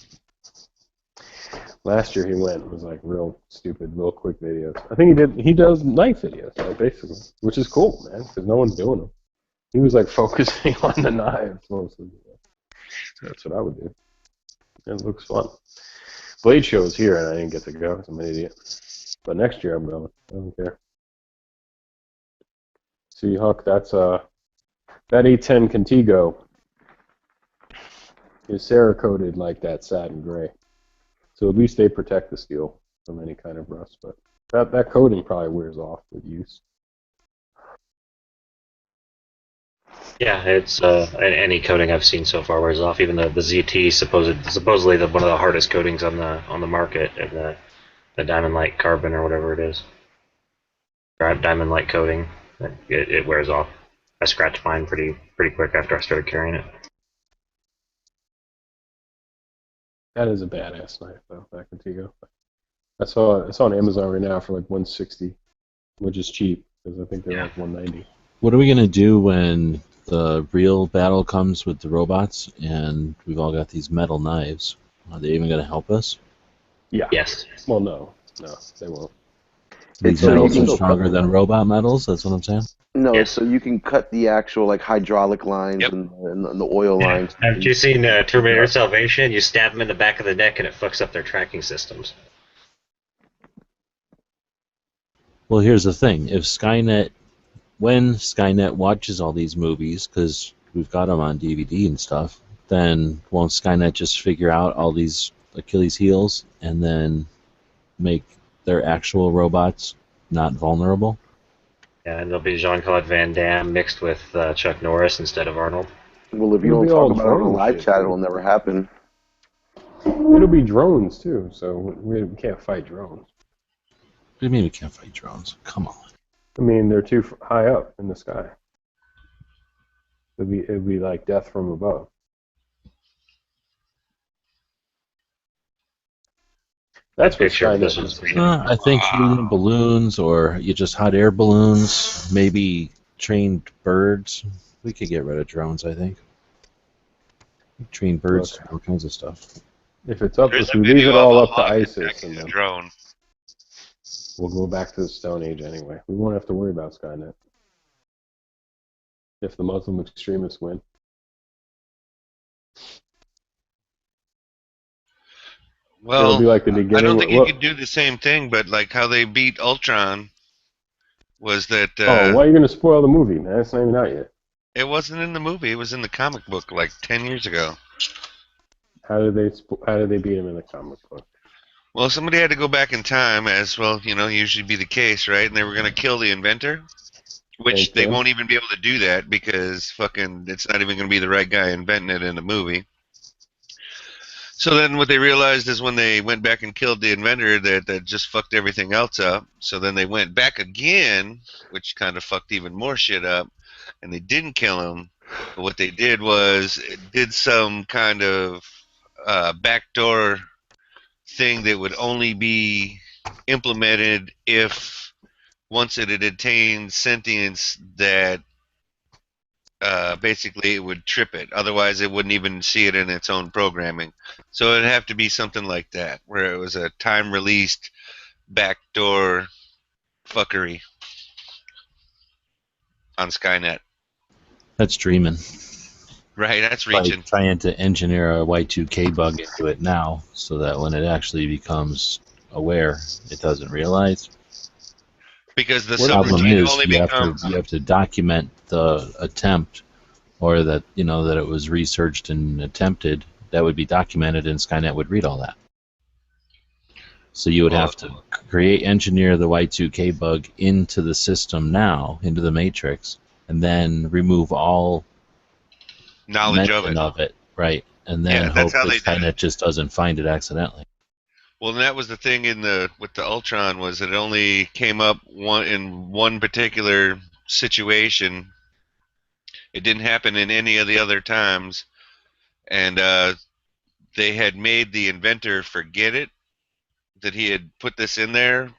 Last year he went and was like real stupid, real quick videos. I think he does knife videos, like, basically, which is cool, man, because no one's doing them. He was like focusing on the knives mostly. That's what I would do. It looks fun. Blade show is here and I didn't get to go. I'm an idiot. But next year I'm going. I don't care. See, Huck, that's that A10 Contigo is Cerakoted like that satin gray. So at least they protect the steel from any kind of rust. But that coating probably wears off with use. Yeah, it's any coating I've seen so far wears off. Even the ZT supposedly one of the hardest coatings on the market, and the Diamond Light Carbon or whatever it is, Diamond Light coating, it wears off. I scratched mine pretty quick after I started carrying it. That is a badass knife though, that Contigo. It's on Amazon right now for like $160, which is cheap because I think they're like $190. What are we gonna do when the real battle comes with the robots and we've all got these metal knives? Are they even gonna help us? Yeah. Yes. Well, no, they won't. These metals are stronger than robot metals. That's what I'm saying. No, Yes. so you can cut the actual like hydraulic lines and the oil lines. Haven't you seen Terminator Salvation? You stab them in the back of the neck and it fucks up their tracking systems. Well, here's the thing: when Skynet watches all these movies, because we've got them on DVD and stuff, then won't Skynet just figure out all these Achilles heels and then make their actual robots not vulnerable? Yeah, and there'll be Jean-Claude Van Damme mixed with Chuck Norris instead of Arnold. Well, if you It'll don't be talk all about it on a drone live shit, chat, dude. it'll never happen. It'll be drones too, so we can't fight drones. What do you mean we can't fight drones? Come on. I mean, they're too high up in the sky. It'd be like death from above. That's what Picture of Skynet this is. is I think helium balloons, or you just hot air balloons, maybe trained birds. We could get rid of drones, I think. Train birds, Look. all kinds of stuff. If it's up, There's if a we leave video it of all a up to hawk ISIS, attacking and a then drone. we'll go back to the Stone Age anyway. We won't have to worry about Skynet if the Muslim extremists win. Well, It'll be like the beginning. I don't think you What- could do the same thing, but like how they beat Ultron was that why are you going to spoil the movie, man? It's not even out yet. it wasn't in the movie; it was in the comic book like 10 years ago. How did they beat him in the comic book? Well, somebody had to go back in time, as well, usually be the case, right? And they were going to kill the inventor, which Thank they you. won't even be able to do that because fucking it's not even going to be the right guy inventing it in the movie. So then what they realized is when they went back and killed the inventor that just fucked everything else up. So then they went back again, which kind of fucked even more shit up, and they didn't kill him. But what they did was did some kind of backdoor thing that would only be implemented if once it had attained sentience that basically it would trip it. Otherwise, it wouldn't even see it in its own programming. So it'd have to be something like that, where it was a time-released backdoor fuckery on Skynet. That's dreaming. Right, that's Like reaching. trying to engineer a Y2K bug into it now, so that when it actually becomes aware, it doesn't realize. Because the The problem subroutine is only you becomes. have to document the attempt, or that that it was researched and attempted. That would be documented, and Skynet would read all that. So you would Well, have to engineer the Y2K bug into the system now, into the matrix, and then remove all knowledge of mention it. of it, right? And then Yeah, that's hope how that they did it. Skynet just doesn't find it accidentally. Well, and that was the thing with the Ultron was it only came up in one particular situation. It didn't happen in any of the other times, and they had made the inventor forget it that he had put this in there,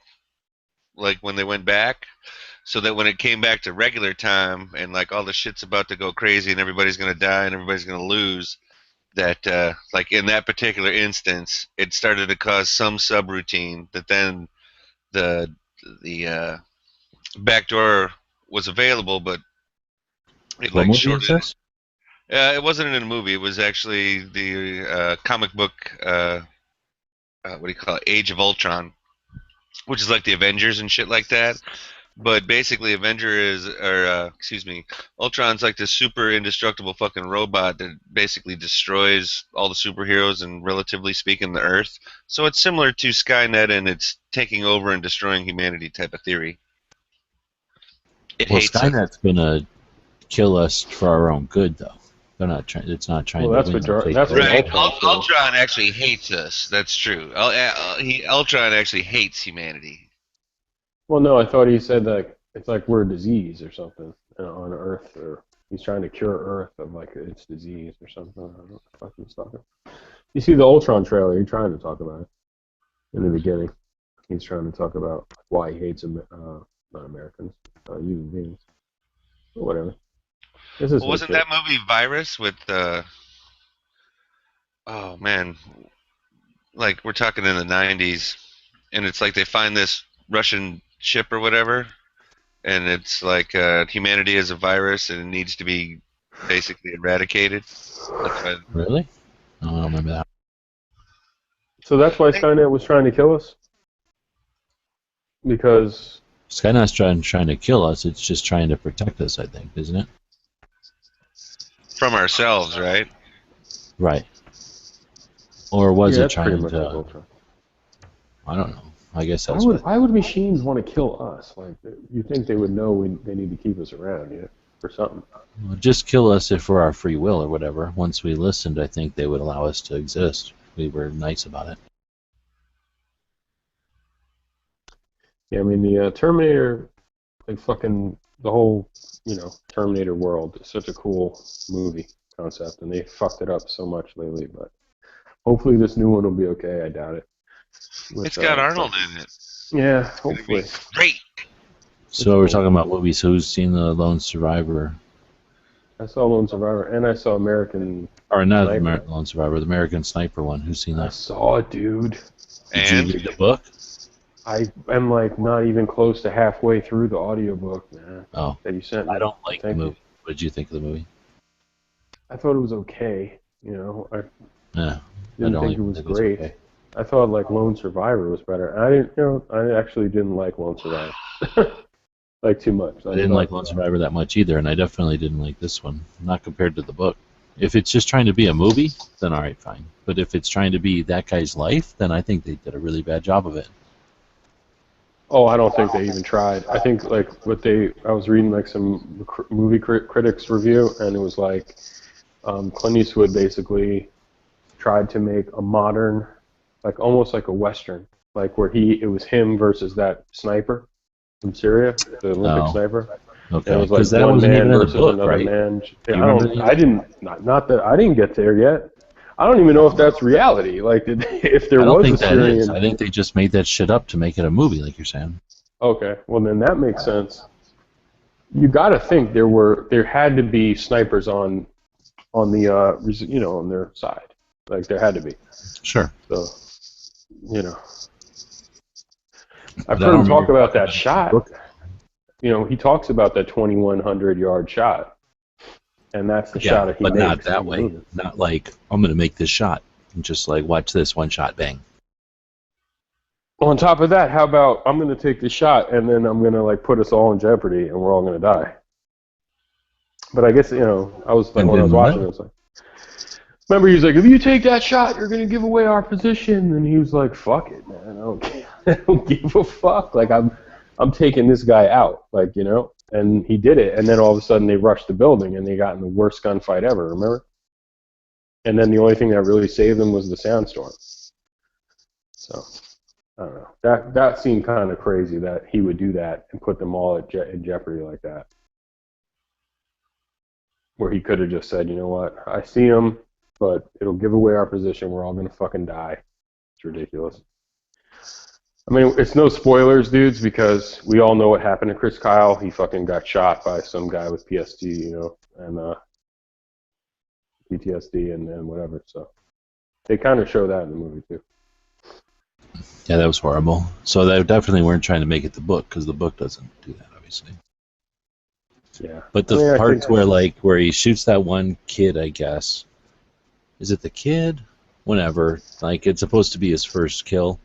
like when they went back, so that when it came back to regular time and like all the shit's about to go crazy and everybody's gonna die and everybody's gonna lose, that like in that particular instance, it started to cause some subroutine that then the the backdoor was available, but it What like movie is shorted. this? It wasn't in a movie. It was actually the comic book. What do you call it? Age of Ultron, which is like the Avengers and shit like that. But basically, Ultron's like this super indestructible fucking robot that basically destroys all the superheroes and, relatively speaking, the Earth. So it's similar to Skynet and it's taking over and destroying humanity type of theory. It Well, hates us. Skynet's gonna kill us for our own good, though. They're not trying. It's not trying Well, to that's win. what that's what Right. Ultron says. Ultron actually hates us. That's true. Ultron actually hates humanity. Well, no, I thought he said that it's like we're a disease or something on Earth, or he's trying to cure Earth of like its disease or something. I don't know what the fuck he's talking. You see the Ultron trailer? He's trying to talk about it in the beginning. He's trying to talk about why he hates not Americans, human beings, or whatever. This is Well, wasn't shit. that movie Virus with oh man, like we're talking in the 90s, and it's like they find this Russian ship or whatever, and it's like humanity is a virus and it needs to be basically eradicated. That's why. Really? I don't remember that. So that's why Skynet was trying to kill us? Because Skynet's trying to kill us. It's just trying to protect us, I think, isn't it? From ourselves, right? Right. Or was it that's pretty trying much like to? Ultron. I don't know. I guess Why that's why would machines want to kill us? Like, you think they would know they need to keep us around, for something? Well, just kill us if we're our free will or whatever. Once we listened, I think they would allow us to exist. We were nice about it. Yeah, I mean the Terminator, like fucking the whole, Terminator world is such a cool movie concept, and they fucked it up so much lately. But hopefully this new one will be okay. I doubt it. It's got Arnold in it. Yeah, hopefully. Great. So we're talking about movies. Who's seen The Lone Survivor? I saw Lone Survivor, and I saw American. Or not Sniper. American Lone Survivor, the American Sniper one. Who's seen I that? saw it, dude. Did And you read the book? I am like not even close to halfway through the audiobook, man. Oh, That you sent me. I don't like the Thank you. movie. What did you think of the movie? I thought it was okay. I Yeah, didn't don't think it even was think it's great. okay. I thought like Lone Survivor was better. I didn't, I actually didn't like Lone Survivor, like too much. I didn't like Lone Survivor that much either, and I definitely didn't like this one. Not compared to the book. If it's just trying to be a movie, then all right, fine. But if it's trying to be that guy's life, then I think they did a really bad job of it. Oh, I don't think they even tried. I think like I was reading like some movie critics review, and it was like Clint Eastwood basically tried to make a modern, like almost like a Western, like where it was him versus that sniper from Syria, the Olympic Oh. sniper. Okay, And it was because like that one wasn't man even in the versus book, another right? man. You I remember don't. the- I didn't. Not that I didn't get there yet. I don't even know if that's reality. Like, if there I don't was think a that Syrian. is. I think they just made that shit up to make it a movie, like you're saying. Okay, well then that makes sense. you got to think there had to be snipers on the on their side. Like there had to be. Sure. So, I've But I heard don't him talk remember about talking that about shot. He talks about that 2,100-yard shot, and that's the shot that he but makes. not that way. Not like I'm going to make this shot. And just like watch this one shot, bang. On top of that, how about I'm going to take the shot and then I'm going to like put us all in jeopardy and we're all going to die. But I guess I was like, when I was watching, I was like, remember he was like, if you take that shot, you're going to give away our position, and he was like, fuck it, man, I don't give a fuck. Like I'm taking this guy out, like and he did it, and then all of a sudden they rushed the building and they got in the worst gunfight ever. Remember? And then the only thing that really saved them was the sandstorm. So. I don't know. That seemed kind of crazy that he would do that and put them all in jeopardy like that. Where he could have just said, you know what, I see him, but it'll give away our position. We're all going to fucking die. It's ridiculous. I mean, it's no spoilers, dudes, because we all know what happened to Chris Kyle. He fucking got shot by some guy with PTSD, and PTSD and whatever. So they kind of show that in the movie, too. Yeah, that was horrible. So they definitely weren't trying to make it the book, because the book doesn't do that, obviously. Yeah. But the parts where he shoots that one kid, I guess. Is it the kid? Whenever. Like, it's supposed to be his first kill.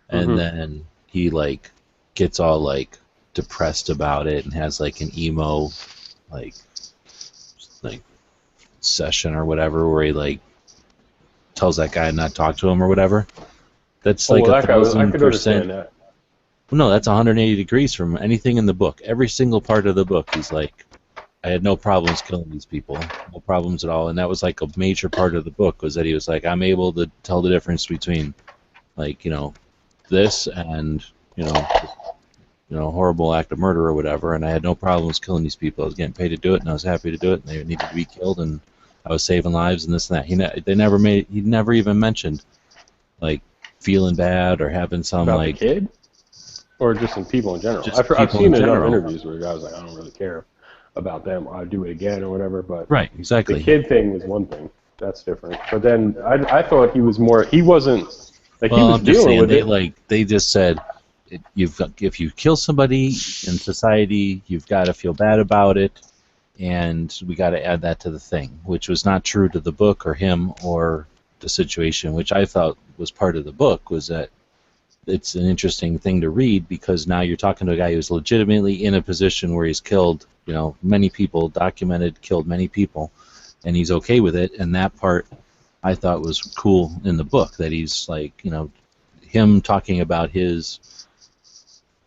And then he, like, gets all, like, depressed about it and has, like, an emo, like session or whatever, where he, like, tells that guy not to talk to him or whatever. That's like 1,000%. That. No, that's 180 degrees from anything in the book. Every single part of the book, he's like, I had no problems killing these people, no problems at all. And that was like a major part of the book, was that he was like, I'm able to tell the difference between, like, this and horrible act of murder or whatever. And I had no problems killing these people. I was getting paid to do it, and I was happy to do it, and they needed to be killed, and I was saving lives and this and that. He never even mentioned like feeling bad or having some about like the kid, or just in people in general. I've seen enough interviews where guys like, I don't really care about them. I'd do it again or whatever. But right, exactly. The kid thing was one thing. That's different. But then I thought he was more. He wasn't like he was dealing with it. They just said, if you kill somebody in society, you've got to feel bad about it, and we got to add that to the thing, which was not true to the book or him or the situation, which I thought was part of the book, was that it's an interesting thing to read, because now you're talking to a guy who's legitimately in a position where he's killed, many people, killed many people, and he's okay with it. And that part I thought was cool in the book, that he's like, him talking about his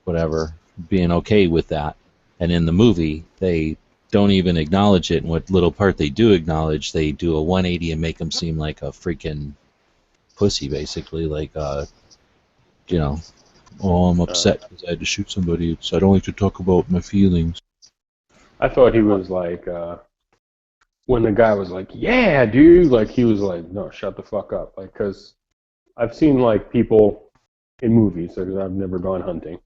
whatever, being okay with that. And in the movie, they don't even acknowledge it, and what little part they do acknowledge, they do a 180 and make him seem like a freaking pussy, basically, like, oh, I'm upset because I had to shoot somebody, so I don't like to talk about my feelings. I thought he was like, when the guy was like, yeah, dude, like, he was like, no, shut the fuck up, like, because I've seen, like, people in movies, because I've never gone hunting,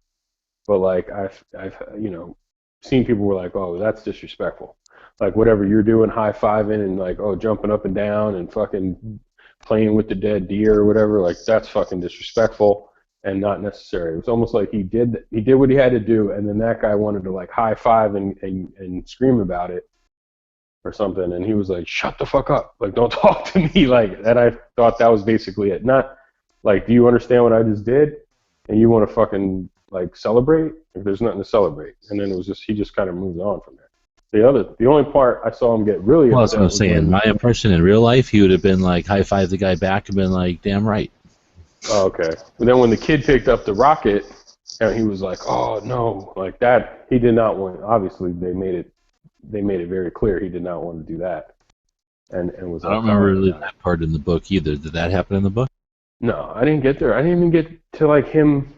but, like, I've seen people were like, oh, that's disrespectful. Like, whatever you're doing, high-fiving and, like, oh, jumping up and down and fucking playing with the dead deer or whatever, like, that's fucking disrespectful and not necessary. It was almost like he did what he had to do, and then that guy wanted to, like, high-five and scream about it or something, and he was like, shut the fuck up. Like, don't talk to me. Like, and I thought that was basically it. Not, like, do you understand what I just did? And you want to fucking, like, celebrate? If there's nothing to celebrate. And then it was just, he just kind of moved on from there. The only part I saw him get really well, upset. That's what I'm saying. My impression in real life, he would have been like, high-five the guy back and been like, damn right. Oh, okay. But then when the kid picked up the rocket, and he was like, oh, no, like that, he did not want, obviously they made it very clear he did not want to do that. And was I don't remember that part in the book either. Did that happen in the book? No, I didn't get there. I didn't even get to, like, him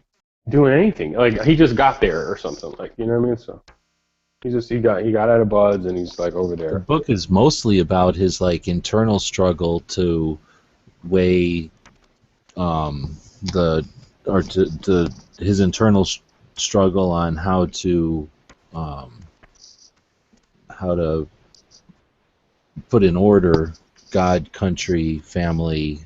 doing anything. Like, he just got there or something. Like, you know what I mean? So he got out of buds and he's, like, over there. The book is mostly about his, like, internal struggle to weigh his internal struggle on how to how to put in order God, country, family,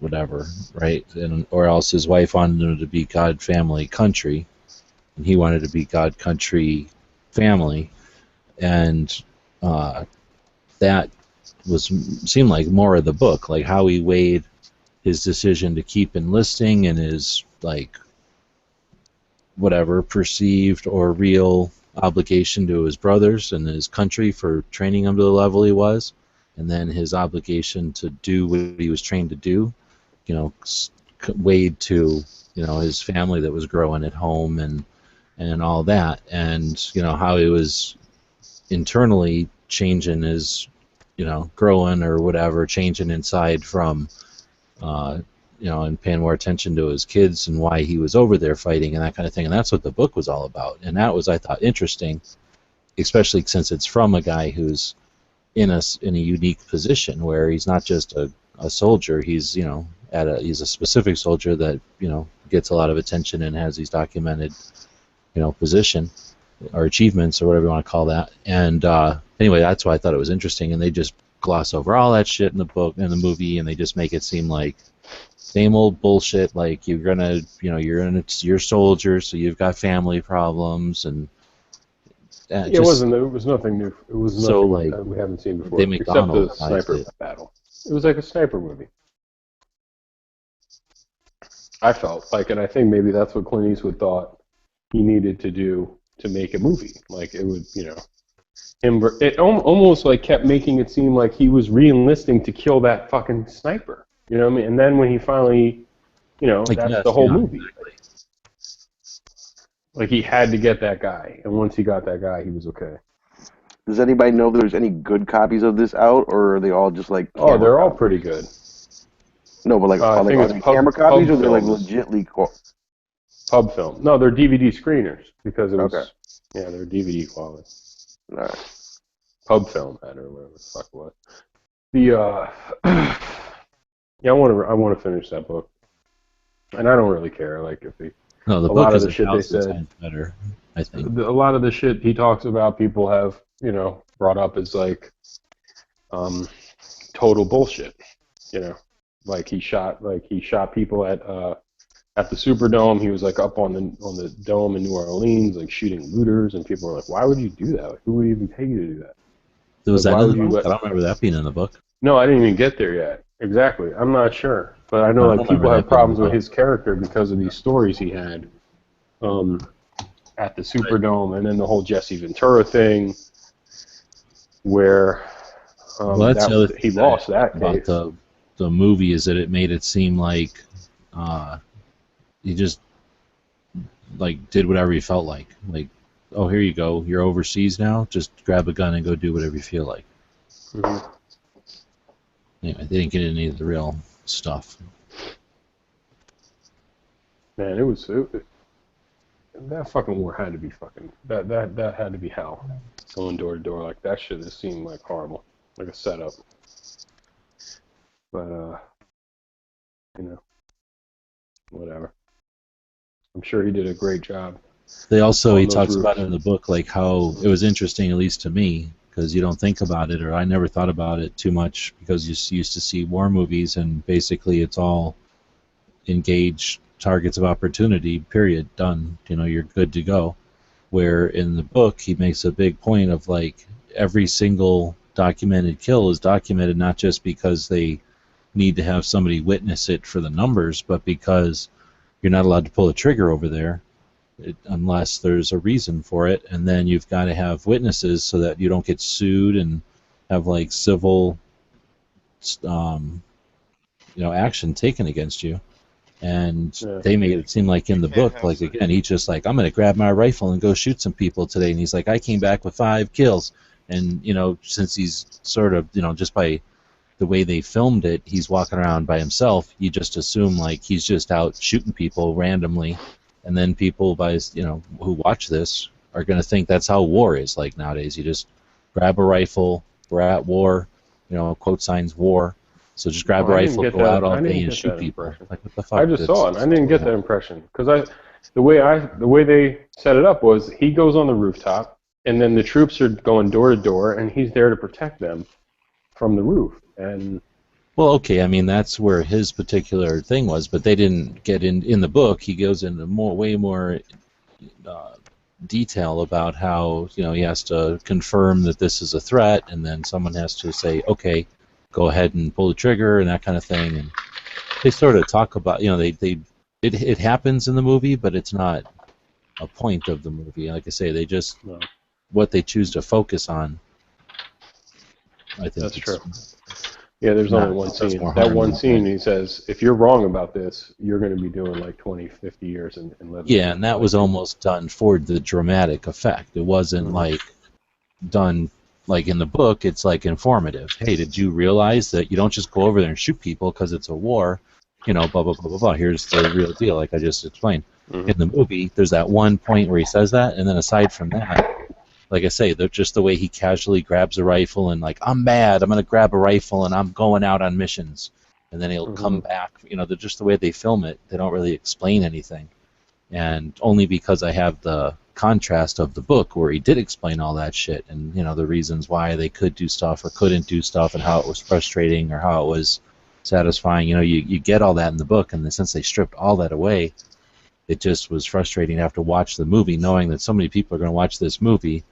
whatever, right? And or else his wife wanted him to be God, family, country, and he wanted to be God, country, family, and that was seemed like more of the book, like how he weighed his decision to keep enlisting and his like whatever perceived or real obligation to his brothers and his country for training him to the level he was, and then his obligation to do what he was trained to do, you know, weighed to, you know, his family that was growing at home and all that, and you know how he was internally changing his, you know, growing or whatever, changing inside from you know, and paying more attention to his kids and why he was over there fighting and that kind of thing. And that's what the book was all about. And that was, I thought, interesting, especially since it's from a guy who's in a unique position where he's not just a soldier. He's, you know, he's a specific soldier that, you know, gets a lot of attention and has these documented, you know, position or achievements or whatever you want to call that. And anyway, that's why I thought it was interesting. And they just gloss over all that shit in the book, in the movie, and they just make it seem like same old bullshit, like you're gonna, you know, you're soldiers, so you've got family problems, and it wasn't. It was nothing new. It was nothing so like that we haven't seen before, they except the sniper battle. It was like a sniper movie. I felt like, and I think maybe that's what Clint Eastwood thought he needed to do to make a movie. Like it would, you know, it almost like kept making it seem like he was re-enlisting to kill that fucking sniper. You know what I mean? And then when he finally, you know, like, that's the whole movie. Exactly. Like he had to get that guy, and once he got that guy, he was okay. Does anybody know if there's any good copies of this out, or are they all just like? Oh, they're all pretty good. No, but like, are they camera copies, or they're like legitly pub film? No, they're DVD screeners because it was. Yeah, they're DVD quality. All right. Pub film had or whatever the fuck it was. The yeah, I want to finish that book, and I don't really care. Like if he, no, the a book lot is of the shit they said better. I think a lot of the shit he talks about, people have, you know, brought up as like total bullshit. You know, like he shot people at the Superdome. He was like up on the dome in New Orleans, like shooting looters, and people were like, "Why would you do that? Like, who would even pay you to do that?" Was that in the book? I don't remember that being in the book. No, I didn't even get there yet. Exactly. I'm not sure. But I know like people have problems with his character because of these stories he had at the Superdome, and then the whole Jesse Ventura thing where he lost that case. About the movie is that it made it seem like he just like did whatever he felt like. Like, oh, here you go. You're overseas now. Just grab a gun and go do whatever you feel like. Mm-hmm. Anyway, they didn't get any of the real stuff. Man, that fucking war had to be fucking that had to be hell. Going door to door like that shit just seemed like horrible, like a setup. But you know, whatever. I'm sure he did a great job. He talks about it in the book, like how it was interesting, at least to me, because you don't think about it, or I never thought about it too much, because you used to see war movies, and basically it's all engage targets of opportunity, period, done. You know, you're good to go. Where in the book, he makes a big point of, like, every single documented kill is documented not just because they need to have somebody witness it for the numbers, but because you're not allowed to pull a trigger over there unless there's a reason for it, and then you've got to have witnesses so that you don't get sued and have like civil action taken against you. And they made it seem like in the book, like, again, he's just like, I'm going to grab my rifle and go shoot some people today, and he's like, I came back with 5 kills. And, you know, since he's sort of, you know, just by the way they filmed it, he's walking around by himself, you just assume like he's just out shooting people randomly. And then people, who watch this are going to think that's how war is like nowadays. You just grab a rifle, we're at war, you know, quote signs war. So just grab a rifle, go out all day and shoot people. Like, what the fuck? I just saw it. I didn't get that impression because the way they set it up was he goes on the rooftop, And then the troops are going door to door, and he's there to protect them from the roof. And Well, okay, I mean that's where his particular thing was, but they didn't get in the book. He goes into way more uh, detail about how he has to confirm that this is a threat, and then someone has to say, okay, go ahead and pull the trigger and that kind of thing. And they sort of talk about it happens in the movie, but it's not a point of the movie. Like I say, they just what they choose to focus on. I think that's it's true. Yeah, there's only one scene. That one scene, he says, if you're wrong about this, you're going to be doing like 20, 50 years in Lebanon. Yeah, and that was almost done for the dramatic effect. It wasn't like done like in the book. It's like informative. Hey, did you realize that you don't just go over there and shoot people because it's a war? Blah, blah, blah, blah, blah. Here's the real deal, like I just explained. In the movie, there's that one point where he says that, and then aside from that, like I say, just the way he casually grabs a rifle and like, I'm mad, I'm going to grab a rifle and I'm going out on missions. And then he'll come back. Just the way they film it, they don't really explain anything. And only because I have the contrast of the book where he did explain all that shit and, the reasons why they could do stuff or couldn't do stuff and how it was frustrating or how it was satisfying. You get all that in the book, and since they stripped all that away, it just was frustrating to have to watch the movie knowing that so many people are going to watch this movie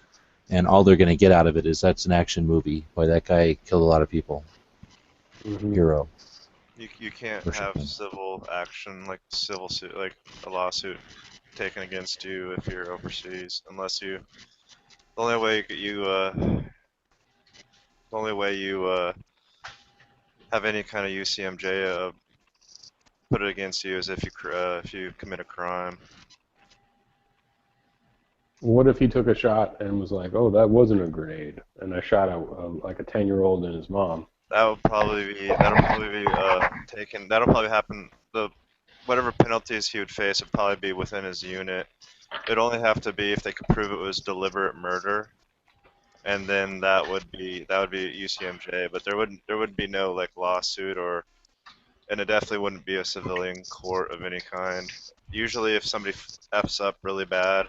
and all they're going to get out of it is that's an action movie. Boy, that guy killed a lot of people. Hero. You can't have civil action like civil suit, like a lawsuit taken against you if you're overseas, unless you. The only way you have any kind of UCMJ put it against you is if you commit a crime. What if he took a shot and was like, "Oh, that wasn't a grenade," and I shot like a 10-year-old and his mom? That'll probably be taken. That'll probably happen. Whatever penalties he would face would probably be within his unit. It'd only have to be if they could prove it was deliberate murder, and then that would be UCMJ. But there would be no like lawsuit and it definitely wouldn't be a civilian court of any kind. Usually, if somebody f's up really bad,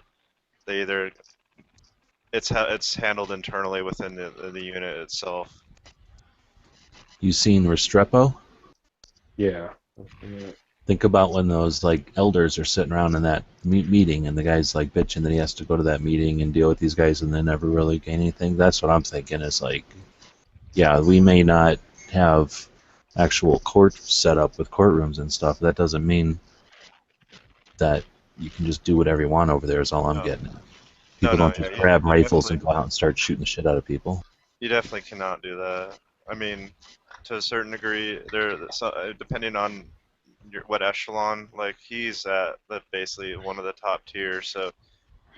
it's handled internally within the unit itself. You seen Restrepo? Yeah. Think about when those like elders are sitting around in that meeting and the guy's like bitching that he has to go to that meeting and deal with these guys and then never really gain anything. That's what I'm thinking is like, yeah, we may not have actual court set up with courtrooms and stuff. That doesn't mean that you can just do whatever you want over there is all I'm getting at. People don't just grab rifles and go out and start shooting the shit out of people. You definitely cannot do that. I mean, to a certain degree, depending on what echelon, like he's at basically one of the top tiers, so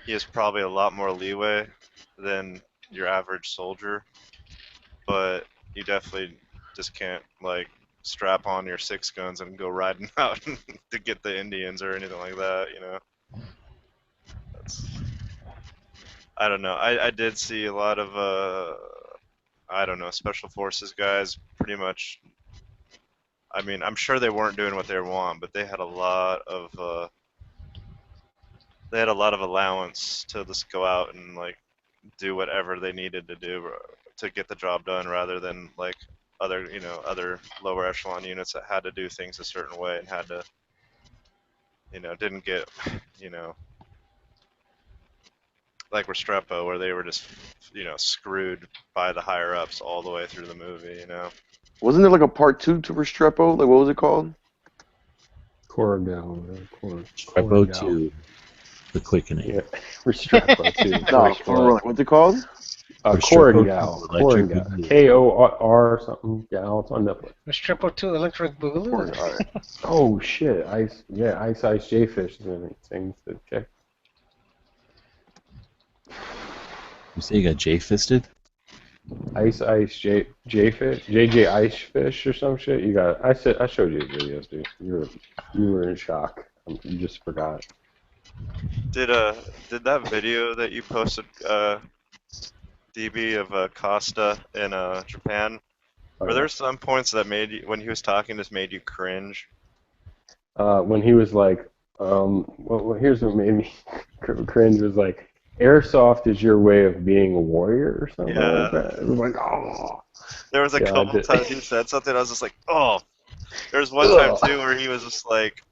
he has probably a lot more leeway than your average soldier. But you definitely just can't like strap on your 6 guns and go riding out to get the Indians or anything like that, I don't know. I did see a lot of I don't know, special forces guys pretty much. I mean, I'm sure they weren't doing what they want, but they had a lot of allowance to just go out and like do whatever they needed to do to get the job done, rather than like other lower echelon units that had to do things a certain way and had to didn't get like Restrepo, where they were just screwed by the higher ups all the way through the movie. Wasn't there like a part 2 to Restrepo? Like what was it called? Restrepo 2, The Quickening. Yeah, Restrepo 2. No, for real. What's it called? Korengal. K-O-R something gal. It's on Netflix. Restrepo 2, Electric Boogaloo. Oh shit! Ice Ice J-Fish is in it. Sings the chick. You say you got J-fisted? Ice J-Fish, JJ Ice Fish or some shit. You got. I showed you the videos, dude. You were in shock. You just forgot. Did that video that you posted, DB, of Costa in Japan? Were there some points that made you, when he was talking, just made you cringe? When he was like, well, here's what made me cringe was like, airsoft is your way of being a warrior or something Yeah. like that. It was like, oh. There was a Yeah, I couple did. times he said something. I was just like, oh. There was one time too where he was just like,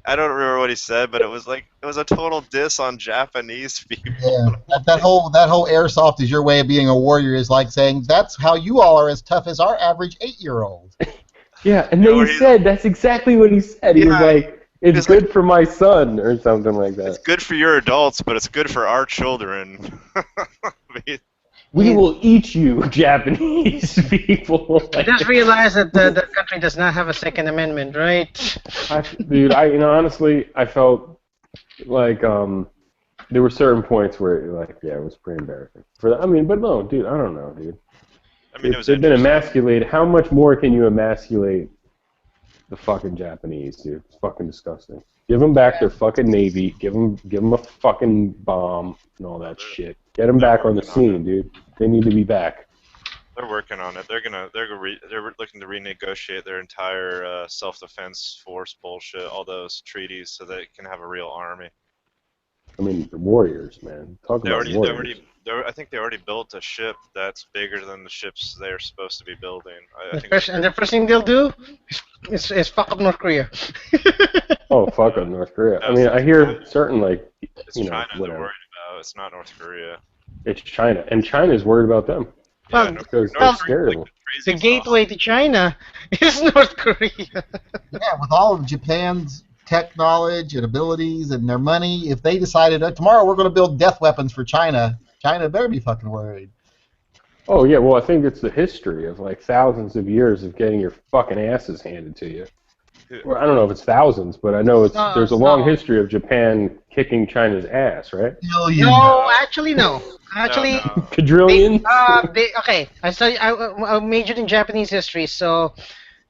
I don't remember what he said, but it was a total diss on Japanese people. Yeah, that whole airsoft is your way of being a warrior is like saying that's how you all are as tough as our average 8-year-old. Yeah, and You know, then where he he's- said that's exactly what he said. He was Yeah, like, "It's was good for my son" or something like It's that. good for your adults, but it's good for our children. We will eat you, Japanese people. I just realized that the country does not have a Second Amendment, right? Dude, honestly, I felt like there were certain points where like, yeah, it was pretty embarrassing. But no, dude, I don't know, dude. I mean, it was They've been interesting. emasculated. How much more can you emasculate the fucking Japanese, dude? It's fucking disgusting. Give them back their fucking navy. Give them a fucking bomb and all that shit. Get them back on the scene, dude. They need to be back. They're working on it. They're looking to renegotiate their entire self-defense force bullshit, all those treaties, so they can have a real army. I mean, the warriors, man. Talk about warriors. I think they already built a ship that's bigger than the ships they're supposed to be building. The first thing they'll do is fuck up North Korea. Oh, fuck up North Korea. I mean, I hear certain, like, It's you know, China they're whatever. worried about. It's not North Korea. It's China. And China's worried about them. Well, Yeah, Because they're well, scared of them. the gateway to China is North Korea. Yeah, with all of Japan's tech knowledge and abilities and their money, if they decided tomorrow we're going to build death weapons for China, China better be fucking worried. Oh, yeah, well, I think it's the history of, like, thousands of years of getting your fucking asses handed to you. Well, I don't know if it's thousands, but I know there's a long history of Japan kicking China's ass, right? No, actually no. Actually, Quadrillion? okay. I majored in Japanese history, so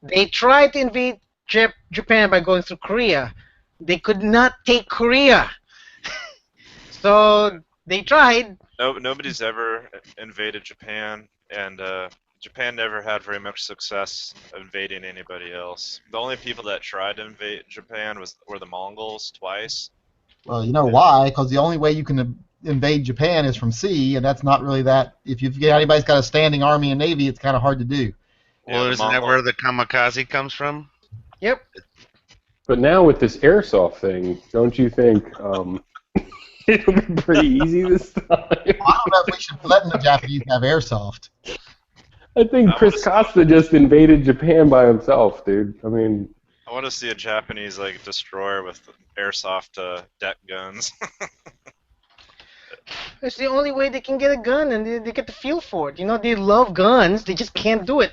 they tried to invade Japan by going through Korea. They could not take Korea, so they tried. Nobody's ever invaded Japan, and Japan never had very much success invading anybody else. The only people that tried to invade Japan were the Mongols twice. Well, you know why? Because the only way you can invade Japan is from sea, and that's not really that. If anybody's got a standing army and navy, it's kind of hard to do. Well, isn't that where the kamikaze comes from? Yep. But now with this airsoft thing, don't you think it'll be pretty easy this time? I don't know if we should let the Japanese have airsoft. I think Chris Costa just invaded Japan by himself, dude. I mean, I want to see a Japanese destroyer with airsoft deck guns. It's the only way they can get a gun, and they get the feel for it. You know, they love guns. They just can't do it.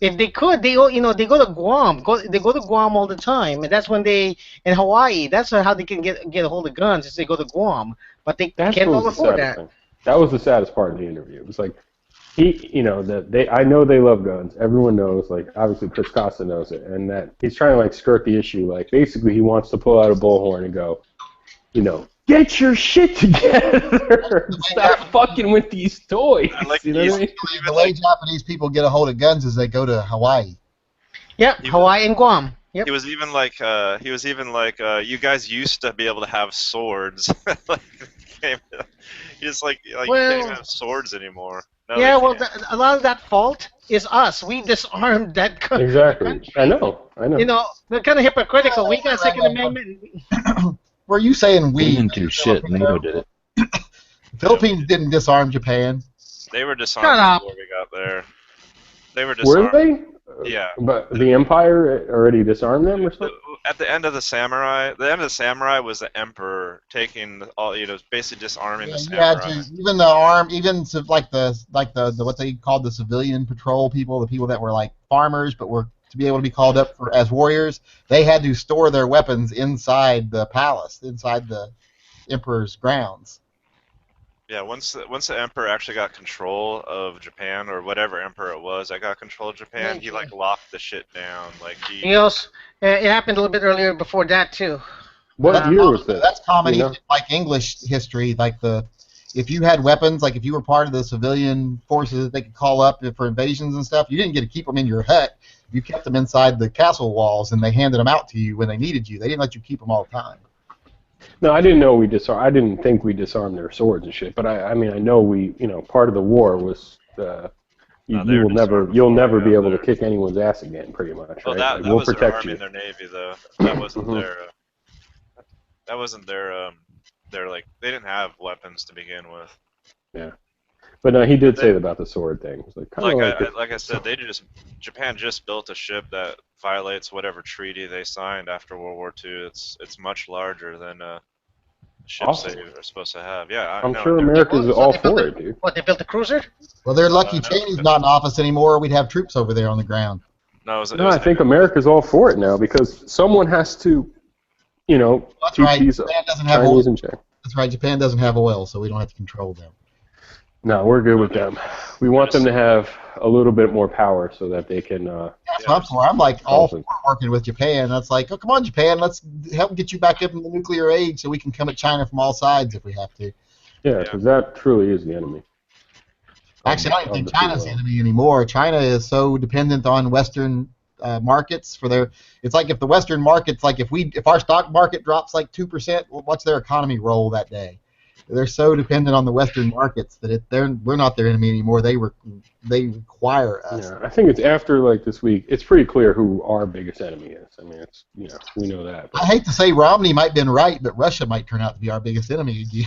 If they could, they go to Guam. They go to Guam all the time, and that's when in Hawaii. That's how they can get a hold of guns. Is they go to Guam, but they can't all afford that. thing. That was the saddest part of the interview. It was like I know they love guns. Everyone knows. Like, obviously, Chris Costa knows it, and that he's trying to skirt the issue. Like, basically, he wants to pull out a bullhorn and go, get your shit together. Stop fucking with these toys. You know what I mean? The way Japanese people get a hold of guns is they go to Hawaii. Yep, Hawaii and Guam. Yep. He was even like, you guys used to be able to have swords. He's like you can't even have swords anymore. No, yeah, well, a lot of that fault is us. We disarmed that country. Exactly. I know. You know, they're kind of hypocritical. We got Second Amendment. Were you saying we? We didn't do shit. NATO did it. The Philippines didn't disarm Japan. They were disarmed before we got there. They were disarmed. Were they? Yeah. But the Empire already disarmed them or something? At the end of the samurai, was the emperor taking all, basically disarming the samurai. Even the arm, even like the what they called the civilian patrol people, the people that were like farmers but were to be able to be called up as warriors, they had to store their weapons inside the palace, inside the emperor's grounds. Yeah, once the emperor actually got control of Japan, or whatever emperor it was that got control of Japan, he locked the shit down. He also, it happened a little bit earlier before that too. What year was that? That's common, like English history. If you had weapons, like if you were part of the civilian forces that they could call up for invasions and stuff, you didn't get to keep them in your hut. You kept them inside the castle walls, and they handed them out to you when they needed you. They didn't let you keep them all the time. No, I didn't know we disarm. I didn't think we disarmed their swords and shit. But I mean, I know we, part of the war was No, they you were will never, disarmed you'll before, never yeah, be able to they're- kick anyone's ass again, pretty much, Well, right? that Like that we'll was their protect army you. and their navy though. That wasn't Mhm. that wasn't their like they didn't have weapons to begin with. Yeah, but no, he But did say about the sword thing. It's like kind of like if, like I said, Japan just built a ship that violates whatever treaty they signed after World War II. It's much larger than ships Awesome. they are supposed to have. Yeah, I I'm know. sure and America's So all they built for a, it, dude. what, they built a cruiser? Well, they're lucky no, Cheney's not in office anymore. We'd have troops over there on the ground. No, it No, was I think heavy. America's all for it now because someone has to, That's keep right. these Japan doesn't have Chinese oil. in check. That's right. Japan doesn't have oil, so we don't have to control them. No, we're good with them. We want them to have a little bit more power so that they can. That's what I'm for. I'm like all for Awesome. working with Japan. That's like, oh, come on, Japan, let's help get you back up in the nuclear age so we can come at China from all sides if we have to. Yeah, because that truly is the enemy. Actually, I don't even of think the free China's the world. enemy anymore. China is so dependent on Western markets for their. It's like if the Western markets, like if our stock market drops like 2%, well, what's their economy roll that day? They're so dependent on the Western markets that we're not their enemy anymore. They require us. Yeah, I think it's after like this week. It's pretty clear who our biggest enemy is. I mean, it's we know that. I hate to say Romney might have been right, but Russia might turn out to be our biggest enemy again.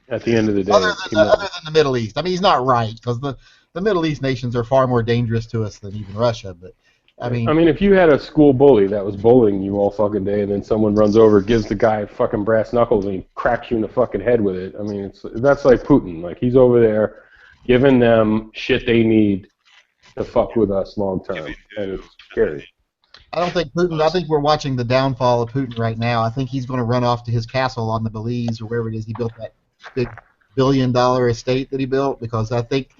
At the end of the day, other than the Middle East. I mean, he's not right because the Middle East nations are far more dangerous to us than even Russia. But I mean, if you had a school bully that was bullying you all fucking day, and then someone runs over, gives the guy fucking brass knuckles, and he cracks you in the fucking head with it. I mean, that's like Putin. Like he's over there giving them shit they need to fuck with us long term, and it's scary. I don't think Putin. I think we're watching the downfall of Putin right now. I think he's going to run off to his castle on the Belize or wherever it is he built that big billion-dollar estate that he built, because I think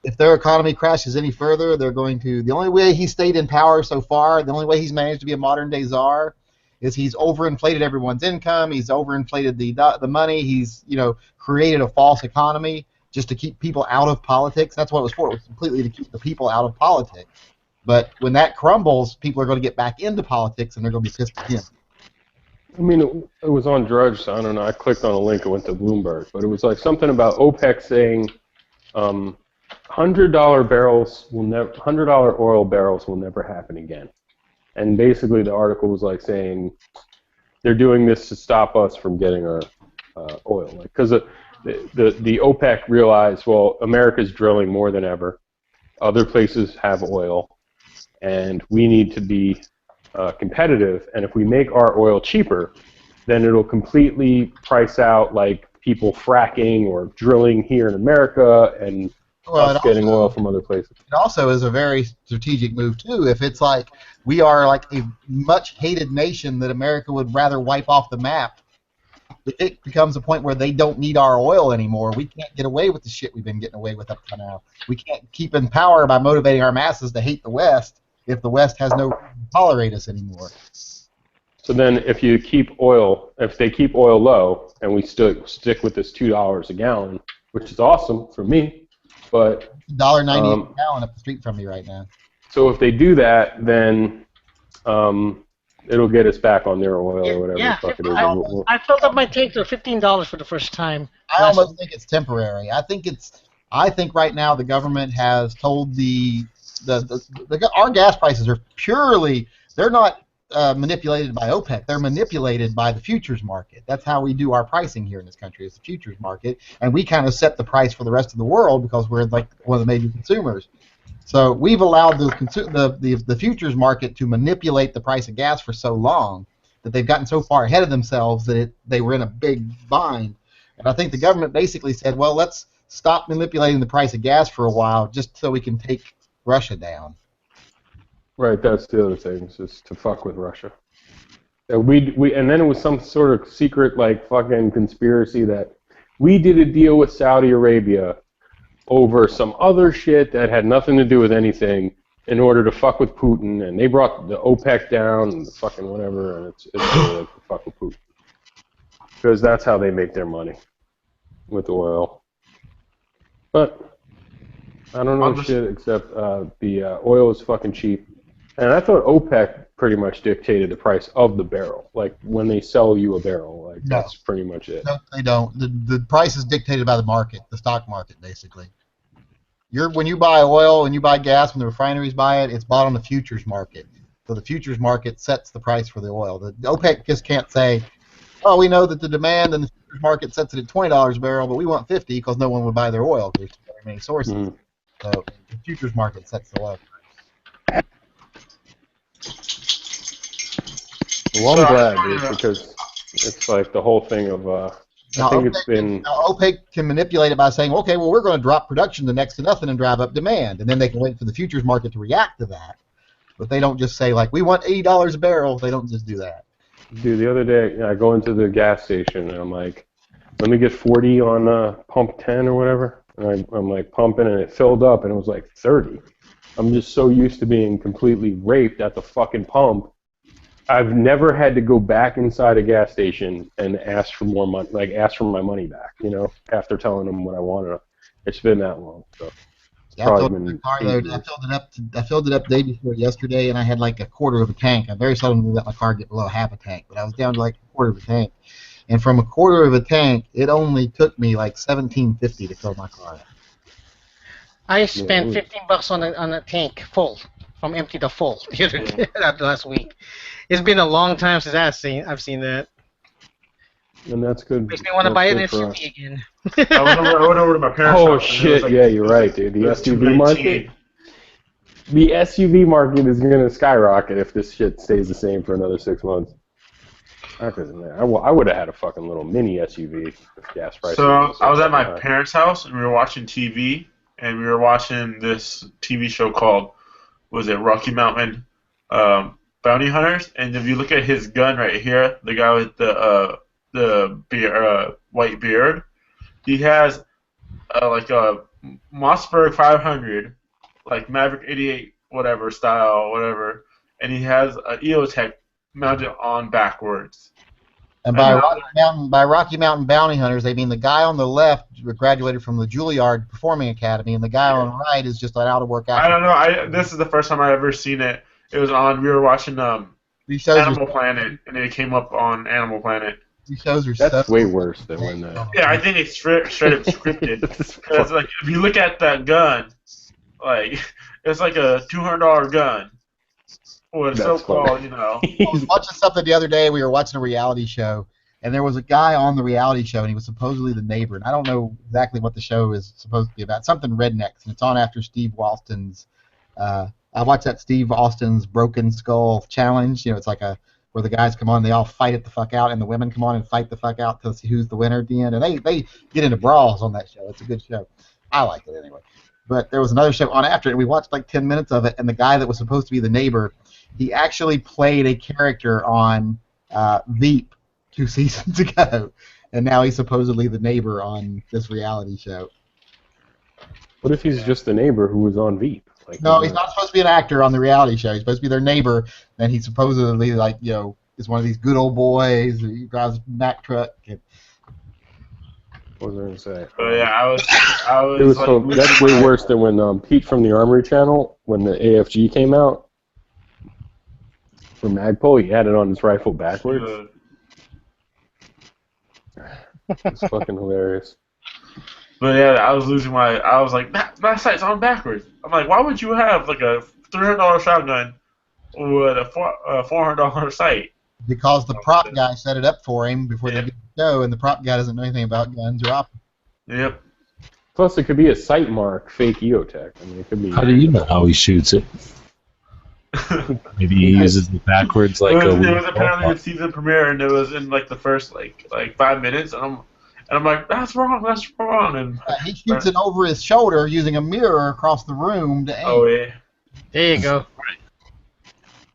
if their economy crashes any further, they're going to. The only way he stayed in power so far, the only way he's managed to be a modern-day czar, is he's overinflated everyone's income. He's overinflated the money. He's created a false economy just to keep people out of politics. That's what it was for. It was completely to keep the people out of politics. But when that crumbles, people are going to get back into politics, and they're going to be pissed at him. I mean, it was on Drudge, so I don't know. I clicked on a link. It went to Bloomberg, but it was like something about OPEC saying $100 barrels will never, $100 oil barrels will never happen again. And basically, the article was like saying they're doing this to stop us from getting our oil, like because the OPEC realized, well, America's drilling more than ever. Other places have oil, and we need to be competitive, and if we make our oil cheaper, then it'll completely price out like people fracking or drilling here in America and us getting oil from other places. It also is a very strategic move too. If it's like we are like a much hated nation that America would rather wipe off the map, it becomes a point where they don't need our oil anymore. We can't get away with the shit we've been getting away with up to now. We can't keep in power by motivating our masses to hate the West if the West has no reason to tolerate us anymore. So then if they keep oil low, and we still stick with this $2 a gallon, which is awesome for me, but $1.98 a gallon up the street from me right now. So if they do that, then it'll get us back on their oil or whatever the fuck it is. I filled up my tank to $15 for the first time. I almost think it's temporary. I think right now the government has told our gas prices are purely, they're not manipulated by OPEC. They're manipulated by the futures market. That's how we do our pricing here in this country, is the futures market, and we kind of set the price for the rest of the world because we're like one of the major consumers. So we've allowed the futures market to manipulate the price of gas for so long that they've gotten so far ahead of themselves that they were in a big bind. And I think the government basically said, well, let's stop manipulating the price of gas for a while just so we can take Russia down. Right, that's the other thing, is just to fuck with Russia. And and then it was some sort of secret like fucking conspiracy that we did a deal with Saudi Arabia over some other shit that had nothing to do with anything in order to fuck with Putin, and they brought the OPEC down and the fucking whatever, and it's really like to fuck with Putin. Because that's how they make their money, with oil. But I don't know shit except the oil is fucking cheap. And I thought OPEC pretty much dictated the price of the barrel, like when they sell you a barrel. Like No. that's pretty much it. No, they don't. The price is dictated by the market, the stock market, basically. When you buy oil, when you buy gas, when the refineries buy it, it's bought on the futures market. So the futures market sets the price for the oil. The OPEC just can't say, oh, we know that the demand in the futures market sets it at $20 a barrel, but we want 50 because no one would buy their oil because there's so many sources. Mm. So the futures market sets the oil. Well, So I'm I glad, just dude, wanna- because it's like the whole thing of Now, I think it's been OPEC can manipulate it by saying, okay, well, we're going to drop production to next to nothing and drive up demand, and then they can wait for the futures market to react to that. But they don't just say, like, we want $80 a barrel. They don't just do that. dude. The other day, I go into the gas station and I'm like, let me get 40 on pump 10 or whatever. And I'm like pumping and it filled up and it was like 30. I'm just so used to being completely raped at the fucking pump. I've never had to go back inside a gas station and ask for more money, like ask for my money back, you know, after telling them what I wanted. It's been that long, so it's Yeah, I probably filled, been car 8 load, years. I filled it up day before yesterday, and I had like a quarter of a tank. I very seldom let my car get below half a tank, but I was down to like a quarter of a tank. And from a quarter of a tank, it only took me like $17.50 to fill my car up. I spent Yeah, $15 on a tank full, from empty to full the other day, last week. It's been a long time since I've seen that. and that's good. Makes me want to That's buy an good for us. SUV again. I went over to my parents' Oh house. And it shit! was like, Yeah, you're right, dude. it The was SUV market. The SUV market is going to skyrocket if this shit stays the same for another 6 months. I would have had a fucking little mini SUV if gas prices. So I was at my high. parents' house and we were watching TV, and we were watching this TV show called, was it Rocky Mountain Bounty Hunters? And if you look at his gun right here, the guy with the white beard, he has like a Mossberg 500, like Maverick 88 whatever style whatever, and he has an EOTech mounted on backwards. And by Rocky Mountain Bounty Hunters, they mean the guy on the left graduated from the Juilliard Performing Academy, and the guy on the right is just an out-of-work actor. I don't know. This is the first time I've ever seen it. It was on. We were watching These shows Animal are, Planet, and it came up on Animal Planet. these shows are That's so way worse than when Yeah, I think it's straight up scripted. Because like, if you look at that gun, like it's like a $200 gun, or That's so-called, funny. you know. I was watching something the other day. We were watching a reality show, and there was a guy on the reality show, and he was supposedly the neighbor. And I don't know exactly what the show is supposed to be about. Something rednecks, and it's on after Steve Austin's. I watched that Steve Austin's Broken Skull Challenge. You know, it's like where the guys come on, they all fight it the fuck out, and the women come on and fight the fuck out to see who's the winner at the end. And they get into brawls on that show. It's a good show. I like it anyway. But there was another show on after it, and we watched like 10 minutes of it, and the guy that was supposed to be the neighbor, he actually played a character on Veep 2 seasons ago, and now he's supposedly the neighbor on this reality show. What if he's just the neighbor who was on Veep? Like, No, he's not supposed to be an actor on the reality show. He's supposed to be their neighbor, and he's supposedly like, you know, is one of these good old boys. He drives a Mack truck. And What was I going to say? But yeah, I was. It was like, so, that's way worse than when Pete from the Armory Channel, when the AFG came out for Magpul, he had it on his rifle backwards. It's fucking hilarious. But yeah, I was losing my. I was like, that sight's on backwards. I'm like, why would you have like a $300 shotgun with a $400 sight? because the prop guy set it up for him before they did the show, and the prop guy doesn't know anything about guns or optics. Yep. Plus, it could be a sight mark, fake EOTech. I mean, it could be. How do you know how he shoots it? Maybe he uses it backwards like it a. was apparently the season premiere, and it was in like the first like 5 minutes, and I'm like, that's wrong, and He shoots it over his shoulder using a mirror across the room to aim. oh yeah. There you go.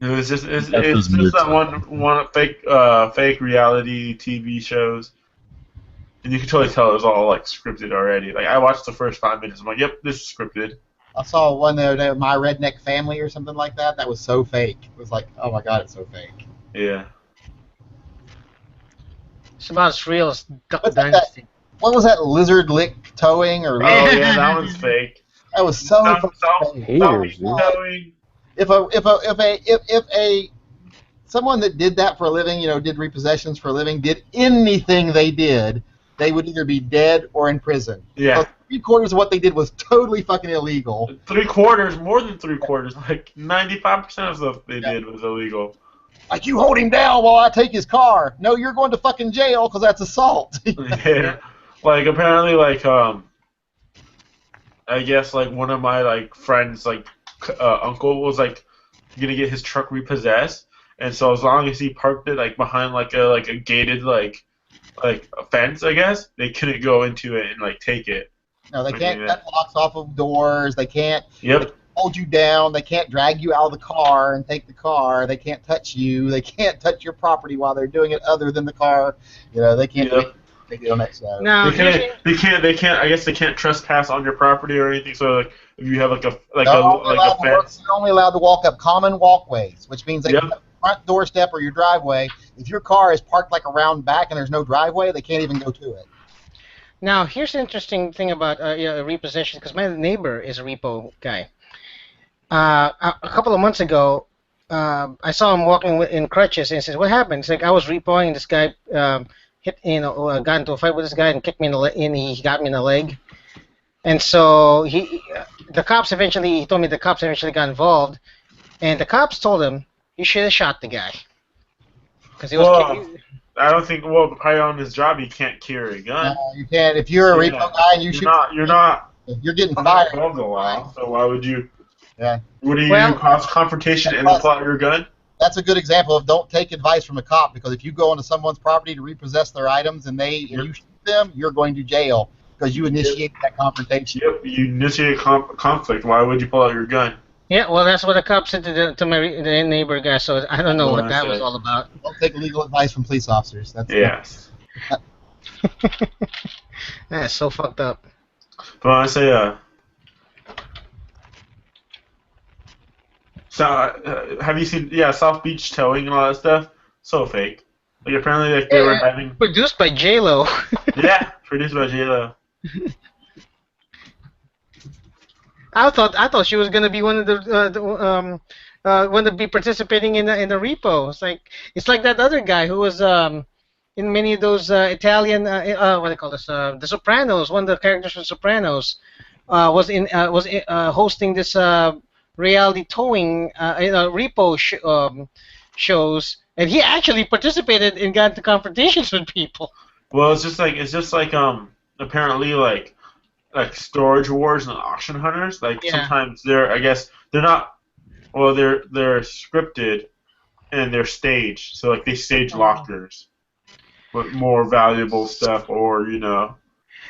It was just it's those just moods. that one fake reality TV shows, and you can totally tell it was all like scripted already. Like I watched the first 5 minutes, I'm like, yep, this is scripted. I saw one the other day, My Redneck Family or something like that. That was so fake. It was like, oh my god, it's so fake. Yeah. It's about as real as Duck What's that? Dynasty. What was that, lizard lick towing or? Oh yeah, that one's fake. That was so Some fucking fake. Haters, dude. towing. If a someone that did that for a living, did repossessions for a living, did anything they did, they would either be dead or in prison. Yeah. So 3/4 of what they did was totally fucking illegal. 3/4, more than 3/4, like 95% of stuff they did was illegal. Like, you hold him down while I take his car. No, you're going to fucking jail because that's assault. Yeah. Like apparently, like I guess like one of my like friends like uncle was like gonna get his truck repossessed, and so as long as he parked it like behind like a gated like a fence, I guess they couldn't go into it and like take it. No, they can't cut locks off of doors. They can't Yep. hold you down. They can't drag you out of the car and take the car. They can't touch you. They can't touch your property while they're doing it other than the car. They can't do anything they do on that side. Now, They can't. I guess they can't trespass on your property or anything. So like, if you have like a fence, you're only allowed to walk up common walkways, which means that your front doorstep or your driveway, if your car is parked like around back and there's no driveway, they can't even go to it. Now, here's the interesting thing about repossession, because my neighbor is a repo guy. A couple of months ago, I saw him walking in crutches, and he says, "What happened?" It's like, I was repoing, and this guy got into a fight with this guy and kicked me in the leg, and he got me in the leg. And so he told me the cops eventually got involved, and the cops told him, "You should have shot the guy." Because he was I don't think. Well, probably on his job, he can't carry a gun. No, you can't. If you're a repo guy and you're getting fired. Above the law, so why would you? Yeah. What do you do? Cause confrontation and pull out your gun? That's a good example of don't take advice from a cop, because if you go onto someone's property to repossess their items and you shoot them, you're going to jail because you initiated that confrontation. Yep, you initiate conflict. Why would you pull out your gun? Yeah, well, that's what the cop said to my neighbor guy, so I don't know what that was all about. Don't take legal advice from police officers. Yes. That's so fucked up. But I say, so have you seen South Beach towing and all that stuff? So fake. Like apparently like they were having produced by J-Lo. Yeah, produced by J-Lo. I thought she was gonna be one of the going to be participating in the repo. It's like that other guy who was in many of those Italian what do they call this? The Sopranos. One of the characters from Sopranos was hosting this reality towing repo shows, and he actually participated and got into confrontations with people. Well, it's just like apparently like storage wars and auction hunters. Like sometimes they're not. Well, they're scripted and they're staged. So like they stage lockers with more valuable stuff, or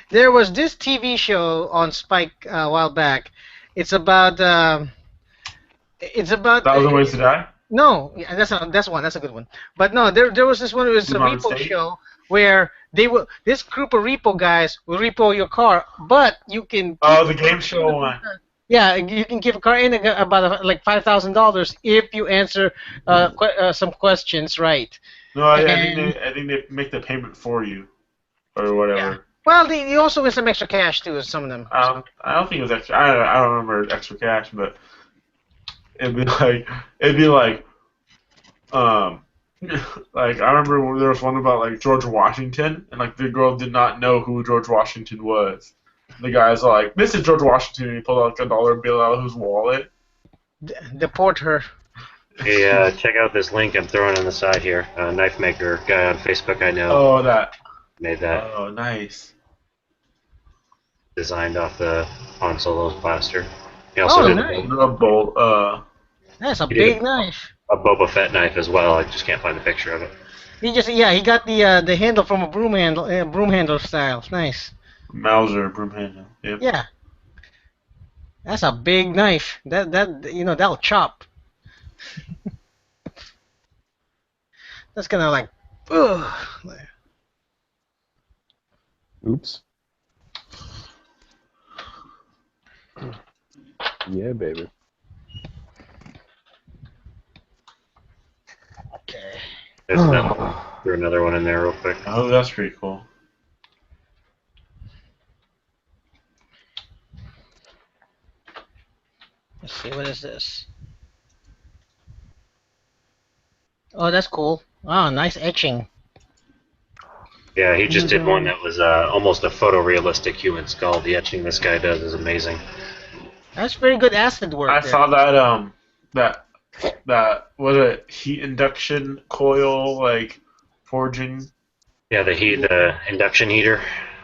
There was this TV show on Spike a while back. It's about. 1,000 Ways to Die. No, that's one. That's a good one. But no, there was this one. It was a repo show where this group of repo guys will repo your car, but you can. Oh, the game show one. Yeah, you can give a car in about like $5,000 if you answer some questions right. No, I think they make the payment for you, or whatever. Yeah. Well, you also get some extra cash too, some of them. I don't think it was extra. I don't remember extra cash, but it'd be like like I remember there was one about like George Washington, and like the girl did not know who George Washington was. The guy's like, "This is George Washington," and he pulled out like a dollar bill out of his wallet. Deport her. Hey, check out this link I'm throwing on the side here. Knife maker guy on Facebook I know. Oh, that. Made that. Oh, nice. Designed off the Han Solo's blaster. He also did nice. That's a big knife. A Boba Fett knife as well. I just can't find the picture of it. He got the handle from a broom handle style. Nice. Mauser broom handle. Yep. Yeah. That's a big knife. That'll chop. That's gonna like. Ugh. Oops. Yeah, baby. Okay. Throw another one in there real quick. Oh, that's pretty cool. Let's see, what is this? Oh, that's cool. Oh, nice etching. Yeah, he just did one that was almost a photorealistic human skull. The etching this guy does is amazing. That's very good acid work I there. saw that was a heat induction coil like forging. Yeah, the induction heater.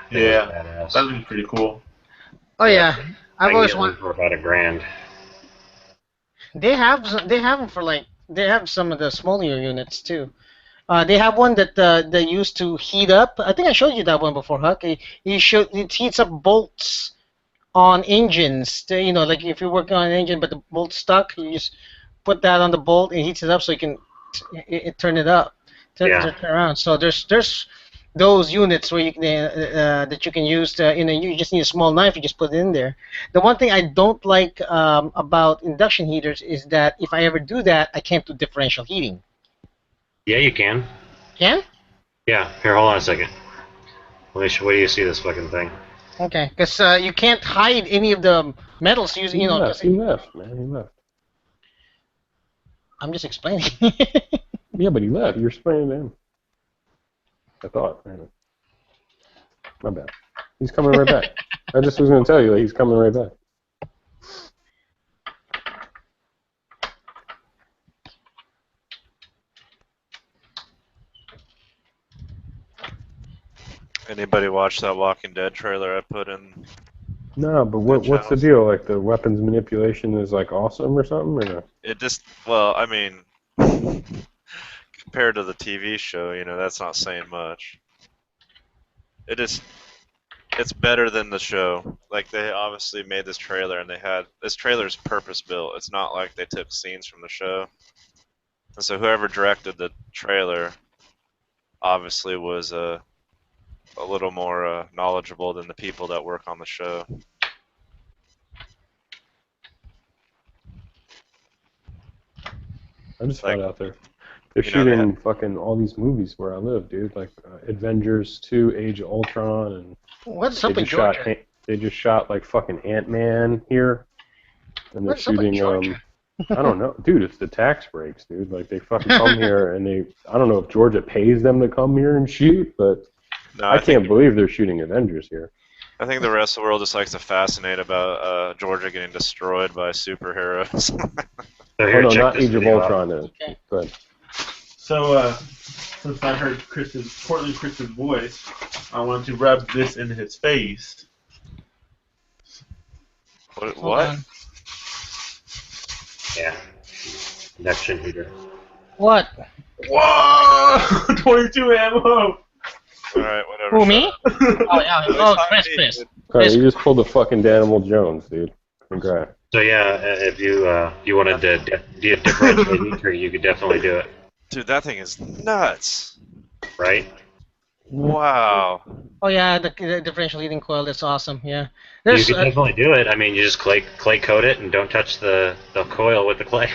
Yeah, Badass. that was pretty cool. Oh yeah, I I've can always get one wanted. for about $1,000. They have them for like they have some of the smaller units too. They have one that they used to heat up. I think I showed you that one before, Huck. It heats up bolts on engines. You know, like if you're working on an engine but the bolt's stuck, you just put that on the bolt and it heats it up so you can turn it up, turn around. So there's those units where you can that you can use. You just need a small knife. You just put it in there. The one thing I don't like about induction heaters is that if I ever do that, I can't do differential heating. Yeah, you can. Can? Yeah. Here, hold on a second. Wait do you see this fucking thing? Okay, because you can't hide any of the metals using. He left, man. He left. I'm just explaining. Yeah, but he left. You're explaining to him. I thought. Man. My bad. He's coming right back. I just was going to tell you that he's coming right back. Anybody watch that Walking Dead trailer I put in? No, but what's the deal? Like the weapons manipulation is like awesome or something, or no? It just, well, I mean, compared to the TV show, that's not saying much. It's better than the show. Like, they obviously made this trailer, and this trailer's purpose-built. It's not like they took scenes from the show. And so whoever directed the trailer obviously was a little more knowledgeable than the people that work on the show. I just found out they're shooting fucking all these movies where I live, dude. Like Avengers 2, Age of Ultron, and what's up in Georgia? They just shot like fucking Ant-Man here, and they're shooting. I don't know, dude. It's the tax breaks, dude. Like they fucking come here, and I don't know if Georgia pays them to come here and shoot, but no, I can't believe they're shooting Avengers here. I think the rest of the world just likes to fascinate about Georgia getting destroyed by superheroes. So here, not Age of Ultron. Okay. But so since I heard Portland Chris's voice, I wanted to rub this in his face. What? Yeah. Induction heater. What? Whoa! 22 ammo! Alright, whatever. Who, me? Oh, yeah. Oh, Chris. Alright, you just pulled the fucking Danimal Jones, dude. Congrats. So yeah, if you wanted to differentiate heater, you could definitely do it. Dude, that thing is nuts. Right? Wow. Oh yeah, the differential heating coil. That's awesome. Yeah. You could definitely do it. I mean, you just clay coat it and don't touch the coil with the clay.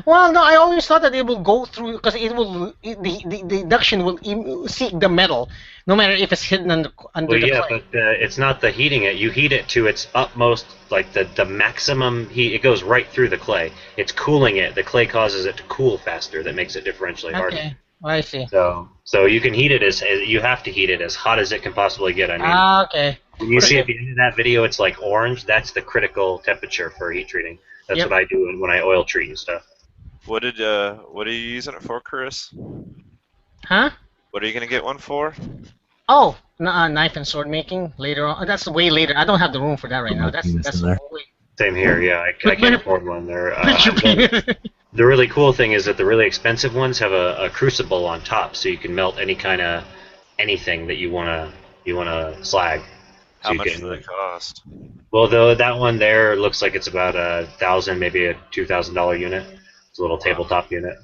Well, no, I always thought that it will go through because the induction will seek the metal, no matter if it's hidden under the clay. But it's not the heating it. You heat it to its utmost, like the maximum heat. It goes right through the clay. It's cooling it. The clay causes it to cool faster. That makes it differentially harder. Okay, I see. So you can heat it you have to heat it as hot as it can possibly get. I mean, okay. When you see at the end of that video, it's like orange. That's the critical temperature for heat treating. That's what I do when I oil treat and stuff. What are you using it for, Chris? Huh? What are you gonna get one for? Oh, knife and sword making later on. That's way later. I don't have the room for that right now. That's way. Same here. Yeah, I can't afford one. The really cool thing is that the really expensive ones have a crucible on top, so you can melt any kind of anything that you wanna slag. How much do they cost? Well, though that one there looks like it's about $1,000, maybe a $2,000 unit. It's a little tabletop unit.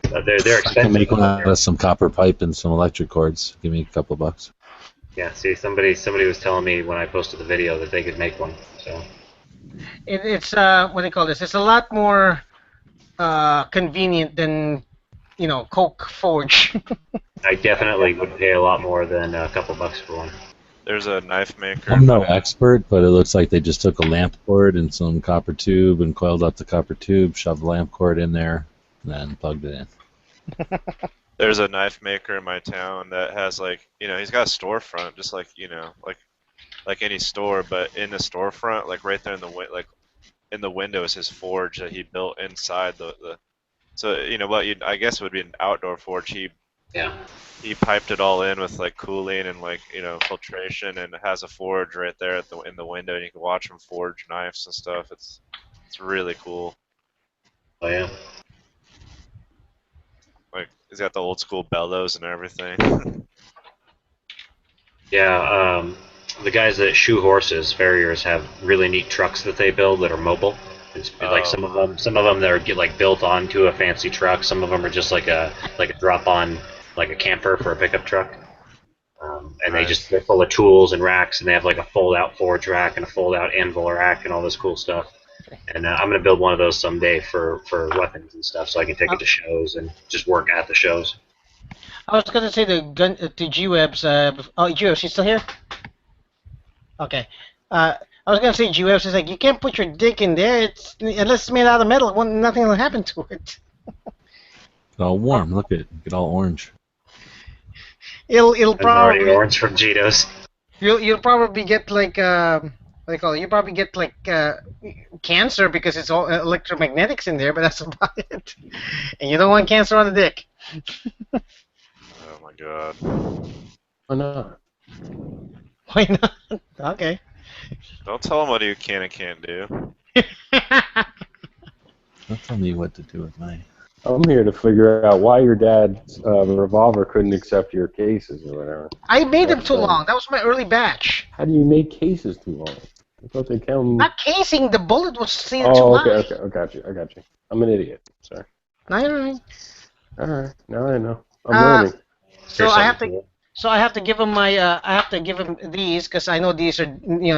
They're expensive. I can make one out of some copper pipe and some electric cords. Give me a couple of bucks. Yeah. See, somebody was telling me when I posted the video that they could make one. So. It's what do you call this? It's a lot more convenient than Coke Forge. I definitely would pay a lot more than a couple bucks for one. There's a knife maker. I'm no expert, but it looks like they just took a lamp cord and some copper tube and coiled up the copper tube, shoved the lamp cord in there, and then plugged it in. There's a knife maker in my town that has like, he's got a storefront, just like, like any store, but in the storefront, like right there in like in the window is his forge that he built inside the. So what I guess it would be an outdoor forge. Yeah. He piped it all in with like cooling and like filtration, and it has a forge right there in the window, and you can watch him forge knives and stuff. It's really cool. Oh yeah. Like he's got the old school bellows and everything. Yeah. The guys that shoe horses, farriers, have really neat trucks that they build that are mobile. It's like some of them that are like built onto a fancy truck. Some of them are just like a drop on, like a camper for a pickup truck. And they're full of tools and racks, and they have like a fold-out forge rack and a fold-out anvil rack and all this cool stuff. And I'm gonna build one of those someday for weapons and stuff, so I can take it to shows and just work at the shows. I was gonna say to G-Webs. G-Webs, you still here? Okay. I was gonna say G-Webs is like, you can't put your dick in there. Unless it's made out of metal, nothing will happen to it. It's all warm. Look at it. Get all orange. It'll probably already orange from Cheetos. You'll probably get like what do you call it? You probably get like cancer because it's all electromagnetics in there, but that's about it. And you don't want cancer on the dick. Oh my god. Why not? Why not? Okay. Don't tell him what you can and can't do. Don't tell me what to do with mine. I'm here to figure out why your dad's revolver couldn't accept your cases or whatever. I made them too long. That was my early batch. How do you make cases too long? I thought they come. Not casing. The bullet was seated too Oh, high. okay. I got you. I'm an idiot. Sorry. No, you're right. All right. Now I know. I'm learning. So I have to give him I have to give him these because I know these are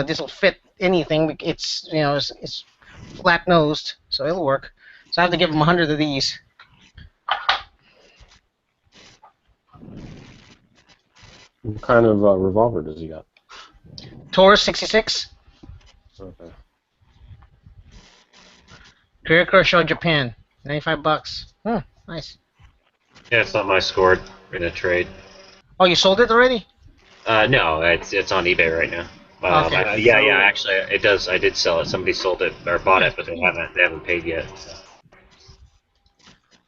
this will fit anything. It's it's flat nosed, so it'll work. So I have to give him 100 of these. What kind of revolver does he got? Taurus 66. Okay. Career Kershaw, Japan. $95. Oh, nice. Yeah, it's something I scored in a trade. Oh, you sold it already? No, it's on eBay right now. Okay. Yeah, actually, it does. I did sell it. Somebody sold it or bought it, but they haven't paid yet. So.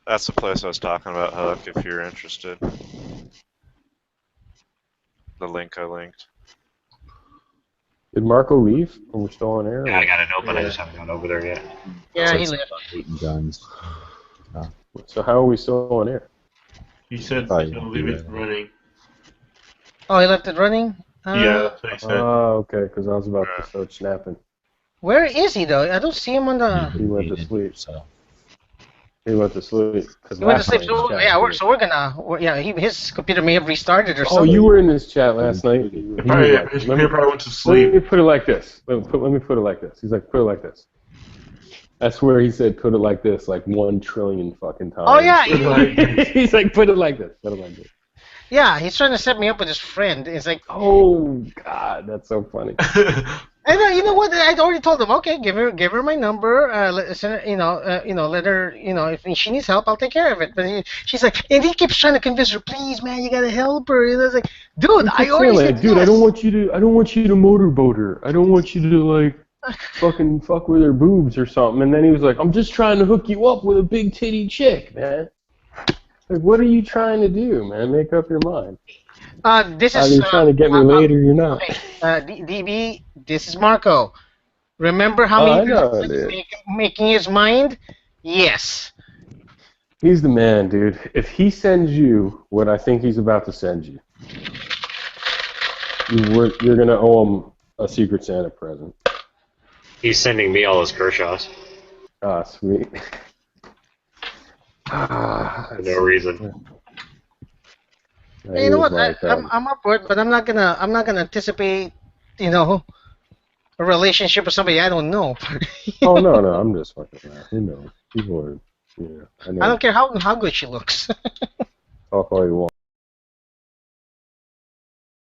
That's the place I was talking about, Huck, if you're interested. The link I linked. Did Marco leave? Or we're still on air? Yeah, I got it open. I just haven't gone over there yet. Yeah, he left. Guns. So how are we still on air? He said Oh, he's yeah. gonna leave it running. Oh, he left it running? Yeah, that's what he said. Oh, okay, because I was about to start snapping. Where is he, though? I don't see him on the... He went to sleep. So. He went to sleep. He went to sleep, so we're gonna... his computer may have restarted or Oh, something. you were in this chat last night. He probably went to Let sleep. me put it like this. Let me put it like this. He's like, put it like this. That's where he said, put it like this, like 1 trillion fucking times. Oh, yeah. He's like, put it like this. Put it like this. Yeah, he's trying to set me up with his friend. It's like... Oh, God, that's so funny. And you know what? I already told him. Okay, give her my number. Send her, let her. If she needs help, I'll take care of it. But she's like, and he keeps trying to convince her. Please, man, you gotta help her. And I was like, dude, I already said dude, yes. I don't want you to motorboat her. I don't want you to like fucking fuck with her boobs or something. And then he was like, I'm just trying to hook you up with a big titty chick, man. Like, what are you trying to do, man? Make up your mind. This Are is. you trying to get me laid or you're not? DB, this is Marco. Remember how I many know, making his mind? Yes. He's the man, dude. If he sends you what I think he's about to send you, you're gonna owe him a Secret Santa present. He's sending me all his Kershaws. Ah, sweet. For no reason. Hey, you know what? I'm up for it, but I'm not gonna anticipate, a relationship with somebody I don't know. Oh no, I'm just fucking around. Who knows? People are, I know. I don't care how good she looks. Talk all you want.